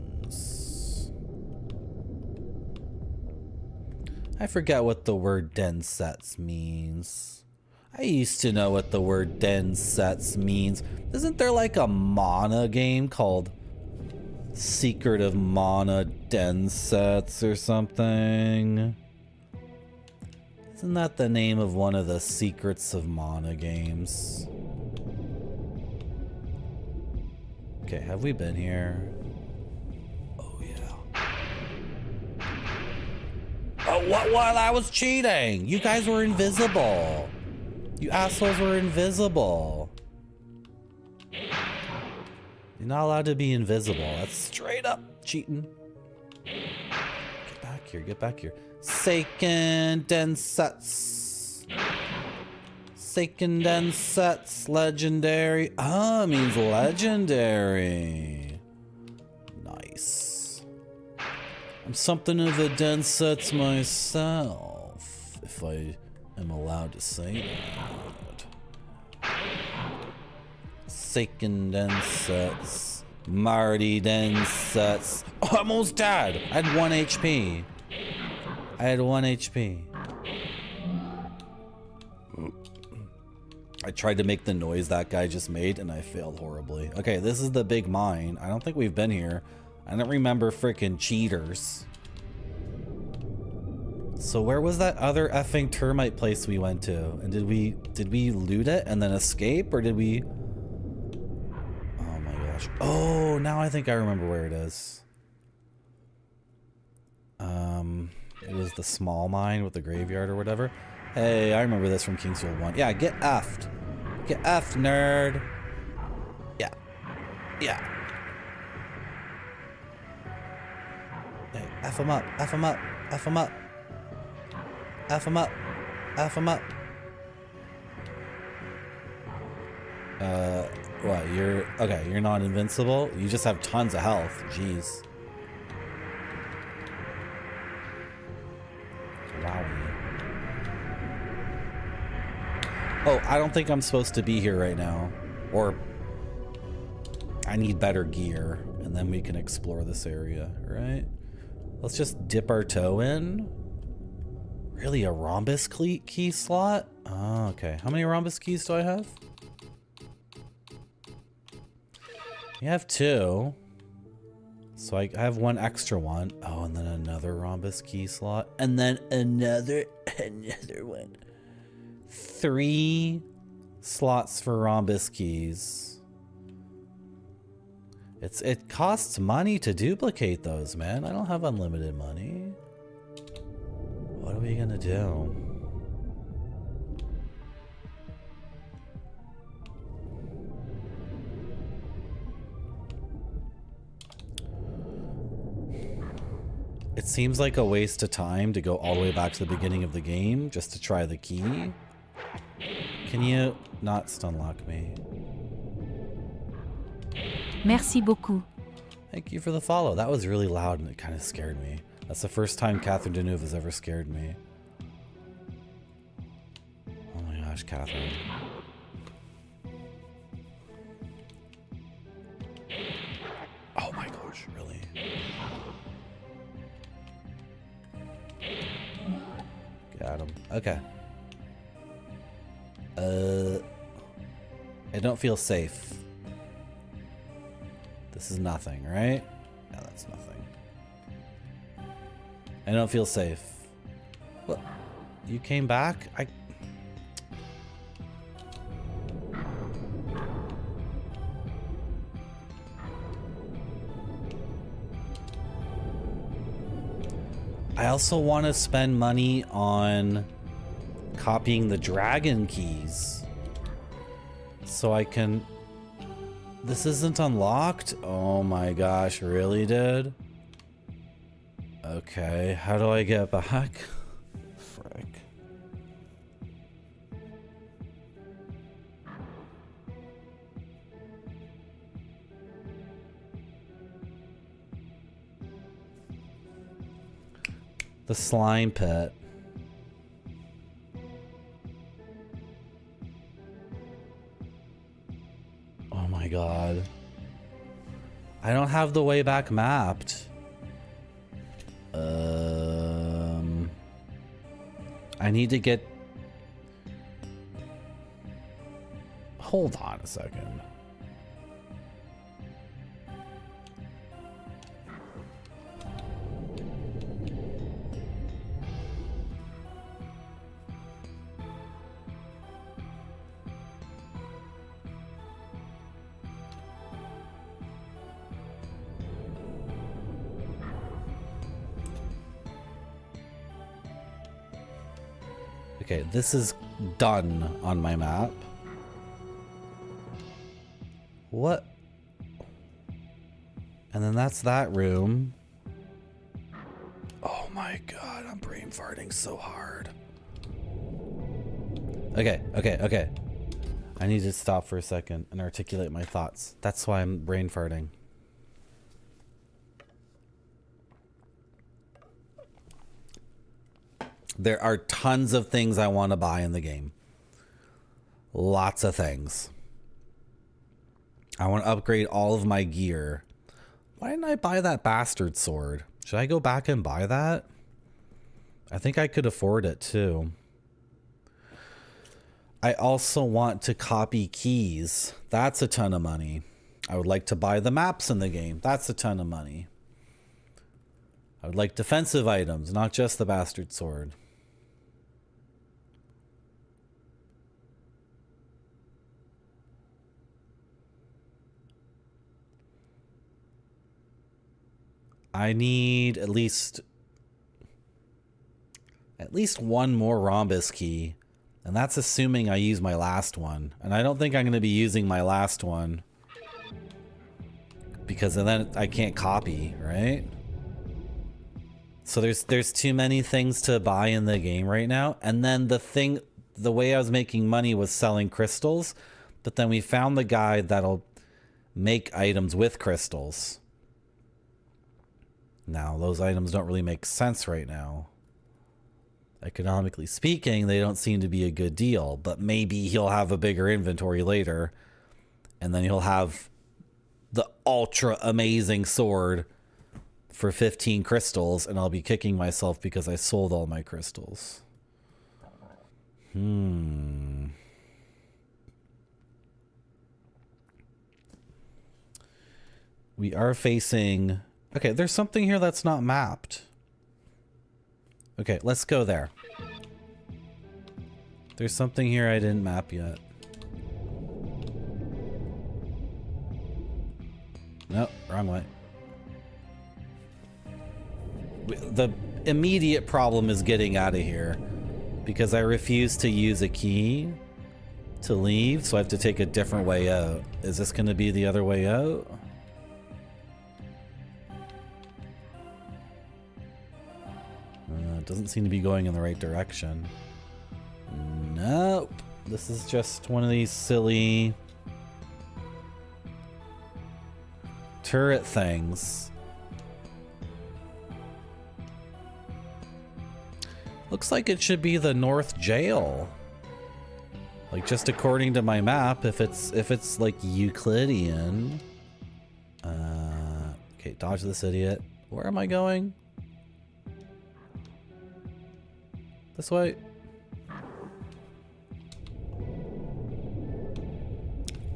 I forget what the word densets means. I used to know what the word densets means. Isn't there like a mana game called Secret of Mana Densets or something? Isn't that the name of one of the Secrets of Mana games? Okay, have we been here? Oh, yeah. Oh, what? I was cheating! You guys were invisible! You assholes were invisible! You're not allowed to be invisible. That's straight up cheating. Get back here, get back here. Seiken Densets. Seiken Densets, legendary. Ah, means legendary. Nice. I'm something of a Densets myself, if I am allowed to say that. Seiken Densets. Marty Densets. Oh, I'm almost dead. I had 1 HP. I had 1 HP. I tried to make the noise that guy just made and I failed horribly. Okay, this is the big mine. I don't think we've been here. I don't remember frickin' cheaters. So where was that other effing termite place we went to? And did we loot it and then escape, or did we? Oh my gosh. Oh, now I think I remember where it is. It was the small mine with the graveyard or whatever. Hey, I remember this from Kingsfield 1. Yeah, get effed. Get effed, nerd. Yeah. Yeah. Hey, F him up. F him up. F him up. F him up. F him up. What? You're... Okay, you're not invincible? You just have tons of health. Jeez. Oh, I don't think I'm supposed to be here right now. Or I need better gear, and then we can explore this area, right? Let's just dip our toe in. Really, a rhombus key slot? Oh, okay. How many rhombus keys do I have? You have 2. So I have 1 extra one. Oh, and then another rhombus key slot. And then another one. 3 slots for rhombus keys. It costs money to duplicate those, man. I don't have unlimited money. What are we gonna do? It seems like a waste of time to go all the way back to the beginning of the game just to try the key. Can you not stun lock me? Merci beaucoup. Thank you for the follow. That was really loud and it kind of scared me. That's the first time Catherine Deneuve has ever scared me. Oh my gosh, Catherine. Oh my gosh, really? Got him. Okay. I don't feel safe. This is nothing, right? Yeah, that's nothing. I don't feel safe. What? You came back? I also want to spend money on copying the dragon keys so I can... This isn't unlocked? Oh my gosh, really, dude? Okay, how do I get back? Frick. The slime pit. Oh my god. I don't have the way back mapped. I need to get... Hold on a second. Okay, this is done on my map. What? And then that's that room. Oh my god, I'm brain farting so hard. Okay. I need to stop for a second and articulate my thoughts. That's why I'm brain farting. There are tons of things I want to buy in the game. Lots of things. I want to upgrade all of my gear. Why didn't I buy that bastard sword? Should I go back and buy that? I think I could afford it too. I also want to copy keys. That's a ton of money. I would like to buy the maps in the game. That's a ton of money. I would like defensive items, not just the bastard sword. I need at least one more rhombus key, and that's assuming I use my last one. And I don't think I'm going to be using my last one because then I can't copy, right? So there's too many things to buy in the game right now. And then the way I was making money was selling crystals, but then we found the guy that'll make items with crystals. Now, those items don't really make sense right now. Economically speaking, they don't seem to be a good deal, but maybe he'll have a bigger inventory later, and then he'll have the ultra amazing sword for 15 crystals, and I'll be kicking myself because I sold all my crystals. We are facing... Okay, there's something here that's not mapped. Okay, let's go there. There's something here I didn't map yet. Nope, wrong way. The immediate problem is getting out of here because I refuse to use a key to leave, so I have to take a different way out. Is this going to be the other way out? It doesn't seem to be going in the right direction. Nope. This is just one of these silly turret things. Looks like it should be the North Jail. Like, just according to my map, if it's like Euclidean. Okay, dodge this idiot. Where am I going? This way.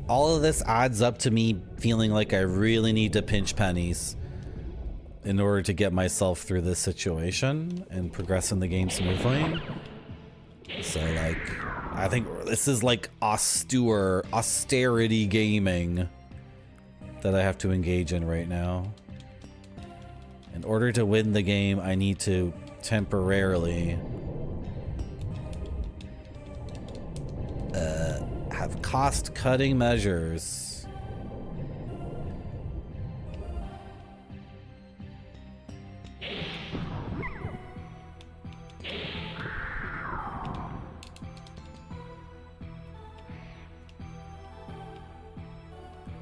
All of this adds up to me feeling like I really need to pinch pennies in order to get myself through this situation and progress in the game smoothly. So, like, I think this is like austerity gaming that I have to engage in right now. In order to win the game, I need to temporarily have cost-cutting measures.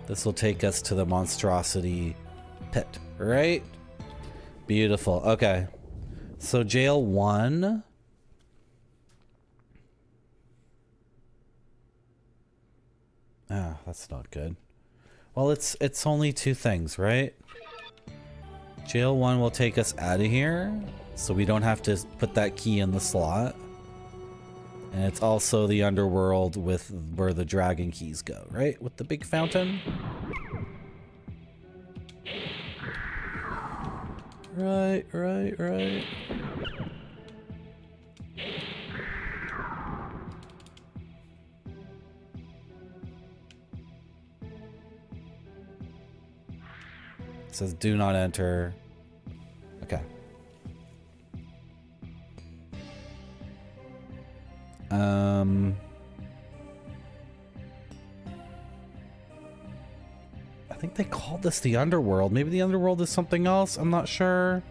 This will take us to the monstrosity pit, right? Beautiful. Okay. So jail 1. Ah, that's not good. Well, it's only 2 things, right? Jail 1 will take us out of here, so we don't have to put that key in the slot. And it's also the underworld with where the dragon keys go, right? With the big fountain. Right. It says do not enter. Okay. I think they called this the underworld. Maybe the underworld is something else. I'm not sure.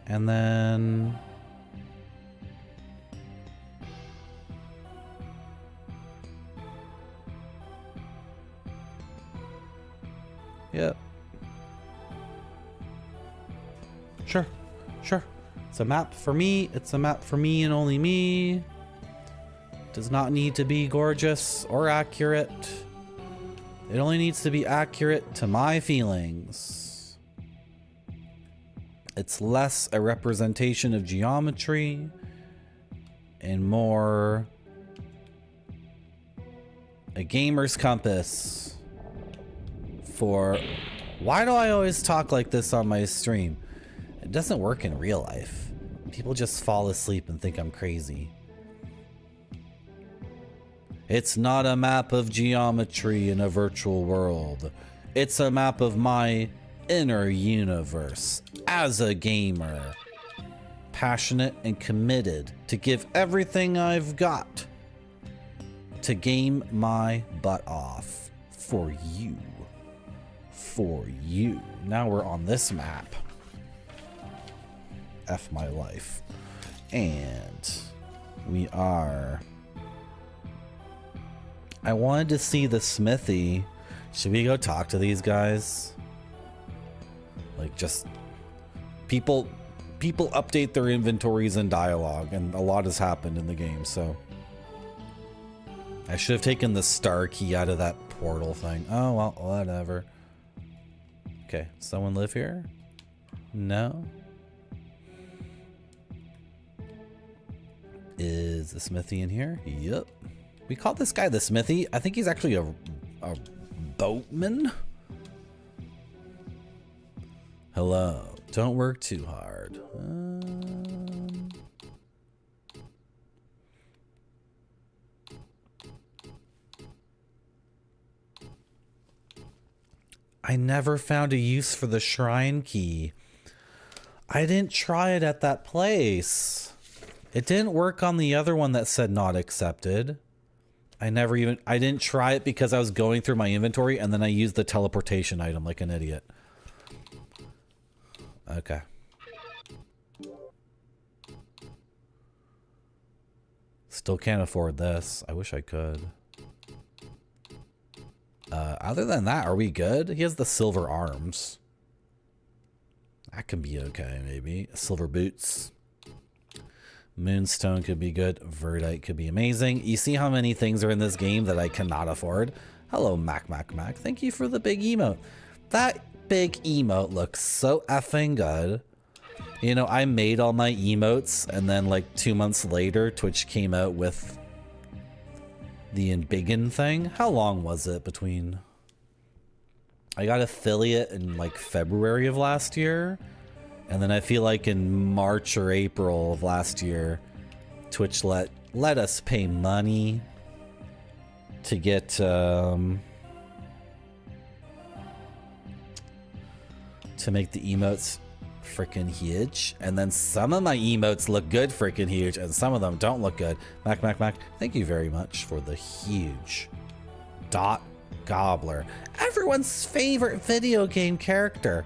And then yep. Sure. It's a map for me. It's a map for me and only me. Does not need to be gorgeous or accurate. It only needs to be accurate to my feelings. It's less a representation of geometry and more a gamer's compass for... Why do I always talk like this on my stream? It doesn't work in real life. People just fall asleep and think I'm crazy. It's not a map of geometry in a virtual world. It's a map of my inner universe as a gamer. Passionate and committed to give everything I've got to game my butt off for you. For you. Now we're on this map. F my life. And we are... I wanted to see the smithy. Should we go talk to these guys? Like, just... People update their inventories and dialogue, and a lot has happened in the game, so... I should have taken the star key out of that portal thing. Oh, well, whatever. Okay, someone live here? No? Is the smithy in here? Yep. We call this guy the smithy. I think he's actually a boatman. Hello. Don't work too hard. I never found a use for the shrine key. I didn't try it at that place. It didn't work on the other one that said not accepted. I didn't try it because I was going through my inventory and then I used the teleportation item like an idiot. Okay. Still can't afford this. I wish I could. Other than that, are we good? He has the silver arms. That can be okay, maybe. Silver boots. Moonstone could be good. Verdite could be amazing. You see how many things are in this game that I cannot afford? Hello, Mac. Thank you for the big emote. That big emote looks so effing good. You know, I made all my emotes and then like 2 months later, Twitch came out with the embiggen thing. How long was it between... I got affiliate in like February of last year. And then I feel like in March or April of last year, Twitch let us pay money to get to make the emotes freaking huge. And then some of my emotes look good freaking huge and some of them don't look good. Mac, thank you very much for the huge dot gobbler. Everyone's favorite video game character.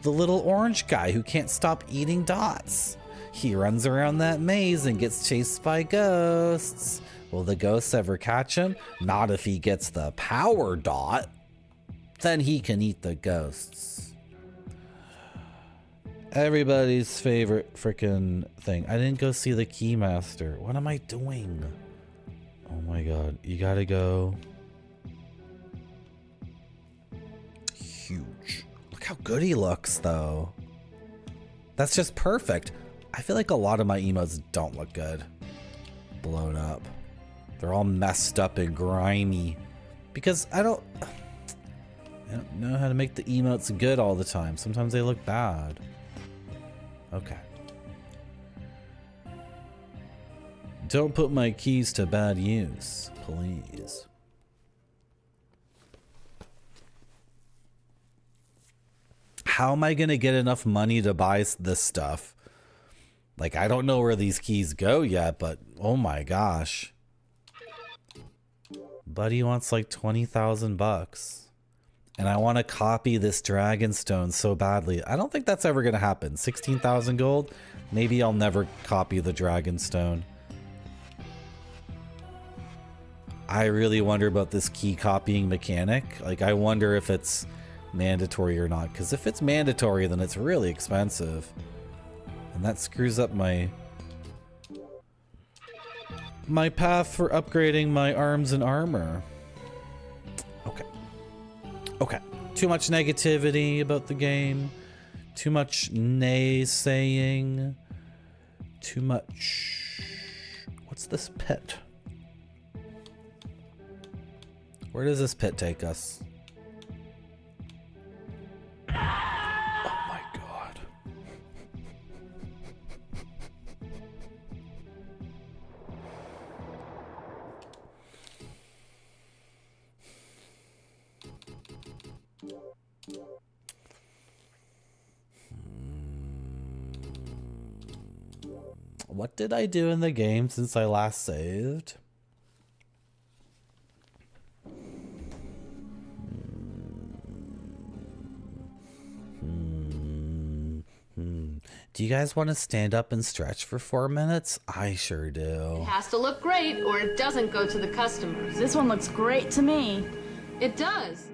The little orange guy who can't stop eating dots. He runs around that maze and gets chased by ghosts. Will the ghosts ever catch him? Not if he gets the power dot. then he can eat the ghosts. Everybody's favorite freaking thing. I didn't go see the Keymaster. What am I doing? Oh my god. You gotta go. Huge. Look how good he looks, though. That's just perfect. I feel like a lot of my emotes don't look good. Blown up. They're all messed up and grimy. Because I don't know how to make the emotes good all the time. Sometimes they look bad. Okay. Don't put my keys to bad use, please. How am I gonna get enough money to buy this stuff? Like, I don't know where these keys go yet, but oh my gosh. Buddy wants like 20,000 bucks. And I want to copy this Dragonstone so badly. I don't think that's ever going to happen. 16,000 gold? Maybe I'll never copy the Dragonstone. I really wonder about this key copying mechanic. Like, I wonder if it's mandatory or not. Because if it's mandatory, then it's really expensive. And that screws up my path for upgrading my arms and armor. Okay. Okay. Too much negativity about the game. Too much naysaying. Too much... What's this pit? Where does this pit take us? Oh my god. What did I do in the game since I last saved? Do you guys want to stand up and stretch for 4 minutes? I sure do. It has to look great or it doesn't go to the customers. This one looks great to me. It does.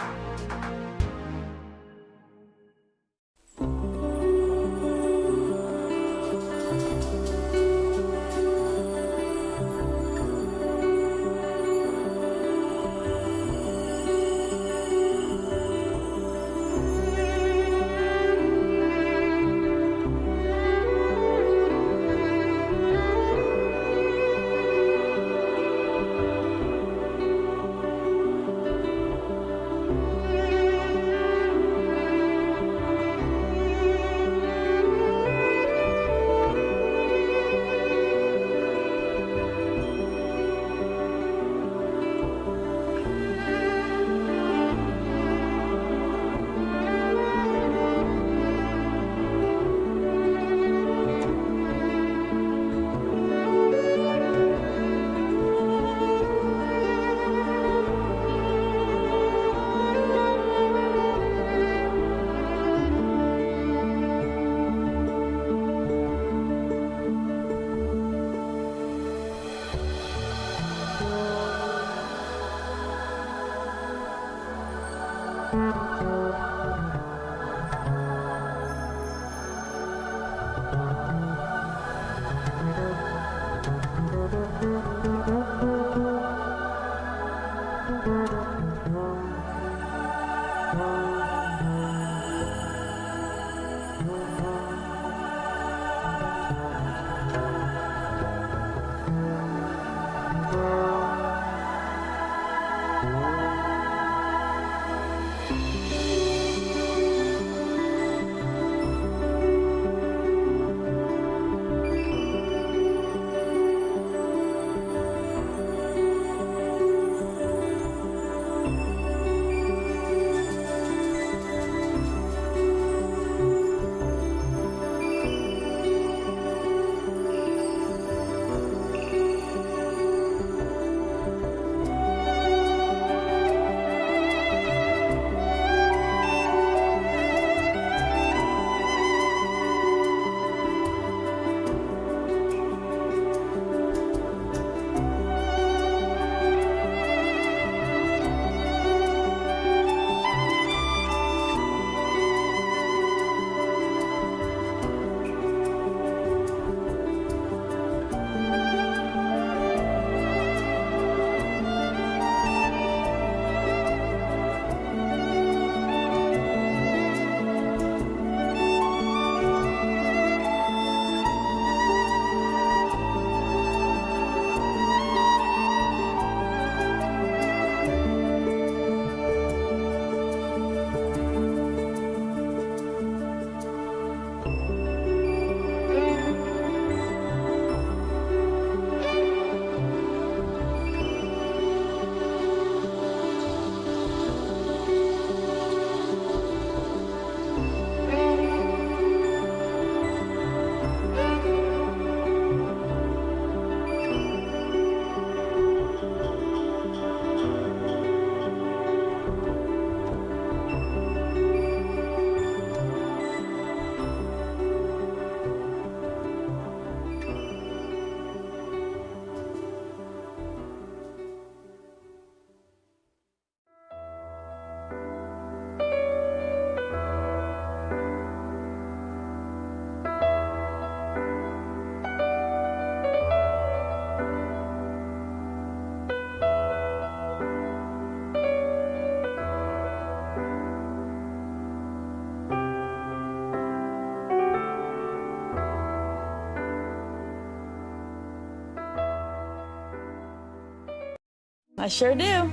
I sure do.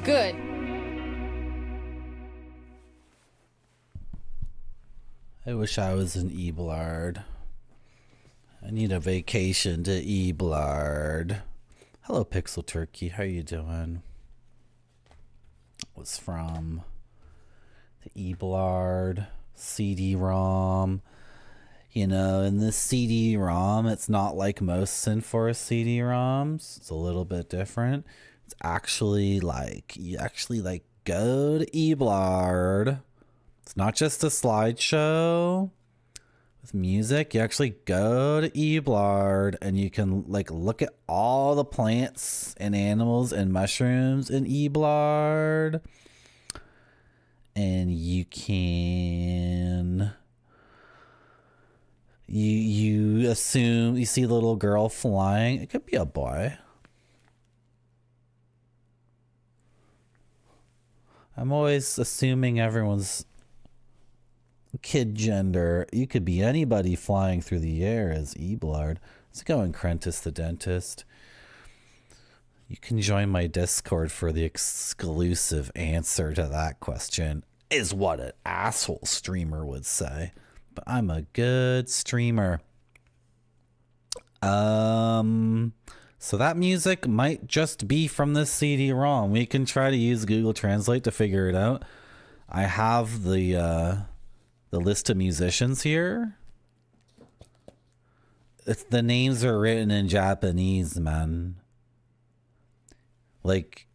Good. I wish I was an Eblard. I need a vacation to Eblard. Hello, Pixel Turkey. How you doing? Was from the Eblard CD-ROM. You know, in this CD-ROM, it's not like most Sinforest CD-ROMs. It's a little bit different. It's actually like, you actually like go to Eblard. It's not just a slideshow with music. You actually go to Eblard and you can like look at all the plants and animals and mushrooms in Eblard. And you can... You assume you see the little girl flying. It could be a boy. I'm always assuming everyone's kid gender. You could be anybody flying through the air as Eblard. Let's go and Crentis the Dentist. You can join my Discord for the exclusive answer to that question, is what an asshole streamer would say. But I'm a good streamer. So that music might just be from this CD-ROM. We can try to use Google Translate to figure it out. I have the list of musicians here. The names are written in Japanese, man. Like,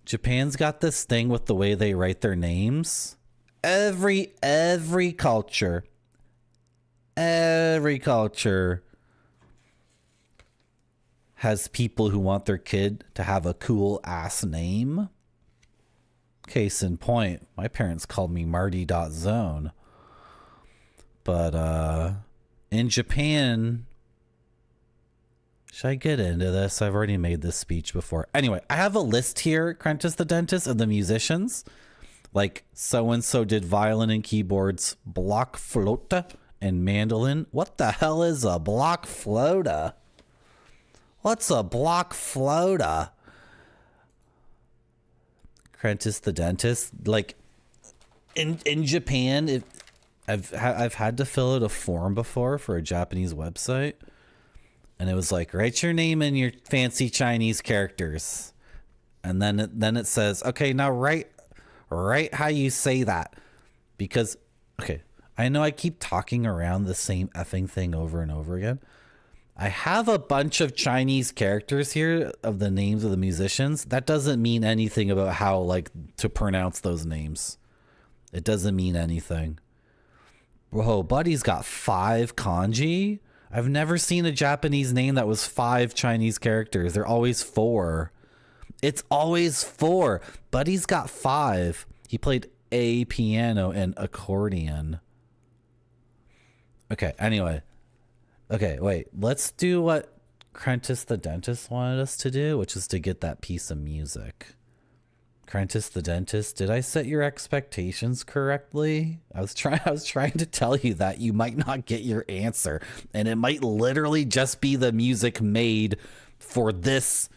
Japan's got this thing with the way they write their names. Every culture has people who want their kid to have a cool ass name. Case in point, my parents called me Marty.Zone. But in Japan, should I get into this? I've already made this speech before. Anyway, I have a list here, Crentis the Dentist, of the musicians. Like, so-and-so did violin and keyboards, block flöte, and mandolin. What the hell is a block flöte? What's a block flöte? Crentis the Dentist. Like, in Japan, I've had to fill out a form before for a Japanese website. And it was like, write your name and your fancy Chinese characters. And then it says, okay, now write how you say that. Because, okay, I know I keep talking around the same effing thing over and over again. I have a bunch of Chinese characters here of the names of the musicians. That doesn't mean anything about how, like, to pronounce those names. It doesn't mean anything. Whoa, Buddy's got 5 kanji? I've never seen a Japanese name that was 5 Chinese characters. They're always 4. It's always 4. Buddy's got 5. He played a piano and accordion. Okay, anyway. Okay, wait. Let's do what Crentis the Dentist wanted us to do, which is to get that piece of music. Crentis the Dentist, did I set your expectations correctly? I was trying to tell you that you might not get your answer, and it might literally just be the music made for this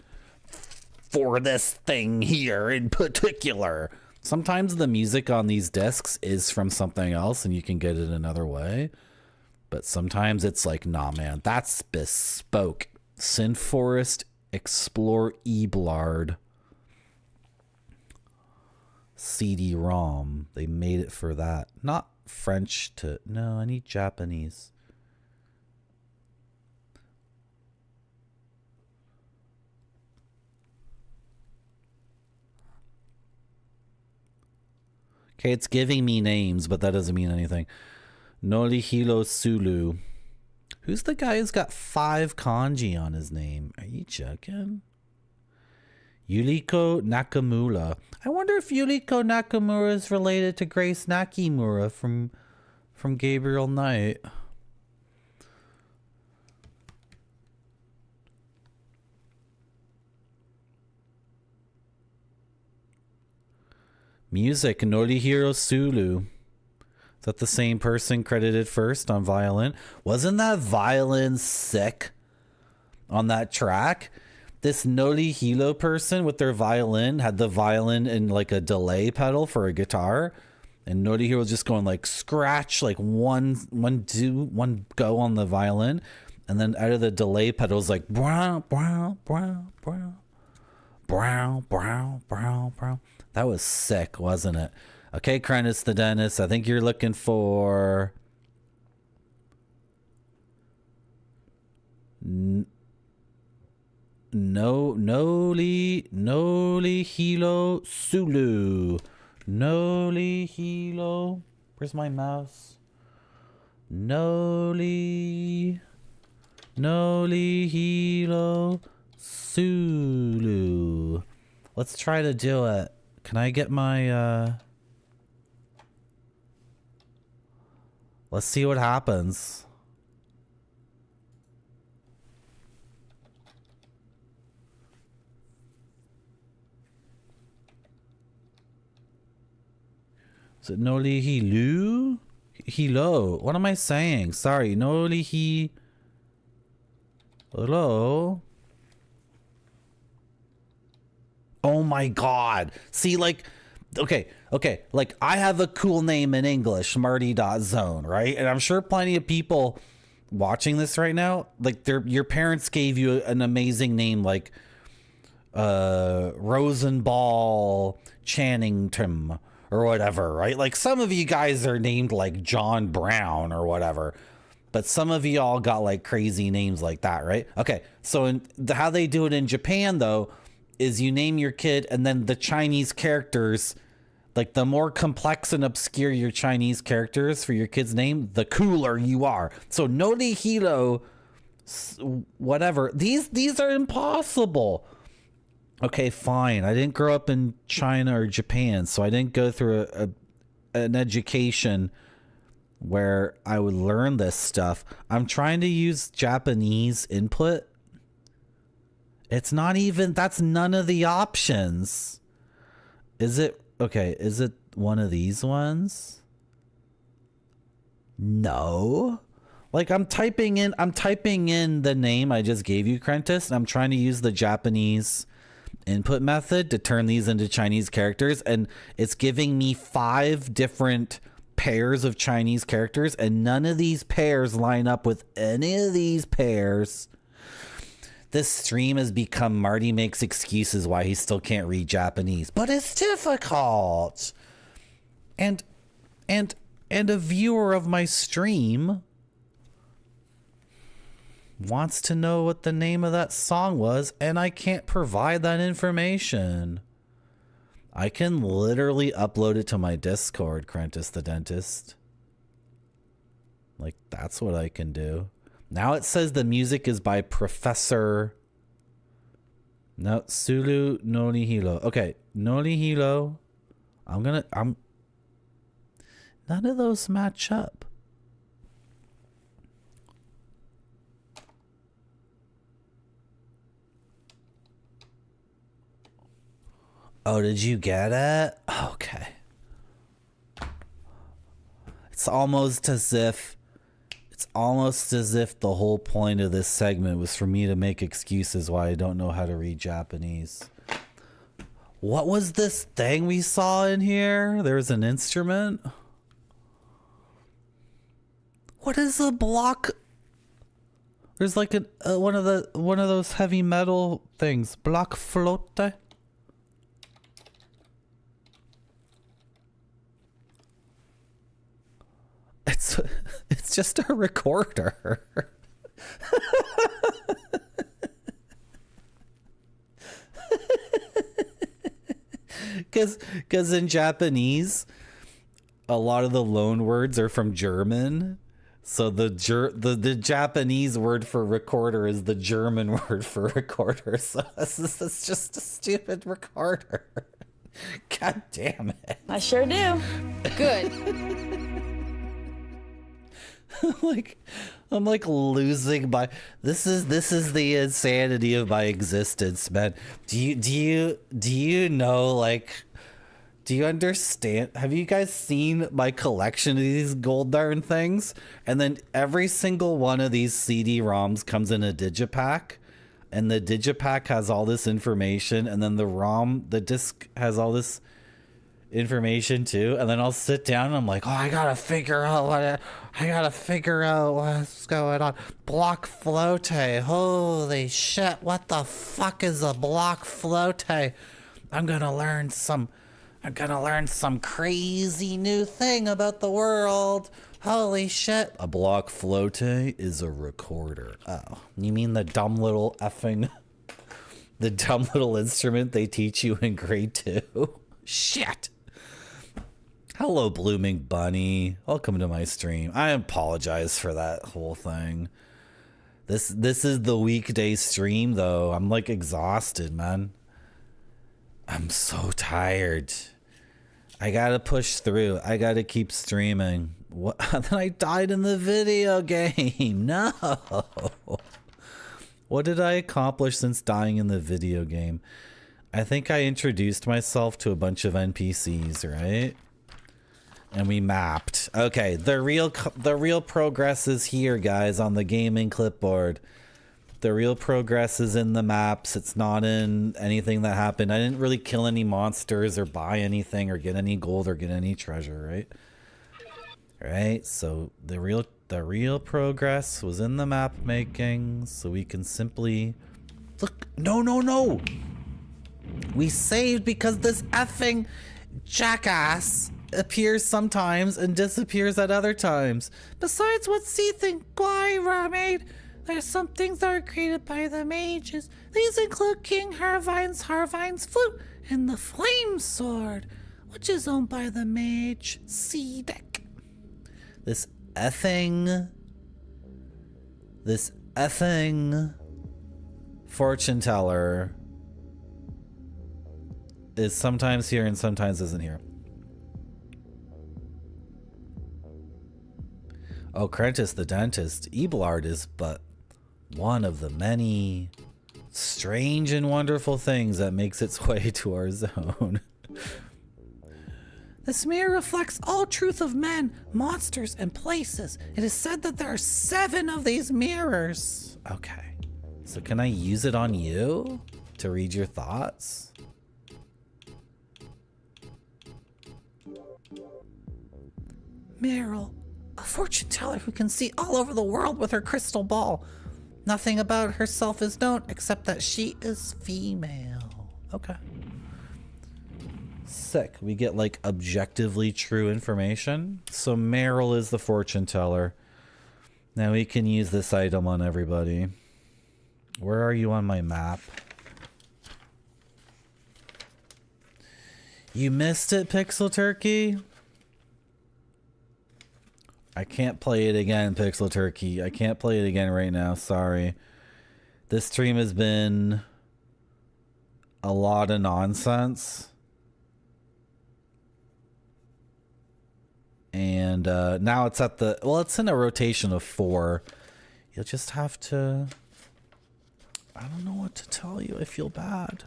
thing here in particular. Sometimes the music on these discs is from something else and you can get it another way. But sometimes it's like, nah, man, that's bespoke. Sinforest Explore Eblard CD-ROM. They made it for that. Not French to... No, I need Japanese. Okay, it's giving me names, but that doesn't mean anything. Norihiro Sulu. Who's the guy who's got 5 kanji on his name? Are you joking? Yuriko Nakamura. I wonder if Yuriko Nakamura is related to Grace Nakimura from Gabriel Knight. Music, Norihiro Sulu. Is that the same person credited first on violin? Wasn't that violin sick on that track? this Noli Hilo person with their violin had the violin in like a delay pedal for a guitar, and Noli Hilo was just going like scratch, like one go on the violin, and then out of the delay pedals like brown brown brown brown brown brown brown brown. That was sick, wasn't it? Okay, Crentis the dentist, I think you're looking for Noli Hilo Sulu. Noli Hilo. Where's my mouse? Noli Hilo Sulu. Let's try to do it. Can I get my let's see what happens. Is it Noli Hilo? Hilo. What am I saying? Sorry. Noli Hilo. Oh my god. See, like, okay. Like, I have a cool name in English, Marty.zone, right? And I'm sure plenty of people watching this right now, like, your parents gave you an amazing name, like, Rosenball Channington or whatever, right? Like, some of you guys are named like John Brown or whatever, but some of you all got like crazy names like that, right? Okay, so how they do it in Japan though is you name your kid, and then the Chinese characters, like the more complex and obscure your Chinese characters for your kid's name, the cooler you are. So Noli Hilo, whatever. These are impossible. Okay, fine. I didn't grow up in China or Japan, so I didn't go through an education where I would learn this stuff. I'm trying to use Japanese input. It's not even, that's none of the options. Is it, okay, is it one of these ones? No. Like, I'm typing in the name I just gave you, Crentis, and I'm trying to use the Japanese input method to turn these into Chinese characters, and it's giving me 5 different pairs of Chinese characters, and none of these pairs line up with any of these pairs. This stream has become Marty makes excuses why he still can't read Japanese, but it's difficult. And a viewer of my stream wants to know what the name of that song was, and I can't provide that information. I can literally upload it to my Discord, Crentis the dentist. Like, that's what I can do. Now it says the music is by Professor... No, Sulu Noli Hilo. Okay, Noli Hilo. None of those match up. Oh, did you get it? Okay. It's almost as if the whole point of this segment was for me to make excuses why I don't know how to read Japanese. What was this thing we saw in here? There was an instrument. What is a block? There's like one of those heavy metal things. Block flotte. It's just a recorder. Because in Japanese, a lot of the loan words are from German. So the Japanese word for recorder is the German word for recorder. So it's just a stupid recorder. God damn it. I sure do. Good. I'm like losing my, this is the insanity of my existence, man. Do you know, like, do you understand? Have you guys seen my collection of these gold darn things? And then every single one of these CD-ROMs comes in a digipack. and the digipack has all this information, and then the disc has all this information too, and then I'll sit down and I'm like, oh, I gotta figure out what's going on. Block float. Holy shit, what the fuck is a block float? I'm gonna learn some crazy new thing about the world. Holy shit. A block float is a recorder. Oh, you mean the dumb little instrument they teach you in grade 2? Shit. Hello, Blooming Bunny. Welcome to my stream. I apologize for that whole thing. This is the weekday stream, though. I'm like exhausted, man. I'm so tired. I gotta push through. I gotta keep streaming. What? Then I died in the video game. No. What did I accomplish since dying in the video game? I think I introduced myself to a bunch of NPCs, right? And we mapped. Okay, the real progress is here, guys, on the gaming clipboard. The real progress is in the maps. It's not in anything that happened. I didn't really kill any monsters or buy anything or get any gold or get any treasure, right? Right? So the real progress was in the map making, so we can simply look. No. We saved because this effing jackass appears sometimes and disappears at other times. Besides what Seath and Guira made, there's some things that are created by the mages. These include King Harvine's flute and the Flame Sword, which is owned by the mage Seedek. This effing fortune teller is sometimes here and sometimes isn't here. Oh, Crentis the dentist. Eblard is but one of the many strange and wonderful things that makes its way to our zone. This mirror reflects all truth of men, monsters, and places. It is said that there are 7 of these mirrors. Okay. So can I use it on you to read your thoughts? Meryl, a fortune teller who can see all over the world with her crystal ball. Nothing about herself is known except that she is female. Okay. Sick. We get like objectively true information. So Meryl is the fortune teller. Now we can use this item on everybody. Where are you on my map? You missed it, Pixel Turkey? I can't play it again, Pixel Turkey. I can't play it again right now. Sorry. This stream has been a lot of nonsense. And now it's at the... Well, it's in a rotation of 4. You'll just have to... I don't know what to tell you. I feel bad.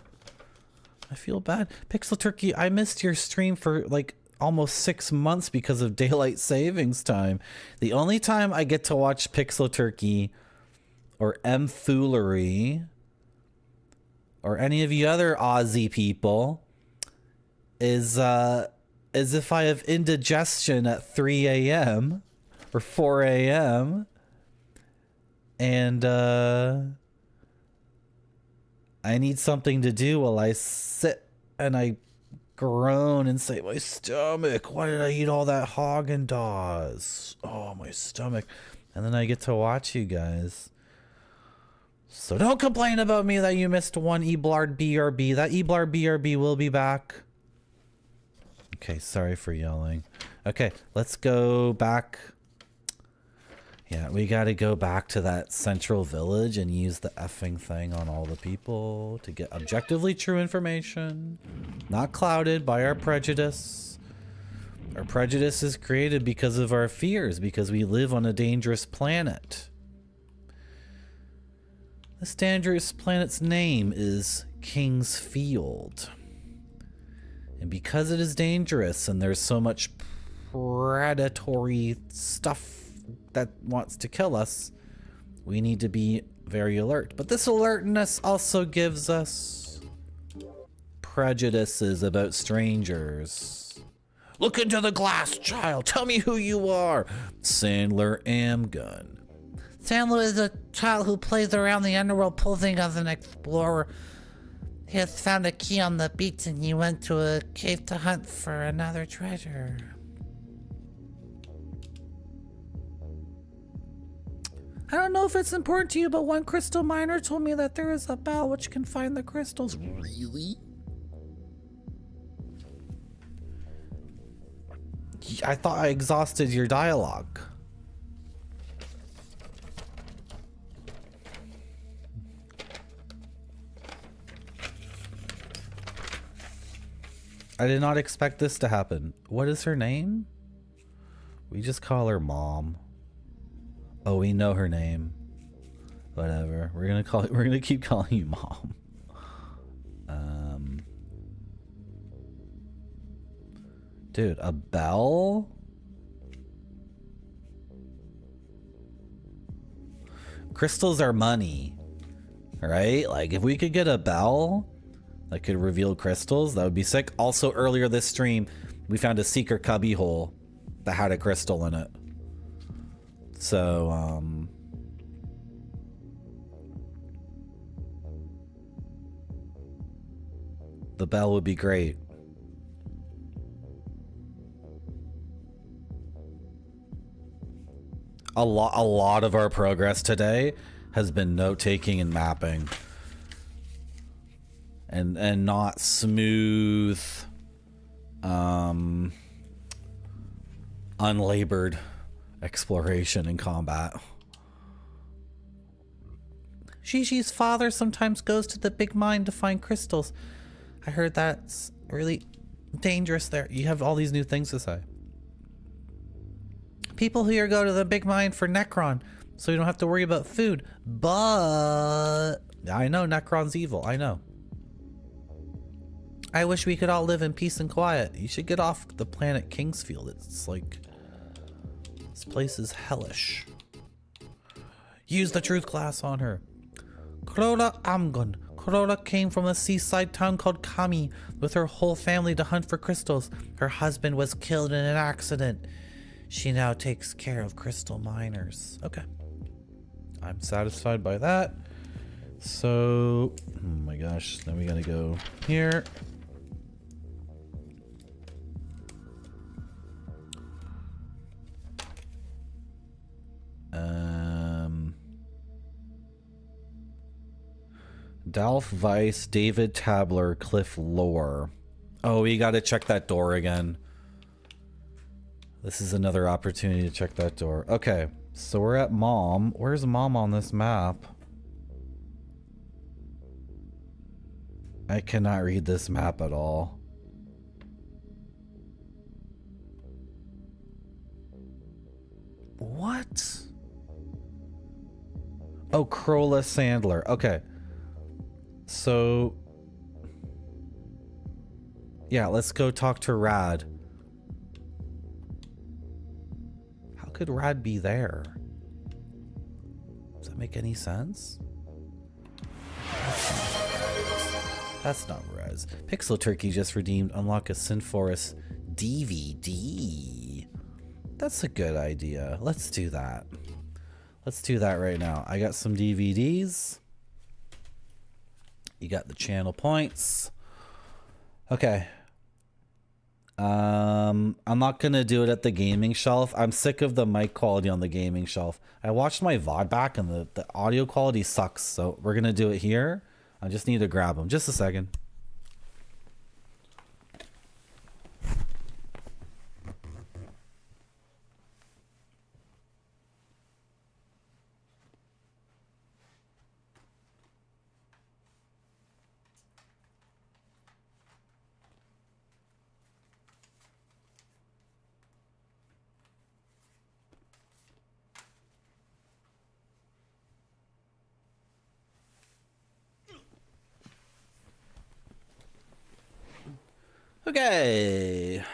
Pixel Turkey, I missed your stream for like almost 6 months because of daylight savings time. The only time I get to watch Pixel Turkey or M Foolery or any of you other Aussie people is if I have indigestion at 3 a.m. or 4 a.m. and I need something to do while I sit and I groan and say, my stomach, why did I eat all that Haagen-Dazs? Oh, my stomach. And then I get to watch you guys. So don't complain about me that you missed one Eblard BRB. That Eblard BRB will be back. Okay, sorry for yelling. Okay, let's go back. Yeah, we gotta go back to that central village and use the effing thing on all the people to get objectively true information, not clouded by our prejudice. Our prejudice is created because of our fears, because we live on a dangerous planet. This dangerous planet's name is King's Field. And because it is dangerous and there's so much predatory stuff that wants to kill us, we need to be very alert. But this alertness also gives us prejudices about strangers. Look into the glass, child. Tell me who you are. Sandler Amgun. Sandler is a child who plays around the underworld posing as an explorer. He has found a key on the beach and he went to a cave to hunt for another treasure. I don't know if it's important to you, but one crystal miner told me that there is a bell which can find the crystals. Really? I thought I exhausted your dialogue. I did not expect this to happen. What is her name? We just call her Mom. Oh, we know her name. Whatever. We're gonna keep calling you Mom. Dude, a bell? Crystals are money, right? Like, if we could get a bell that could reveal crystals, that would be sick. Also, earlier this stream, we found a secret cubby hole that had a crystal in it. So, the bell would be great. A lot of our progress today has been note-taking and mapping. And not smooth, unlabored exploration and combat. Gigi's father sometimes goes to the big mine to find crystals. I heard that's really dangerous there. You have all these new things to say. People here go to the big mine for Necron, so you don't have to worry about food. But I know Necron's evil. I know. I wish we could all live in peace and quiet. You should get off the planet Kingsfield. It's like, this place is hellish. Use the truth glass on her. Corolla Amgun. Corolla came from a seaside town called Kami with her whole family to hunt for crystals. Her husband was killed in an accident. She now takes care of crystal miners. Okay. I'm satisfied by that. So, oh my gosh, then we gotta go here. Dalf Weiss, David Tabler, Cliff Lore. Oh, we gotta check that door again. This is another opportunity to check that door. Okay, so we're at Mom. Where's Mom on this map? I cannot read this map at all. What? Oh, Crola Sandler. Okay. So, yeah, let's go talk to Rad. How could Rad be there? Does that make any sense? That's not Rez. Pixel Turkey just redeemed Unlock a Sin Forest DVD. That's a good idea. Let's do that. Let's do that right now. I got some DVDs. You got the channel points. Okay. I'm not gonna do it at the gaming shelf. I'm sick of the mic quality on the gaming shelf. I watched my VOD back and the audio quality sucks. So we're gonna do it here. I just need to grab them. Just a second. Okay.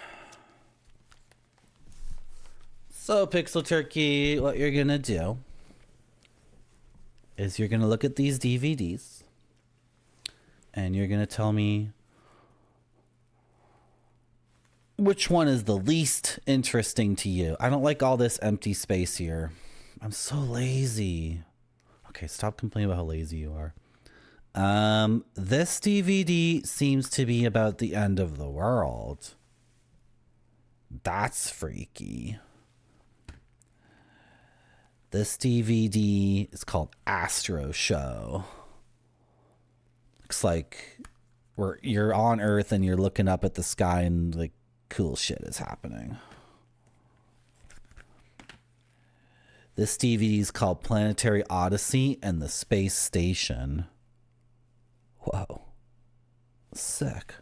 So, Pixel Turkey, what you're gonna do is you're going to look at these DVDs and you're going to tell me which one is the least interesting to you. I don't like all this empty space here. I'm so lazy. Okay, stop complaining about how lazy you are. This DVD seems to be about the end of the world. That's freaky. This DVD is called Astro Show. Looks like you're on Earth and you're looking up at the sky and like cool shit is happening. This DVD is called Planetary Odyssey and the Space Station. Whoa. Sick.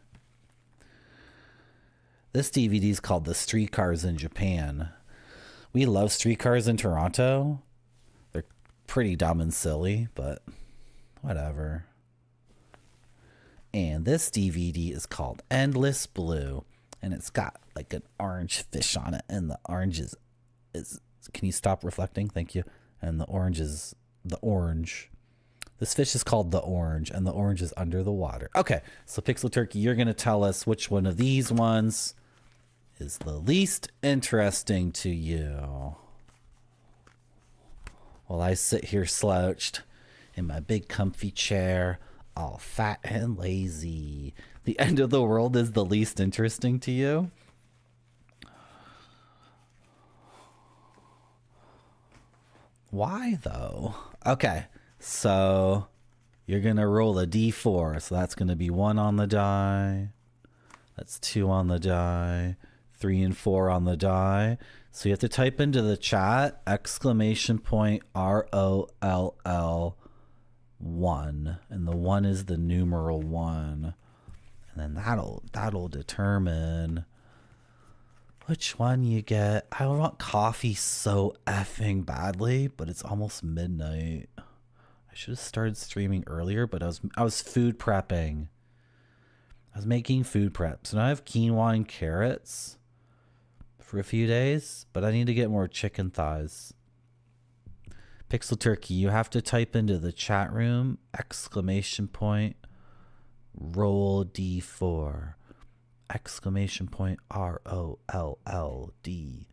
This DVD is called The Streetcars in Japan. We love streetcars in Toronto. They're pretty dumb and silly, but whatever. And this DVD is called Endless Blue. And it's got like an orange fish on it. And the orange is can you stop reflecting? Thank you. And the orange is the orange. This fish is called the orange. And the orange is under the water. Okay. So Pixel Turkey, you're going to tell us which one of these ones is the least interesting to you. While I sit here slouched in my big comfy chair, all fat and lazy. The end of the world is the least interesting to you? Why though? Okay, so you're gonna roll a d4. So that's gonna be 1 on the die. That's 2 on the die. 3 and 4 on the die. So you have to type into the chat !ROLL 1, and the 1 is the numeral 1, and then that'll determine which one you get. I want coffee so effing badly, but it's almost midnight. I should have started streaming earlier, but I was food prepping. I was making food prep, so now I have quinoa and carrots for a few days, but I need to get more chicken thighs. Pixel Turkey, you have to type into the chat room !roll d4 !ROLLD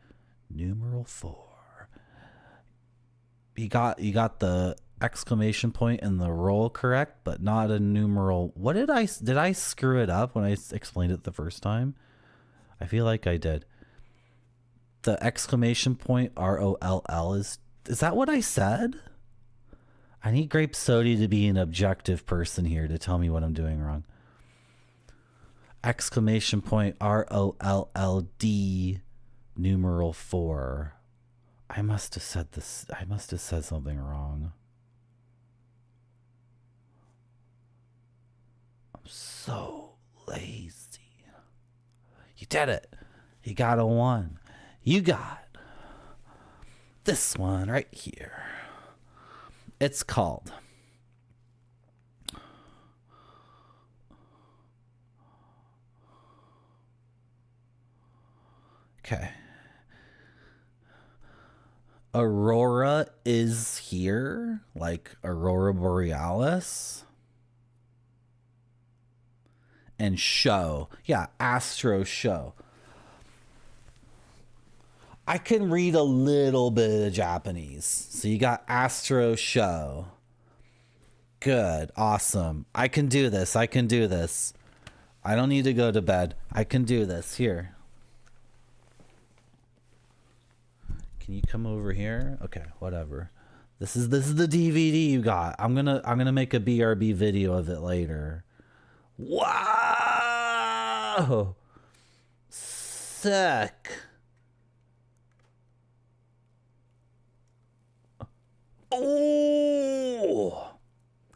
numeral 4. You got the exclamation point and the roll correct, but not a numeral. What did I screw it up when I explained it the first time? I feel like I did. The exclamation point ROLL is that what I said? I need Grape Sody to be an objective person here to tell me what I'm doing wrong. Exclamation point ROLLD numeral 4. I must have said this. I must have said something wrong. I'm so lazy. You did it. You got a 1. You got this one right here. It's called Aurora is here, like Aurora Borealis. And show. Yeah, Astro Show. I can read a little bit of Japanese. So you got Astro Show. Good. Awesome. I can do this. I can do this. I don't need to go to bed. I can do this. Here. Can you come over here? Okay, whatever. This is the DVD you got. I'm gonna make a BRB video of it later. Wow! Sick. Oh,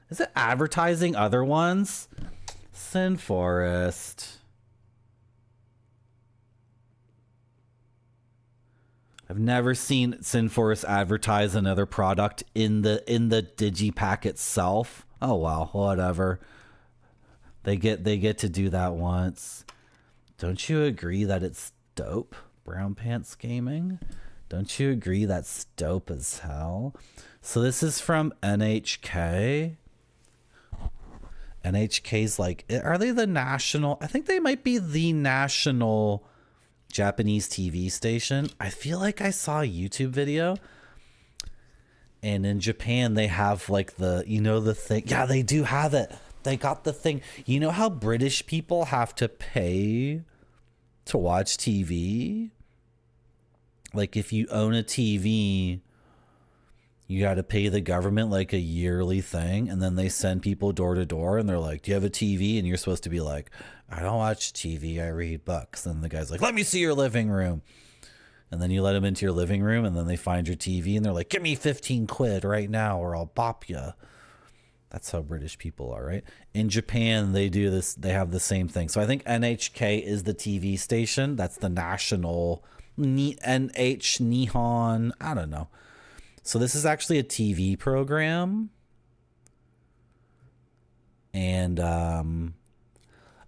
is it advertising other ones? Sin Forest. I've never seen Sin Forest advertise another product in the digipack itself. Oh well, whatever. They get to do that once. Don't you agree that it's dope? Brown Pants Gaming. Don't you agree that's dope as hell? So this is from NHK. NHK's like, are they the national? I think they might be the national Japanese TV station. I feel like I saw a YouTube video. And in Japan, they have like the, you know, the thing. Yeah, they do have it. They got the thing. You know how British people have to pay to watch TV? Like if you own a TV, you got to pay the government like a yearly thing. And then they send people door to door and they're like, do you have a TV? And you're supposed to be like, I don't watch TV. I read books. And the guy's like, let me see your living room. And then you let them into your living room and then they find your TV and they're like, give me 15 quid right now or I'll bop you. That's how British people are, right? In Japan, they do this. They have the same thing. So I think NHK is the TV station. That's the national Nihon. I don't know. So this is actually a TV program. And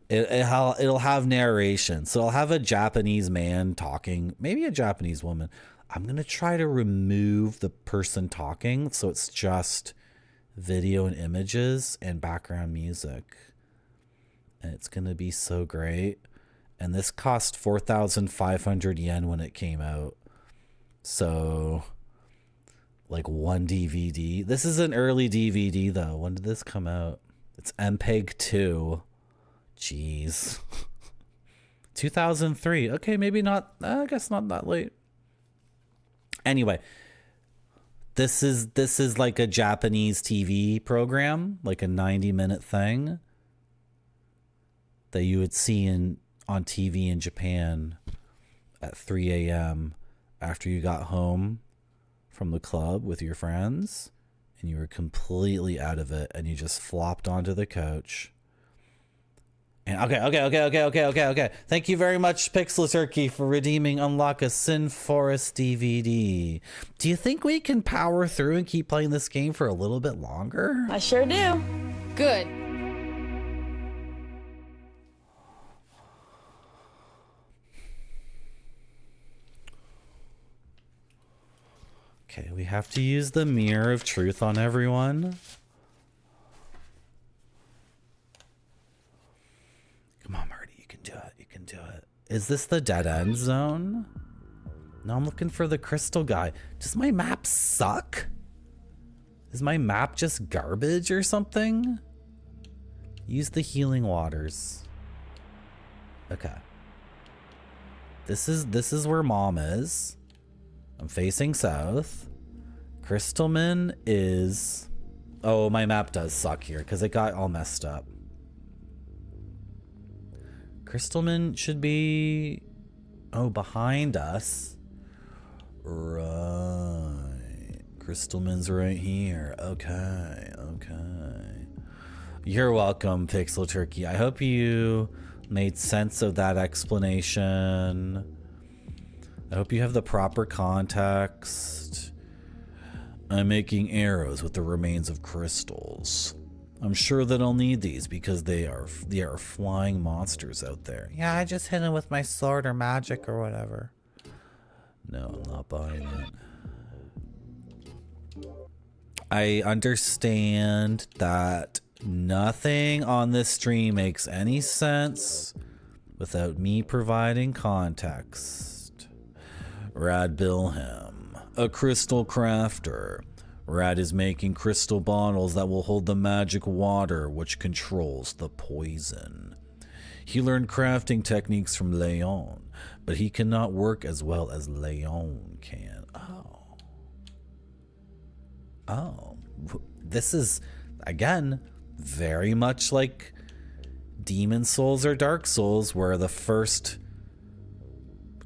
it'll have narration. So it'll have a Japanese man talking, maybe a Japanese woman. I'm going to try to remove the person talking. So it's just video and images and background music. And it's going to be so great. And this cost 4,500 yen when it came out. So like one DVD. This is an early DVD though. When did this come out? It's MPEG 2. Jeez. 2003. Okay, maybe not. I guess not that late. Anyway, this is like a Japanese TV program, like a 90-minute thing that you would see on TV in Japan at 3 a.m. after you got home from the club with your friends and you were completely out of it and you just flopped onto the couch. And okay. Thank you very much, Pixel Turkey, for redeeming Unlock a Sin Forest DVD. Do you think we can power through and keep playing this game for a little bit longer? I sure do. Good. Okay, we have to use the mirror of truth on everyone. Come on, Marty, you can do it. You can do it. Is this the dead end zone? No, I'm looking for the crystal guy. Does my map suck? Is my map just garbage or something? Use the healing waters. Okay. This is where Mom is. I'm facing south. Crystalman is... Oh, my map does suck here because it got all messed up. Crystalman should be... Oh, behind us. Right. Crystalman's right here. Okay. You're welcome, Pixel Turkey. I hope you made sense of that explanation. I hope you have the proper context. I'm making arrows with the remains of crystals. I'm sure that I'll need these because they are flying monsters out there. Yeah, I just hit him with my sword or magic or whatever. No, I'm not buying it. I understand that nothing on this stream makes any sense without me providing context. Rad Bilham, a crystal crafter. Rad is making crystal bottles that will hold the magic water which controls the poison. He learned crafting techniques from Leon, but he cannot work as well as Leon can. Oh. This is, again, very much like Demon Souls or Dark Souls, where the first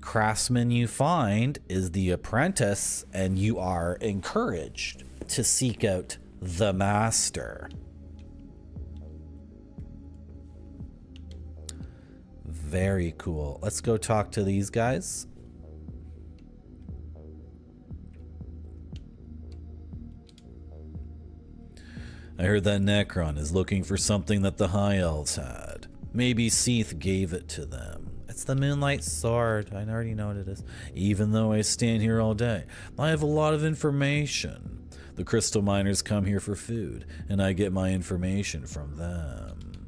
craftsman you find is the apprentice, and you are encouraged to seek out the master. Very cool. Let's go talk to these guys. I heard that Necron is looking for something that the High Elves had. Maybe Seath gave it to them. It's the Moonlight Sword. I already know what it is. Even though I stand here all day, I have a lot of information. The crystal miners come here for food, and I get my information from them.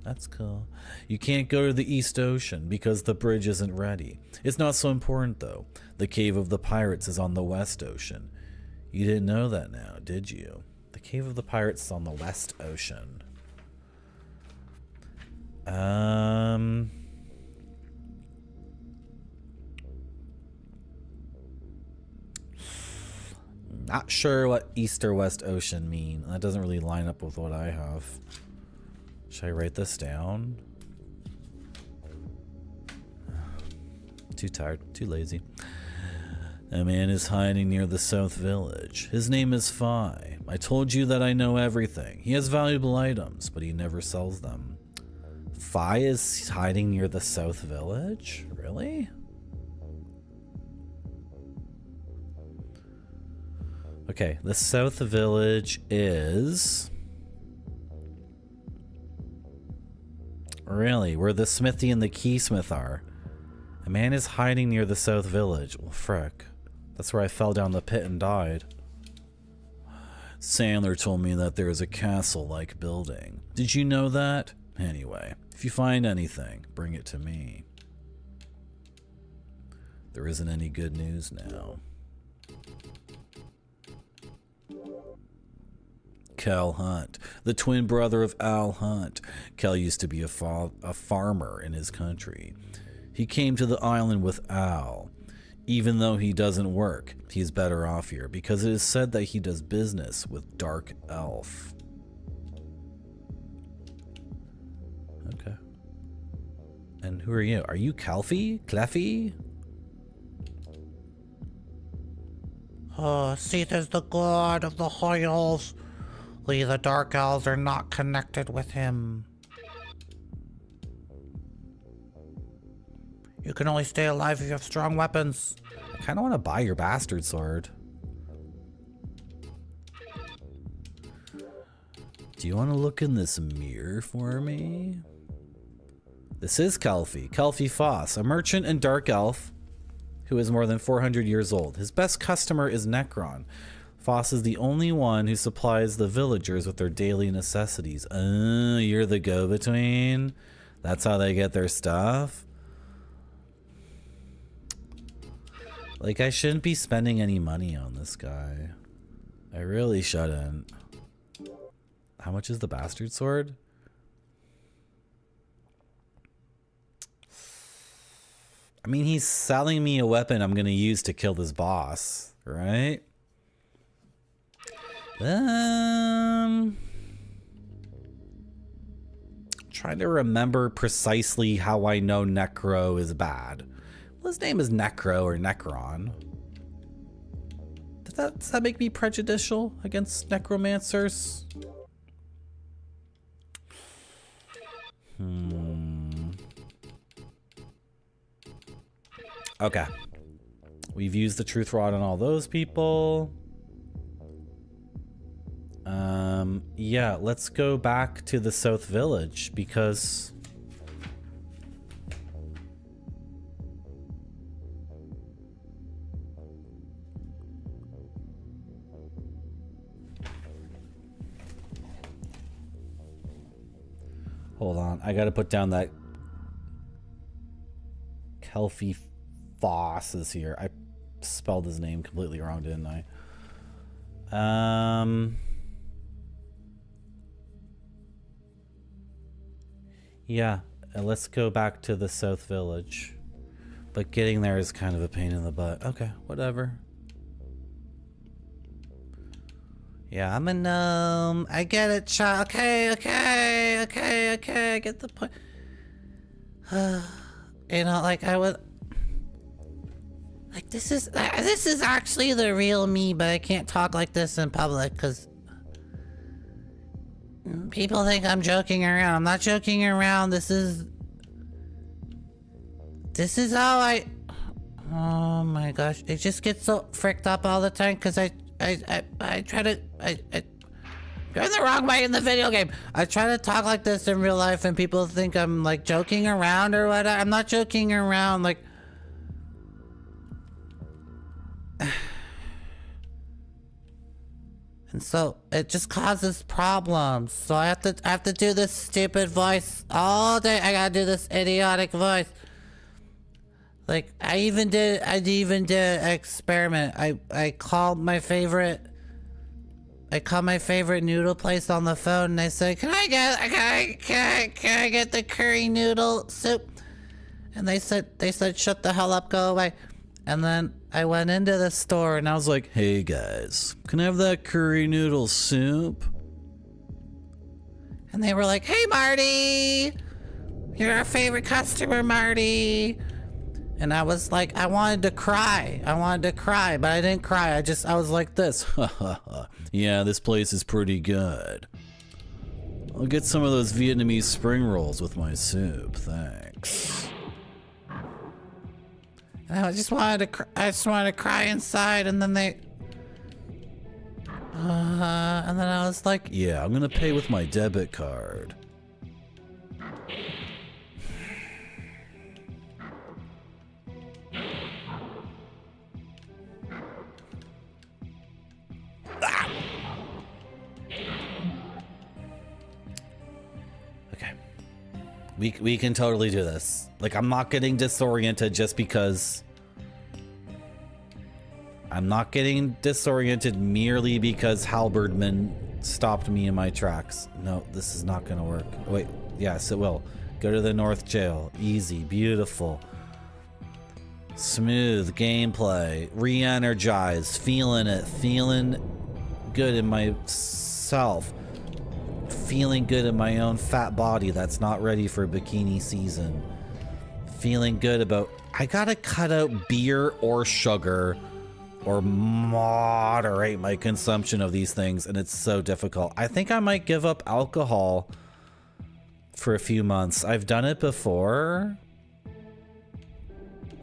That's cool. You can't go to the East Ocean because the bridge isn't ready. It's not so important, though. The Cave of the Pirates is on the West Ocean. You didn't know that now, did you? The Cave of the Pirates is on the West Ocean. Not sure what East or West Ocean mean. That doesn't really line up with what I have. Should I write this down? Too tired, too lazy. A man is hiding near the South Village. His name is Phi. I told you that I know everything. He has valuable items, but he never sells them. Phi is hiding near the South Village? Really? Okay, the South Village is... Really? Where the smithy and the keysmith are. A man is hiding near the South Village. Well, frick. That's where I fell down the pit and died. Sandler told me that there is a castle-like building. Did you know that? Anyway, if you find anything, bring it to me. There isn't any good news now. Cal Hunt, the twin brother of Al Hunt. Cal used to be a farmer in his country. He came to the island with Al. Even though he doesn't work, he's better off here because it is said that he does business with Dark Elf. Okay. And who are you? Are you Calfie? Cleffy? Seath is the god of the High Elves. The Dark Elves are not connected with him. You can only stay alive if you have strong weapons. I kind of want to buy your bastard sword. Do you want to look in this mirror for me? This is Kelfie Foss, a merchant and dark elf who is more than 400 years old. His best customer is Necron. Foss is the only one who supplies the villagers with their daily necessities. You're the go-between? That's how they get their stuff? Like, I shouldn't be spending any money on this guy. I really shouldn't. How much is the bastard sword? I mean, he's selling me a weapon I'm gonna use to kill this boss, right? Trying to remember precisely how I know Necro is bad. Well, his name is Necro or Necron. Does that make me prejudicial against necromancers? Okay. We've used the truth rod on all those people. Yeah, let's go back to the South Village because... Hold on, I gotta put down that Kelfie Foss is here. I spelled his name completely wrong, didn't I? Yeah, let's go back to the South Village. But getting there is kind of a pain in the butt. Okay, whatever. Yeah, I'm a gnome. I get it, child. Okay, I get the point. You know, like I would... Like, this is actually the real me, but I can't talk like this in public because people think I'm joking around. I'm not joking around. This is how I... Oh my gosh. I just get so fricked up all the time because I try to... Going the wrong way in the video game. I try to talk like this in real life and people think I'm like joking around or whatever. I'm not joking around, like... And so it just causes problems. So I have to do this stupid voice all day. I gotta do this idiotic voice. Like I even did an experiment. I called my favorite noodle place on the phone and I said, can I get the curry noodle soup? And they said shut the hell up, go away. And then I went into the store and I was like, hey guys, can I have that curry noodle soup? And they were like, hey Marty, you're our favorite customer, Marty. And I was like, I wanted to cry, but I didn't cry. I was like this. Yeah, this place is pretty good. I'll get some of those Vietnamese spring rolls with my soup, thanks. And I just wanted to cry inside, and then and then I was like, yeah, I'm gonna pay with my debit card. Okay. We can totally do this. Like, I'm not getting disoriented just because... I'm not getting disoriented merely because Halberdman stopped me in my tracks. No, this is not gonna work. Wait, yes, it will. Go to the North Jail. Easy, beautiful. Smooth gameplay. Re-energized. Feeling it. Feeling good in myself. Feeling good in my own fat body that's not ready for bikini season. Feeling good about... I gotta cut out beer or sugar or moderate my consumption of these things, and it's so difficult. I think I might give up alcohol for a few months. I've done it before.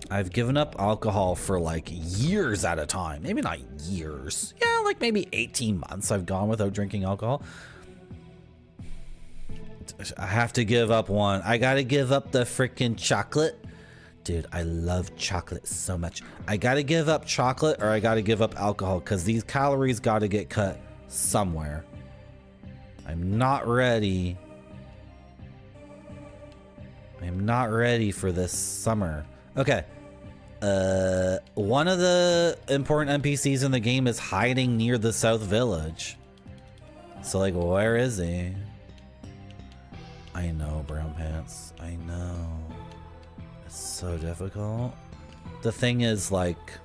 I've given up alcohol for like years at a time. Maybe not years. Yeah, like maybe 18 months I've gone without drinking alcohol. I have to give up one. I gotta give up the freaking chocolate. Dude, I love chocolate so much. I gotta give up chocolate or I gotta give up alcohol because these calories gotta get cut somewhere. I'm not ready. I'm not ready for this summer. Okay. One of the important NPCs in the game is hiding near the South Village. So, like, where is he? I know, Brown Pants. I know. It's so difficult. The thing is, like...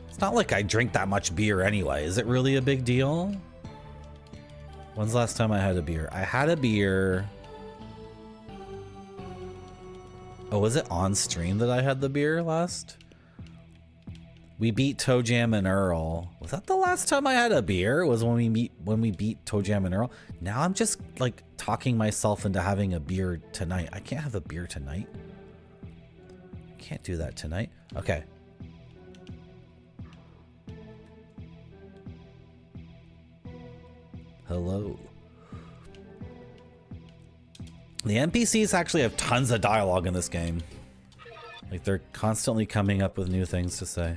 It's not like I drink that much beer anyway. Is it really a big deal? When's the last time I had a beer? I had a beer... Oh, was it on stream that I had the beer last? We beat Toe Jam and Earl. Was that the last time I had a beer? Was when we beat Toe Jam and Earl? Now I'm just like talking myself into having a beer tonight. I can't have a beer tonight. Can't do that tonight. Okay. Hello. The NPCs actually have tons of dialogue in this game. Like, they're constantly coming up with new things to say.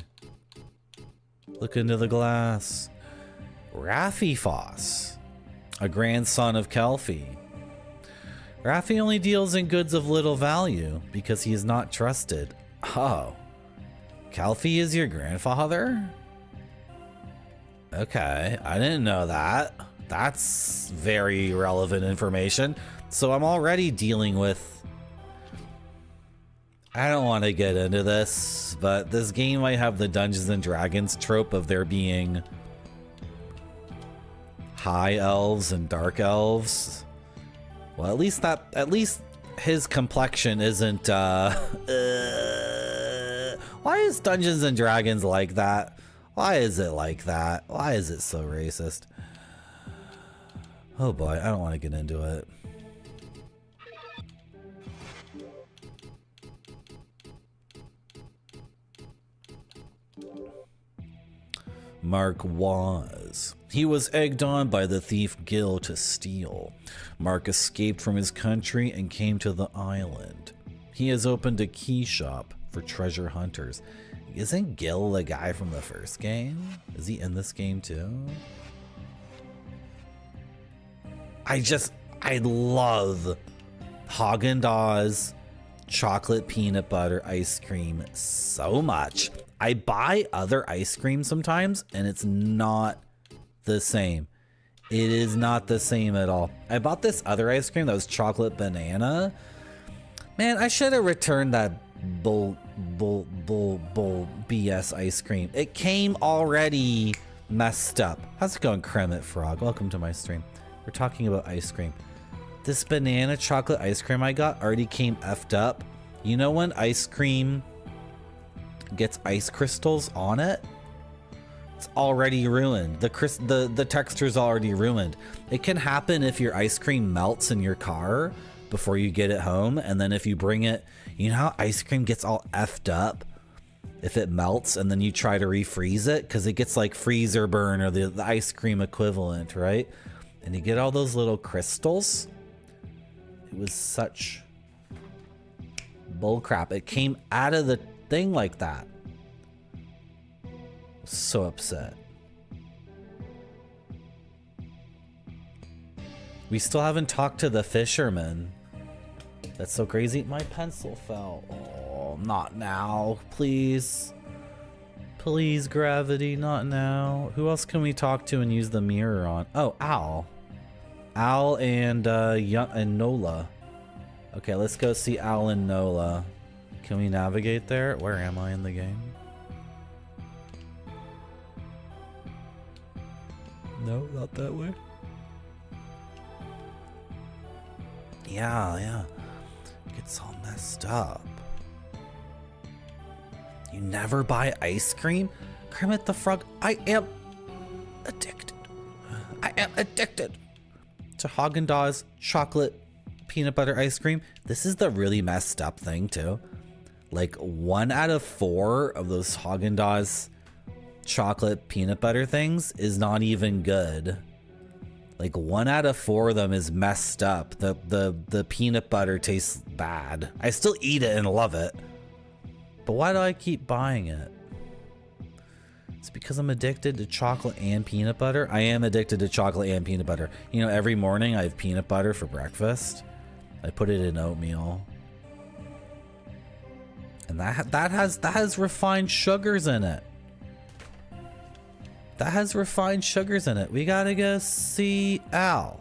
Look into the glass. Raffi Foss, a grandson of Kelfie. Raffi only deals in goods of little value because he is not trusted. Oh. Kelfie is your grandfather? Okay, I didn't know that. That's very relevant information. So I'm already dealing with... I don't want to get into this, but this game might have the Dungeons and Dragons trope of there being high elves and dark elves. Well, at least his complexion isn't, why is Dungeons and Dragons like that? Why is it like that? Why is it so racist? Oh boy, I don't want to get into it. Mark was. He was egged on by the thief Gil to steal. Mark escaped from his country and came to the island. He has opened a key shop for treasure hunters. Isn't Gil the guy from the first game? Is he in this game too? I love Haagen-Dazs chocolate peanut butter ice cream so much. I buy other ice cream sometimes and it's not the same. It is not the same at all. I bought this other ice cream that was chocolate banana. Man, I should have returned that bull BS ice cream. It came already messed up. How's it going, Kremit Frog? Welcome to my stream. We're talking about ice cream. This banana chocolate ice cream I got already came effed up. You know when ice cream gets ice crystals on it? It's already ruined. The texture's already ruined. It can happen if your ice cream melts in your car before you get it home, and then if you bring it, you know how ice cream gets all effed up if it melts and then you try to refreeze it because it gets like freezer burn or the ice cream equivalent, right? And you get all those little crystals. It was such bullcrap. It came out of the thing like that. So upset. We still haven't talked to the fisherman. That's so crazy. My pencil fell. Oh, not now. Please. Please, gravity, not now. Who else can we talk to and use the mirror on? Oh, Al. Al and Nola. Okay, let's go see Al and Nola. Can we navigate there? Where am I in the game? No, not that way. Yeah. It's all messed up. You never buy ice cream? Kermit the Frog, I am addicted. I am addicted to Haagen-Dazs chocolate peanut butter ice cream. This is the really messed up thing too. Like 1 out of 4 of those Haagen-Dazs chocolate peanut butter things is not even good. Like 1 out of 4 of them is messed up. The peanut butter tastes bad. I still eat it and love it. But why do I keep buying it? It's because I'm addicted to chocolate and peanut butter. I am addicted to chocolate and peanut butter. You know, every morning I have peanut butter for breakfast. I put it in oatmeal. And that has refined sugars in it. That has refined sugars in it. We gotta go see Al.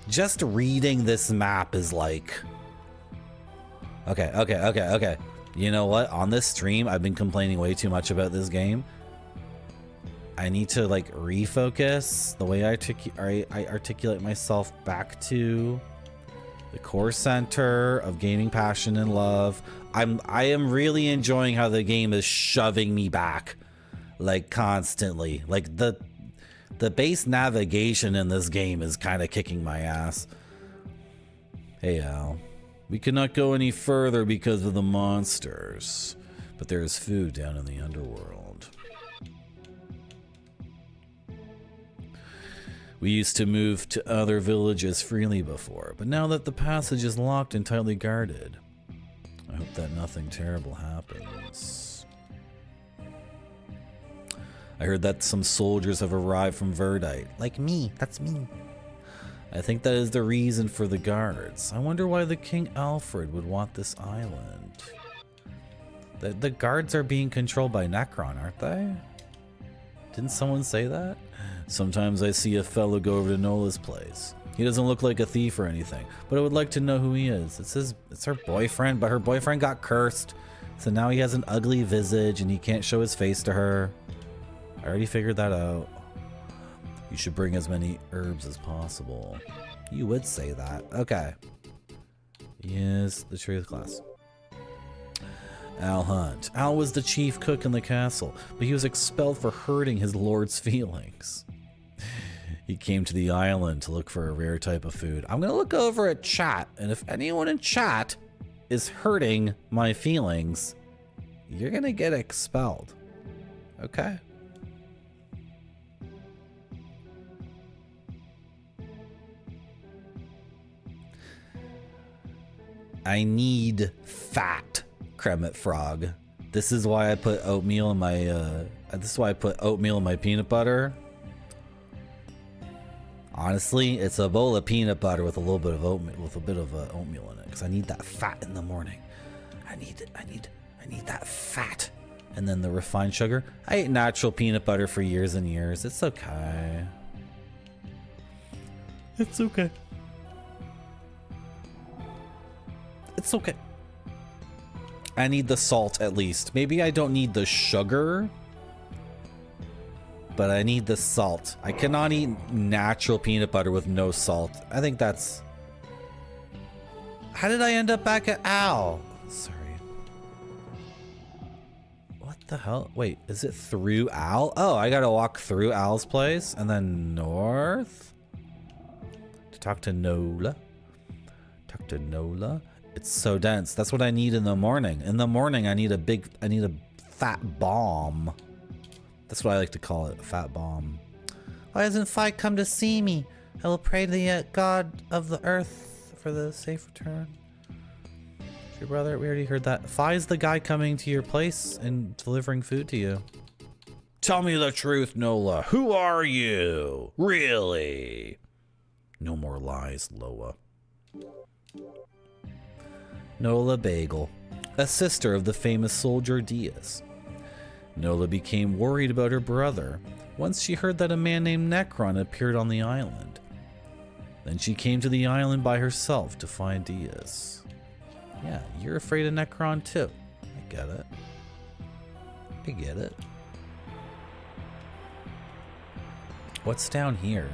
Just reading this map is like... Okay. You know what? On this stream, I've been complaining way too much about this game. I need to like refocus the way I articulate myself back to the core center of gaming passion and love. I am really enjoying how the game is shoving me back like constantly. Like the base navigation in this game is kind of kicking my ass. Hey Al. We cannot go any further because of the monsters, but there is food down in the underworld. We used to move to other villages freely before, but now that the passage is locked and tightly guarded, I hope that nothing terrible happens. I heard that some soldiers have arrived from Verdite. Like me, that's me. I think that is the reason for the guards. I wonder why the King Alfred would want this island. The guards are being controlled by Necron, aren't they? Didn't someone say that? Sometimes I see a fellow go over to Nola's place. He doesn't look like a thief or anything, but I would like to know who he is. It's her boyfriend, but her boyfriend got cursed, so now he has an ugly visage and he can't show his face to her. I already figured that out. You should bring as many herbs as possible. You would say that. Okay. Yes, the truth class. Al Hunt. Al was the chief cook in the castle, but he was expelled for hurting his lord's feelings. He came to the island to look for a rare type of food. I'm going to look over at chat, and if anyone in chat is hurting my feelings, you're gonna get expelled. Okay? I need fat, Kremet Frog. This is why I put oatmeal in my this is why I put oatmeal in my peanut butter. Honestly, it's a bowl of peanut butter with a little bit of oatmeal, oatmeal in it, because I need that fat in the morning. I need that fat. And then the refined sugar. I ate natural peanut butter for years and years. It's okay. It's okay. It's okay. I need the salt at least. Maybe I don't need the sugar, but I need the salt. I cannot eat natural peanut butter with no salt. I think that's... How did I end up back at Al? Sorry. What the hell? Wait, is it through Al? Oh, I gotta walk through Al's place and then north to talk to Nola. Talk to Nola. It's so dense. That's what I need in the morning. In the morning, I need a fat bomb. That's what I like to call it, a fat bomb. Why doesn't Fi come to see me? I will pray to the God of the earth for the safe return. Your brother, we already heard that. Fi's the guy coming to your place and delivering food to you. Tell me the truth, Nola. Who are you? Really? No more lies, Loa. Nola Bagel, a sister of the famous soldier Diaz. Nola became worried about her brother once she heard that a man named Necron appeared on the island. Then she came to the island by herself to find Diaz. Yeah, you're afraid of Necron too. I get it. I get it. What's down here?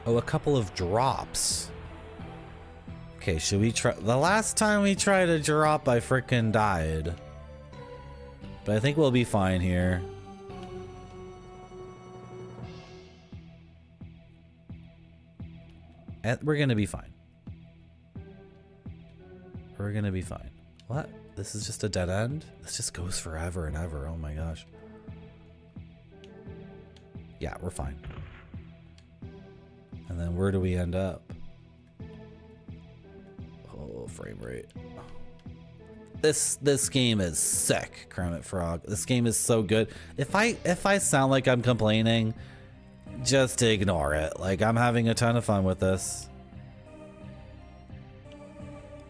Oh, a couple of drops. Okay, should we try? The last time we tried a drop, I frickin' died. But I think we'll be fine here. And we're gonna be fine. We're gonna be fine. What? This is just a dead end? This just goes forever and ever. Oh my gosh. Yeah, we're fine. And then where do we end up? Oh, frame rate. This game is sick, Kermit Frog. This game is so good. If I sound like I'm complaining, just ignore it. Like, I'm having a ton of fun with this.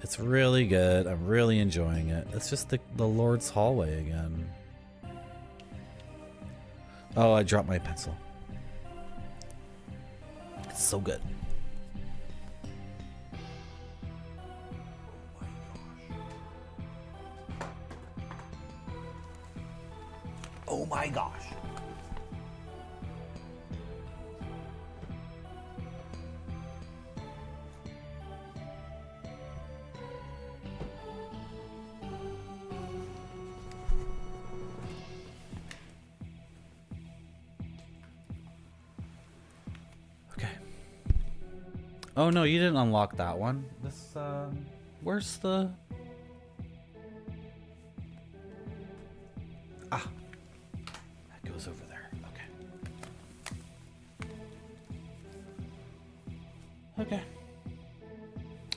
It's really good. I'm really enjoying it. It's just the Lord's hallway again. Oh, I dropped my pencil. It's so good. Oh my gosh. Okay. Oh no, you didn't unlock that one. This where's the... Ah. Over there. Okay. Okay.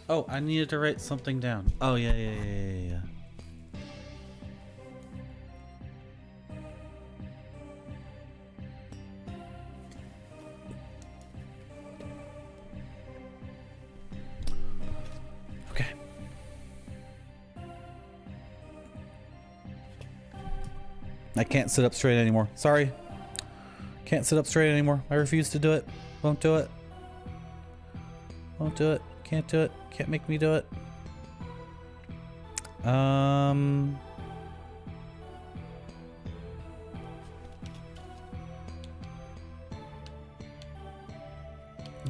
Oh, I needed to write something down. Oh, yeah. Okay. I can't sit up straight anymore. Sorry. Can't sit up straight anymore. I refuse to do it. Won't do it. Won't do it. Can't do it. Can't make me do it.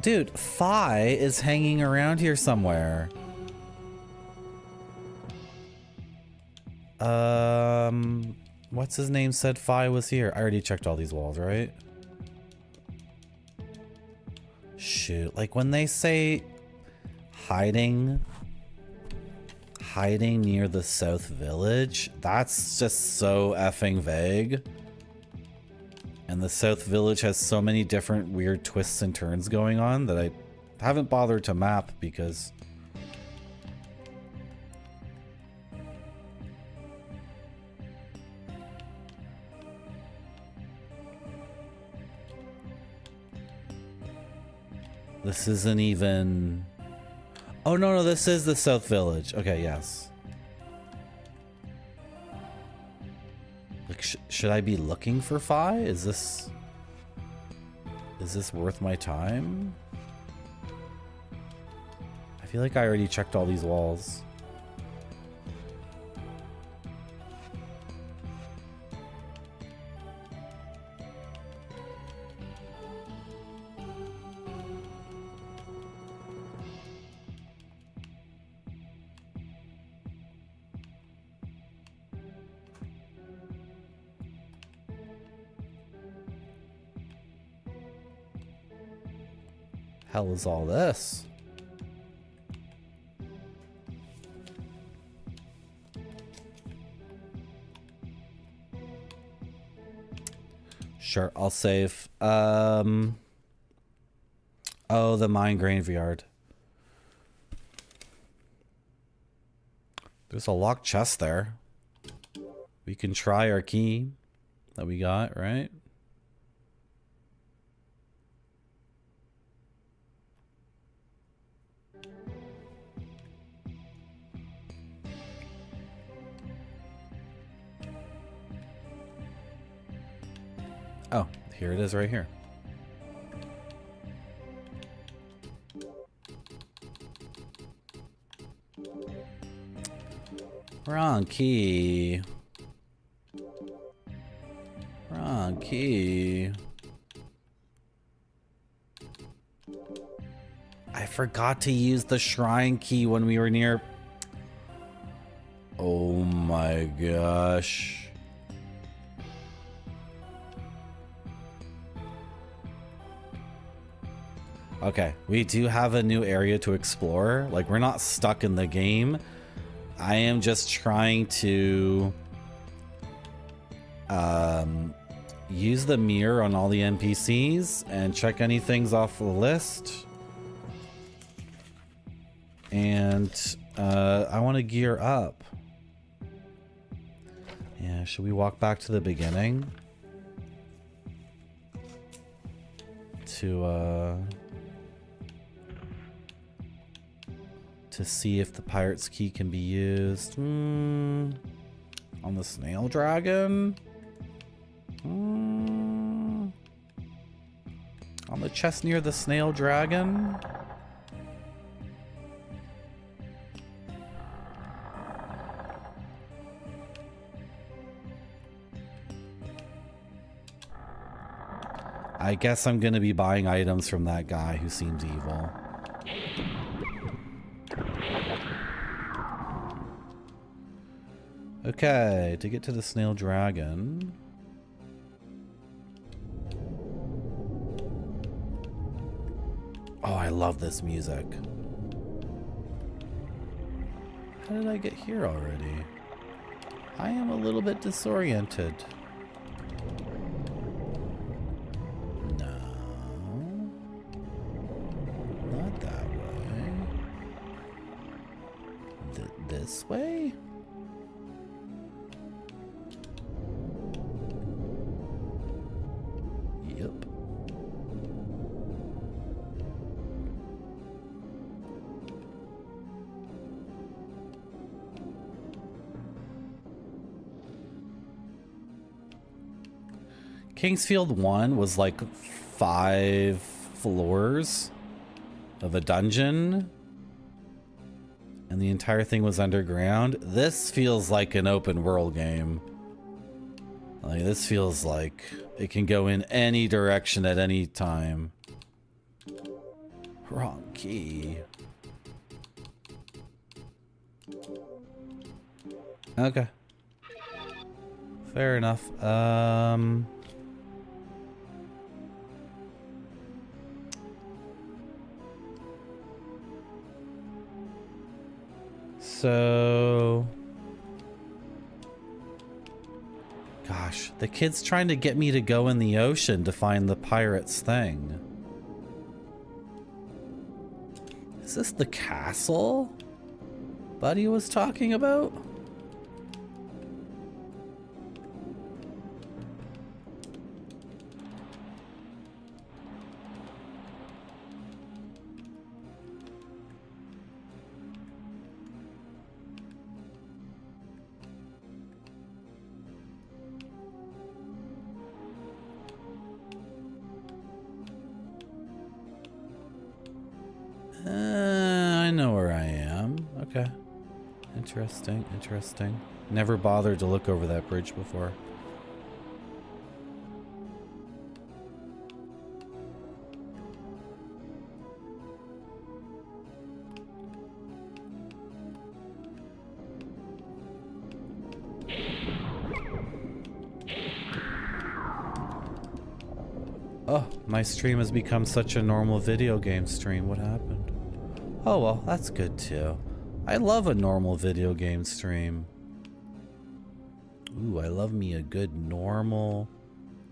Dude, Fi is hanging around here somewhere. What's his name said Fi was here? I already checked all these walls, right? Shoot, like when they say hiding Hiding near the South Village? That's just so effing vague. And the South Village has so many different weird twists and turns going on that I haven't bothered to map because... This isn't even... Oh, no, this is the South Village. Okay, yes. Like, should I be looking for Phi? Is this worth my time? I feel like I already checked all these walls. Hell is all this? Sure, I'll save. Oh, the mine graveyard. There's a locked chest there. We can try our key that we got, right? Oh, here it is right here. Wrong key. Wrong key. I forgot to use the shrine key when we were near... Oh my gosh. Okay, we do have a new area to explore. Like, we're not stuck in the game. I am just trying to use the mirror on all the NPCs and check anything's off the list. And I want to gear up. Yeah, should we walk back to the beginning? To see if the pirate's key can be used. On the snail dragon? On the chest near the snail dragon? I guess I'm gonna be buying items from that guy who seems evil. Okay, to get to the snail dragon. Oh, I love this music. How did I get here already? I am a little bit disoriented. No. Not that way. This way? Yep. Kingsfield 1 was like 5 floors of a dungeon, and the entire thing was underground. This feels like an open world game. Like, this feels like it can go in any direction at any time. Wrong key. Okay. Fair enough. So... Gosh, the kid's trying to get me to go in the ocean to find the pirate's thing. Is this the castle Buddy was talking about? I know where I am. Okay. Interesting, interesting. Never bothered to look over that bridge before. Oh, my stream has become such a normal video game stream. What happened? Oh, well, that's good too. I love a normal video game stream. Ooh, I love me a good normal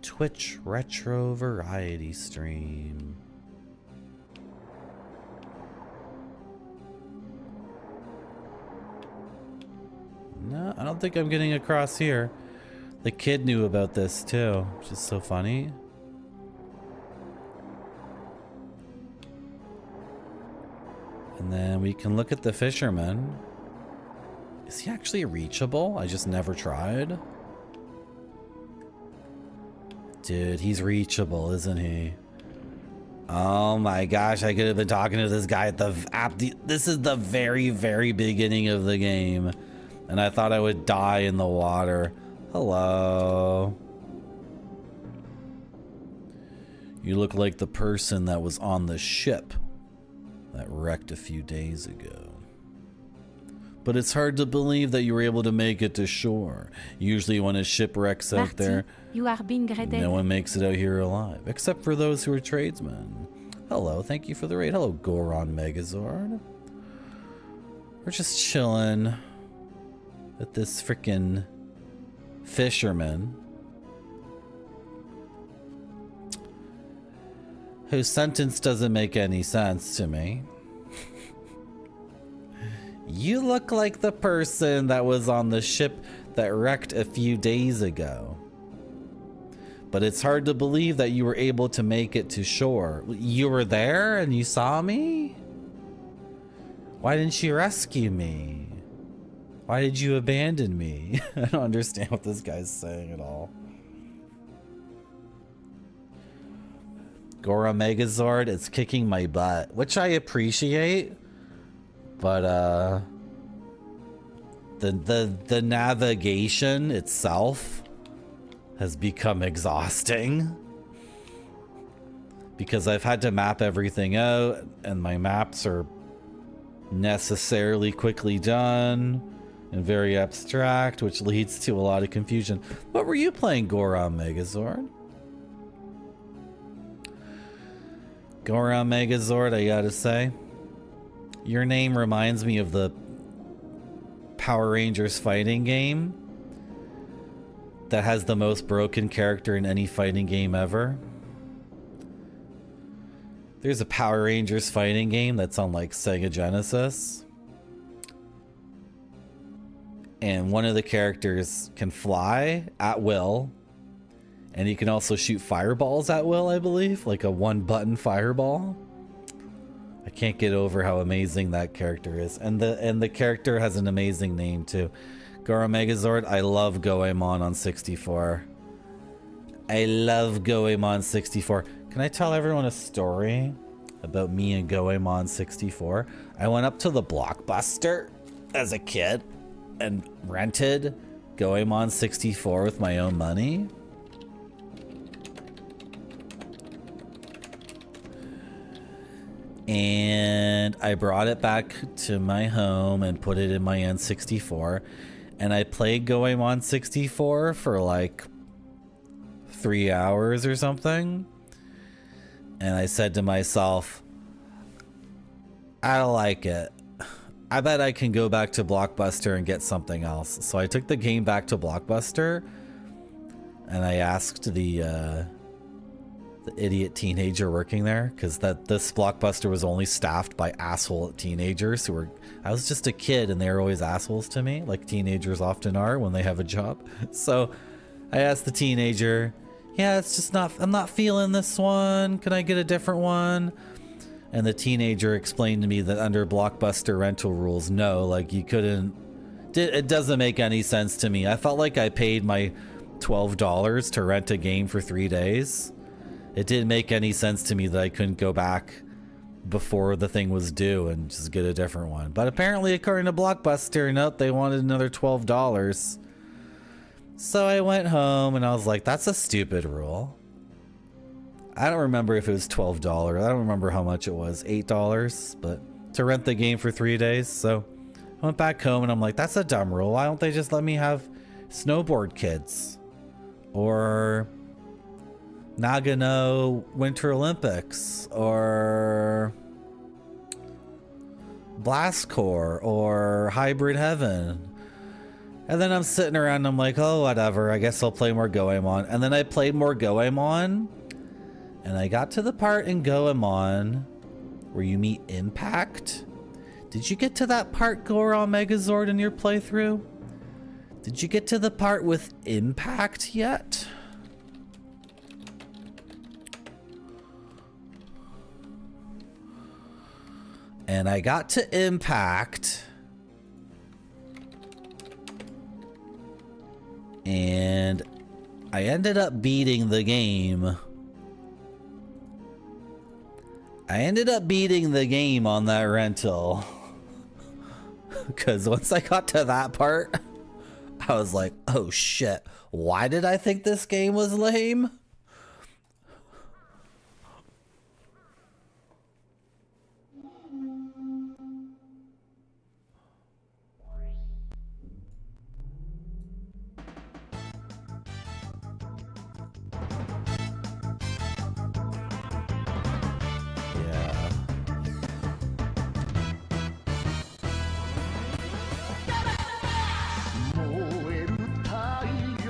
Twitch retro variety stream. No, I don't think I'm getting across here. The kid knew about this too, which is so funny. And then we can look at the fisherman. Is he actually reachable? I just never tried. Dude, he's reachable, isn't he? Oh my gosh, I could have been talking to this guy at this is the very, very beginning of the game. And I thought I would die in the water. Hello. You look like the person that was on the ship that wrecked a few days ago. But it's hard to believe that you were able to make it to shore. Usually when a ship wrecks out there, you are being graded. no one makes it out here alive, except for those who are tradesmen. Hello, thank you for the raid. Hello, Goron Megazord. We're just chilling at this frickin' fisherman whose sentence doesn't make any sense to me. You look like the person that was on the ship that wrecked a few days ago. But it's hard to believe that you were able to make it to shore. You were there and you saw me? Why didn't you rescue me? Why did you abandon me? I don't understand what this guy's saying at all. Gora Megazord, it's kicking my butt, which I appreciate, but the navigation itself has become exhausting because I've had to map everything out, and my maps are necessarily quickly done and very abstract, which leads to a lot of confusion. What were you playing, Gora Megazord? Goron Megazord, I gotta say, your name reminds me of the Power Rangers fighting game that has the most broken character in any fighting game ever. There's a Power Rangers fighting game that's on like Sega Genesis, and one of the characters can fly at will. And you can also shoot fireballs at will, I believe, like a one-button fireball. I can't get over how amazing that character is, and the character has an amazing name too. Goro Megazord. I love Goemon on 64. I love Goemon 64. Can I tell everyone a story about me and Goemon 64? I went up to the Blockbuster as a kid and rented Goemon 64 with my own money. And I brought it back to my home and put it in my N64. And I played Goemon 64 for like 3 hours or something. And I said to myself, I don't like it. I bet I can go back to Blockbuster and get something else. So I took the game back to Blockbuster and I asked the idiot teenager working there, because this Blockbuster was only staffed by asshole teenagers who were, I was just a kid and they were always assholes to me, like teenagers often are when they have a job. So I asked the teenager, yeah, it's just not, I'm not feeling this one. Can I get a different one? And the teenager explained to me that under Blockbuster rental rules, no, like you couldn't, it doesn't make any sense to me. I felt like I paid my $12 to rent a game for 3 days. It didn't make any sense to me that I couldn't go back before the thing was due and just get a different one. But apparently, according to Blockbuster, nope, they wanted another $12. So I went home and I was like, that's a stupid rule. I don't remember if it was $12. I don't remember how much it was, $8, but to rent the game for 3 days. So I went back home and I'm like, that's a dumb rule. Why don't they just let me have Snowboard Kids or Nagano Winter Olympics or Blast Corps or Hybrid Heaven? And then I'm sitting around and I'm like, oh, whatever. I guess I'll play more Goemon. And then I played more Goemon. And I got to the part in Goemon where you meet Impact. Did you get to that part, Goron Megazord, in your playthrough? Did you get to the part with Impact yet? And I got to Impact. And I ended up beating the game. I ended up beating the game on that rental. Because once I got to that part, I was like, oh shit, why did I think this game was lame?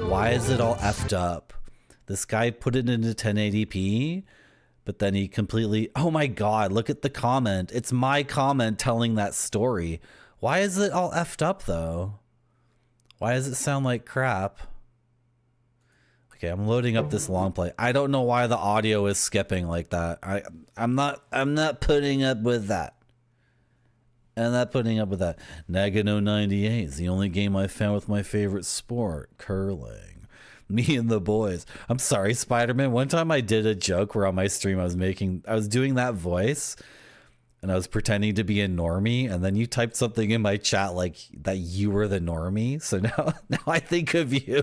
Why is it all effed up? This guy put it into 1080p, but then he completely... Oh my god, look at the comment. It's my comment telling that story. Why is it all effed up, though? Why does it sound like crap? Okay, I'm loading up this long play. I don't know why the audio is skipping like that. I'm not putting up with that. I'm not putting up with that. Nagano 98 is the only game I found with my favorite sport, curling. Me and the boys. I'm sorry, Spider-Man. One time I did a joke where on my stream I was doing that voice and I was pretending to be a normie, and then you typed something in my chat like that you were the normie. So now I think of you.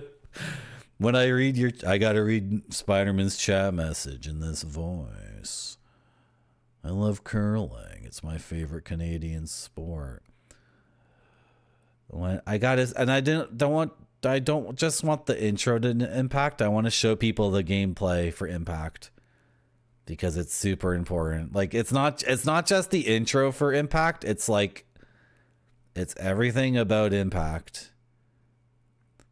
When I read I gotta read Spider-Man's chat message in this voice. I love curling. It's my favorite Canadian sport. When I got it, and I don't just want the intro to Impact. I want to show people the gameplay for Impact because it's super important. Like it's not just the intro for Impact. It's like it's everything about Impact.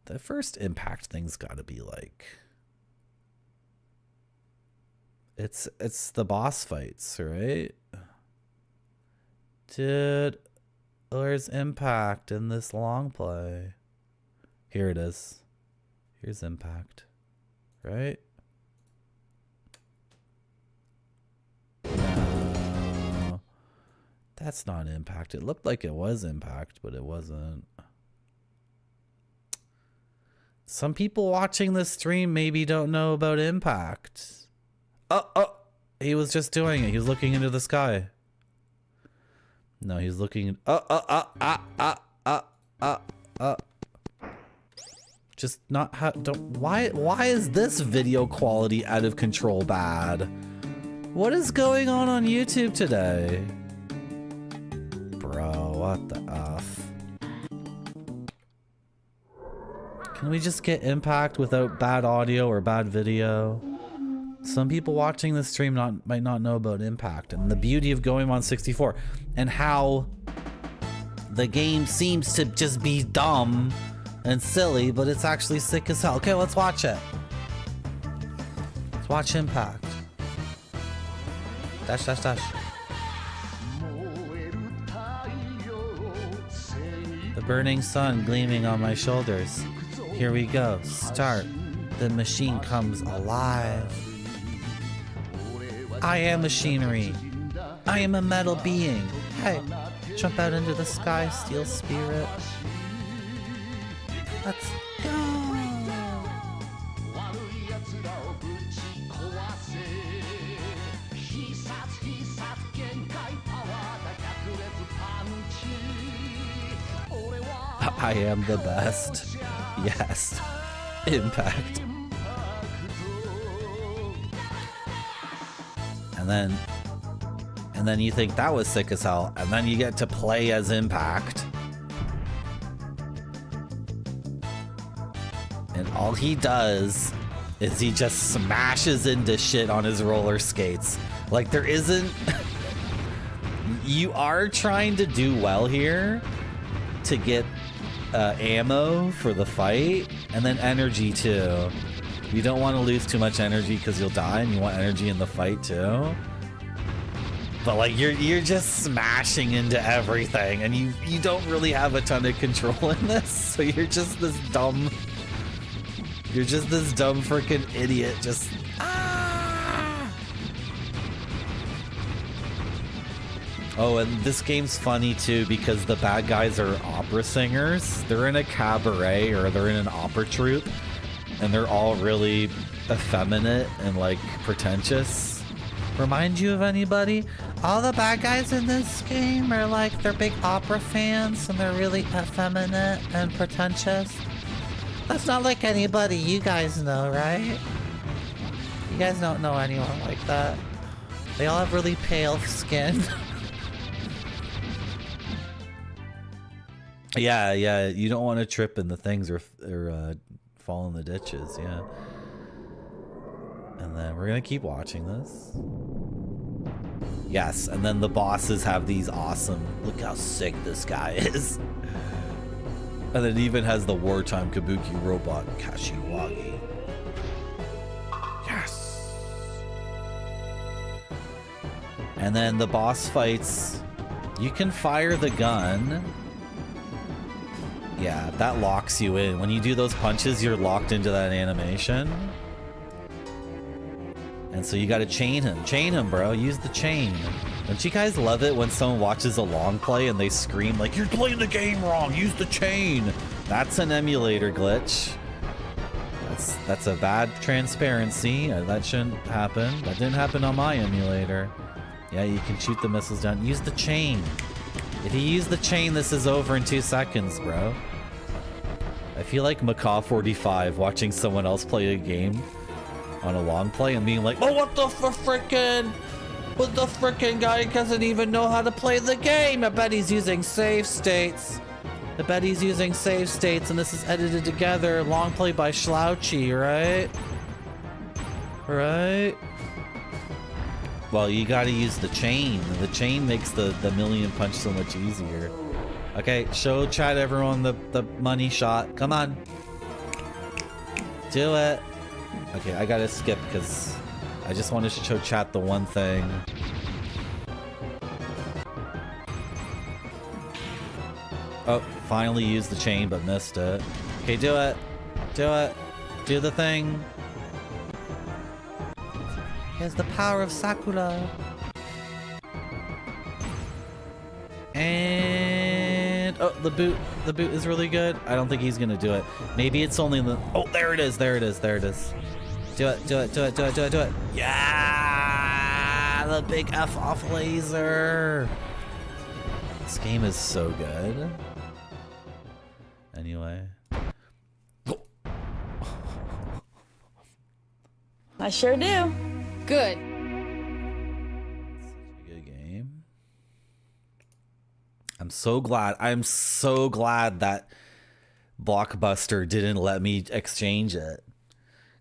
The first Impact thing's got to be like it's the boss fights, right? Dude, where's Impact in this long play? Here it is. Here's Impact, right? No, that's not Impact. It looked like it was Impact, but it wasn't. Some people watching this stream maybe don't know about Impact. Oh, he was just doing it. He was looking into the sky. No, he's looking. Just not how. Don't. Why is this video quality out of control bad? What is going on YouTube today? Bro, what the F? Can we just get Impact without bad audio or bad video? Some people watching this stream might not know about Impact and the beauty of going on 64 and how the game seems to just be dumb and silly, but it's actually sick as hell. Okay, let's watch it. Let's watch Impact. Dash, dash, dash. The burning sun gleaming on my shoulders. Here we go. Start. The machine comes alive. I am machinery. I am a metal being. Hey, jump out into the sky, steel spirit. Let's go. I am the best. Yes. Impact. And then you think that was sick as hell, and then you get to play as Impact. And all he does is he just smashes into shit on his roller skates. Like, there isn't... You are trying to do well here to get ammo for the fight, and then energy too. You don't want to lose too much energy because you'll die, and you want energy in the fight too. But like you're just smashing into everything, and you don't really have a ton of control in this, so you're just this dumb freaking idiot. Just Oh, and this game's funny too because the bad guys are opera singers. They're in a cabaret or they're in an opera troupe, and they're all really effeminate and like pretentious. Remind you of anybody? All the bad guys in this game are like, they're big opera fans and they're really effeminate and pretentious. That's not like anybody you guys know, right? You guys don't know anyone like that. They all have really pale skin. Yeah, you don't want to trip in the things or fall in the ditches, yeah. And then we're gonna keep watching this. Yes, and then the bosses have these awesome, look how sick this guy is. And it even has the wartime kabuki robot, Kashiwagi. Yes! And then the boss fights, you can fire the gun. Yeah, that locks you in. When you do those punches, you're locked into that animation. And so you gotta chain him. Chain him, bro. Use the chain. Don't you guys love it when someone watches a long play and they scream like, you're playing the game wrong, use the chain? That's an emulator glitch. That's a bad transparency. That shouldn't happen. That didn't happen on my emulator. Yeah, you can shoot the missiles down. Use the chain. If you use the chain, this is over in 2 seconds, bro. I feel like Macaw 45 watching someone else play a game on a long play and being like, oh, what the frickin'? What the frickin' guy doesn't even know how to play the game. I bet he's using save states. I bet he's using save states, and this is edited together. Long play by Slouchy, right? Right? Well, you gotta use the chain. The chain makes the million punch so much easier. Okay, show chat everyone the money shot. Come on. Do it. Okay, I gotta skip because I just want to show chat the one thing. Oh, finally used the chain but missed it. Okay, do it. Do it. Do the thing. He has the power of Sakura. And oh, the boot is really good. I don't think he's gonna do it. Maybe it's only the, oh, there it is. Do it. Do it. Yeah, the big F off laser. This game is so good. Anyway. I sure do. Good. Such a good game. I'm so glad that Blockbuster didn't let me exchange it.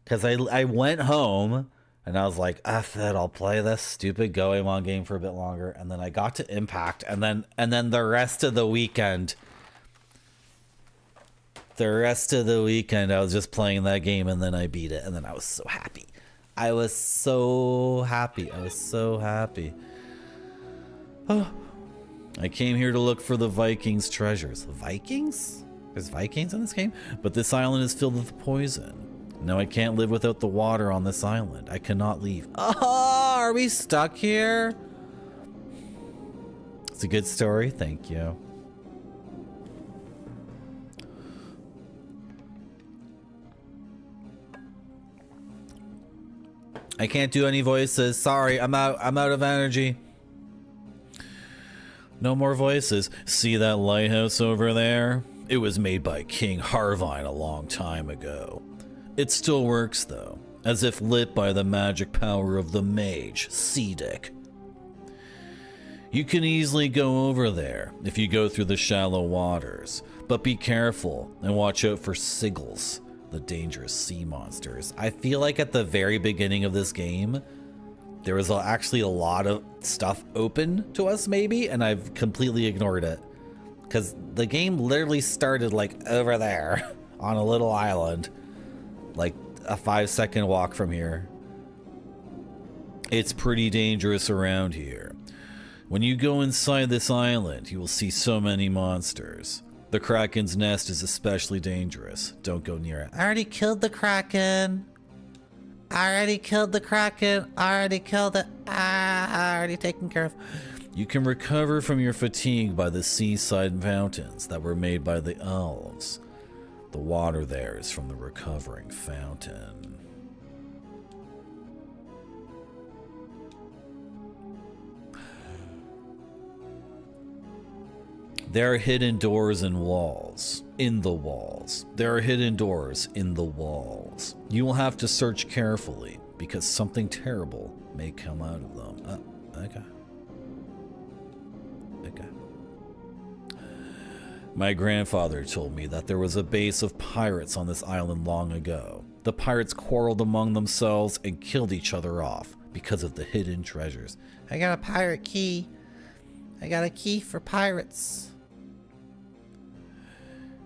Because I went home And I was like, F it, I'll play this stupid Goemon game for a bit longer. And then I got to Impact, and then the rest of the weekend, I was just playing that game, and then I beat it, and then I was so happy. I was so happy. Oh. I came here to look for the Vikings' treasures. Vikings? There's Vikings in this game? But this island is filled with poison. Now I can't live without the water on this island. I cannot leave. Oh, are we stuck here? It's a good story. Thank you. I can't do any voices. Sorry, I'm out of energy. No more voices. See that lighthouse over there? It was made by King Harvine a long time ago. It still works though, as if lit by the magic power of the mage, Cedic. You can easily go over there if you go through the shallow waters, but be careful and watch out for sigils, the dangerous sea monsters. I feel like at the very beginning of this game, there was actually a lot of stuff open to us maybe, and I've completely ignored it. Because the game literally started like over there on a little island, like a 5-second walk from here. It's pretty dangerous around here. When you go inside this island, you will see so many monsters. The Kraken's nest is especially dangerous. Don't go near it. I already killed the Kraken. I already killed it. I already taken care of. You can recover from your fatigue by the seaside fountains that were made by the elves. The water there is from the recovering fountain. There are hidden doors and walls. In the walls. There are hidden doors in the walls. You will have to search carefully because something terrible may come out of them. Okay. My grandfather told me that there was a base of pirates on this island long ago. The pirates quarreled among themselves and killed each other off because of the hidden treasures. I got a pirate key. I got a key for pirates.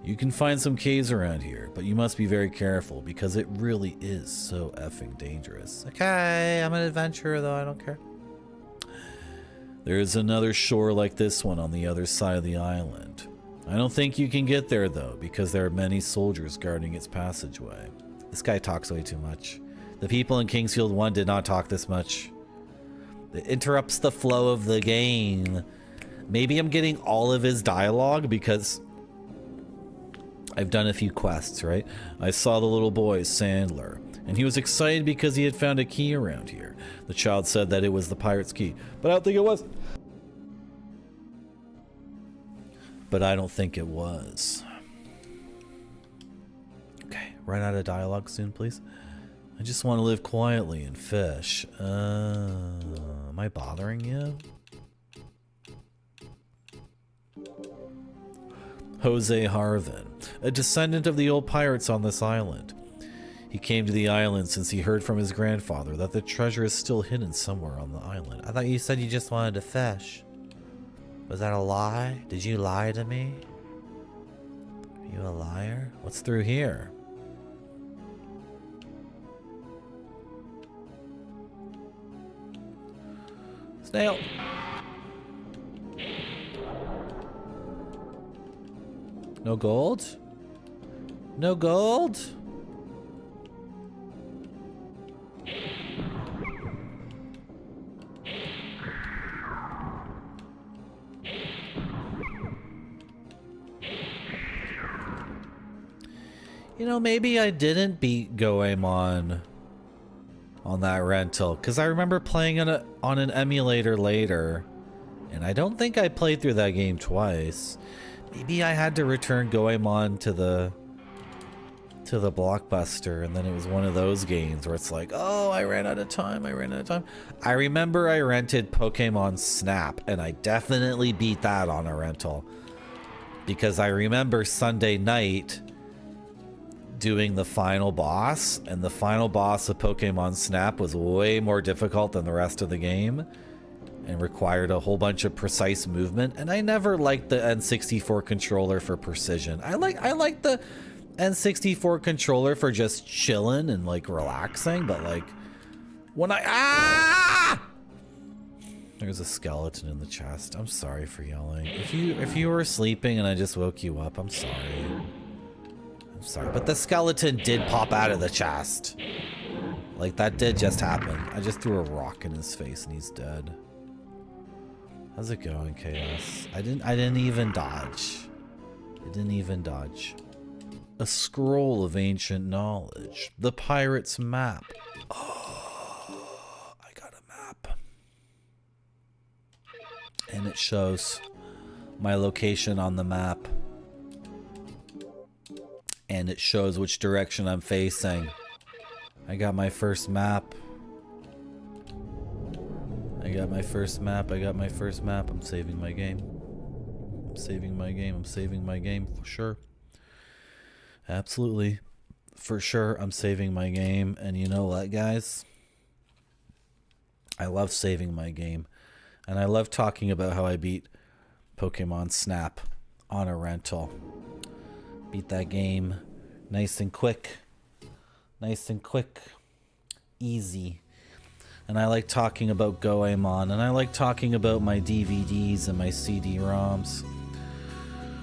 You can find some caves around here, but you must be very careful because it really is so effing dangerous. Okay, I'm an adventurer though, I don't care. There is another shore like this one on the other side of the island. I don't think you can get there though, because there are many soldiers guarding its passageway. This guy talks way too much. The people in Kingsfield 1 did not talk this much. It interrupts the flow of the game. Maybe I'm getting all of his dialogue because I've done a few quests, right? I saw the little boy, Sandler, and he was excited because he had found a key around here. The child said that it was the pirate's key, but I don't think it was. Okay, run out of dialogue soon, please. I just want to live quietly and fish. Am I bothering you? Jose Harvin, a descendant of the old pirates on this island. He came to the island since he heard from his grandfather that the treasure is still hidden somewhere on the island. I thought you said you just wanted to fish. Was that a lie? Did you lie to me? Are you a liar? What's through here? Snail. No gold? No gold? You know, maybe I didn't beat Goemon on that rental, because I remember playing on an emulator later, and I don't think I played through that game twice. Maybe I had to return Goemon to the Blockbuster, and then it was one of those games where it's like, oh, I ran out of time. I remember I rented Pokemon Snap, and I definitely beat that on a rental, because I remember Sunday night doing the final boss, and the final boss of Pokemon Snap was way more difficult than the rest of the game and required a whole bunch of precise movement, and I never liked the N64 controller for precision. I like the N64 controller for just chilling and like relaxing, but like when there's a skeleton in the chest. I'm sorry for yelling. If you were sleeping and I just woke you up, I'm sorry. I'm sorry, but the skeleton did pop out of the chest. Like, that did just happen. I just threw a rock in his face and he's dead. How's it going, Chaos? I didn't even dodge. I didn't even dodge. A scroll of ancient knowledge. The pirate's map. Oh, I got a map. And it shows my location on the map. And it shows which direction I'm facing. I got my first map. I got my first map. I'm saving my game. I'm saving my game for sure. Absolutely. For sure, I'm saving my game. And you know what, guys? I love saving my game. And I love talking about how I beat Pokemon Snap on a rental. Beat that game nice and quick. Easy. And I like talking about Goemon, and I like talking about my DVDs and my CD-ROMs.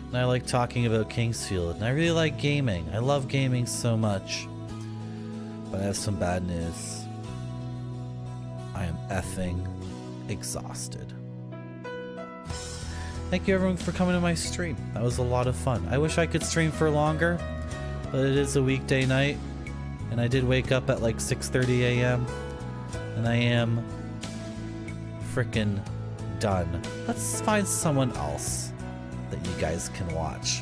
And I like talking about Kingsfield, and I really like gaming. I love gaming so much. But I have some bad news. I am effing exhausted. Thank you everyone for coming to my stream. That was a lot of fun. I wish I could stream for longer, but it is a weekday night, and I did wake up at like 6:30 a.m. and I am freaking done. Let's find someone else that you guys can watch.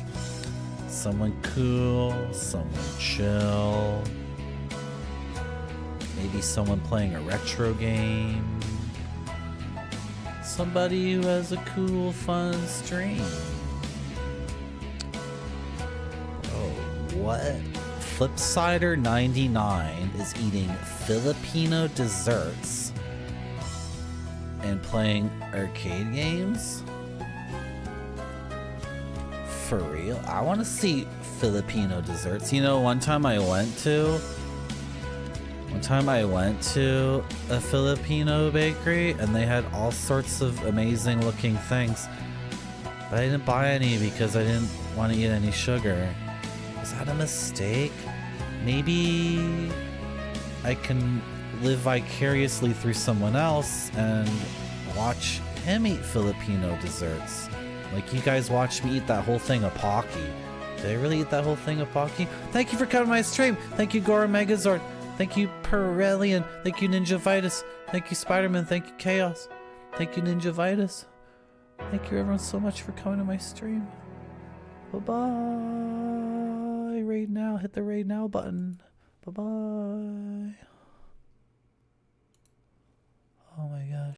Someone cool, someone chill. Maybe someone playing a retro game. Somebody who has a cool, fun stream. Oh, what? Flipsider99 is eating Filipino desserts and playing arcade games? For real? I want to see Filipino desserts. You know, one time I went to a Filipino bakery and they had all sorts of amazing looking things, but I didn't buy any because I didn't want to eat any sugar. Was that a mistake? Maybe I can live vicariously through someone else and watch him eat Filipino desserts. Like you guys watched me eat that whole thing of Pocky. Did I really eat that whole thing of Pocky? Thank you for coming to my stream. Thank you, Gora Megazord. Thank you, Perelian. Thank you, Ninja Vitus. Thank you, Spider-Man. Thank you, Chaos. Thank you, Ninja Vitus. Thank you, everyone, so much for coming to my stream. Bye-bye. Raid now. Hit the raid now button. Bye-bye. Oh my gosh.